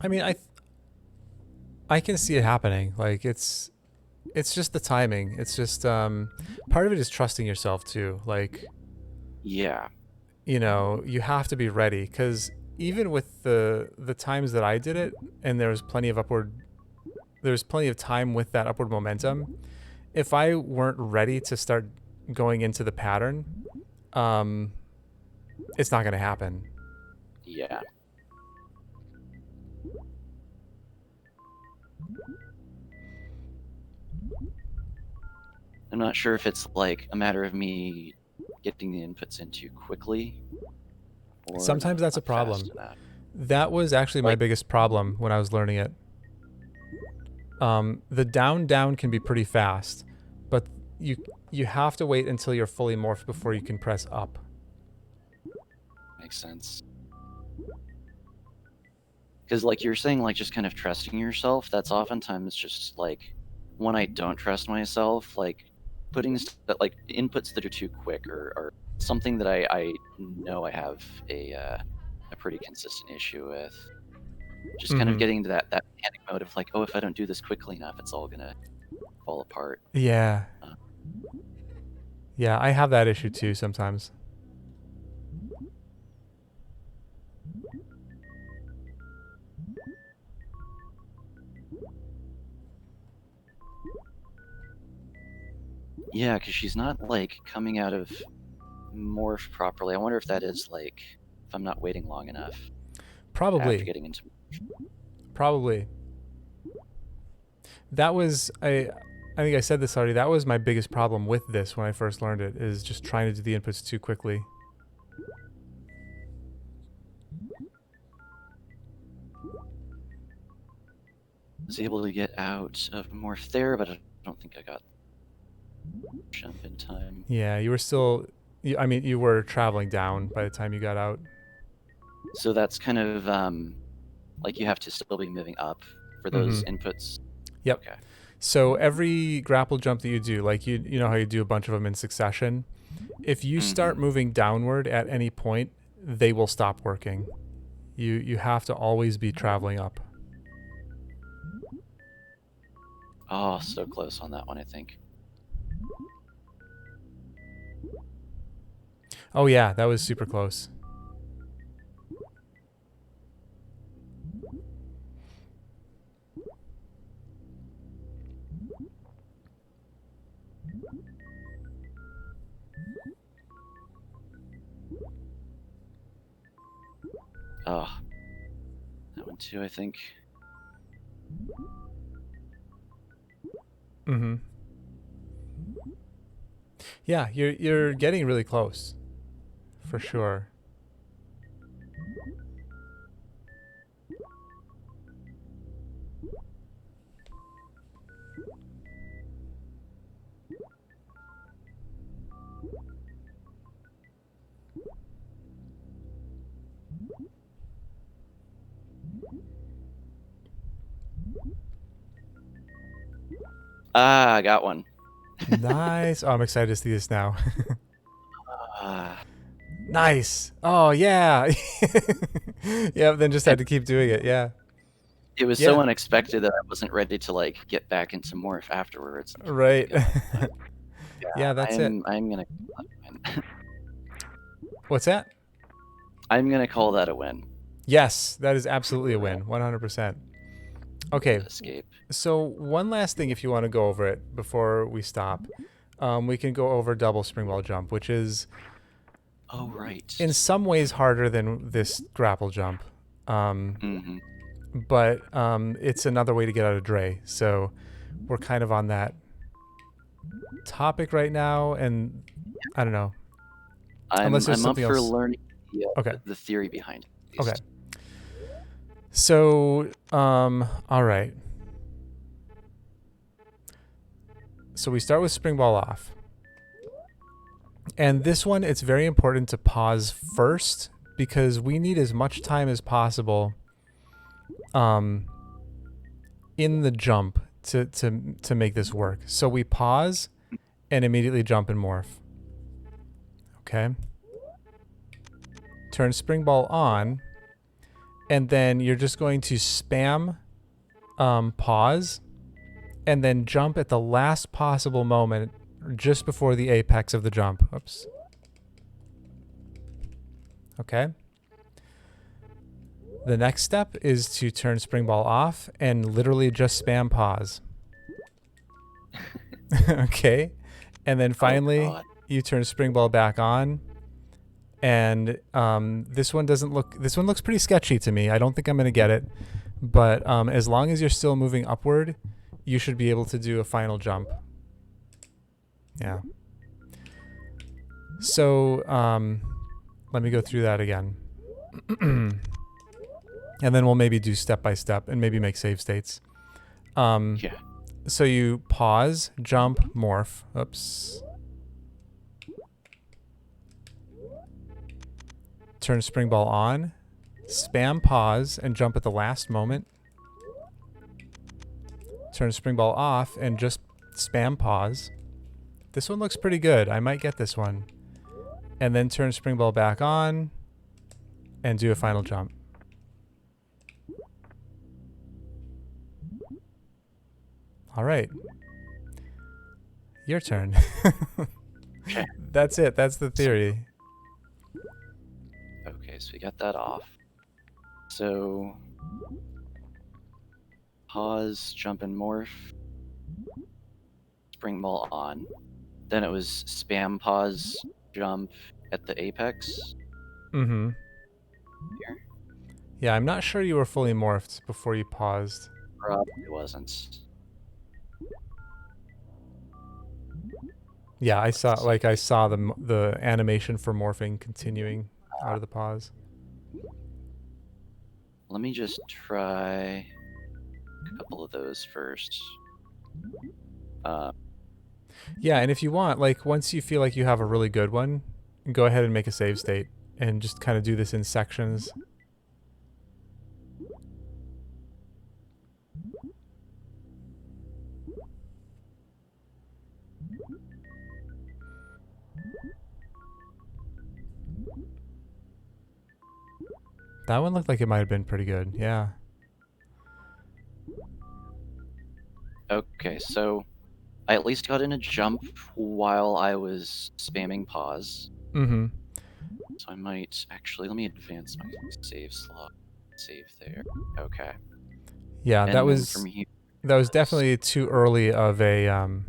I mean, I can see it happening. Like it's just the timing. It's just part of it is trusting yourself too. Like, Yeah. you know, you have to be ready because even with the times that I did it, and there's plenty of time with that upward momentum. If I weren't ready to start going into the pattern, it's not going to happen. Yeah. I'm not sure if it's like a matter of me getting the inputs in too quickly or Sometimes that's a not problem. fast enough. That was actually my Like, biggest problem when I was learning it. The down can be pretty fast, but you have to wait until you're fully morphed before you can press up. makes sense. Because like you're saying, like just kind of trusting yourself, that's oftentimes just like when I don't trust myself, like putting like inputs that are too quick or something that I know I have a pretty consistent issue with. Just kind of getting into that panic mode of like, oh, if I don't do this quickly enough, it's all gonna fall apart. Yeah. Uh, Yeah, I have that issue too sometimes. Yeah, because she's not like coming out of morph properly. I wonder if that is like if I'm not waiting long enough after Probably. getting into. Probably. That was I think I said this already. That was my biggest problem with this when I first learned it, is just trying to do the inputs too quickly. Was able to get out of morph there, but I don't think I got jump in time. Yeah, you were still I mean, you were traveling down by the time you got out. So that's kind of like you have to still be moving up for those inputs. Yep. Okay. So every grapple jump that you do, like you know how you do a bunch of them in succession, if you start moving downward at any point, they will stop working. You have to always be traveling up. Oh, so close on that one, I think. Oh yeah, that was super close. Oh, to, I think. Mm-hmm. Yeah, you're getting really close, for sure. Ah, I got one. Nice. Oh, I'm excited to see this now. Ah, Nice. Oh yeah. Yeah. Then just had to keep doing it. Yeah. it was so Yeah. unexpected that I wasn't ready to like get back into morph afterwards and keep Right. going. But yeah, Yeah, that's it. I'm gonna call that a win. What's that? I'm gonna call that a win. Yes, that is absolutely a win. 100%. Okay. Escape. So one last thing, if you want to go over it before we stop, we can go over double spring ball jump, which is Oh right. in some ways harder than this grapple jump. Mm-hmm. But it's another way to get out of Dre. So we're kind of on that topic right now, and I don't know. Unless there's I'm up something for else. learning Okay. the theory behind it. Okay. So, all right. So we start with spring ball off. And this one, it's very important to pause first because we need as much time as possible in the jump to make this work. So we pause and immediately jump and morph. Okay. Turn spring ball on, and then you're just going to spam pause and then jump at the last possible moment just before the apex of the jump. Oops. Okay. The next step is to turn spring ball off and literally just spam pause. Okay. And then finally, you turn spring ball back on. And this one looks pretty sketchy to me. I don't think I'm going to get it. But as long as you're still moving upward, you should be able to do a final jump. Yeah. So let me go through that again. And then we'll maybe do step by step and maybe make save states. Yeah. So you pause, jump, morph. Oops. Turn spring ball on, spam pause and jump at the last moment. Turn spring ball off and just spam pause. This one looks pretty good. I might get this one. And then turn spring ball back on and do a final jump. All right. Your turn. Okay. That's it. That's the theory. Okay, so we got that off. So pause, jump and morph, spring ball on. Then it was spam pause, jump at the apex. Mm-hmm. Here. Yeah, I'm not sure you were fully morphed before you paused. Probably wasn't. Yeah, I saw the animation for morphing continuing out of the pause. Let me just try a couple of those first. Yeah, and if you want, like once you feel like you have a really good one, go ahead and make a save state and just kind of do this in sections. That one looked like it might have been pretty good. Yeah. Okay, so I at least got in a jump while I was spamming pause. Mm-hmm. So I might actually, let me advance my save slot. Save there. Okay. Yeah, And that then was from here, definitely too early of a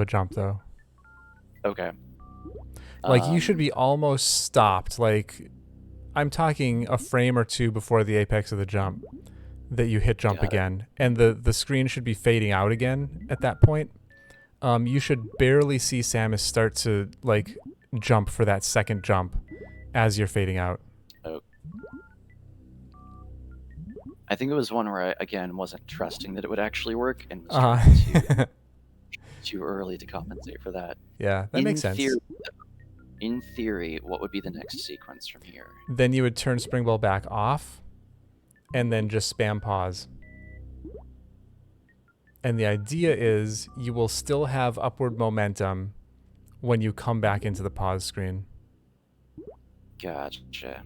jump though. okay. Like you should be almost stopped. Like I'm talking a frame or two before the apex of the jump. that you hit jump Got it. again, and the screen should be fading out again at that point. You should barely see Samus start to like jump for that second jump as you're fading out. Oh. I think it was one where I, again, wasn't trusting that it would actually work and was trying too early to compensate for that. Yeah, that makes sense. In theory, what would be the next sequence from here? Then you would turn Spring Ball back off, and then just spam pause. And the idea is you will still have upward momentum when you come back into the pause screen. Gotcha.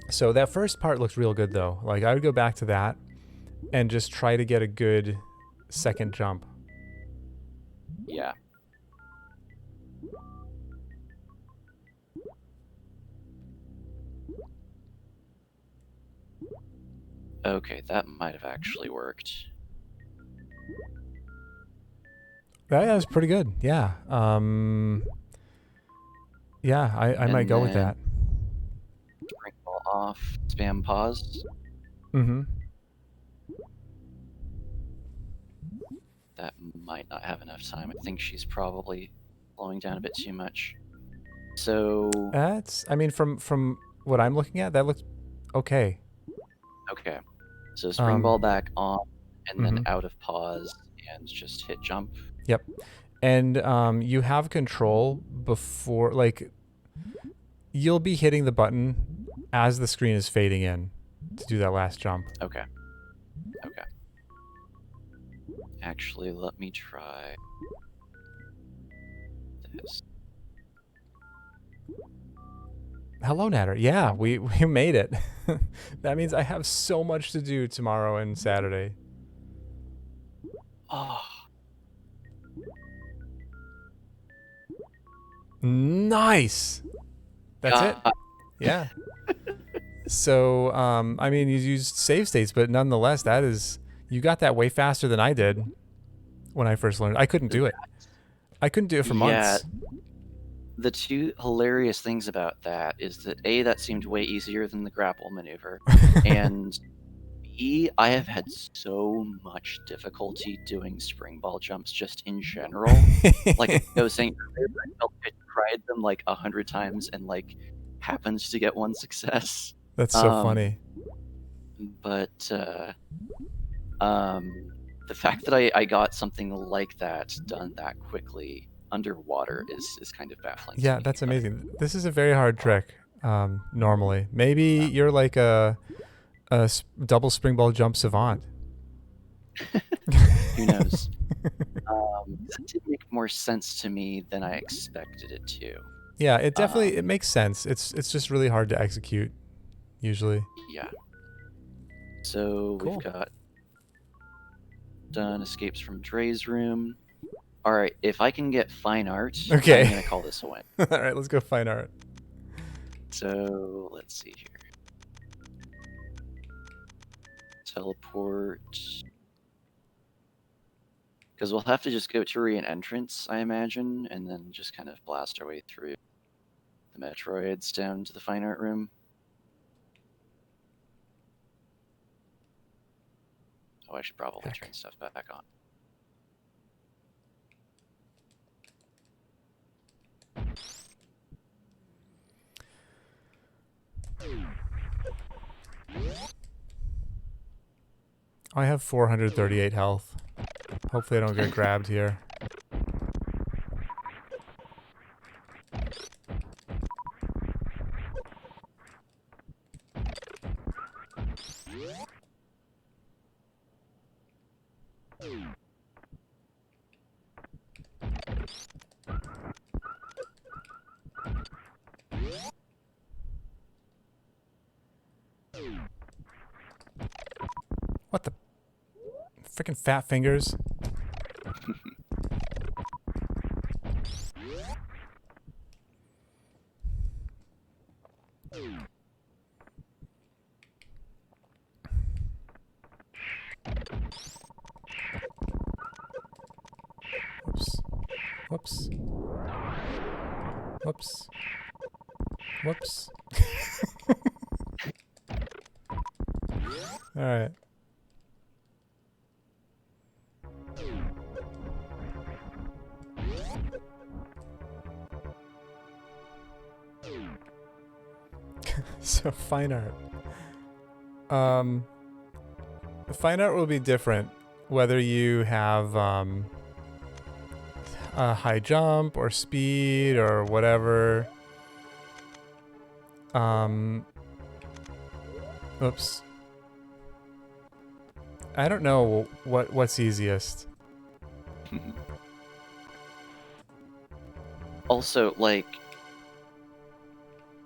So that first part looks real good, though. Like, I would go back to that and just try to get a good second jump. Yeah. Okay, that might have actually worked. That was pretty good. Yeah. Yeah, I might go with that. Spring Ball off, spam pause. Mm-hmm. That might not have enough time. I think she's probably slowing down a bit too much. So That's, I mean, from what I'm looking at, that looks okay. okay. So spring ball back on, and then out of pause, and just hit jump. Yep. And you have control before, like, you'll be hitting the button as the screen is fading in to do that last jump. Okay. Okay. Actually, let me try this. Hello, Natter. Yeah, we made it. That means I have so much to do tomorrow and Saturday. Oh. Nice. That's it. Yeah. So, I mean, you used save states, but nonetheless, that is, you got that way faster than I did when I first learned. I couldn't do it. I couldn't do it for months. The two hilarious things about that is that A, that seemed way easier than the grapple maneuver, and B, I have had so much difficulty doing spring ball jumps just in general. Like I was saying earlier, I felt I tried them like 100 times and like happened to get one success. That's so funny. But the fact that I got something like that done that quickly underwater is kind of baffling. Yeah, that's amazing. This is a very hard trick. Normally, maybe you're like a double spring ball jump savant. Who knows? That did make more sense to me than I expected it to. Yeah, it definitely it makes sense. It's just really hard to execute, usually. Yeah. So Cool. we've got done escapes from Dre's room. All right, if I can get fine art, okay. I'm gonna call this a win. All right, let's go fine art. So let's see here. Teleport. Because we'll have to just go to an entrance, I imagine, and then just kind of blast our way through the Metroids down to the fine art room. Oh, I should probably turn stuff back on. I have 438 health. Hopefully I don't get grabbed here. What the? Freaking fat fingers. Whoops. Whoops. Whoops. All right. So fine art. Fine art will be different whether you have a high jump or speed or whatever. Oops. I don't know what's easiest. Also, like,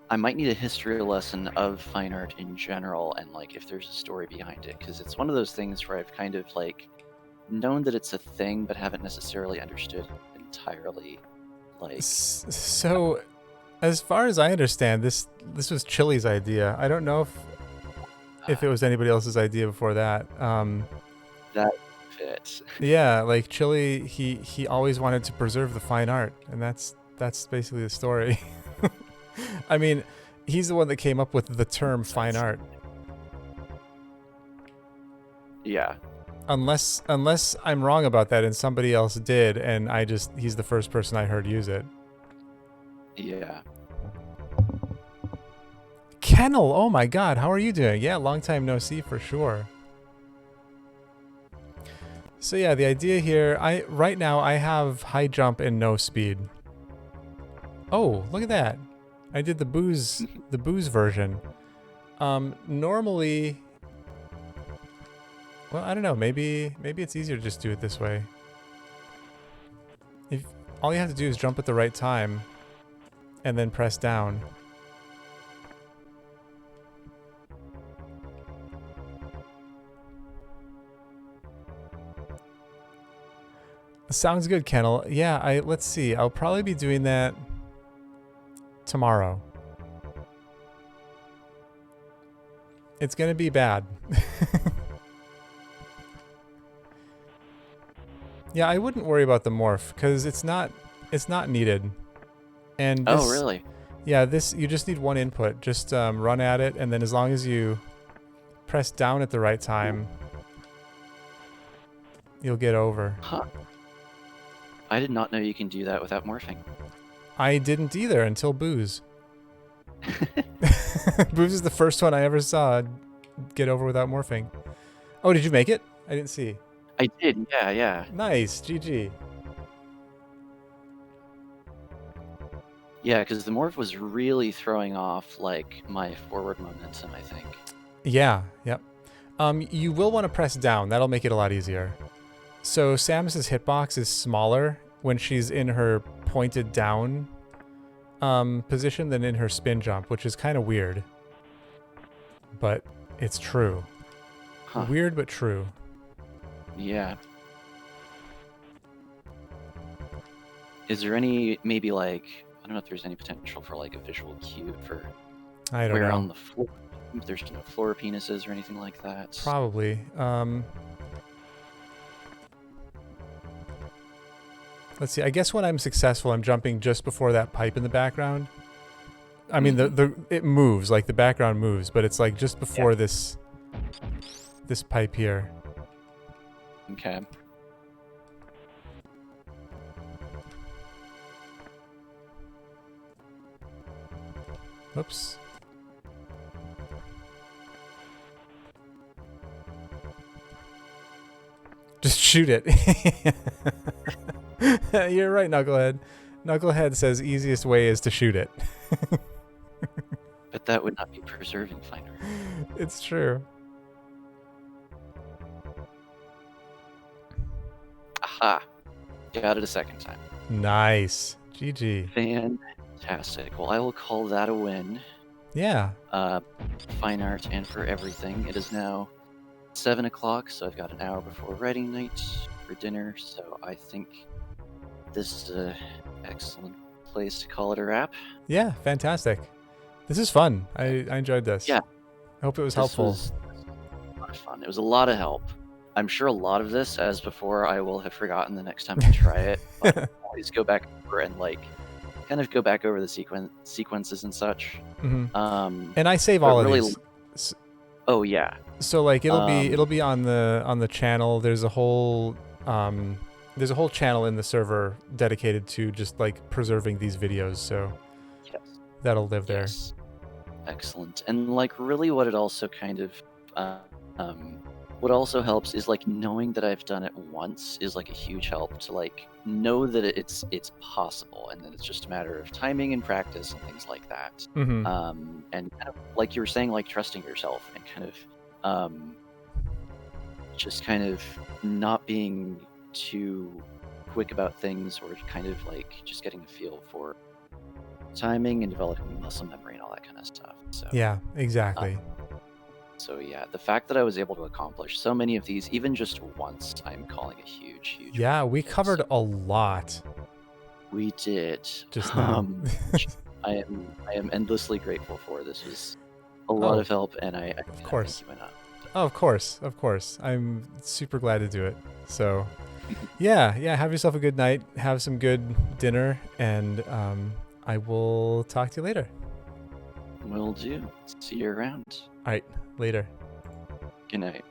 I might need a history lesson of fine art in general, and like if there's a story behind it, because it's one of those things where I've kind of like known that it's a thing, but haven't necessarily understood entirely. Like, So, as far as I understand, this was Chili's idea. I don't know if it was anybody else's idea before that. that fits. Yeah, like Chili, he always wanted to preserve the fine art, and that's basically the story. I mean, he's the one that came up with the term fine art. Yeah. Unless I'm wrong about that and somebody else did, and he's the first person I heard use it. Yeah. Kennel, oh my god, how are you doing? Yeah, long time no see for sure. So yeah, the idea here, right now I have high jump and no speed. Oh, look at that. I did the booze version. Normally, well, I don't know, maybe it's easier to just do it this way. If all you have to do is jump at the right time and then press down. Sounds good, Kennel. Yeah, let's see. I'll probably be doing that tomorrow. It's gonna be bad. Yeah, I wouldn't worry about the morph because it's not needed. And this, oh, really? Yeah, you just need one input. Just run at it, and then as long as you press down at the right time, you'll get over. Huh. I did not know you can do that without morphing. I didn't either until Booze. Booze is the first one I ever saw get over without morphing. Oh, did you make it? I didn't see. I did, yeah. Nice, GG. Yeah, because the morph was really throwing off like my forward momentum, I think. Yeah, yep. You will want to press down. That'll make it a lot easier. So Samus's hitbox is smaller when she's in her pointed down position than in her spin jump, which is kind of weird. But it's true. Huh. Weird but true. Yeah. Is there any, maybe like, I don't know if there's any potential for like a visual cue for I don't where know. on the floor, if there's no floor penises or anything like that? Probably. Let's see. I guess when I'm successful, I'm jumping just before that pipe in the background. I mean, it moves, like the background moves, but it's like just before this pipe here. Okay. Oops. Just shoot it. You're right, Knucklehead. Knucklehead says easiest way is to shoot it. But that would not be preserving fine art. It's true. Aha! Got it a second time. Nice. GG. Fantastic. Well, I will call that a win. Yeah. Fine art and for everything. It is now 7 o'clock, so I've got an hour before writing night for dinner, so I think this is an excellent place to call it a wrap. Yeah, fantastic. This is fun. I enjoyed this. Yeah. I hope it was This helpful. was a lot of fun. It was a lot of help. I'm sure a lot of this, as before, I will have forgotten the next time I try it. But I'll always go back over and like kind of go back over the sequences and such. Mm-hmm. And I save all of really these. Oh yeah. So like it'll be on the channel. There's a whole channel in the server dedicated to just like preserving these videos. So Yes. that'll live there. Yes. Excellent. And like really what it also kind of what also helps is like knowing that I've done it once is like a huge help to like know that it's possible, and then it's just a matter of timing and practice and things like that. Mm-hmm. And kind of like you were saying, like trusting yourself and kind of just kind of not being too quick about things, or kind of like just getting a feel for timing and developing muscle memory and all that kind of stuff. So Yeah, exactly. so yeah, the fact that I was able to accomplish so many of these, even just once, I'm calling a huge, huge. Yeah, we win. covered a lot We did. just now. Which I am endlessly grateful for. This was a lot Oh, of help, and I of course. thank you enough. Oh, of course, of course. I'm super glad to do it. So, yeah. Have yourself a good night. Have some good dinner, and I will talk to you later. Will do. See you around. All right, later. Good night.